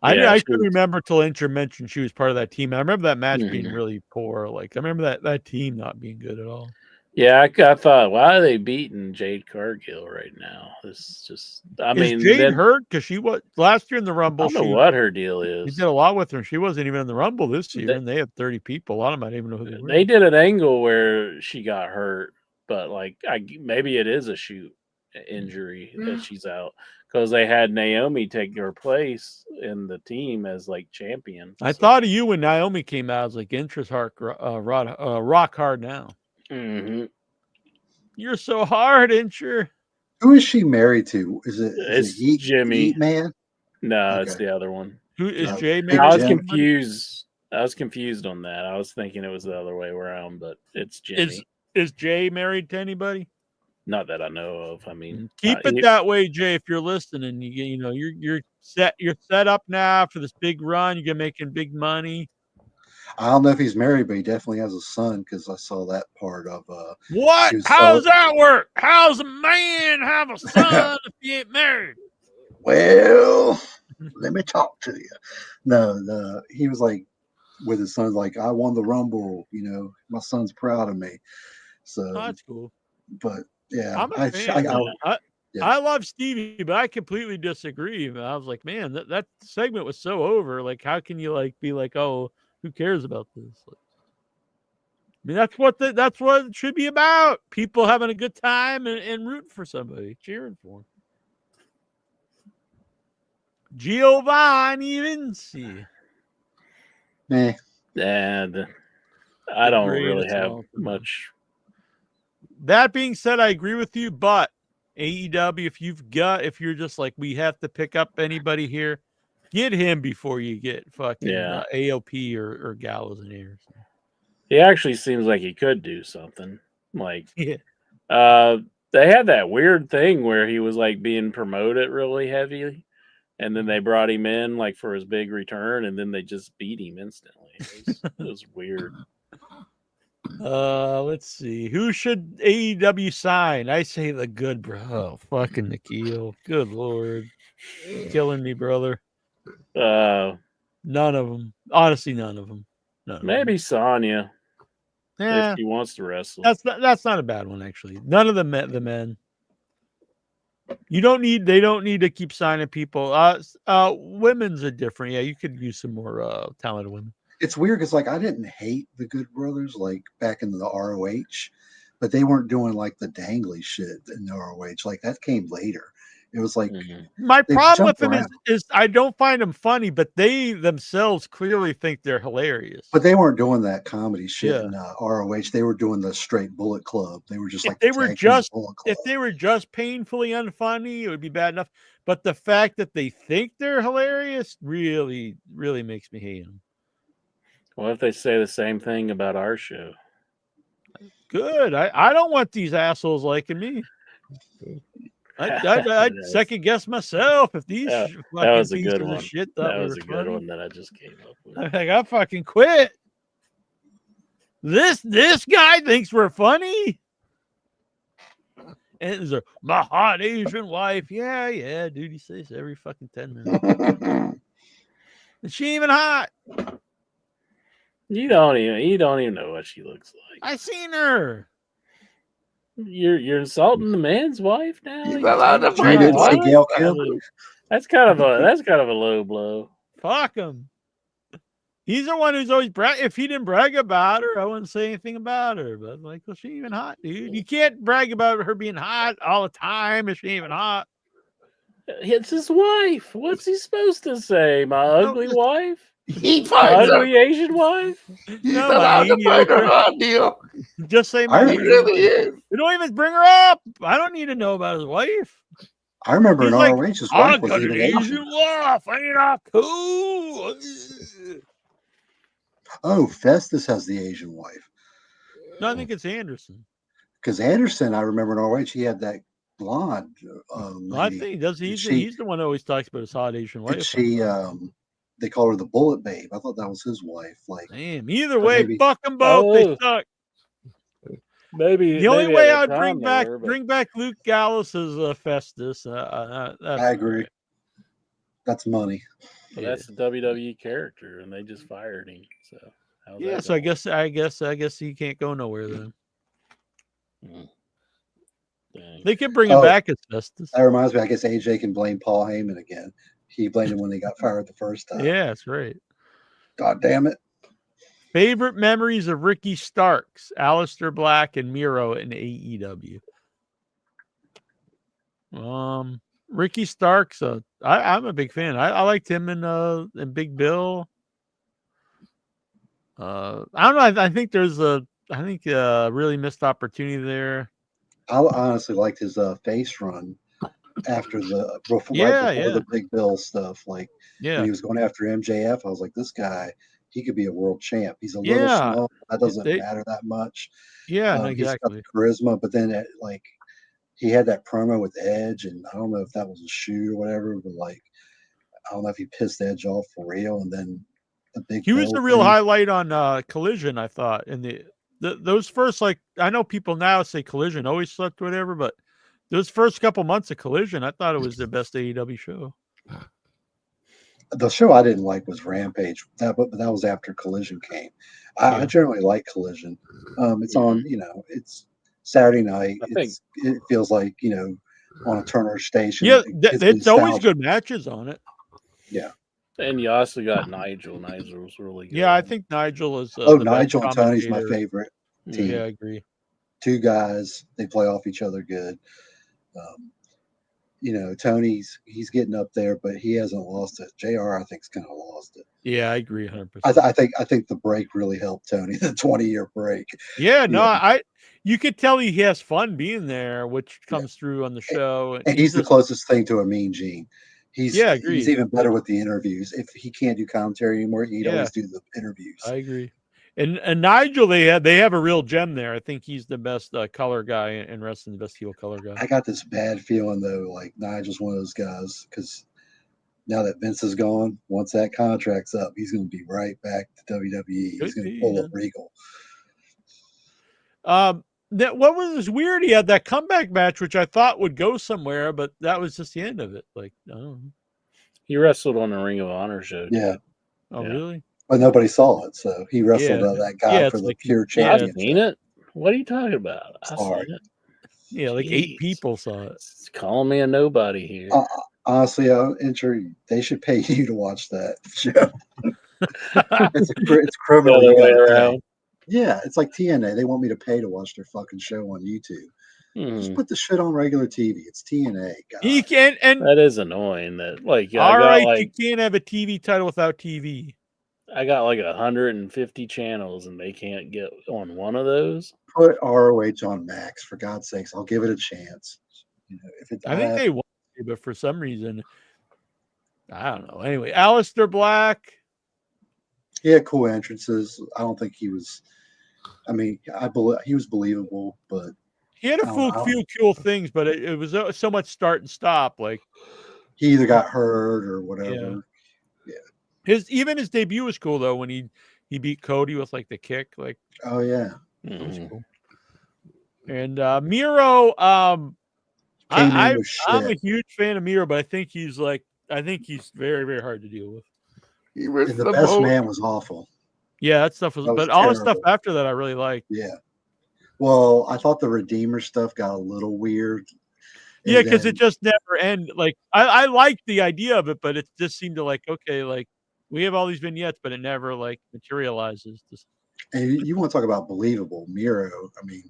I couldn't remember till Incher mentioned she was part of that team. I remember that match being really poor. Like I remember that team not being good at all. Yeah, I thought, why are they beating Jade Cargill right now? This is just, is Jade hurt? Because she was last year in the Rumble. I don't know what her deal is. He did a lot with her. She wasn't even in the Rumble this year, and they had 30 people. A lot of them I didn't even know who they were. They did an angle where she got hurt, but like maybe it is a shoot, injury that she's out because they had Naomi take her place in the team as like champion. I thought of you when Naomi came out. I was like, interest rock hard now. Mm-hmm. You're so hard, Incher. Who is she married to? Is it Jimmy Yeet Man? No, Okay. it's the other one. Who is No. Jay? Big I was Jim. confused. I was confused on that. I was thinking it was the other way around, but it's Jimmy. Is Jay married to anybody? Not that I know of. I mean, Keep it that way, Jay. If you're listening, you know you're set. You're set up now for this big run. You're making big money. I don't know if he's married, but he definitely has a son because I saw that part of What? she was How does selling- that work? How's a man have a son if he ain't married? Well, let me talk to you. No, he was like with his son, like, I won the Rumble, you know, my son's proud of me. So Oh, that's cool. but yeah, I'm a fan. yeah. I love Stevie, but I completely disagree. I was like, man, that segment was so over. Like, how can you like be like, oh, who cares about this? Like, I mean, that's what it should be about. People having a good time and rooting for somebody, cheering for him. Giovanni Vinci. And I don't really greatest have of all time. much. That being said, I agree with you, but AEW, if you're just like, we have to pick up anybody here, get him before you get fucking AOP or Gallows in here. He actually seems like he could do something. Like, Yeah. They had that weird thing where he was like being promoted really heavy, and then they brought him in like for his big return, and then they just beat him instantly. It was weird. Let's see. Who should AEW sign? I say the good, bro. Oh, fucking Nikhil. Good lord. Killing me, brother. None of them. Honestly, none of them. Maybe Sonya. Yeah. If he wants to wrestle. That's not a bad one, actually. None of the men. They don't need to keep signing people. Women's are different. Yeah, you could use some more talented women. It's weird because like I didn't hate the Good Brothers like back in the ROH, but they weren't doing like the dangly shit in the ROH. Like that came later. It was like My they problem with jumped them is I don't find them funny, but they themselves clearly think they're hilarious. But they weren't doing that comedy shit Yeah. in ROH. They were doing the straight Bullet Club. They were just If like they the were tag team just Bullet Club. if they were just painfully unfunny, it would be bad enough. But the fact that they think they're hilarious really, really makes me hate them. What if they say the same thing about our show? Good. I don't want these assholes liking me. I'd second guess myself if these That fucking was a pieces good of one. shit That we was were a good funny. one that I just came up with. I'm like, I fucking quit. This guy thinks we're funny. And it's my hot Asian wife. Yeah, dude. He says every fucking 10 minutes. And she ain't even hot. You don't even know what she looks like. I seen her. You're insulting the man's wife now. He's allowed to You find didn't his see wife. Gail Kim? That's kind of a low blow. Fuck him. He's the one who's always brag. If he didn't brag about her, I wouldn't say anything about her. But like, well, she ain't even hot, dude. You can't brag about her being hot all the time if she ain't even hot. It's his wife. What's he supposed to say? My ugly wife? He My finds her. ugly Asian wife? He's No, my allowed to find her mediocre. hot deal. Just say I my. He really is. You don't even bring her up. I don't need to know about his wife. I remember He's in like, ROH his I wife was got an even Asian Asian. wife. Ain't I cool? Oh, Festus has the Asian wife. No, I think it's Anderson. Because Anderson, I remember in ROH, he had that blonde I lady. think he does. He's She- the one who always talks about his hot Asian wife. And she, they call her the Bullet Babe. I thought that was his wife. Like, Damn. Either way, maybe- fuck them both. They Oh. suck. Maybe The only maybe way at I the would bring time they back were, but- bring back Luke Gallows as Festus. I agree. That's money. But that's the WWE character, and they just fired him. So how's Yeah, that so going? I guess he can't go nowhere then. Dang. They can bring him Oh. back as Festus. That reminds me, I guess AJ can blame Paul Heyman again. He blamed him when they got fired the first time. Yeah, that's right. God damn it. Favorite memories of Ricky Starks, Aleister Black, and Miro in AEW. Ricky Starks. I'm a big fan. I liked him in Big Bill. I don't know. I think there's a really missed opportunity there. I honestly liked his face run after before the Big Bill stuff. Like when he was going after MJF, I was like, this guy, he could be a world champ. He's a little small. That doesn't matter that much. Yeah, He's got exactly. the charisma, but then he had that promo with Edge, and I don't know if that was a shoot or whatever, but like I don't know if he pissed Edge off for real, and then the Big He was Bill the real thing. highlight on Collision, I thought. In those first, like, I know people now say Collision always sucked, whatever, but those first couple months of Collision, I thought it was the best AEW show. The show I didn't like was Rampage. But that was after Collision came. I generally like Collision. It's on, it's Saturday night. It feels like, on a Turner station. Yeah, it's always good matches on it. Yeah. And you also got Nigel. Nigel's really good. Yeah, I think Nigel is. Nigel and Tony's my favorite team. Yeah, I agree. Two guys, they play off each other good. Tony's he's getting up there, but he hasn't lost it. JR, I think, is kind of lost it. Yeah, I agree 100%. I think the break really helped Tony, the 20-year break. Yeah, no, you could tell he has fun being there, which comes through on the show. And he's the closest thing to a Mean Gene. He's even better with the interviews. If he can't do commentary anymore, he'd always do the interviews. I agree. And Nigel, they have a real gem there. I think he's the best color guy in wrestling, the best heel color guy. I got this bad feeling though, like Nigel's one of those guys, because now that Vince is gone, once that contract's up, he's going to be right back to WWE. He's going to pull up Regal. What was weird? He had that comeback match, which I thought would go somewhere, but that was just the end of it. Like, I don't know. He wrestled on the Ring of Honor show. Yeah. Oh, really? But nobody saw it, so he wrestled that guy for the pure championship. I've seen it. What are you talking about? I've seen it. Yeah, like 8 people saw it. It's calling me a nobody here. Honestly, they should pay you to watch that show. It's criminal. The other way around. Yeah, it's like TNA. They want me to pay to watch their fucking show on YouTube. Just put the shit on regular TV. It's TNA. God. You can't, and that is annoying. That you can't have a TV title without TV. I got like 150 channels, and they can't get on one of those. Put ROH on Max, for God's sakes. I'll give it a chance. I think they want to, but for some reason, I don't know. Anyway, Aleister Black. He had cool entrances. I don't think he was. I mean, he was believable, but he had a few cool things, but it was so much start and stop. Like he either got hurt or whatever. Yeah. His debut was cool though when he beat Cody with like the kick. Like, oh yeah, that was cool. And Miro, I'm a huge fan of Miro, but I think he's very, very hard to deal with. He was the best man was awful. Yeah, that stuff was but all the stuff after that I really liked. Yeah. Well, I thought the Redeemer stuff got a little weird. Yeah, because it just never ended. Like I liked the idea of it, but it just seemed to like, okay, like we have all these vignettes, but it never like materializes. And you want to talk about believable, Miro? I mean,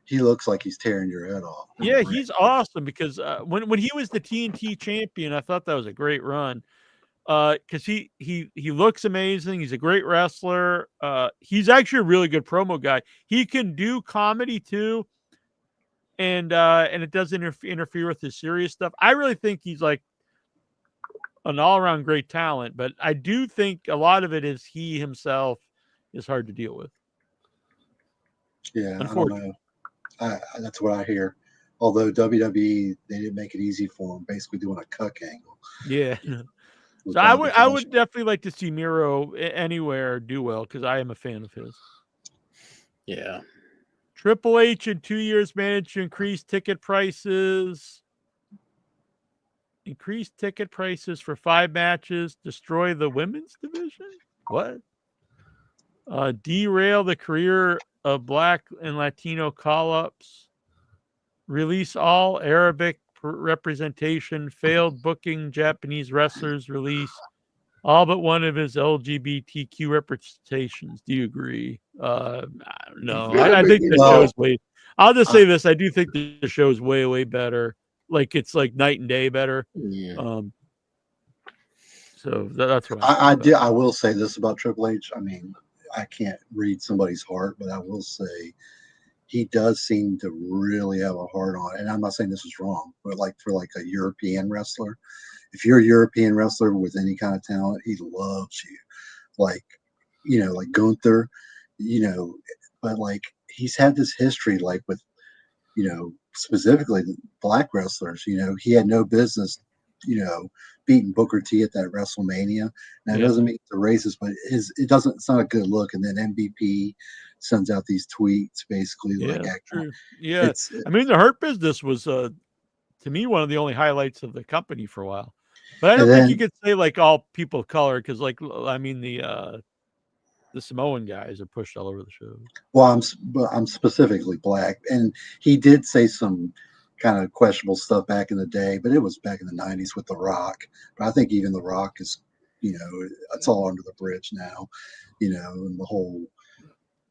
he looks like he's tearing your head off. Yeah, he's awesome because when he was the TNT champion, I thought that was a great run. Because he looks amazing. He's a great wrestler. He's actually a really good promo guy. He can do comedy too, and it doesn't interfere with his serious stuff. I really think he's like an all-around great talent, but I do think a lot of it is he himself is hard to deal with. Yeah, I don't know. That's what I hear. Although WWE, they didn't make it easy for him, basically doing a cuck angle. Yeah. So I would definitely like to see Miro anywhere do well because I am a fan of his. Yeah. Triple H in 2 years managed to increase ticket prices. Increase ticket prices for 5 matches. Destroy the women's division. What? Derail the career of Black and Latino call-ups. Release all Arabic representation. Failed booking Japanese wrestlers. Release all but one of his LGBTQ representations. Do you agree? No. I think the show's way. I'll just say this: I do think the show is way, way better like it's like night and day better. Yeah. So that's what I will say this about Triple H. I mean, I can't read somebody's heart, but I will say he does seem to really have a heart on it. And I'm not saying this is wrong, but like for like a European wrestler, if you're a European wrestler with any kind of talent, he loves you. Like, you know, like Gunther, you know, but like he's had this history, like with, you know, specifically the black wrestlers, you know, he had no business, you know, beating Booker T at that WrestleMania. Now, it doesn't make the races, but it's not a good look. And then MVP sends out these tweets basically like, true. Yeah. I mean, the Hurt Business was, to me, one of the only highlights of the company for a while. But I don't think you could say like all people of color because, like, I mean, the Samoan guys are pushed all over the show. Well, I'm specifically black, and he did say some kind of questionable stuff back in the day, but it was back in the 90s with The Rock. But I think even The Rock is, you know, it's all under the bridge now, you know, and the whole,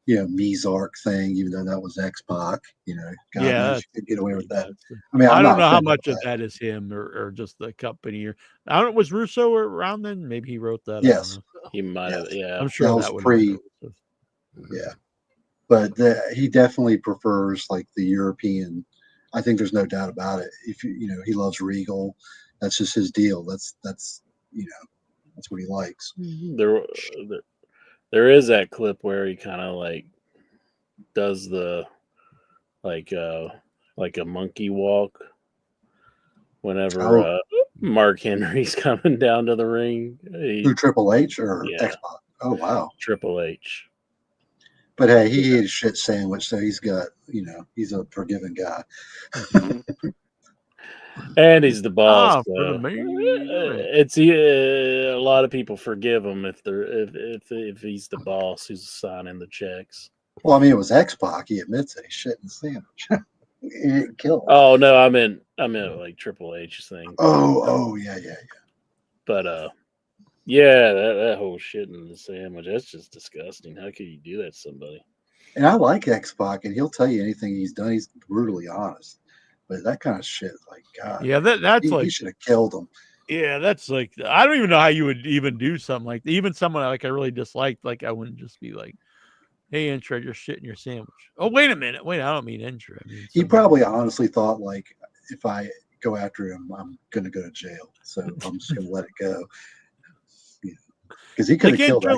you know, Mizark thing, even though that was X-Pac, you know, God knows you could get away with that. I mean, I don't know how much of that is him or just the company. Or I don't know, was Russo around then? Maybe he wrote that. Yes. He might have, yeah. I'm sure that was pre. Yeah. But he definitely prefers like the European. I think there's no doubt about it. If you know, he loves Regal. That's just his deal. That's you know, that's what he likes. There is that clip where he kind of like does the like a monkey walk whenever Mark Henry's coming down to the ring. Who, Triple H or X-Pac? Oh wow, Triple H. But hey, he ate a shit sandwich, so he's got, you know, he's a forgiving guy. And he's the boss. It's a lot of people forgive him if he's the boss who's signing the checks. Well, I mean, it was X-Pac. He admits it. He shit in the sandwich. He didn't kill him. Oh no, I meant like Triple H thing. Oh yeah. But yeah, that whole shit in the sandwich, that's just disgusting. How could you do that to somebody? And I like X-Pac, and he'll tell you anything he's done. He's brutally honest. But that kind of shit, like, God. Yeah, that's like, he should have killed him. Yeah, that's like, I don't even know how you would even do something like that. Even someone like I really disliked, like I wouldn't just be like, hey, Intra, you're shitting your sandwich. Oh, wait a minute. Wait, I don't mean Intra. I mean, he probably honestly thought, like, if I go after him, I'm going to go to jail. So I'm just going to let it go. Because he could have killed Intra,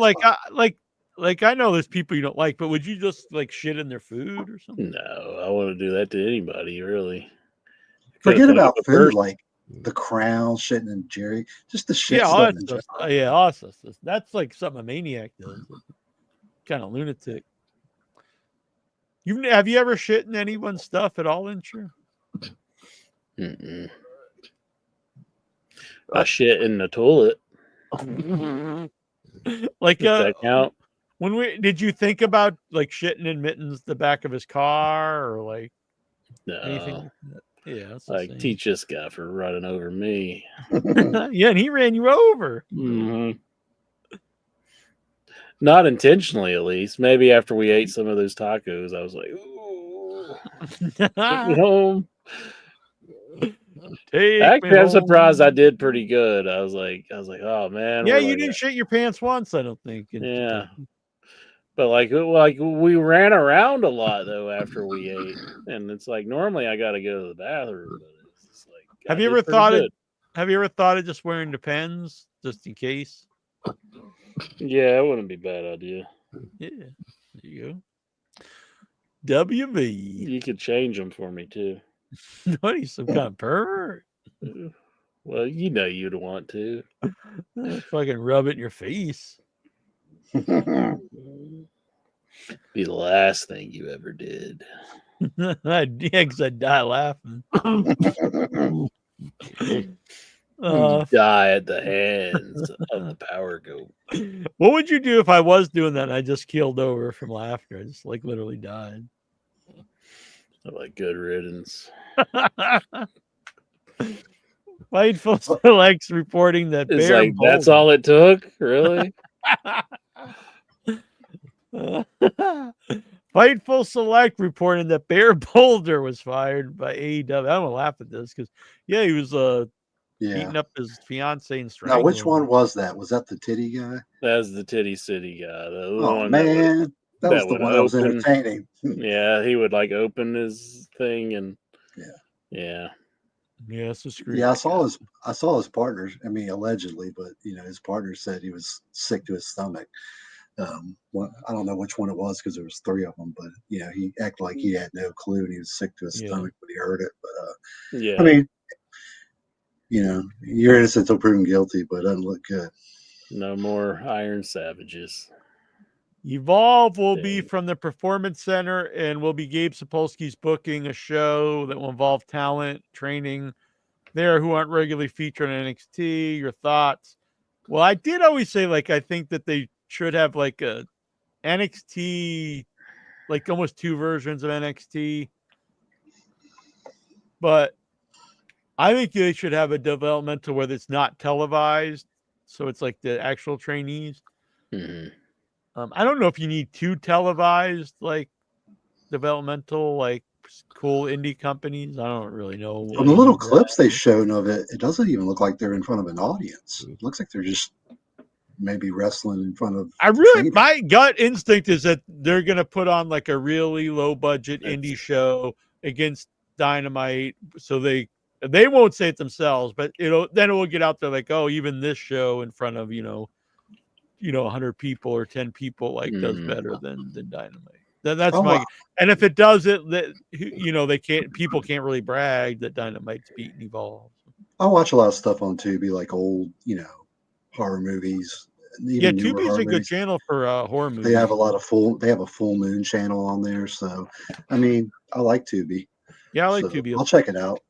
like I know there's people you don't like, but would you just like shit in their food or something? No, I wouldn't do that to anybody, really. Forget about food, like the Crown shitting in Jerry, just the shit. Yeah, awesome. That's like something a maniac does. Kind of lunatic. Have you ever shit in anyone's stuff at all, Intra? Mm-mm. I shit in the toilet. Like that count? Did you think about like shitting in Mittens the back of his car or like anything like that? Yeah, like teach this guy for running over me. Yeah, and he ran you over. Mm-hmm. Not intentionally, at least. Maybe after we ate some of those tacos, I was like, "Ooh, take me home." Actually, I'm surprised I did pretty good. I was like, oh man. Yeah, you didn't shit your pants once, I don't think. Yeah. But like we ran around a lot though after we ate, and it's like normally I got to go to the bathroom. But it's like, have you ever thought of just wearing Depends just in case? Yeah, it wouldn't be a bad idea. Yeah, there you go. WV. You could change them for me too. What are you, some kind of pervert? Well, you know you'd want to. Fucking rub it in your face. Be the last thing you ever did. Because I'd die laughing. Die at the hands of the power goat. What would you do if I was doing that and I just keeled over from laughter? I just like literally died. Like good riddance. Fightful Selects reporting that it's like that's all it took, really. Fightful Select reported that Bear Boulder was fired by AEW. I'm gonna laugh at this because he was beating up his fiance and Now, strangling which one her. was that? Was that the titty guy? That's the Titty City guy. The Oh one man, that was the would one that was open. entertaining. Yeah, he would like open his thing and Yeah, it's a screw. Yeah, I saw his partner. I mean, allegedly, but his partner said he was sick to his stomach. I don't know which one it was because there was 3 of them, but he acted like he had no clue and he was sick to his stomach when he heard it. But I mean, you're innocent until proven guilty, but it doesn't look good. No more Iron Savages. Evolve will be from the Performance Center and will be Gabe Sapolsky's booking a show that will involve talent training there who aren't regularly featured on NXT. Your thoughts? Well, I did always say, I think that they should have a NXT, almost 2 versions of NXT. But I think they should have a developmental where it's not televised. So it's like the actual trainees. Mm-hmm. I don't know if you need 2 televised, developmental, cool indie companies. I don't really know. From the little clips they showed of it, it doesn't even look like they're in front of an audience. It looks like they're just maybe wrestling in front of. My gut instinct is that they're going to put on a really low budget indie show against Dynamite. So they won't say it themselves, but then it will get out there even this show in front of, 100 people or 10 people does better than Dynamite. That's my, and if it does it, people can't really brag that Dynamite's beaten Evolve. I watch a lot of stuff on Tubi, old, horror movies. Tubi's a good channel for horror movies. They have they have a full moon channel on there. So, I mean, I like Tubi. Yeah, I like Tubi. I'll check it out.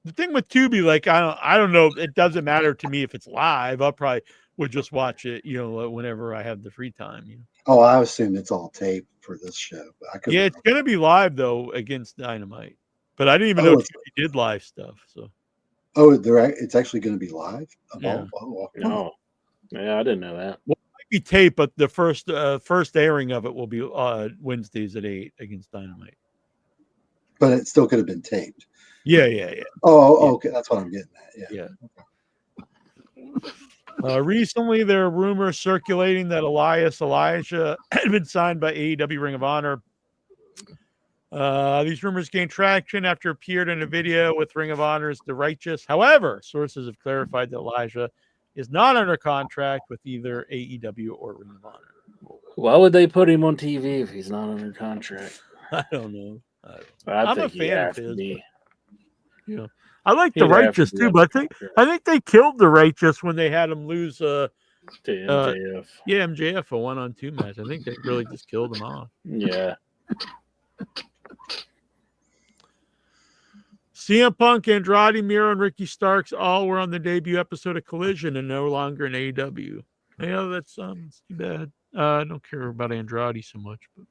The thing with Tubi, I don't know, it doesn't matter to me if it's live. I probably would just watch it, whenever I have the free time. Oh, I assume it's all taped for this show. But it's going to be live though against Dynamite, but I didn't even know Tubi did live stuff. So, it's actually going to be live. Yeah. No, yeah, I didn't know that. Well, it might be taped, but the first airing of it will be Wednesdays at 8 against Dynamite. But it still could have been taped. Yeah. Oh, okay, that's what I'm getting at. Yeah. Recently, there are rumors circulating that Elijah had been signed by AEW Ring of Honor. These rumors gained traction after it appeared in a video with Ring of Honor's The Righteous. However, sources have clarified that Elijah is not under contract with either AEW or Ring of Honor. Why would they put him on TV if he's not under contract? I don't know. I'm a fan of his. Yeah. I like The Righteous too, but I think they killed The Righteous when they had him lose to MJF. MJF a 1-on-2 match. I think they really just killed him off. Yeah. CM Punk, Andrade, Miro, and Ricky Starks all were on the debut episode of Collision and no longer in AEW. Yeah, that's too bad. I don't care about Andrade so much, but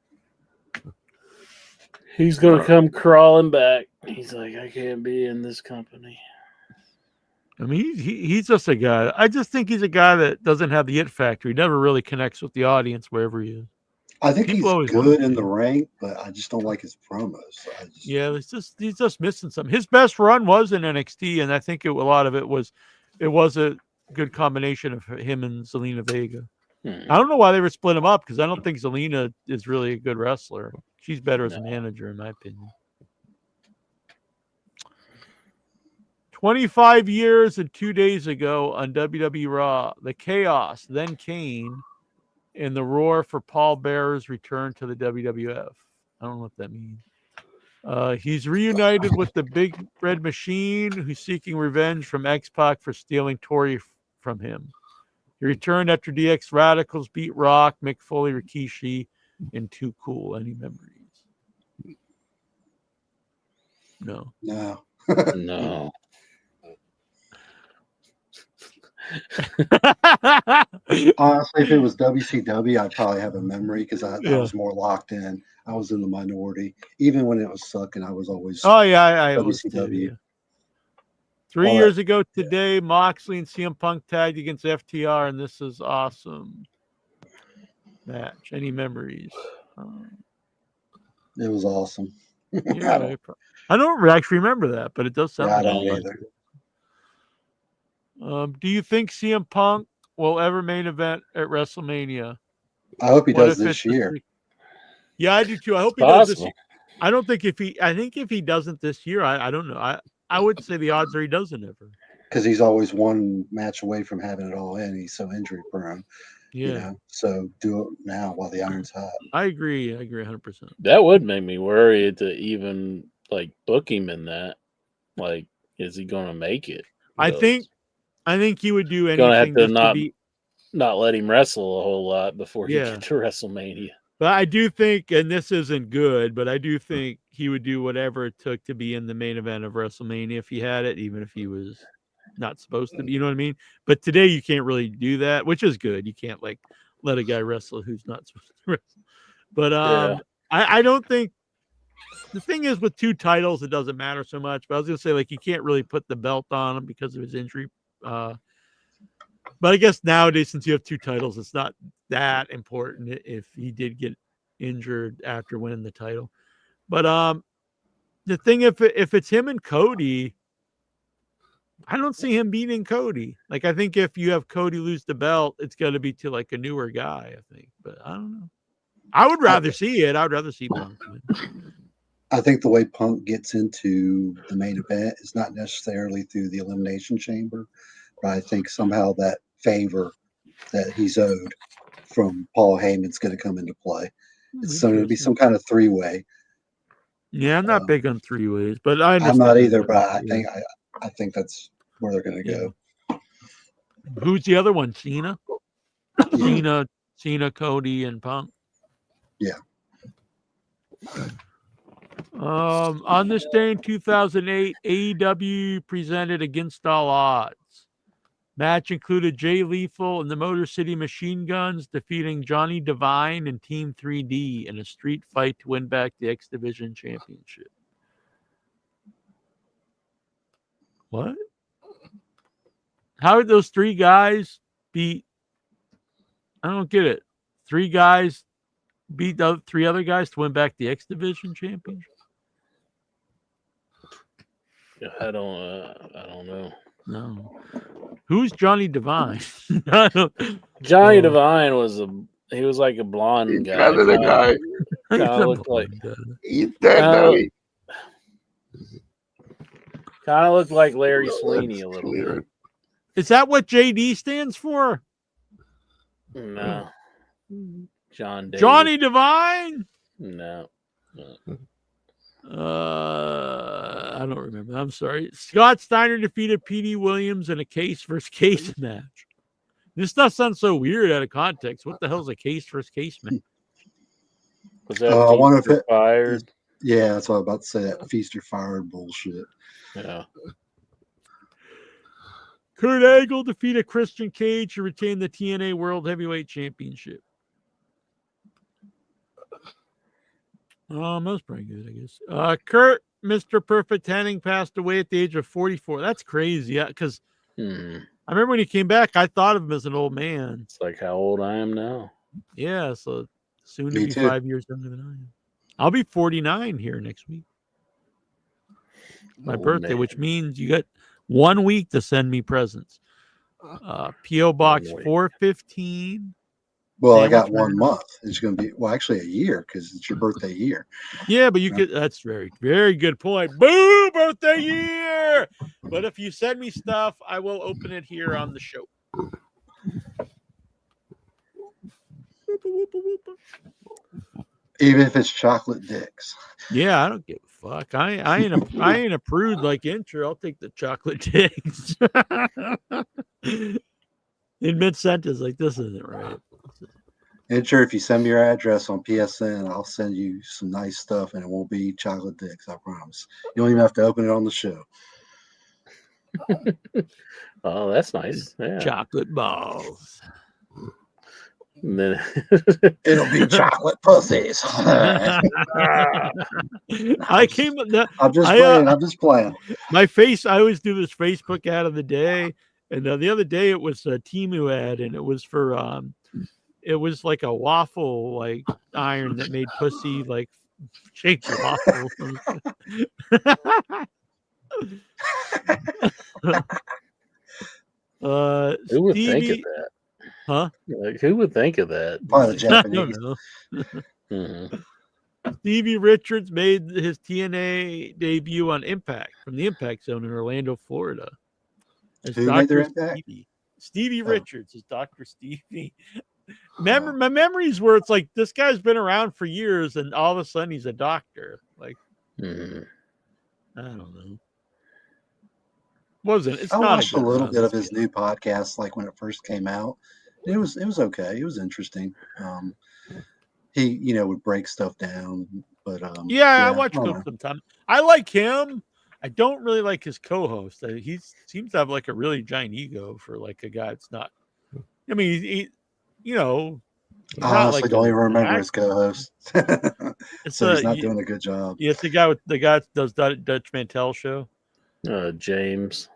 he's gonna come crawling back. He's like, I can't be in this company. I mean, he's just a guy. I just think he's a guy that doesn't have the it factor. He never really connects with the audience wherever he is. I think he's good in the ring, but I just don't like his promos. He's just missing something. His best run was in NXT, and I think a lot of it was a good combination of him and Zelina Vega. I don't know why they were split him up because I don't think Zelina is really a good wrestler. She's better as a manager, in my opinion. 25 years and 2 days ago on WWE Raw, the Chaos, then Kane, in the roar for Paul Bearer's return to the WWF. I don't know what that means. He's reunited with the Big Red Machine, who's seeking revenge from X-Pac for stealing Tori from him. He returned after DX Radicals beat Rock, Mick Foley, Rikishi, and Too Cool. Any memories? No. No. Honestly, if it was WCW, I'd probably have a memory because I was more locked in. I was in the minority. Even when it was sucking, I was always I WCW. 3 years ago today, Moxley and CM Punk tagged against FTR, and this is awesome match. Any memories? It was awesome. Yeah, I don't actually remember that, but it does sound. Yeah, I like don't it. either. Do you think CM Punk will ever main event at WrestleMania? I hope he What does if this it's year. Yeah, I do too. I hope he does this Possible. year. I don't think I think if he doesn't this year, I don't know. I would say the odds are he doesn't ever. Because he's always one match away from having it all in. He's so injury prone. Yeah, You know, so do it now while the iron's hot. I agree 100%. That would make me worry to even like book him in that. Like, is he going to make it? I think he would do anything. Gonna have to just not let him wrestle a whole lot before he Yeah. gets to WrestleMania. But I do think, and this isn't good, but I do think he would do whatever it took to be in the main event of WrestleMania if he had it, even if he was not supposed to be. You know what I mean? But today you can't really do that, which is good. You can't like let a guy wrestle who's not supposed to wrestle. But I don't think the thing is with 2 titles, it doesn't matter so much. But I was gonna say like you can't really put the belt on him because of his injury. But I guess nowadays, since you have 2 titles, it's not that important if he did get injured after winning the title. But the thing, if it's him and Cody, I don't see him beating Cody. Like, I think if you have Cody lose the belt, it's got to be to like a newer guy, I think. But I don't know. I would rather see it. I would rather see Punk win. I think the way Punk gets into the main event is not necessarily through the Elimination Chamber, but I think somehow that favor that he's owed from Paul Heyman's going to come into play. It's going to be some kind of 3-way. Yeah, I'm not big on 3-ways, but I I'm not understand either, that. but I think that's where they're going to go. Who's the other one? Cena? Cena, Cody, and Punk. Yeah. On this day in 2008, AEW presented Against All Odds. Match included Jay Lethal and the Motor City Machine Guns defeating Johnny Devine and Team 3D in a street fight to win back the X Division Championship. What? How did those 3 guys beat? I don't get it. 3 guys beat the 3 other guys to win back the X Division Championship? I don't know. No. Who's Johnny Devine? Johnny Devine was like a blonde guy. Kind of the guy. Kind of looked like He's dead now. Kind of looked like Larry Sweeney a little bit. Is that what JD stands for? No. John Davis. Johnny Devine? No. I don't remember. I'm sorry. Scott Steiner defeated P.D. Williams in a case versus case match. This stuff sounds so weird out of context. What the hell is a case versus case match? Was that I wonder if it fired? Yeah, that's what I was about to say. That feast or fired bullshit. Yeah. Kurt Angle defeated Christian Cage to retain the TNA World Heavyweight Championship. That's pretty good, I guess. Kurt, Mr. Perfect Hennig, passed away at the age of 44. That's crazy. Yeah, because I remember when he came back, I thought of him as an old man. It's like how old I am now. Yeah, so soon to Me be too. 5 years younger than I am. I'll be 49 here next week. My birthday, man. which means you got 1 week to send me presents. P.O. Box 415. Well, I Sandwich got 1 Man. month. It's going to be, well, actually a year because it's your birthday year. Yeah, but you could. That's very, very good point. Boo, birthday year. But if you send me stuff, I will open it here on the show. Even if it's chocolate dicks. Yeah, I don't give a fuck. I ain't a prude like Intro. I'll take the chocolate dicks. In mid sentence, like this isn't right. And sure, if you send me your address on PSN, I'll send you some nice stuff, and it won't be chocolate dicks. I promise. You don't even have to open it on the show. Oh, that's nice. Yeah. Chocolate balls. And then It'll be chocolate pussies. I came. I'm just playing. I'm just playing. My face. I always do this Facebook ad of the day, and the other day it was a Temu ad, and it was for it was like a waffle like iron that made pussy like shake the waffle. Who would think of Stevie, that? huh? Like, who would think of that? Probably the I don't Japanese. know. Mhm. Stevie Richards made his TNA debut on Impact from the Impact Zone in Orlando, Florida. As Who made their Dr. Impact? Stevie. Stevie Oh. Richards is Dr. Stevie. My memories where it's like this guy's been around for years and all of a sudden he's a doctor. Like, Mhm. I don't know. It's I not watched a good little run, bit of let's his new podcast, like when it first came out. It was okay. It was interesting. He would break stuff down, but Yeah, I watch don't clips know. sometimes. I like him. I don't really like his co-host. He seems to have like a really giant ego for like a guy that's not. I mean, he's I not honestly like don't even an remember his actor. co-host, It's so he's not doing a good job. yeah, it's the guy that does Dutch Mantel show, James.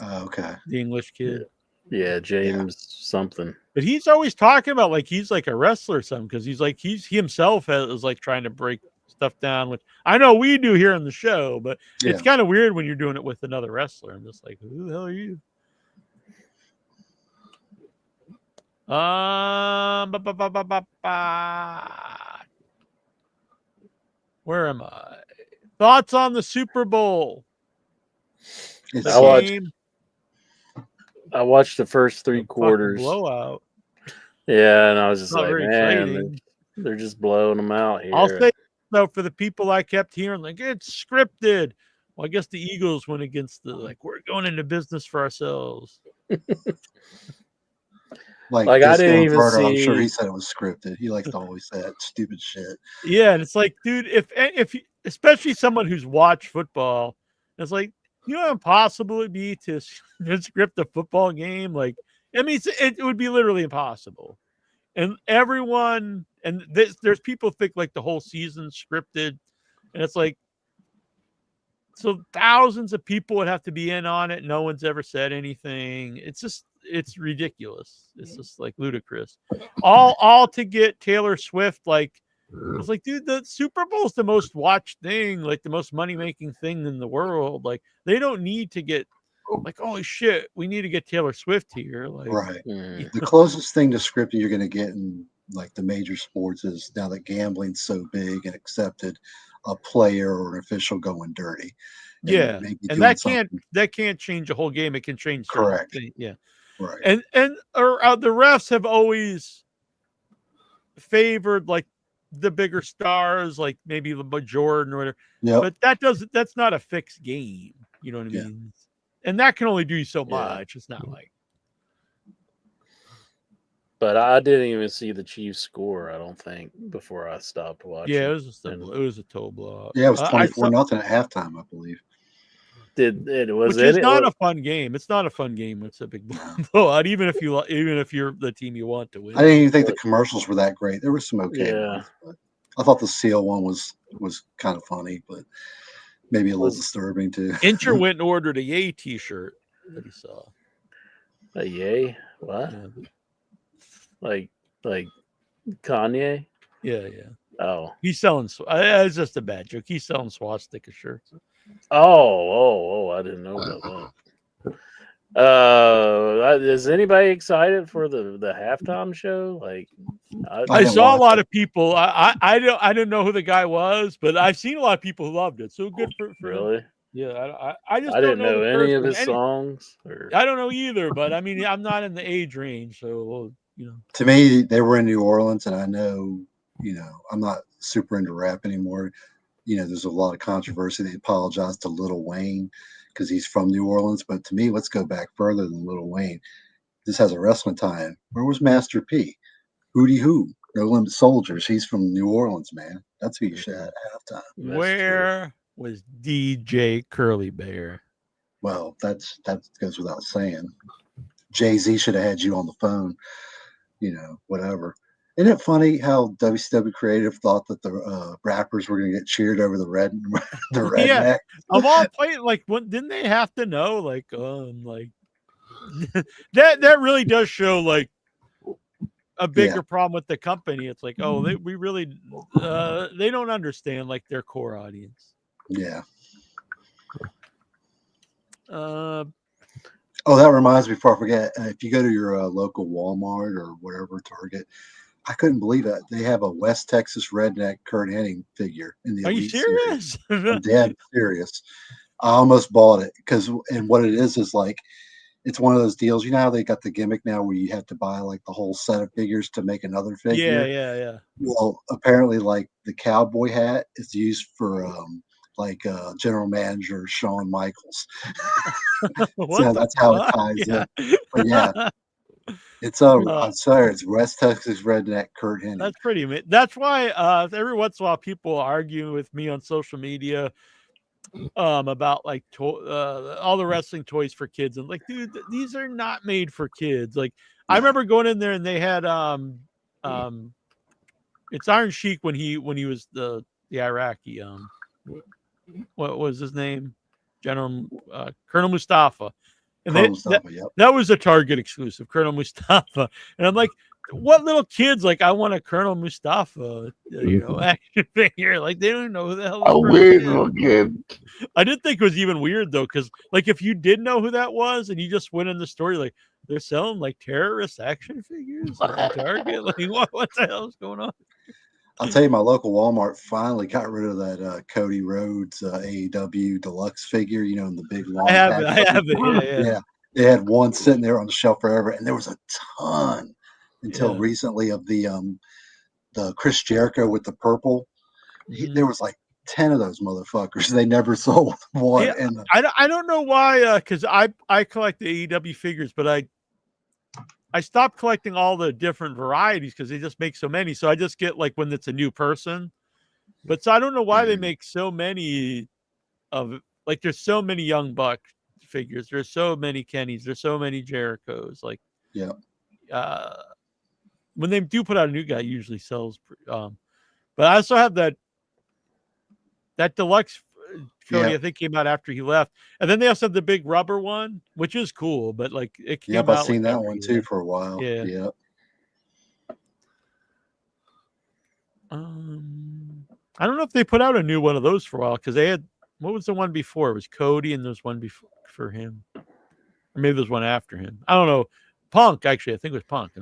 Okay. the English kid. Yeah, James something. But he's always talking about like he's like a wrestler or something because he's like he himself is like trying to break stuff down, which I know we do here on the show, but it's kind of weird when you're doing it with another wrestler. I'm just like, who the hell are you? Where am I? Thoughts on the Super Bowl? I watched the first three Fucking quarters. blowout. Yeah, and I was just Not like, very man, exciting. they're just blowing them out here. I'll say though, for the people I kept hearing, like it's scripted. Well, I guess the Eagles went against we're going into business for ourselves. Like I this didn't even Inverter, I'm sure see- he said it was scripted. He likes to always say that stupid shit. Yeah, and it's like, dude, if especially someone who's watched football, it's like, you know how impossible it'd be to script a football game. Like, I mean, it would be literally impossible. And everyone, and there's people think like the whole season's scripted, and it's like, so thousands of people would have to be in on it. No one's ever said anything. It's ridiculous. It's just like ludicrous. All to get Taylor Swift. Like, it's like, dude, the Super Bowl's the most watched thing, like the most money making thing in the world. Like, they don't need to get like, holy shit, we need to get Taylor Swift here. Like, Right. The closest thing to scripted you're going to get in like the major sports is now that gambling's so big and accepted, a player or an official going dirty. Yeah, maybe and doing that can't change a whole game. It can change. Correct. Things. Yeah. Right. And the refs have always favored like the bigger stars, like maybe the Jordan or whatever. Yep. But that's not a fixed game. You know what I mean? And that can only do so much. It's not like. But I didn't even see the Chiefs score, I don't think, before I stopped watching. Yeah, it was a total blowout. Yeah, it was 24-0 at halftime, I believe. Which is not a fun game. It's not a fun game. It's a big blowout, even if you're the team you want to win. I didn't even think the commercials were that great. There were some okay ones, but I thought the Seal one was kind of funny, but maybe a little disturbing too. Incher went and ordered a Yay T-shirt that he saw. A Yay? What? Like Kanye? Yeah. Oh. He's selling. It's just a bad joke. He's selling swastika shirts. Oh! I didn't know about that. Is anybody excited for the halftime show? Like, I saw a lot of people. I didn't know who the guy was, but I've seen a lot of people who loved it. So good for really. Him. Yeah, I just I didn't know the any of person. his songs. Or... I don't know either, but I mean, I'm not in the age range, so To me, they were in New Orleans, and I know, I'm not super into rap anymore. There's a lot of controversy. They apologized to Lil Wayne because he's from New Orleans. But to me, let's go back further than Lil Wayne. This has a wrestling tie-in. Where was Master P? Hootie Who? No Limit Soldiers. He's from New Orleans, man. That's who you should have at halftime. Where was DJ Curly Bear? Well, that goes without saying. Jay-Z should have had you on the phone. Whatever. Isn't it funny how WCW Creative thought that the rappers were going to get cheered over the redneck? Yeah, of all places, like, didn't they have to know? Like, that really does show, like, a bigger problem with the company. It's like, oh, they don't understand like their core audience. Yeah. Oh, that reminds me, before I forget, if you go to your local Walmart or whatever, Target, I couldn't believe it. They have a West Texas redneck Kurt Hennig figure in the Are you Elite serious? Series. I'm dead serious. I almost bought it and what it is like, it's one of those deals. You know how they got the gimmick now where you have to buy like the whole set of figures to make another figure? Yeah. Well, apparently, like the cowboy hat is used for general manager Shawn Michaels. So that's how it ties in. But yeah, it's I'm sorry, it's West Texas redneck Kurt Hennig. That's pretty. That's why every once in a while people argue with me on social media about like all the wrestling toys for kids, and like, dude, these are not made for kids. Like, I remember going in there and they had it's Iron Sheik when he was the Iraqi what was his name, General Colonel Mustafa, and that was a Target exclusive, Colonel Mustafa, and I'm like, what little kids like? I want a Colonel Mustafa, action figure. Like, they don't know who the hell. A weird little kid. I did think it was even weird though, because like if you did know who that was and you just went in the store, like they're selling like terrorist action figures at Target. Like, what the hell is going on? I'll tell you, my local Walmart finally got rid of that Cody Rhodes AEW deluxe figure. In the big long. I have it. Yeah. They had one sitting there on the shelf forever, and there was a ton until recently of the Chris Jericho with the purple. There was like 10 of those motherfuckers. They never sold one. Yeah, I don't know why, because I collect the AEW figures, but I stopped collecting all the different varieties because they just make so many. So I just get like when it's a new person. But so I don't know why they make so many of, like, there's so many Young Buck figures. There's so many Kennys. There's so many Jerichos. Like, when they do put out a new guy, it usually sells. But I also have that deluxe Cody, I think, came out after he left, and then they also have the big rubber one, which is cool. But like, it came out. I've seen that one too for a while. Yeah. I don't know if they put out a new one of those for a while, because they had, what was the one before? It was Cody, and there's one before him, or maybe there's one after him. I don't know. Punk, actually, I think it was Punk.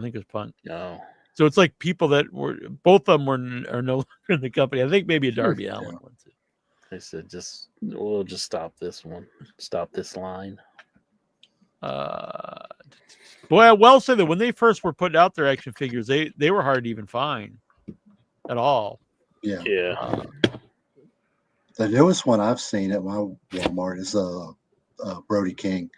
No. So it's like people that were, both of them are no longer in the company. I think maybe a Darby Allin one too. They said, we'll just stop this one. Stop this line. Boy, I will say that when they first were putting out their action figures, they were hard to even find at all. Yeah. The newest one I've seen at my Walmart is Brody King.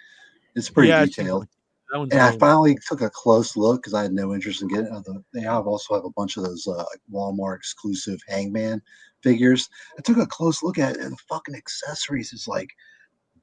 It's pretty detailed. And I finally took a close look because I had no interest in getting it. They also have a bunch of those Walmart exclusive Hangman figures. I took a close look at it, and the fucking accessories is like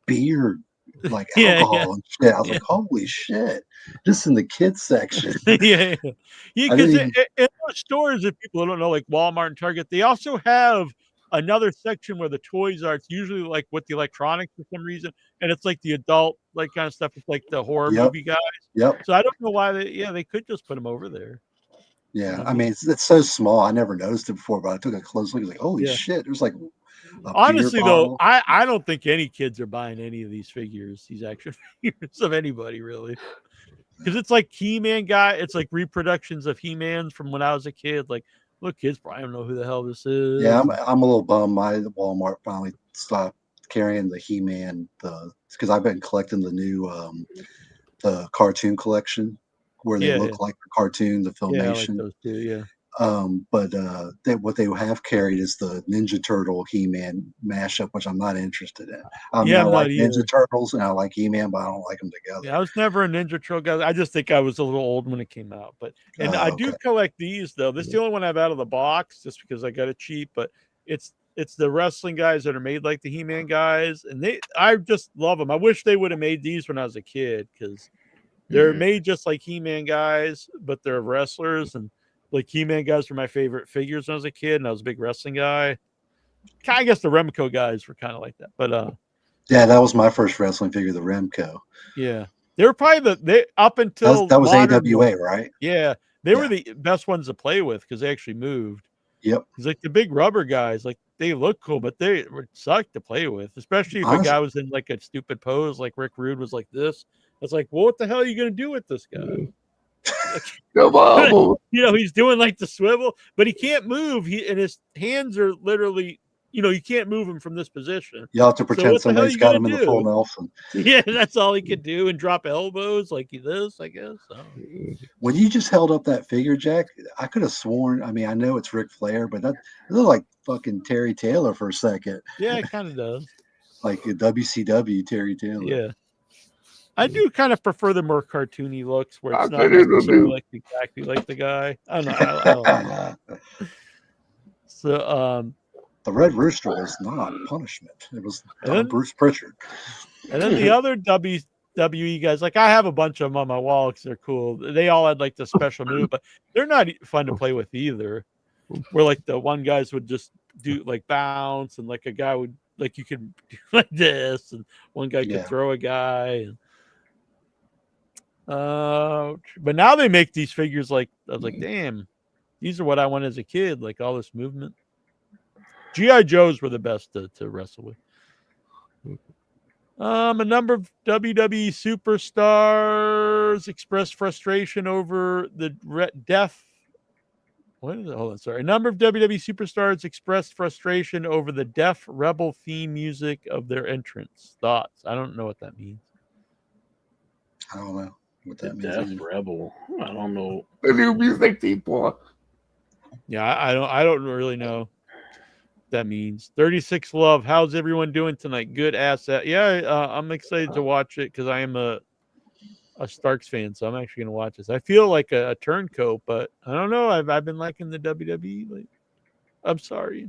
beer, like alcohol and shit. I was like, holy shit, just in the kids section. Because in those stores, if people don't know, like Walmart and Target, they also have another section where the toys are. It's usually like with the electronics for some reason, and it's like the adult like kind of stuff. It's like the horror movie guys. So I don't know why they could just put them over there. Yeah, I mean, it's so small. I never noticed it before, but I took a close look. I was like, holy shit, there's like honestly though, I don't think any kids are buying any of these figures, these action figures of anybody really, because it's like He-Man guy. It's like reproductions of He-Man from when I was a kid. Like, look, kids probably don't know who the hell this is. Yeah, I'm a little bummed. My Walmart finally stopped carrying the He-Man, because I've been collecting the new the cartoon collection where they look like the cartoon, the Filmation. Like those two, but what they have carried is the Ninja Turtle He-Man mashup, which I'm not interested in. I like Ninja Turtles and I like He-Man, but I don't like them together. Yeah, I was never a Ninja Turtle guy. I just think I was a little old when it came out. But I do collect these though. This is the only one I have out of the box, just because I got it cheap. But it's the wrestling guys that are made like the He-Man guys, and I just love them. I wish they would have made these when I was a kid, because they're made just like He-Man guys, but they're wrestlers. And like He-Man guys were my favorite figures when I was a kid, and I was a big wrestling guy. I guess the Remco guys were kind of like that, but that was my first wrestling figure, the Remco. Yeah, they were probably up until that was AWA, right? Yeah, They were the best ones to play with because they actually moved. Yep. Because like the big rubber guys, like they look cool, but they suck to play with, especially if a guy was in like a stupid pose, like Rick Rude was like this. It's like, well, what the hell are you gonna do with this guy? Come on. You know, he's doing like the swivel, but he can't move. And his hands are literally, you know, you can't move him from this position. You have to pretend somebody's got him in the full Nelson. Yeah, that's all he could do, and drop elbows like this, I guess. So. When you just held up that figure, Jack, I could have sworn. I mean, I know it's Ric Flair, but that looked like fucking Terry Taylor for a second. Yeah, it kind of does. Like a WCW Terry Taylor. Yeah. I do kind of prefer the more cartoony looks where it's not I do. necessarily like exactly like the guy. I don't know. I don't know. So, the Red Rooster was not punishment. It was Bruce Pritchard. And then the other WWE guys, like I have a bunch of them on my wall because they're cool. They all had like the special move, but they're not fun to play with either. Where like the one guys would just do like bounce, and like a guy would like you could do like this, and one guy could throw a guy. And, but now they make these figures like I was like, damn, these are what I wanted as a kid, like all this movement. G.I. Joes were the best to wrestle with. A number of WWE superstars expressed frustration over the death. What is it? Hold on, sorry. A number of WWE superstars expressed frustration over the deaf Rebel theme music of their entrance. Thoughts? I don't know what that means. I don't know what that means. Deaf Rebel. I don't know. The new music people. Yeah, I don't really know. That means 36 Love. How's everyone doing tonight? Good ass. Yeah, I'm excited to watch it because I am a Starks fan, so I'm actually gonna watch this. I feel like a turncoat, but I don't know. I've been liking the WWE. Like, I'm sorry.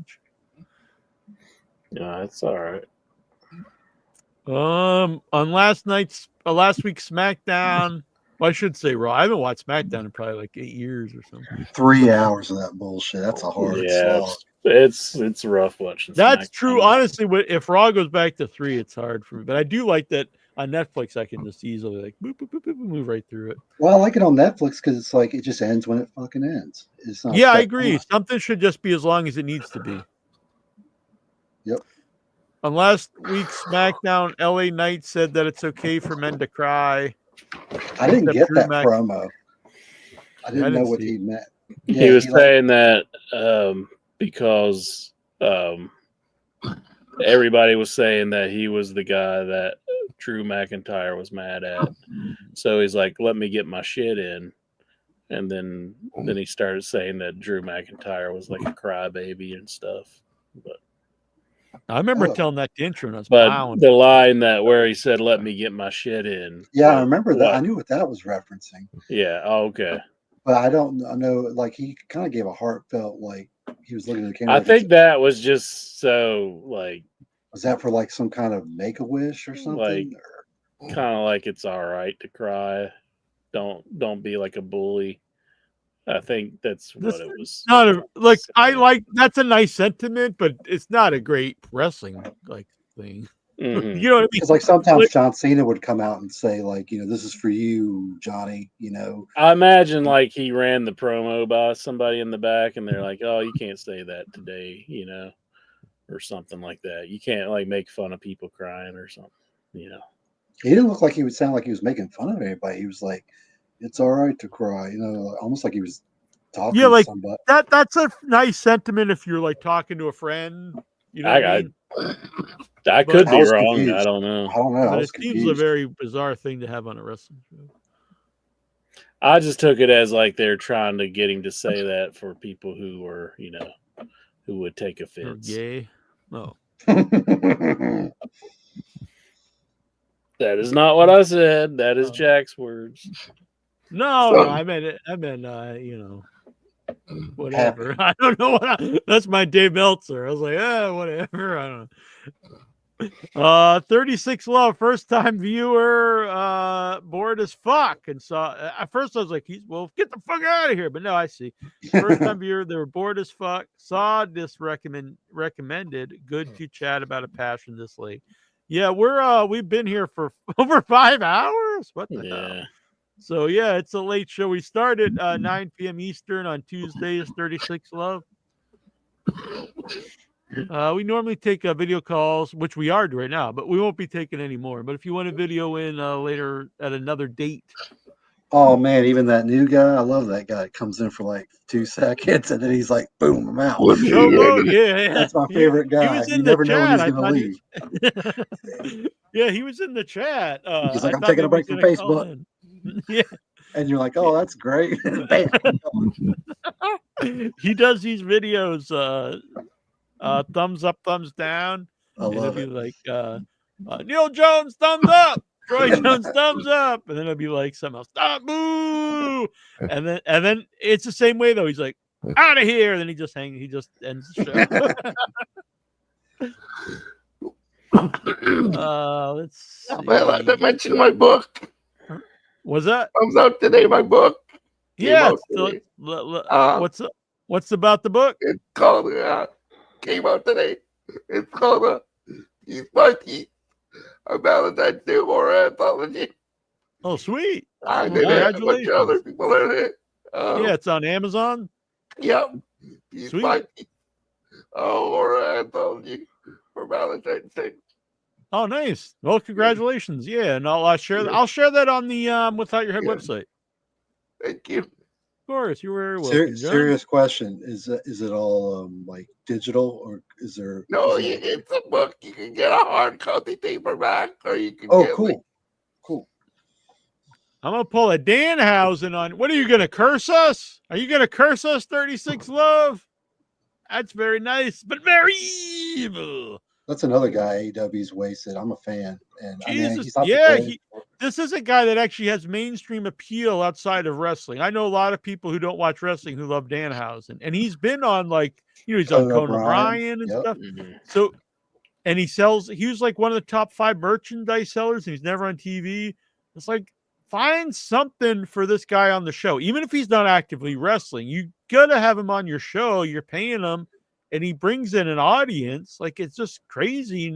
Yeah, it's all right. On last week's SmackDown. Well, I should say Raw. I haven't watched SmackDown in probably like 8 years or something. 3 hours of that bullshit. That's a hard slog. It's rough watching. That's SmackDown. true. Honestly, if Raw goes back to 3, it's hard for me. But I do like that on Netflix. I can just easily like boop, boop, boop, boop, move right through it. Well, I like it on Netflix because it's like it just ends when it fucking ends. It's not. Yeah, I agree. Something should just be as long as it needs to be. Yep. On last week's SmackDown, LA Knight said that it's okay for men to cry. I didn't get that promo. I didn't know what he meant. He was saying that because everybody was saying that he was the guy that Drew McIntyre was mad at. So he's like, let me get my shit in. And then he started saying that Drew McIntyre was like a crybaby and stuff. But I remember telling that to intro and I was but the line that where he said, let me get my shit in. Yeah, I remember that. I knew what that was referencing. Yeah, okay. But I don't know, like he kind of gave a heartfelt, like he was looking at the camera. I think that was just so like. Was that for like some kind of make-a-wish or something? Like, kind of like it's all right to cry. Don't be like a bully. I think that's what it was. Not a, like I like that's a nice sentiment, but it's not a great wrestling like thing. Mm-hmm. You know what I mean? Because like sometimes John Cena would come out and say like, you know, this is for you, Johnny. You know, I imagine like he ran the promo by somebody in the back, and they're like, "Oh, you can't say that today," you know, or something like that. You can't like make fun of people crying or something, you know. He didn't look like he would sound like he was making fun of anybody. He was like, it's all right to cry, you know, almost like he was talking to somebody. That's a nice sentiment if you're like talking to a friend. You know, I could be wrong. Confused. I don't know. But it seems a very bizarre thing to have on a wrestling show. I just took it as like they're trying to get him to say that for people who were, you know, who would take offense. Gay? No. That is not what I said. That is Jack's words. No, I meant, you know, whatever. I don't know that's my Dave Meltzer. I was like, whatever. I don't know. 36 Love, first time viewer, bored as fuck. And saw, at first I was like, get the fuck out of here. But no, I see. First time viewer, they were bored as fuck. Saw this recommended. Good to chat about a passion this late. Yeah, we've been here for over 5 hours. What the hell? So yeah, it's a late show. We start at 9 p.m. Eastern on Tuesdays, 36 Love. We normally take video calls, which we are right now, but we won't be taking any more. But if you want a video in later at another date. Oh man, even that new guy, I love that guy. It comes in for like 2 seconds and then he's like, boom, I'm out. Showboat, yeah. That's my favorite He guy. was You in the never know when chat. he's gonna leave. Yeah, he was in the chat. He's I like, I'm thought taking a maybe break he from was gonna call Facebook. in. Yeah. And you're like, oh, that's great. Bam. He does these videos, thumbs up, thumbs down. I And it'll love be it. like Neil Jones, thumbs up. Troy Jones, thumbs up. And then it'll be like something else. Stop, boo. And then it's the same way though. He's like, out of here. And then he just ends the show. Let's see. Well, I didn't mention my book. Was that? Comes out today, my book. Yeah. Today. What's about the book? It's called, came out today. It's called He's Mikey, a Valentine's Day horror anthology. Oh, sweet. I did it. A bunch of other people in it. Yeah, it's on Amazon. Yep. He's Sweet. Mikey, a horror anthology for Valentine's Day. Oh, nice. Well, congratulations. Yeah, and I'll share that. I'll share that on the Without Your Head website. Thank you. Of course, you're very welcome. John. Serious question: Is it all like digital, or is there? No, is it- it's a book. You can get a hard copy paperback, or you can Oh, get cool, like, cool. I'm gonna pull a Danhausen on. What are you gonna curse us? Are you gonna curse us? 36 Love. That's very nice, but very evil. That's another guy AEW's wasted. I'm a fan, and I mean, Jesus, he's not the yeah, greatest. this is a guy that actually has mainstream appeal outside of wrestling. I know a lot of people who don't watch wrestling who love Danhausen, and he's been on he's on Conan O'Brien and Yep. stuff. So, and he was like one of the top 5 merchandise sellers, and he's never on TV. It's like, find something for this guy on the show, even if he's not actively wrestling. You gotta have him on your show. You're paying him, and he brings in an audience. Like, it's just crazy.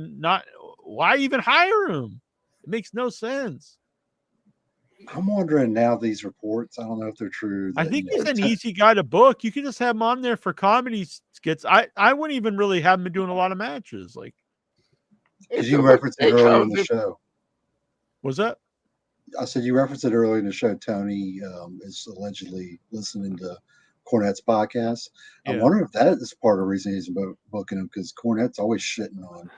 Why even hire him? It makes no sense. I'm wondering now these reports. I don't know if they're true. I that, think you know, he's an easy guy to book. You can just have him on there for comedy skits. I wouldn't even really have him doing a lot of matches. Like, because you referenced it earlier in the show. Was that? I said you referenced it earlier in the show. Tony is allegedly listening to Cornette's podcast. I Yeah. wonder if that is part of the reason he's booking him, because Cornette's always shitting on.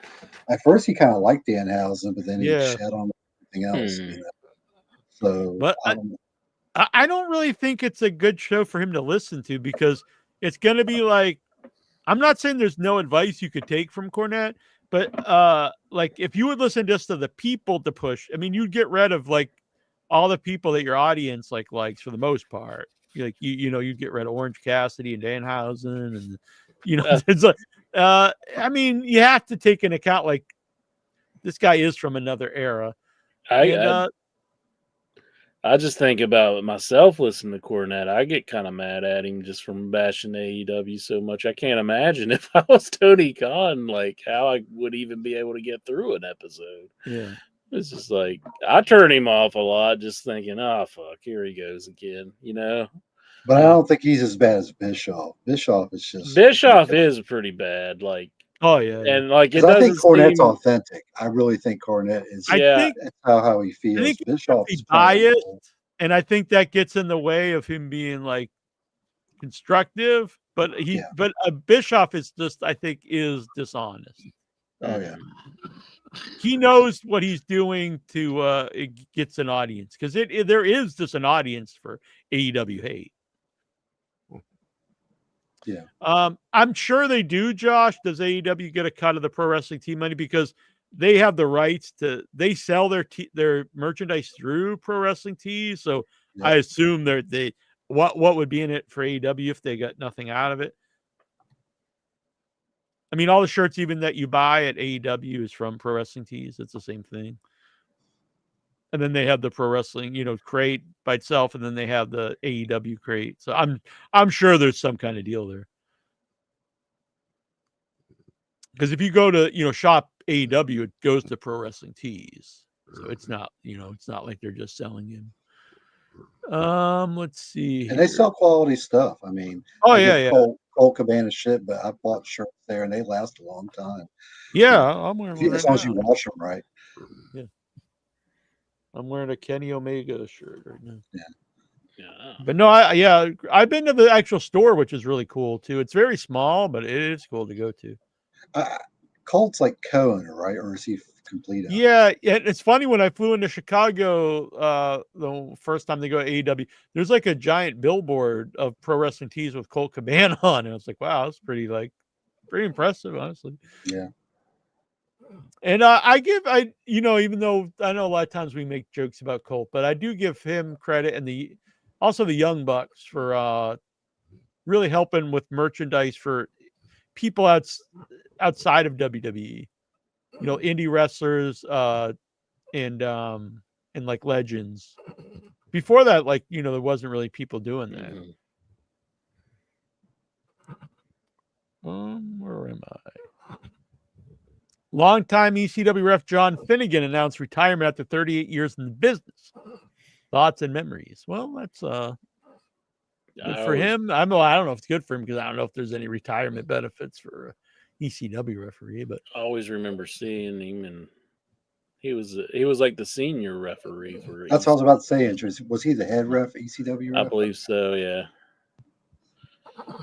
At first, he kind of liked Danhausen, but then he Yeah. shat on everything else. You know? So, But I don't really think it's a good show for him to listen to, because it's going to be like, I'm not saying there's no advice you could take from Cornette, but like if you would listen just to the people to push, I mean, you'd get rid of like all the people that your audience likes for the most part. Like you get rid of Orange Cassidy and Danhausen, and it's like I mean, you have to take into account like this guy is from another era. I just think about myself listening to Cornette. I get kind of mad at him just from bashing AEW so much. I can't imagine if I was Tony Khan, like how I would even be able to get through an episode. Yeah. It's just like, I turn him off a lot just thinking, oh, fuck, here he goes again, you know? but I don't think he's as bad as Bischoff. Bischoff is just Bischoff is pretty bad. Like, oh, yeah. and like, it 'cause I think doesn't Cornette's seem... authentic. I really think Cornette is. I think That's how he feels. I think Bischoff he's is kind of- biased, and I think that gets in the way of him being like constructive. But Bischoff is just, I think, is dishonest. Oh yeah. He knows what he's doing to it gets an audience, because there is just an audience for AEW hate. Yeah. I'm sure they do. Josh, does AEW get a cut of the pro wrestling team money, because they have the rights they sell their merchandise through Pro Wrestling Tees? So Yeah. I assume what would be in it for AEW if they got nothing out of it. I mean, all the shirts even that you buy at AEW is from Pro Wrestling Tees. It's the same thing. And then they have the Pro Wrestling, crate by itself, and then they have the AEW crate. So I'm sure there's some kind of deal there. Because if you go to shop AEW, it goes to Pro Wrestling Tees. So it's not it's not like they're just selling him. Let's see. And they here. sell quality stuff. I mean, Oh I yeah, give yeah, Colt Cabana shit, but I bought shirts there and they last a long time. yeah. I'm wearing one As right long as you now. wash them right. I'm wearing a Kenny Omega shirt right now. Yeah. But no, I've been to the actual store, which is really cool too. It's very small, but it is cool to go to. Colt's like co-owner, right? Or is he complete? Yeah, it's funny when I flew into Chicago the first time they go to AEW, there's like a giant billboard of pro wrestling tees with Colt Cabana on, and I was like, wow, that's pretty impressive, honestly. Yeah. And even though I know a lot of times we make jokes about Colt, but I do give him credit and also the Young Bucks for really helping with merchandise for people outside of WWE. You know, indie wrestlers and like legends. Before that, like, you know, there wasn't really people doing that. Where am I? Longtime ECW ref John Finnegan announced retirement after 38 years in the business. Thoughts and memories. Well, that's good for him. I don't know if it's good for him because I don't know if there's any retirement benefits for ECW referee, but I always remember seeing him, and he was like the senior referee for. That's what I was about to say. Andrew. Was he the head ref, ECW ref? I believe so. Yeah.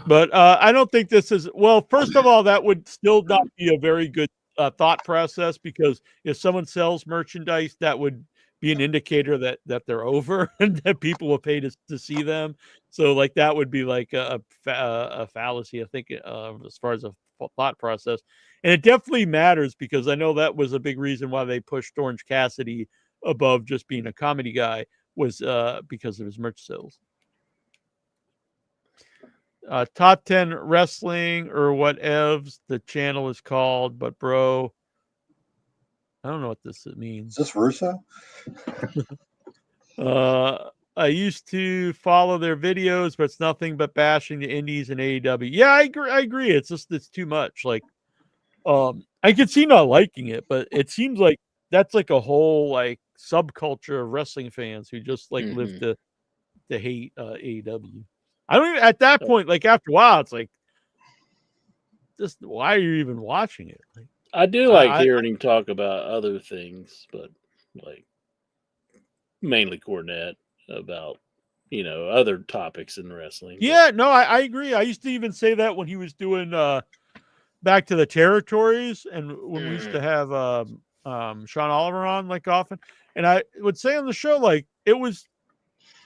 But I don't think this is well. First of all, that would still not be a very good thought process, because if someone sells merchandise, that would be an indicator that they're over and that people will pay to see them. So like that would be like a fallacy, I think, as far as a thought process. And it definitely matters, because I know that was a big reason why they pushed Orange Cassidy above just being a comedy guy, was because of his merch sales. Top 10 wrestling or whatevs the channel is called, but bro, I don't know what this means. Is this Russo? I used to follow their videos, but it's nothing but bashing the indies and AEW. Yeah, I agree. It's too much. Like, I could see not liking it, but it seems like that's like a whole like subculture of wrestling fans who just like live to hate AEW. I don't even, at that point, like after a while, it's like, just why are you even watching it? Like, I do like hearing him talk about other things, but like mainly Cornette, about, you know, other topics in wrestling. Yeah, no, I agree. I used to even say that when he was doing Back to the Territories, and when we used to have Sean Oliver on like often, and I would say on the show, like,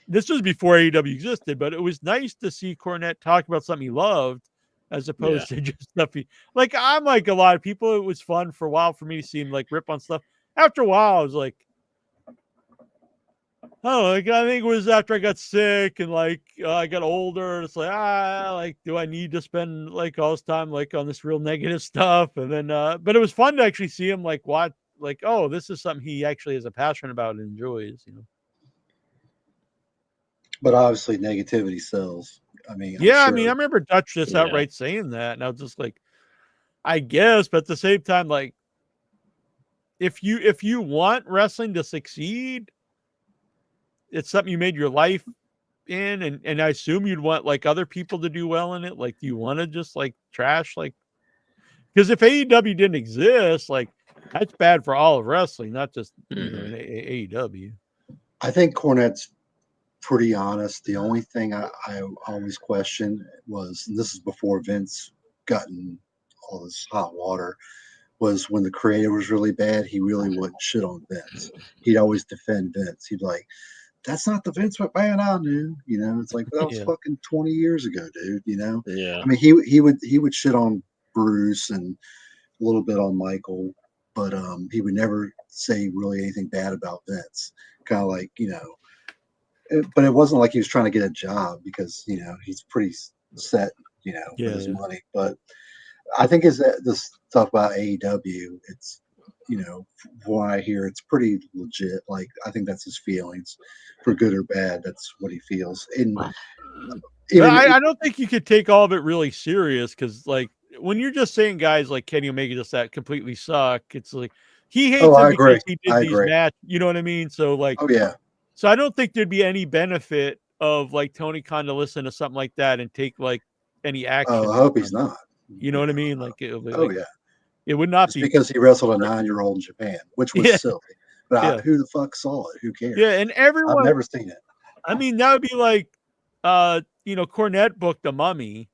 this was before AEW existed, but it was nice to see Cornette talk about something he loved, as opposed to just stuff like, I'm like a lot of people. It was fun for a while for me to see him like rip on stuff. After a while, I was like, oh, like, I think it was after I got sick and like I got older. It's like, like, do I need to spend like all this time like on this real negative stuff? And then, but it was fun to actually see him like watch, like, oh, this is something he actually has a passion about and enjoys, you know. But obviously, negativity sells. I mean, I mean, I remember Dutch just outright saying that, and I was just like, I guess, but at the same time, like, if you want wrestling to succeed, it's something you made your life in, and I assume you'd want like other people to do well in it. Like, do you want to just like trash, like, because if AEW didn't exist, like, that's bad for all of wrestling, not just AEW. I think Cornette's pretty honest. The only thing I always questioned was, and this is before Vince got in all this hot water, was when the creator was really bad, he really wouldn't shit on Vince. He'd always defend Vince. He'd be like, that's not the Vince McMahon I knew. You know, it's like, that was fucking 20 years ago, dude. You know? Yeah. I mean, he would shit on Bruce and a little bit on Michael, but he would never say really anything bad about Vince. Kind of like, you know, but it wasn't like he was trying to get a job, because, you know, he's pretty set, you know, with his money. But I think this stuff about AEW, it's, you know, from what I hear, it's pretty legit. Like, I think that's his feelings, for good or bad. That's what he feels. And I don't think you could take all of it really serious, because like when you're just saying guys like Kenny Omega just that completely suck, it's like he hates him because he did these matches. You know what I mean? So like, oh yeah, So I don't think there'd be any benefit of like Tony Khan to listen to something like that and take like any action. Oh, I hope he's not. You know what I mean? Like, it Yeah. It would not Just be because he wrestled a 9-year-old in Japan, which was Yeah. silly. But Yeah. who the fuck saw it? Who cares? Yeah, and everyone I've never seen it. I mean, that would be like Cornette booked a mummy.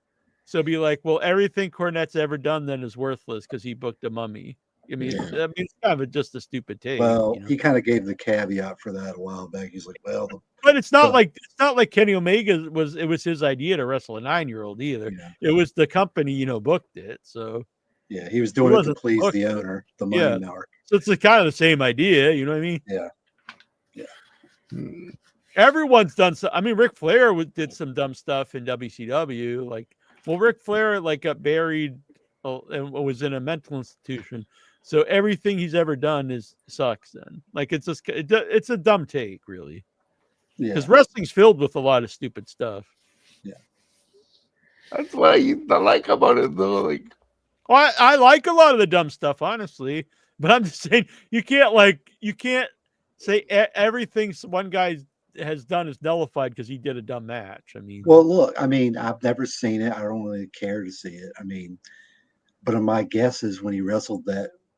So it'd be like, well, everything Cornette's ever done then is worthless because he booked a mummy. I mean, it's kind of just a stupid take. Well, you know? he kind of gave the caveat for that a while back. He's like, well, But it's not like Kenny Omega was his idea to wrestle a 9-year-old either. Yeah. It was the company, booked it. So yeah, he was doing it to wasn't please booked the it. owner, the money narc. So it's kind of the same idea, you know what I mean? Yeah. Everyone's done so. I mean, Ric Flair did some dumb stuff in WCW. Like, well, Ric Flair got buried and was in a mental institution. So everything he's ever done sucks. Then, like, it's a dumb take, really. Yeah. Because wrestling's filled with a lot of stupid stuff. Yeah. That's what I used to like about it, though. Like, Well, I like a lot of the dumb stuff, honestly. But I'm just saying, you can't say everything one guy has done is nullified because he did a dumb match. I mean, Well, look, I mean, I've never seen it. I don't really care to see it. I mean, but my guess is when he wrestled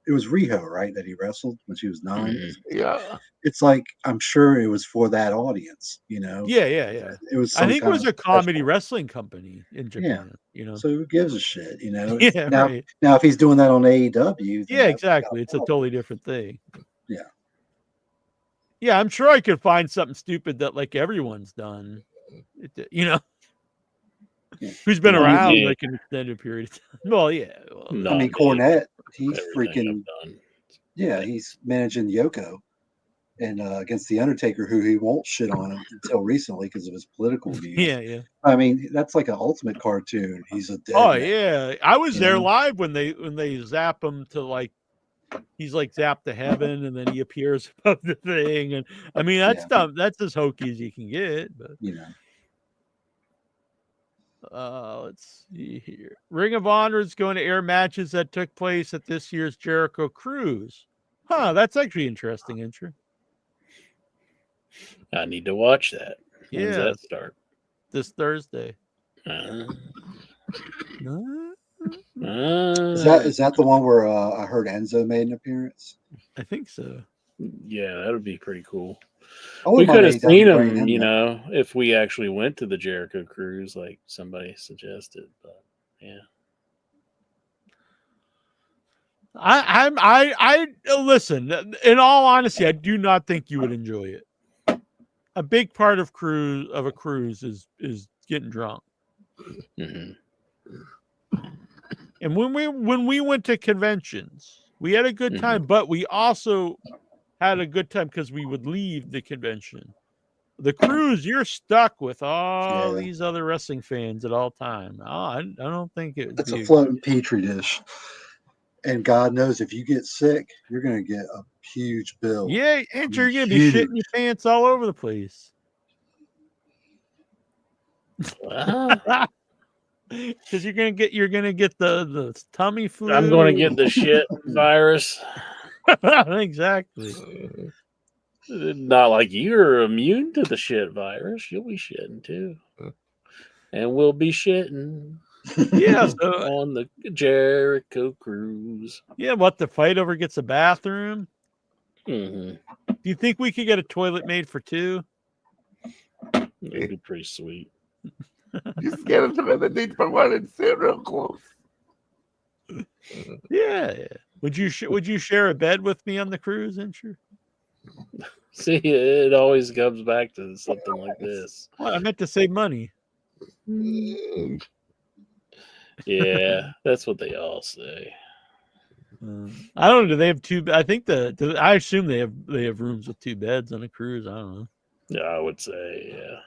it was Riho, right? That he wrestled when she was 9. yeah. It's like, I'm sure it was for that audience, Yeah. It was. I think it was kind a of comedy special. wrestling company in Japan. So who gives a shit? Yeah, now, right. now if he's doing that on AEW, Yeah, exactly. It's a totally different thing. Yeah. Yeah, I'm sure I could find something stupid that like everyone's done. Who's been around like an extended period of time. Well, yeah. Well, I mean, Cornette, he's Everything freaking. Yeah, he's managing Yoko, and against the Undertaker, who he won't shit on him until recently because of his political views. Yeah. I mean, that's like an ultimate cartoon. He's a dead man. Yeah. I was there live when they zap him to like. He's like zapped to heaven, and then he appears above the thing, and I mean that's dumb. That's as hokey as you can get. But let's see here. Ring of Honor is going to air matches that took place at this year's Jericho Cruise. Huh? That's actually interesting, Intro. I need to watch that. When's Yeah. that start? This Thursday. Is that the one where I heard Enzo made an appearance? I think so. Yeah, that would be pretty cool. I We wouldn't could mind have AEW seen bringing him, there. if we actually went to the Jericho Cruise, like somebody suggested. But yeah, I listen. In all honesty, I do not think you would enjoy it. A big part of a cruise is getting drunk. Mm-hmm. And when we went to conventions, we had a good time, but we also had a good time because we would leave the convention. The cruise, you're stuck with all these other wrestling fans at all time. I don't think It's a floating petri dish. And God knows if you get sick, you're going to get a huge bill. Yeah, and you're going to be shitting your pants all over the place. Because you're gonna get the tummy flu. I'm going to get the shit virus. Exactly. Not like you're immune to the shit virus. You'll be shitting too, and we'll be shitting. Yeah, on the Jericho Cruise. Yeah, what, the fight over gets a bathroom? Mm-hmm. Do you think we could get a toilet made for two? It'd be pretty sweet. Just get into the need for one and sit real close. Yeah. Would you share a bed with me on the cruise, Incher? See, it always comes back to something like this. Well, I meant to save money. Yeah, that's what they all say. I don't know. Do they have two? I think I assume they have rooms with two beds on a cruise. I don't know. Yeah, I would say, yeah.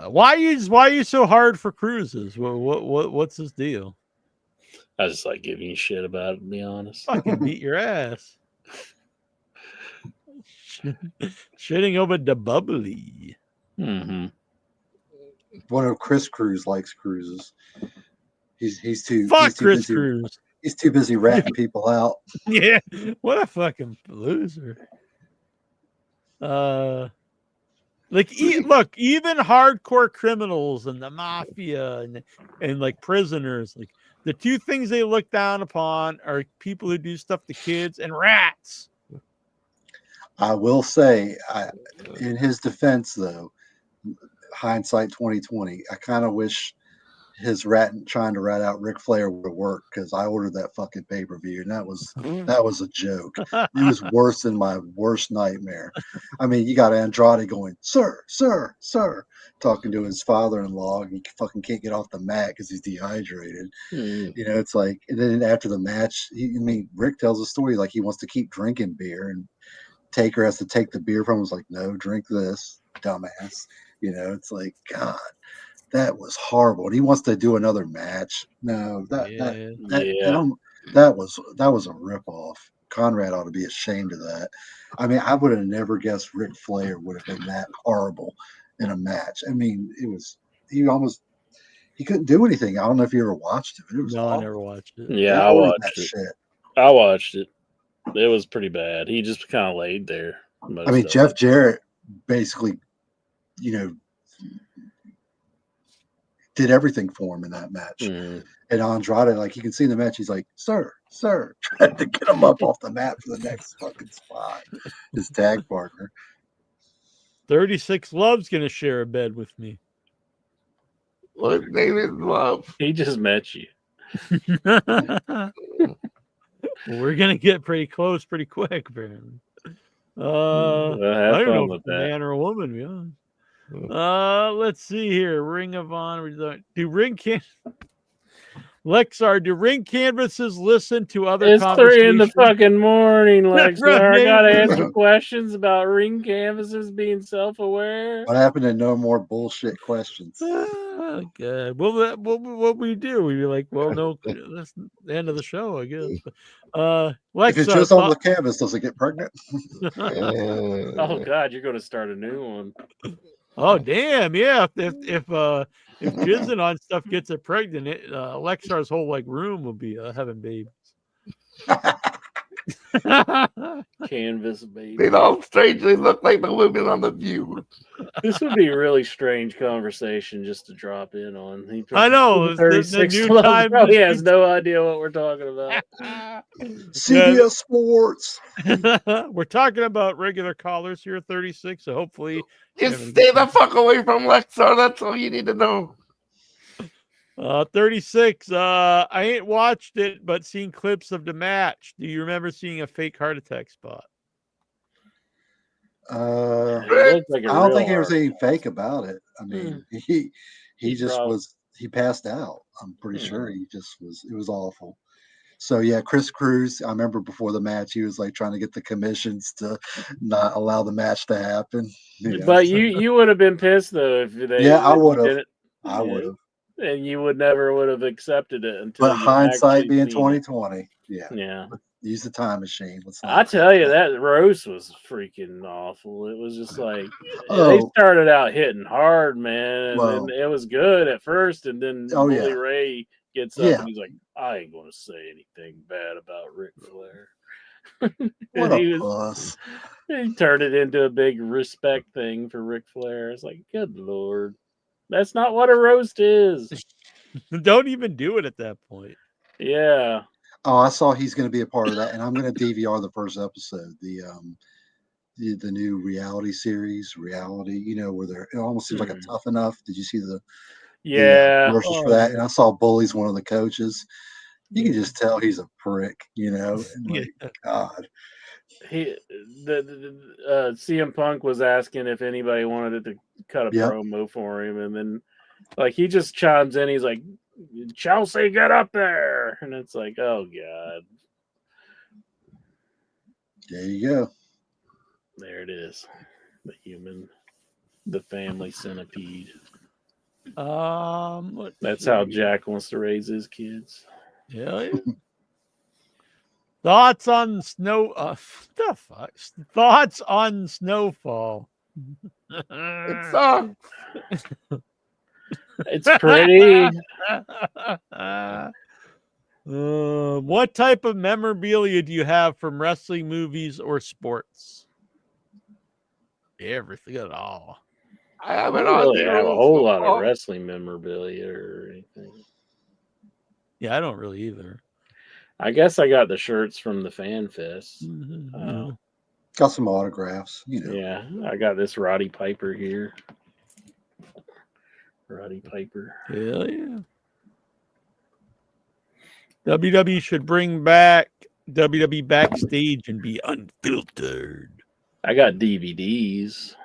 Why are you so hard for cruises? What's this deal? I just like giving you shit about it, to be honest. Fucking beat your ass. Shitting over the bubbly. Mm-hmm. One of Chris Cruz likes cruises. He's too. Fuck he's too Chris busy. Cruz. He's too busy ratting people out. Yeah, what a fucking loser. Look, even hardcore criminals and the mafia and like prisoners, like the two things they look down upon are people who do stuff to kids and rats. I will say, in his defense, though, hindsight 2020, I kind of wish his trying to rat out Ric Flair would have worked, because I ordered that fucking pay-per-view and that was a joke. It was worse than my worst nightmare. I mean, you got Andrade going, sir, talking to his father-in-law, and he fucking can't get off the mat because he's dehydrated. You know, it's like, and then after the match, Rick tells a story like he wants to keep drinking beer, and Taker has to take the beer from him. He's like, no, drink this, dumbass. You know, it's like, God. That was horrible. And he wants to do another match. No, that was a ripoff. Conrad ought to be ashamed of that. I mean, I would have never guessed Ric Flair would have been that horrible in a match. I mean, he couldn't do anything. I don't know if you ever watched it. But it was awful. I never watched it. Yeah, I watched it. Shit. I watched it. It was pretty bad. He just kind of laid there. I mean, Jeff Jarrett basically, you know, did everything for him in that match. And Andrade, like, you can see in the match, he's like, sir, trying to get him up off the mat for the next fucking spot. His tag partner. 36 Love's going to share a bed with me. What name is Love? He just met you. Well, we're going to get pretty close pretty quick, apparently. I don't know if it's a man or a woman, to be honest. Let's see here. Ring of Honor. Do ring canvases listen to other It's 3 in the conversations? fucking morning, Lexar. I gotta Right. answer questions about ring canvases being self-aware. What happened to no more bullshit questions? Oh, God. Well, what we do? We'd be like, well, no, that's the end of the show, I guess. If it's just on the canvas, does it get pregnant? Oh God, you're gonna start a new one. Oh damn, yeah. If jizzing on stuff gets it pregnant, Lexar's whole like room will be having babies. Canvas baby. They all strangely look like the women on The View. This would be a really strange conversation just to drop in on. I know. The 36 new Loves time probably has no idea what we're talking about. CBS Sports. We're talking about regular callers here, 36. So hopefully, Just stay the fuck away from Lexar. That's all you need to know. 36. I ain't watched it, but seen clips of the match. Do you remember seeing a fake heart attack spot? It I looked like a don't real think there was heart. anything fake about it. I mean, he just was. He passed out. I'm pretty sure he just was. It was awful. So yeah, Chris Cruz. I remember before the match, he was like trying to get the commissions to not allow the match to happen. You know, But so- you would have been pissed though if they. Yeah, I if you would have. did it. I would have. And you would have accepted it until. But you hindsight actually being seen it. 2020, yeah. Yeah. Use the time machine. Let's I tell you, that roast was freaking awful. It was just like they Oh. started out hitting hard, man, and Well. then it was good at first, and then Oh, Bully yeah. Ray gets up Yeah. and he's like, "I ain't going to say anything bad about Ric Flair." What And a puss. he turned it into a big respect thing for Ric Flair. It's like, good lord, that's not what a roast is. Don't even do it at that point. Yeah. Oh, I saw he's going to be a part of that, and I'm going to DVR the first episode. The new reality series, Reality. You know, where it almost seems like a Tough Enough. Did you see the Yeah. commercials for that? And I saw Bully's one of the coaches. You can just tell he's a prick. You know, and like, God. CM Punk was asking if anybody wanted to cut a Yep. promo for him, and then like he just chimes in. He's like, "Chelsea, get up there!" And it's like, oh god, There you go. there it is, the family centipede. That's how Jack wants to raise his kids. Yeah. Thoughts on snow? The fuck? Thoughts on Snowfall? It sucks. It's pretty. What type of memorabilia do you have from wrestling, movies, or sports? Everything at all. I have I an don't really have a Aussie whole rules lot of football. wrestling memorabilia or anything. Yeah, I don't really either. I guess I got the shirts from the Fan Fest. Got some autographs, you know. Yeah, I got this Roddy Piper here. Roddy Piper. Hell yeah. WWE should bring back WWE Backstage and be unfiltered. I got DVDs.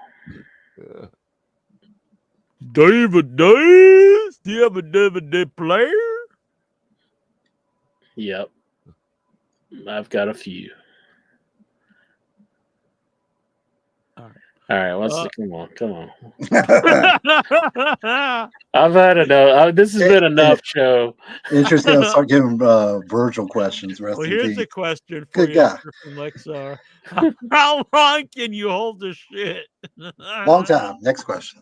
DVDs? Do you have a DVD player? Yep. I've got a few. All right, come on. I've had enough. This has been enough show. Interesting. I'll start giving Virgil questions. Rest Well, in here's peace. a question for Good you guy. from Lexar. How long can you hold the shit? Long time. Next question.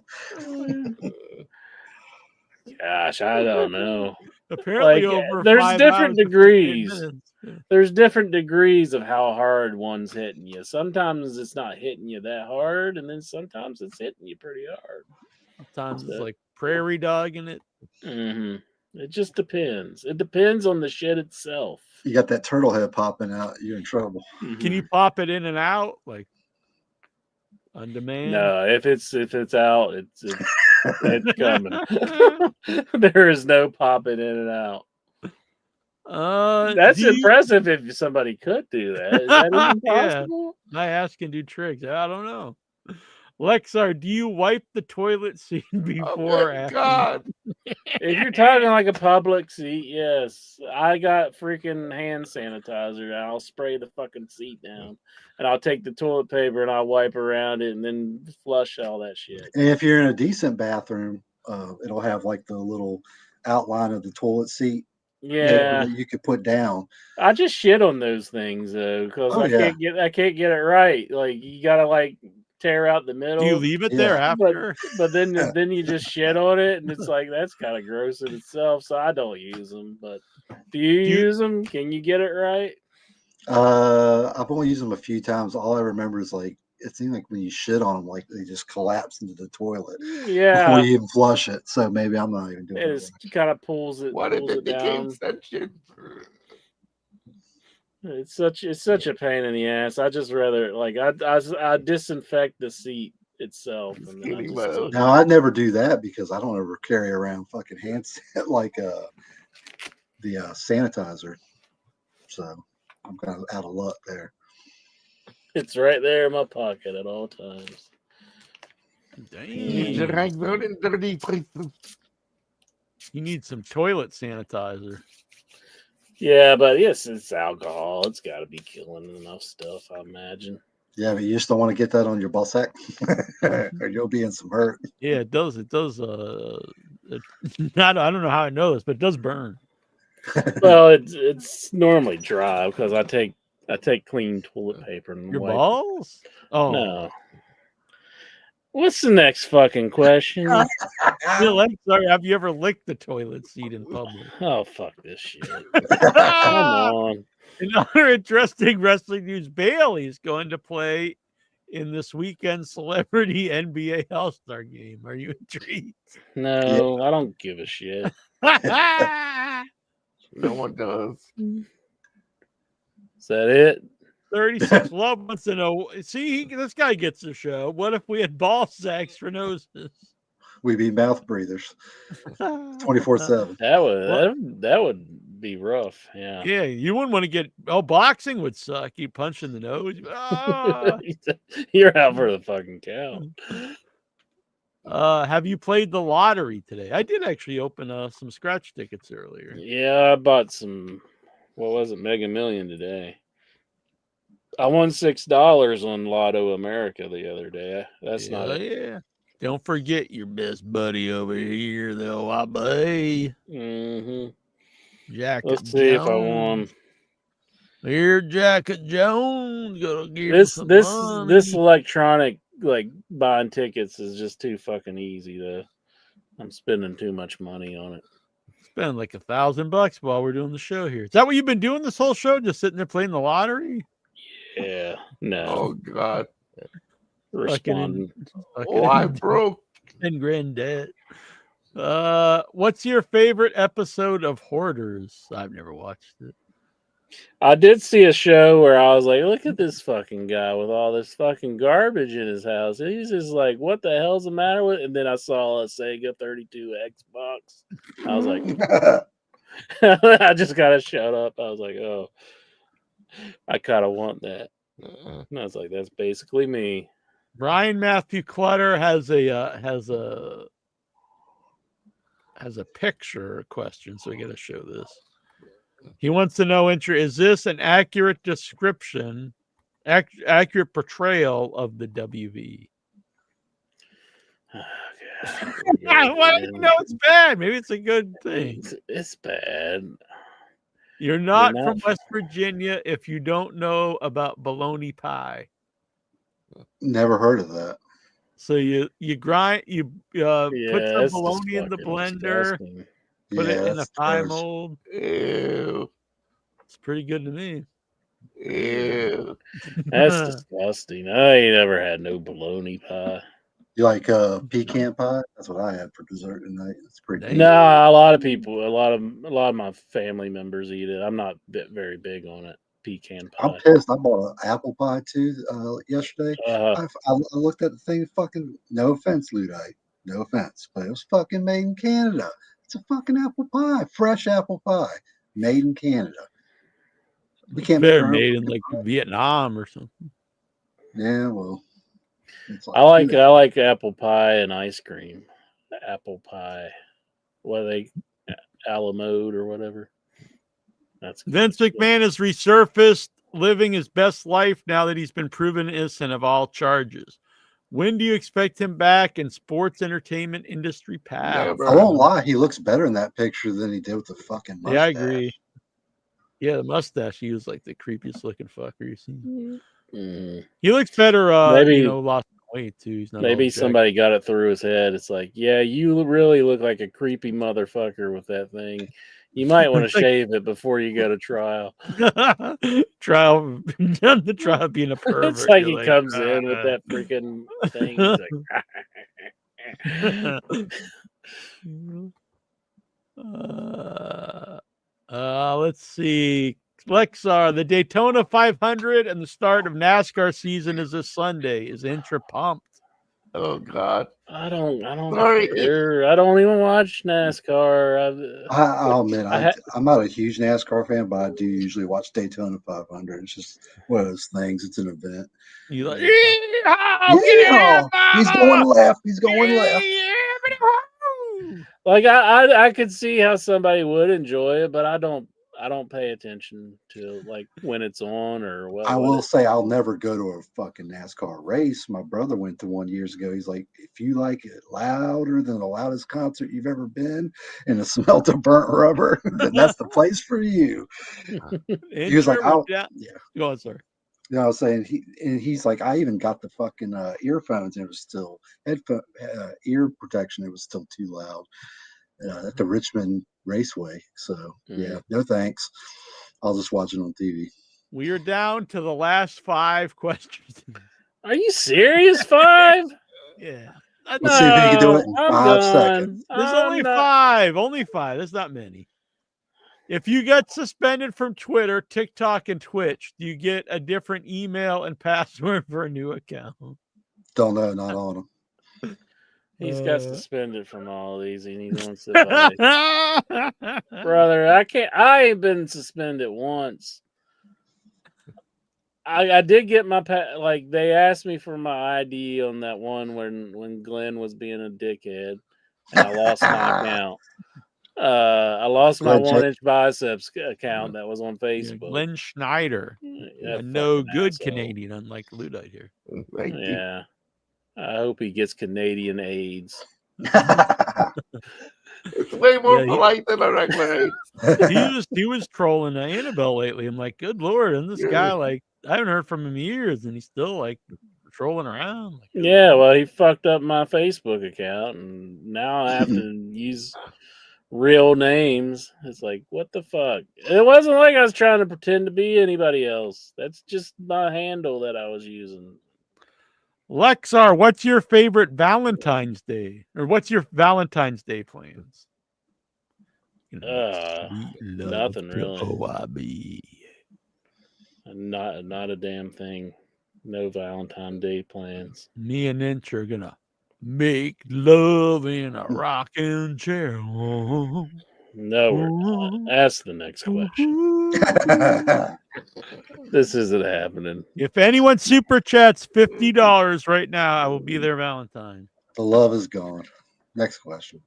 Gosh, I don't know. Apparently, Like, over there's 5 different hours and 15 degrees. minutes. There's different degrees of how hard one's hitting you. Sometimes it's not hitting you that hard, and then sometimes it's hitting you pretty hard. Sometimes it's like prairie dogging it. It just depends. It depends on the shit itself. You got that turtle head popping out, you're in trouble. Can you pop it in and out like on demand? No, if it's out, it's coming. There is no popping in and out. That's impressive if somebody could do that. Is that even possible? My ass can do tricks. I don't know. Lexar, do you wipe the toilet seat before or after? God. If you're talking like a public seat, yes. I got freaking hand sanitizer and I'll spray the fucking seat down. And I'll take the toilet paper and I'll wipe around it and then flush all that shit. And if you're in a decent bathroom, it'll have like the little outline of the toilet seat. Yeah, that you could put down. I just shit on those things though because I can't get it right. Like you gotta like tear out the middle. Do you leave it there after? But then you just shit on it, and it's like that's kind of gross in itself. So I don't use them. But do you use them? Can you get it right? I've only used them a few times. All I remember is like it seemed like when you shit on them, like they just collapse into the toilet. Yeah, before you even flush it. So maybe I'm not even doing it. It kind of pulls it. What if pulls it it became down. such a... It's such a pain in the ass. I just rather like I disinfect the seat itself. And then I just, No, I never do that because I don't ever carry around fucking hand like the sanitizer. So I'm kind of out of luck there. it's right there in my pocket at all times. Dang. You need some toilet sanitizer. Yeah, but yes, it's alcohol. It's got to be killing enough stuff, I imagine. Yeah, but you just don't want to get that on your ball sack, or you'll be in some hurt. Yeah, it does. It does. I don't know how I know this, but it does burn. Well, it's normally dry because I take clean toilet paper and Your wipe it. balls? Oh No. What's the next fucking question? Sorry, have you ever licked the toilet seat in public? Oh, fuck this shit. Come on. In other interesting wrestling news, Bailey is going to play in this weekend's Celebrity NBA All-Star game. Are you intrigued? No, I don't give a shit. No one does. Is that it? 36 Love wants to know. See, this guy gets the show. What if we had ball sacks for noses? We be mouth breathers 24/7. That would be rough. Yeah. Yeah, you wouldn't want to get. Oh, boxing would suck. You punch in the nose. Ah. You're out for the fucking count. Have you played the lottery today? I did actually open some scratch tickets earlier. Yeah, I bought some. What was it? Mega Million today. I won $6 on Lotto America the other day. That's not it. Yeah. Don't forget your best buddy over here, though. I buy. Jacket. Let's see if I won. Here, Jacket Jones. Gonna give This electronic like buying tickets is just too fucking easy. I'm spending too much money on it. spend like $1,000 while we're doing the show here. Is that what you've been doing this whole show? Just sitting there playing the lottery? Yeah. No. Oh God. Responding. Oh, I'm broke. 10 grand debt. What's your favorite episode of Hoarders? I've never watched it. I did see a show where I was like, look at this fucking guy with all this fucking garbage in his house. He's just like, what the hell's the matter with? And then I saw a Sega 32 Xbox. I was like, I just kind of shut up. I was like, oh, I kind of want that. And I was like, that's basically me. Brian Matthew Clutter has a picture question, so we got to show this. He wants to know, is this an accurate description, accurate portrayal of the WV? Why do you know it's bad? Maybe it's a good thing. It's bad. You're not from West Virginia if you don't know about bologna pie. Never heard of that. So you grind, put some bologna in the blender, disgusting. put it in a that's pie gross. mold. Ew. It's pretty good to me. Ew. That's disgusting. I ain't never had no bologna pie. You like pecan pie? That's what I had for dessert tonight. It's pretty good. Nah, a lot of people, a lot of my family members eat it. I'm not very big on it. Pecan pie. I'm pissed. I bought an apple pie too yesterday. I looked at the thing. Fucking no offense, Luddite. No offense, but it was fucking made in Canada. It's a fucking apple pie, fresh apple pie, made in Canada. We can't make They're our own made in fucking like pie. Vietnam or something. Yeah, well, it's I like apple pie and ice cream. Apple pie, what are they, a la mode or whatever. That's good. Vince McMahon has resurfaced, living his best life now that he's been proven innocent of all charges. When do you expect him back in sports entertainment industry path? I won't lie, he looks better in that picture than he did with the fucking mustache. Yeah, I agree. Yeah, the mustache, he was like the creepiest looking fucker you've seen. He looks better, Maybe- lost weight too. He's not Maybe all jacked. somebody got it through his head. It's like, yeah, you really look like a creepy motherfucker with that thing. You might want to shave it before you go to trial. trial done the trial of being a pervert. It's like You're he comes in with that freaking thing. He's like, let's see. Lexar, the Daytona 500 and the start of NASCAR season is this Sunday. Is Intra pumped? Oh God. I don't Sorry. care. I don't even watch NASCAR. I'll admit, I'm not a huge NASCAR fan, but I do usually watch Daytona 500. It's just one of those things. It's an event. You like? Yeah, he's going left. He's going left. Like I could see how somebody would enjoy it, but I don't pay attention to like when it's on or what. I will say I'll never go to a fucking NASCAR race. My brother went to one years ago. He's like, if you like it louder than the loudest concert you've ever been and the smell of burnt rubber, then that's the place for you. He was like, yeah. Go on, sir. You know, I was saying he's like, I even got the fucking earphones and it was still headphone ear protection. It was still too loud at the Richmond Raceway. So yeah, no thanks. I'll just watch it on TV. We are down to the last 5 questions. Are you serious? 5? Yeah. Let's see if he can do it in 5 seconds. There's only 5. Only 5. That's not many. If you get suspended from Twitter, TikTok, and Twitch, do you get a different email and password for a new account? Don't know, not on him. He's got suspended from all these, and he wants to buy. Brother, I ain't been suspended once. I did get my like they asked me for my ID on that one when Glenn was being a dickhead, and I lost my account. I lost my 1-inch biceps account that was on Facebook. Glenn Schneider, Yeah, no good asshole. Canadian, unlike Luddite here. Thank you. Yeah, I hope he gets Canadian AIDS. It's way more polite than a regular. he was trolling Annabelle lately. I'm like, good lord, and this guy, like, I haven't heard from him in years, and he's still like trolling around. Like, Yeah, well, he fucked up my Facebook account, and now I have to use real names. It's like, what the fuck? It wasn't like I was trying to pretend to be anybody else. That's just my handle that I was using. Lexar, what's your favorite Valentine's Day? Or what's your Valentine's Day plans? Nothing really. OIB. Not a damn thing. No Valentine's Day plans. Me and Inch are gonna make love in a rocking chair. No, we're not. Ask the next question. This isn't happening. If anyone super chats $50 right now, I will be their Valentine. The love is gone. Next question.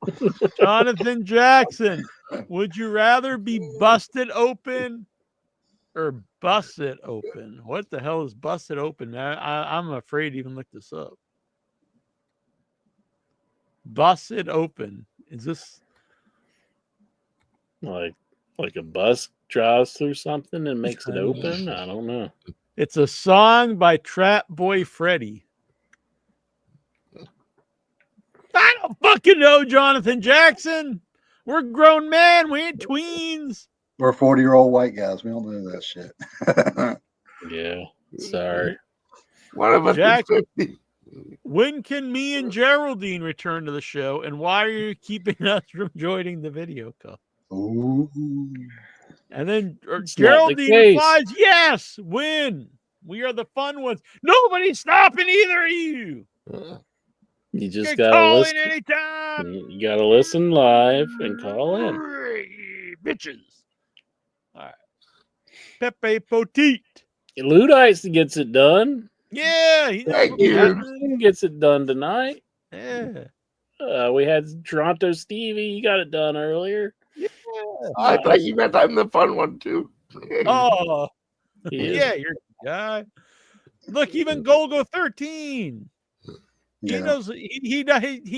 Jonathan Jackson, would you rather be busted open or busted open? What the hell is busted open? I'm afraid to even look this up. Busted open. Is this like a bus drives through something and makes it open? I don't know. It's a song by Trap Boy Freddy. I don't fucking know, Jonathan Jackson. We're grown men. We ain't tweens. We're 40-year-old white guys. We don't know that shit. Yeah. Sorry. One of us Jack, is 50. when can me and Geraldine return to the show? And why are you keeping us from joining the video call? Ooh. And then It's not the Geraldine case. replies, yes, when? We are the fun ones. Nobody's stopping either of you. You just can gotta call listen. in anytime. You gotta listen live and call in. Bitches. All right. Pepe Poteet. Ludites gets it done. Yeah. Thank you. He gets it done tonight. Yeah. We had Toronto Stevie. He got it done earlier. I thought you meant I'm the fun one too. Oh. He is. Yeah, you're a guy. Look, even Golgo 13. He Yeah. knows he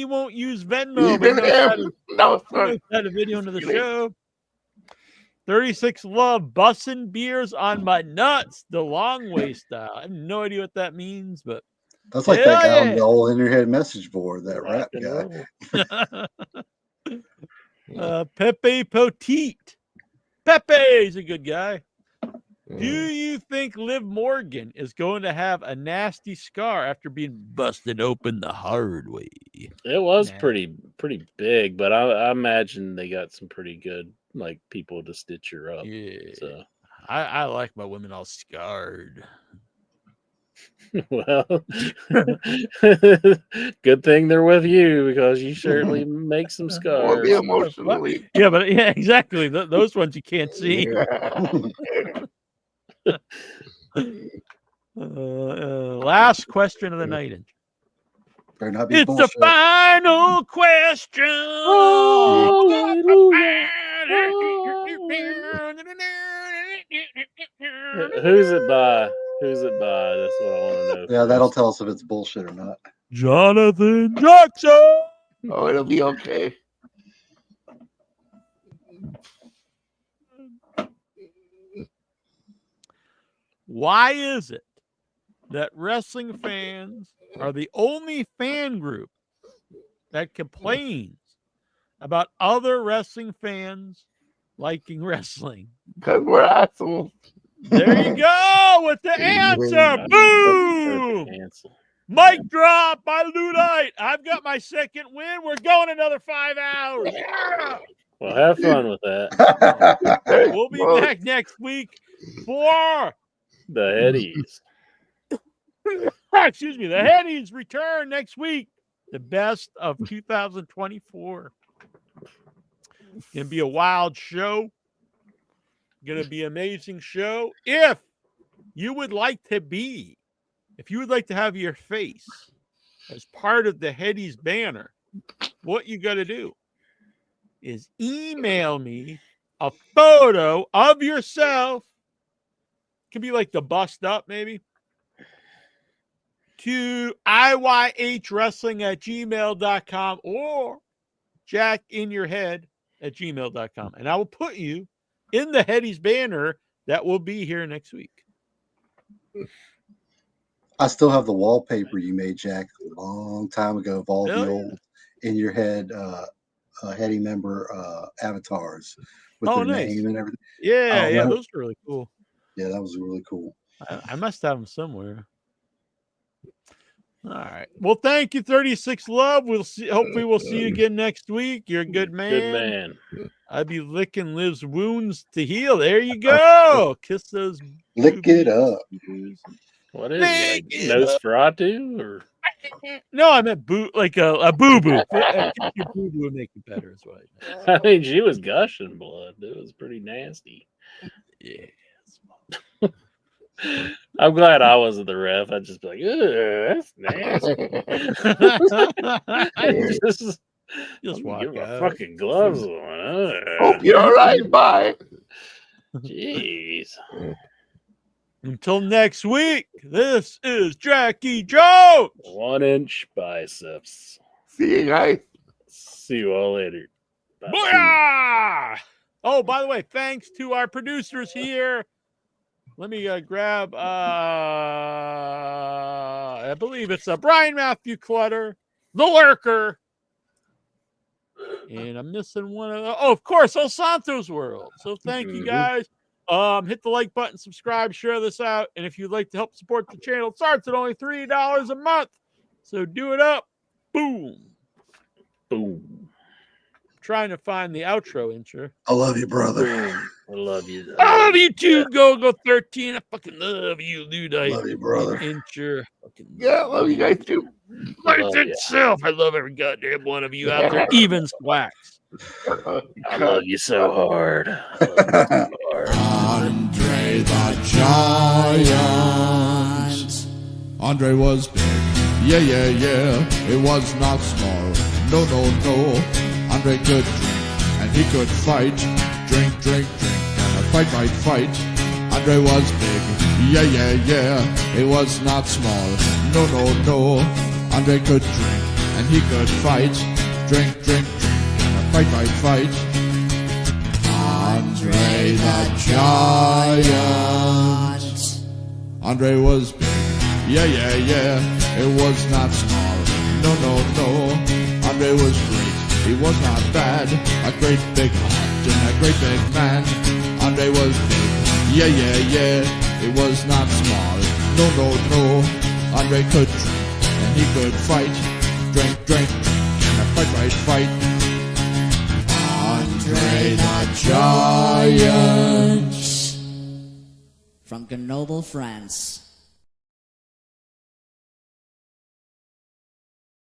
won't use Venmo. Even but he knows him. No, he knows how to video into the show. 36 Love, bussin' beers on my nuts, the long way style. I have no idea what that means, but That's like hell that guy on yeah. the old in your head message board, that rap Rock and guy. roll. Pepe Poteet. Pepe's a good guy. Do you think Liv Morgan is going to have a nasty scar after being busted open the hard way? It was Nah. pretty big, but I imagine they got some pretty good like people to stitch her up. Yeah. So I like my women all scarred. well, good thing they're with you because you certainly make some Or scars. be emotionally. Yeah, but yeah, exactly. Those ones you can't see. Last question of the night. Inch. Better not be It's bullshit. the final question. Who's it by? Who's it by? That's what I want to know. Yeah, that'll tell us if it's bullshit or not. Jonathan Jackson. Oh, it'll be okay. Why is it that wrestling fans are the only fan group that complains about other wrestling fans liking wrestling? Because we're assholes. There you go with the answer. Boom! Answer. Mic drop by Ludite. I've got my second win. We're going another 5 hours. Yeah! Well, have fun with that. We'll be back next week for The Eddies. excuse me, the Headies return next week. The best of 2024. Gonna be a wild show. Gonna be an amazing show. If you would like to have your face as part of the Headies banner, what you got to do is email me a photo of yourself. Could be like the bust up, maybe, to iyhwrestling@gmail.com or jackinyourhead@gmail.com. And I will put you in the Headies banner that will be here next week. I still have the wallpaper you made, Jack, a long time ago of all Really? the old in your head Heady member avatars with Oh, their nice. name and everything. Yeah, Oh, yeah, that- those are really cool. Yeah, that was really cool. I must have them somewhere. All right. Well, thank you, 36 Love. We'll see. Hopefully, we'll see you again next week. You're a good man. Good man. I'd be licking Liv's wounds to heal. There you go. Kiss those. Lick it up. What is Lick it? it Like Nosferatu or No, I meant boo, like a boo boo. Your boo boo would make you better as well. I mean, she was gushing blood. It was pretty nasty. Yeah. I'm glad I wasn't the ref. I'd just be like, "Ugh, that's nasty." Just walk Get my out. fucking gloves on. Hope you're all right. Bye. Jeez. Until next week, this is Jackie Jones. 1-inch biceps. See you guys. See you all later. Bye. Booyah! Oh, by the way, thanks to our producers here. Let me grab, I believe it's Brian Matthew Clutter, The Lurker, and I'm missing one of the, of course, El Santos World. So thank you guys. Hit the like button, subscribe, share this out, and if you'd like to help support the channel, it starts at only $3 a month. So do it up. Boom. Boom. Trying to find the outro intro. I love you, brother. Boom. I love you. I love you too, Go 13. I fucking love you, dude. I Love you, brother. Intro. Yeah, I love you guys too. Life Love ya. itself. I love every goddamn one of you out there, even Swax. I love you so hard. I love you so hard. Andre the Giant. Andre was big. Yeah, yeah, yeah. It was not small. No, no, no. Andre could drink and he could fight. Drink, drink, drink. And fight, fight, fight. Andre was big. Yeah, yeah, yeah. It was not small. No, no, no. Andre could drink and he could fight. Drink, drink, drink. And fight, fight, fight. Andre the Giant. Andre was big. Yeah, yeah, yeah. It was not small. No, no, no. Andre was great. He was not bad. A great big heart and a great big man. Andre was big. Yeah, yeah, yeah. It was not small. No, no, no. Andre could drink and he could fight. Drink, drink, drink. And fight, fight, fight. Andre the Giant. From Grenoble, France.